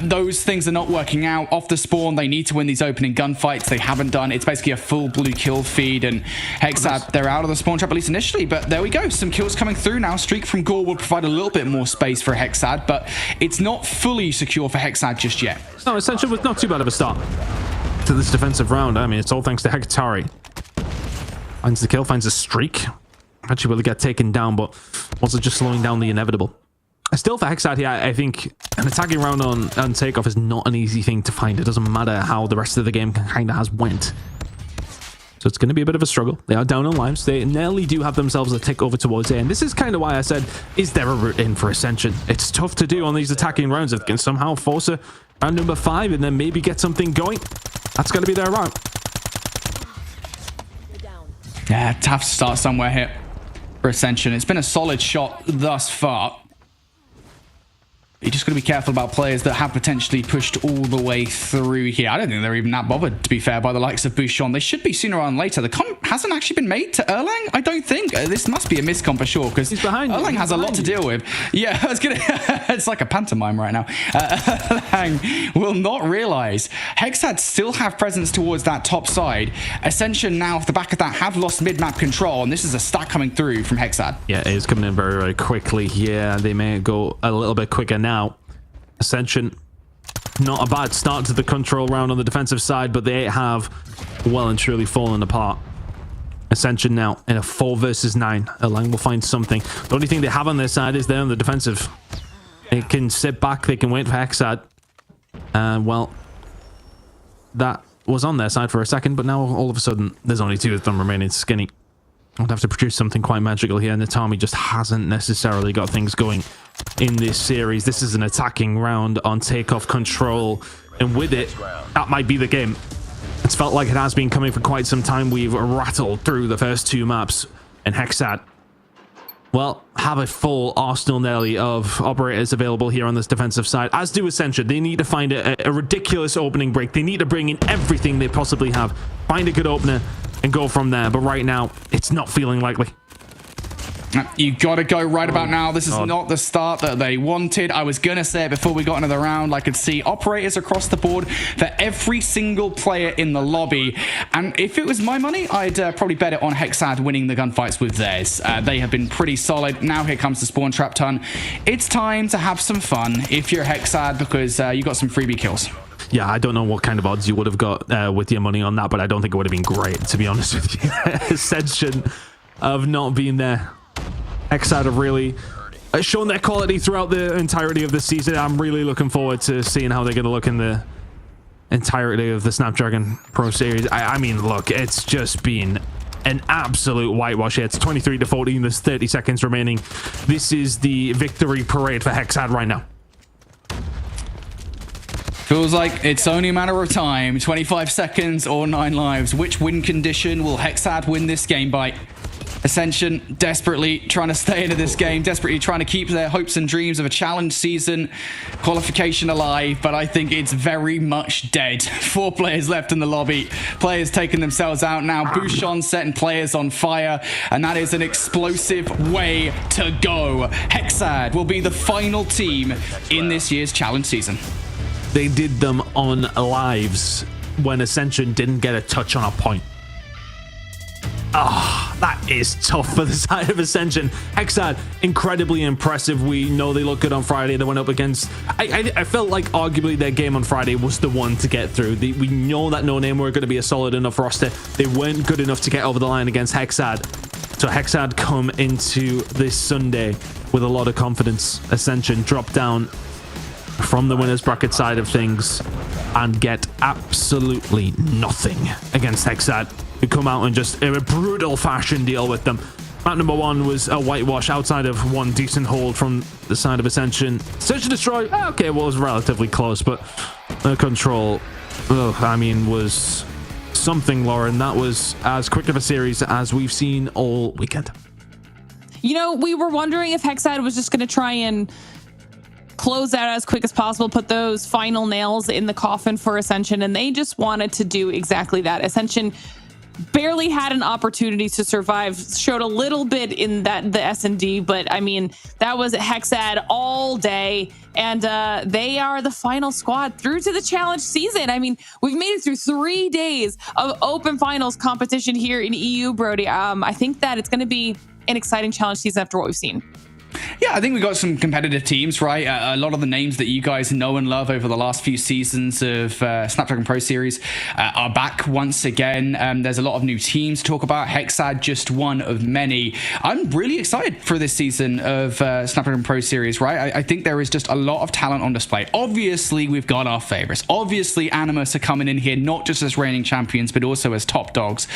those things are not working out. Off the spawn, they need to win these opening gunfights. They haven't done. It's basically a full blue kill feed. And Hexad, they're out of the spawn trap, at least initially. But there we go. Some kills coming through now. Streak from Gore will provide a little bit more space for Hexad, but it's not fully secure for Hexad just yet. No, Ascension was not too bad of a start to this defensive round. I mean, it's all thanks to Hekatari. Finds the kill, finds a streak. Actually will get taken down, but also just slowing down the inevitable. Still for Hexad here, I think an attacking round on Takeoff is not an easy thing to find. It doesn't matter how the rest of the game kind of has went. So it's going to be a bit of a struggle. They are down on lives. They nearly do have themselves a tick over towards A. And this is kind of why I said, is there a route in for Ascension? It's tough to do on these attacking rounds. If they can somehow force a round number 5 and then maybe get something going, that's going to be their route. Yeah, tough to start somewhere here for Ascension. It's been a solid shot thus far. You just got to be careful about players that have potentially pushed all the way through here. I don't think they're even that bothered, to be fair, by the likes of Bouchon. They should be sooner or later. The comp hasn't actually been made to Erlang, I don't think. This must be a miscomp for sure, because Erlang has a lot to deal with. Yeah, I was gonna. It's like a pantomime right now. Erlang will not realize. Hexad still have presence towards that top side. Ascension now, off the back of that, have lost mid-map control, and this is a stack coming through from Hexad. Yeah, it is coming in very quickly here. They may go a little bit quicker now. Ascension, not a bad start to the control round on the defensive side, but they have well and truly fallen apart. Ascension now in a 4 versus 9. Erlang will find something. The only thing they have on their side is they're on the defensive. They can sit back, they can wait for Hexad. Well, that was on their side for a second, but now all of a sudden there's only 2 of them remaining. Skinny would have to produce something quite magical here, and Natami just hasn't necessarily got things going in this series. This is an attacking round on Takeoff control, and with it, that might be the game. It's felt like it has been coming for quite some time. We've rattled through the first 2 maps, and Hexad, well, have a full arsenal nearly of operators available here on this defensive side, as do Ascension. They need to find a ridiculous opening break. They need to bring in everything they possibly have, find a good opener, and go from there. But right now, it's not feeling likely. You gotta go right about now. This is not the start that they wanted. I was gonna say it before we got into the round. I could see operators across the board for every single player in the lobby. And if it was my money, I'd probably bet it on Hexad winning the gunfights with theirs. They have been pretty solid. Now here comes the spawn trap ton. It's time to have some fun if you're Hexad, because you got some freebie kills. Yeah, I don't know what kind of odds you would have got with your money on that, but I don't think it would have been great, to be honest with you. Ascension of not being there. Hexad have really shown their quality throughout the entirety of the season. I'm really looking forward to seeing how they're going to look in the entirety of the Snapdragon Pro Series. I mean, look, it's just been an absolute whitewash here. It's 23-14. There's 30 seconds remaining. This is the victory parade for Hexad right now. Feels like it's only a matter of time. 25 seconds or 9 lives. Which win condition will Hexad win this game by? Ascension desperately trying to stay into this game, desperately trying to keep their hopes and dreams of a challenge season qualification alive, but I think it's very much dead. 4 players left in the lobby. Players taking themselves out now. Bouchon setting players on fire, and that is an explosive way to go. Hexad will be the final team in this year's challenge season. They did them on lives when Ascension didn't get a touch on a point. Ah, that is tough for the side of Ascension. Hexad, incredibly impressive. We know they look good on Friday. They went up against... I felt like arguably their game on Friday was the one to get through. We know that No Name were going to be a solid enough roster. They weren't good enough to get over the line against Hexad. So Hexad come into this Sunday with a lot of confidence. Ascension drop down from the winners bracket side of things and get absolutely nothing against Hexad, who come out and just in a brutal fashion deal with them. Map number 1 was a whitewash outside of one decent hold from the side of Ascension. Search and Destroy, okay, well, it was relatively close, but Control, I mean, was something, Lauren. That was as quick of a series as we've seen all weekend. You know, we were wondering if Hexad was just going to try and close out as quick as possible, put those final nails in the coffin for Ascension, and they just wanted to do exactly that. Ascension barely had an opportunity to survive, showed a little bit in the S&D, but I mean, that was Hexad all day, and they are the final squad through to the challenge season. I mean, we've made it through 3 days of open finals competition here in EU, Brody. I think that it's going to be an exciting challenge season after what we've seen. Yeah, I think we got some competitive teams, right? A lot of the names that you guys know and love over the last few seasons of Snapdragon Pro Series are back once again. There's a lot of new teams to talk about. Hexad, just one of many. I'm really excited for this season of Snapdragon Pro Series, right? I think there is just a lot of talent on display. Obviously, we've got our favorites. Obviously, Animus are coming in here not just as reigning champions, but also as top dogs.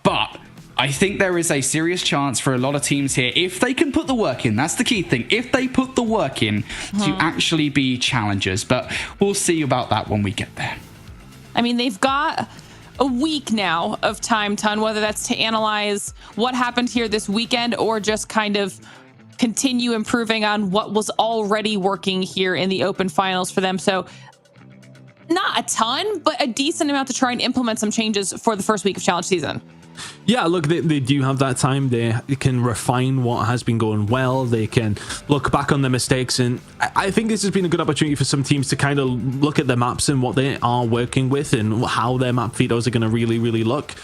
But I think there is a serious chance for a lot of teams here, if they can put the work in. That's the key thing. If they put the work in to actually be challengers. But we'll see about that when we get there. I mean, they've got a week now of time, Ton, whether that's to analyze what happened here this weekend or just kind of continue improving on what was already working here in the open finals for them. So not a ton, but a decent amount to try and implement some changes for the first week of challenge season. Yeah, look, they do have that time. They can refine what has been going well. They can look back on their mistakes. And I think this has been a good opportunity for some teams to kind of look at their maps and what they are working with and how their map feeders are going to really, really look.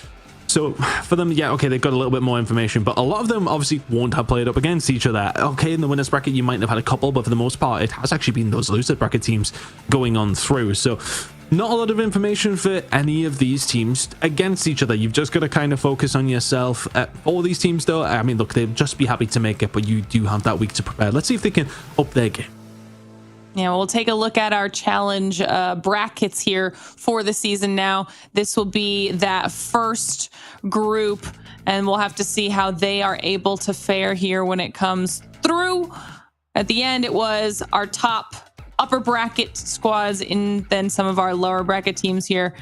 So for them, yeah, okay, they've got a little bit more information, but a lot of them obviously won't have played up against each other. Okay, in the winners bracket, you might have had a couple, but for the most part, it has actually been those losers bracket teams going on through. So not a lot of information for any of these teams against each other. You've just got to kind of focus on yourself. All these teams, though, I mean, look, they'll just be happy to make it, but you do have that week to prepare. Let's see if they can up their game. Yeah, we'll take a look at our challenge brackets here for the season now. This will be that first group, and we'll have to see how they are able to fare here when it comes through. At the end, it was our top upper bracket squads and then some of our lower bracket teams here.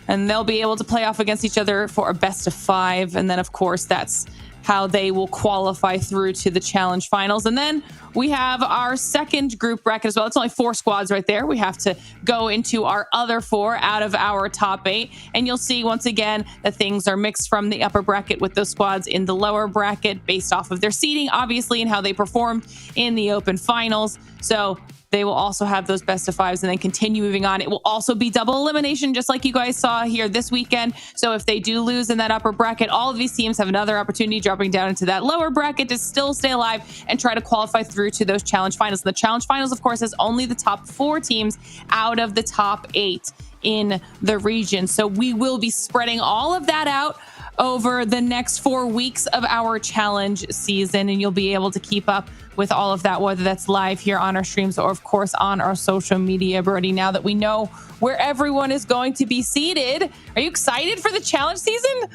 And they'll be able to play off against each other for a best of 5. And then, of course, that's how they will qualify through to the challenge finals. And then we have our second group bracket as well. It's only 4 squads right there. We have to go into our other 4 out of our top 8. And you'll see once again that things are mixed from the upper bracket with those squads in the lower bracket based off of their seeding, obviously, and how they performed in the open finals. So they will also have those best of 5s and then continue moving on. It will also be double elimination, just like you guys saw here this weekend. So if they do lose in that upper bracket, all of these teams have another opportunity dropping down into that lower bracket to still stay alive and try to qualify through to those challenge finals. The challenge finals, of course, is only the top 4 teams out of the top 8 in the region. So we will be spreading all of that out over the next 4 weeks of our challenge season, and you'll be able to keep up with all of that, whether that's live here on our streams or, of course, on our social media. Brody, now that we know where everyone is going to be seated, are you excited for the challenge season?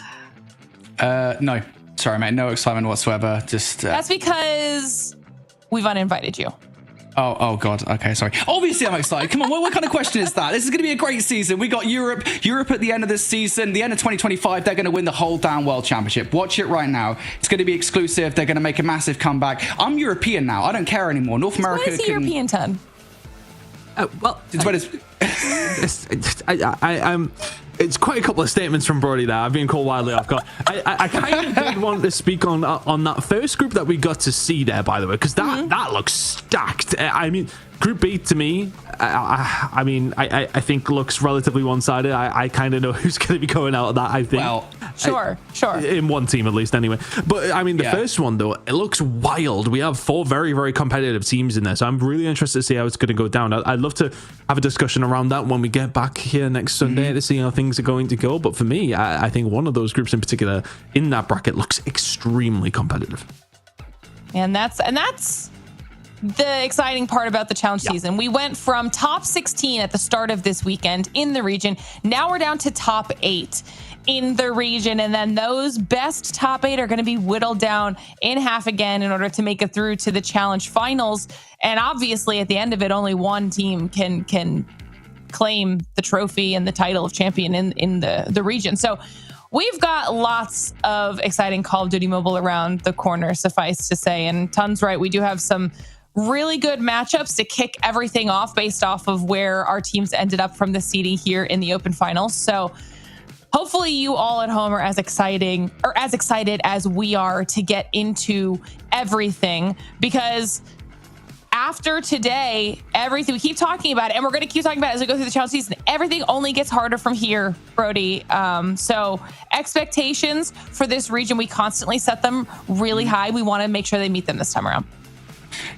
No. Sorry, mate. No excitement whatsoever. Just That's because we've uninvited you. Oh God. Okay, sorry. Obviously, I'm excited. Come on, what kind of question is that? This is going to be a great season. We got Europe at the end of this season, the end of 2025. They're going to win the whole damn World Championship. Watch it right now. It's going to be exclusive. They're going to make a massive comeback. I'm European now. I don't care anymore. North America. Why is he European, Ton? Well, I'm. It's quite a couple of statements from Brody there. I've been called wildly off guard. I kind of did want to speak on that first group that we got to see there, by the way, because that looks stacked. I mean, Group B to me, I think looks relatively one-sided. I kind of know who's going to be going out of that. I think. Well, sure. In one team at least, anyway. But I mean, the first one though, it looks wild. We have 4 very, very competitive teams in there, so I'm really interested to see how it's going to go down. I'd love to have a discussion around that when we get back here next Sunday to see how things are going to go. But for me, I think one of those groups in particular in that bracket looks extremely competitive. And that's the exciting part about the challenge season. We went from top 16 at the start of this weekend in the region. Now we're down to top 8 in the region. And then those best top 8 are going to be whittled down in half again in order to make it through to the challenge finals. And obviously at the end of it, only one team can claim the trophy and the title of champion in the region. So we've got lots of exciting Call of Duty Mobile around the corner, suffice to say. And Ton's right, we do have some really good matchups to kick everything off based off of where our teams ended up from the seeding here in the open finals. So hopefully you all at home are as excited as we are to get into everything, because after today, everything we keep talking about it, and we're going to keep talking about it as we go through the challenge season, everything only gets harder from here, Brody. So expectations for this region, we constantly set them really high. We want to make sure they meet them this time around.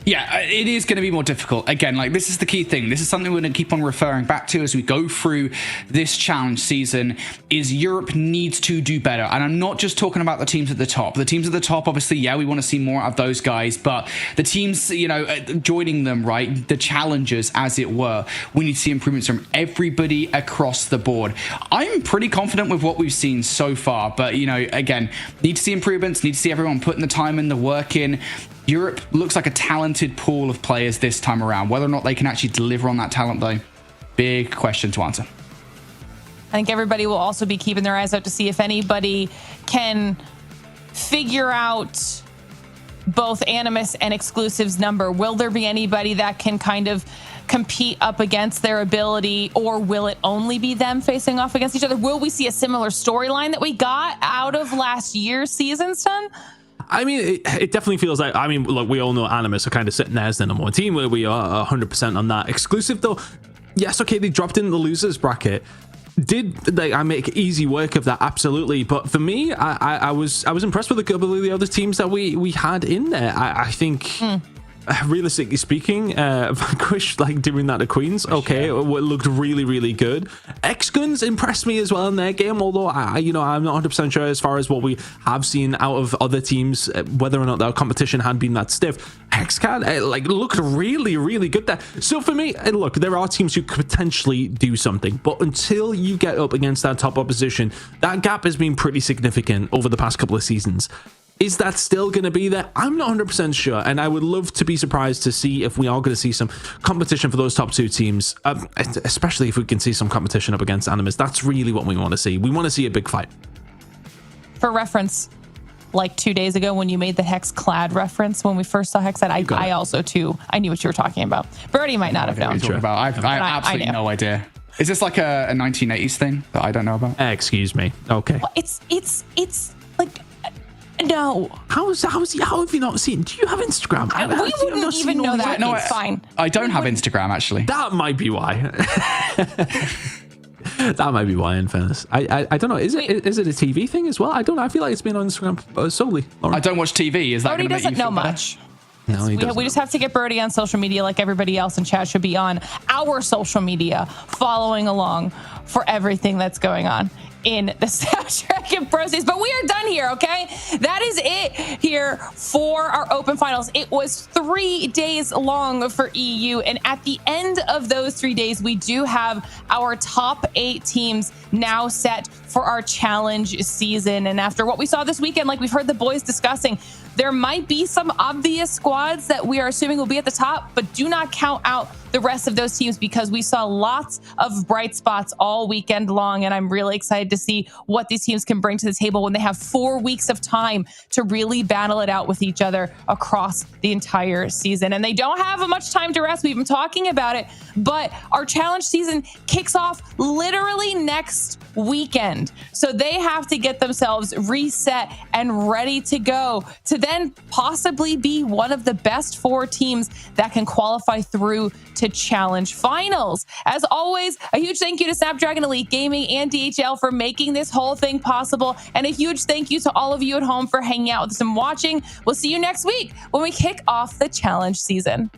Yeah, it is going to be more difficult. Again, like, this is the key thing. This is something we're going to keep on referring back to as we go through this challenge season, is Europe needs to do better. And I'm not just talking about the teams at the top. The teams at the top, obviously, yeah, we want to see more of those guys. But the teams, joining them, right, the challengers, as it were, we need to see improvements from everybody across the board. I'm pretty confident with what we've seen so far. But, again, need to see improvements, need to see everyone putting the time and the work in. Europe looks like a talented pool of players this time around. Whether or not they can actually deliver on that talent, though, big question to answer. I think everybody will also be keeping their eyes out to see if anybody can figure out both Animus and Exclusive's number. Will there be anybody that can kind of compete up against their ability, or will it only be them facing off against each other? Will we see a similar storyline that we got out of last year's season's done? I mean, it definitely feels like, look, we all know Animus are kind of sitting there as the number 1 team, where we are 100% on that. Exclusive, though, yes, okay, they dropped in the losers bracket. Did I make easy work of that? Absolutely. But for me, I was impressed with the couple of the other teams that we had in there. I think... realistically speaking, Vanquish, doing that to Queens, okay, it looked really, really good. X-Guns impressed me as well in their game, although I'm not 100% sure as far as what we have seen out of other teams, whether or not their competition had been that stiff. Hexcat looked really, really good there. So for me, look, there are teams who could potentially do something, but until you get up against that top opposition, that gap has been pretty significant over the past couple of seasons. Is that still going to be there? I'm not 100% sure, and I would love to be surprised to see if we are going to see some competition for those top 2 teams, especially if we can see some competition up against Animus. That's really what we want to see. We want to see a big fight. For reference, 2 days ago when you made the Hex-clad reference, when we first saw Hex-clad, I also, too, I knew what you were talking about. Brody might not have known. I have absolutely no idea. Is this like a 1980s thing that I don't know about? Excuse me. Okay. Well, it's like... No. How have you not seen? Do you have Instagram? We wouldn't even know that. No, it's fine. I don't have Instagram, actually. That might be why. That might be why, in fairness. I don't know. Is it a TV thing as well? I don't know. I feel like it's been on Instagram solely. Lauren. I don't watch TV. Is that Brody doesn't know much. No, we just have to get Brody on social media like everybody else, and chat should be on our social media, following along for everything that's going on in the Snapdragon Pro Series. But we are done here, okay? That is it here for our Open Finals. It was 3 days long for EU, and at the end of those 3 days, we do have our top 8 teams now set for our challenge season. And after what we saw this weekend, like we've heard the boys discussing, there might be some obvious squads that we are assuming will be at the top, but do not count out the rest of those teams because we saw lots of bright spots all weekend long. And I'm really excited to see what these teams can bring to the table when they have 4 weeks of time to really battle it out with each other across the entire season. And they don't have much time to rest. We've been talking about it, but our challenge season kicks off literally next weekend. So they have to get themselves reset and ready to go to then possibly be one of the best 4 teams that can qualify through to challenge finals. As always, a huge thank you to Snapdragon Elite Gaming and DHL for making this whole thing possible. And a huge thank you to all of you at home for hanging out with us and watching. We'll see you next week when we kick off the challenge season.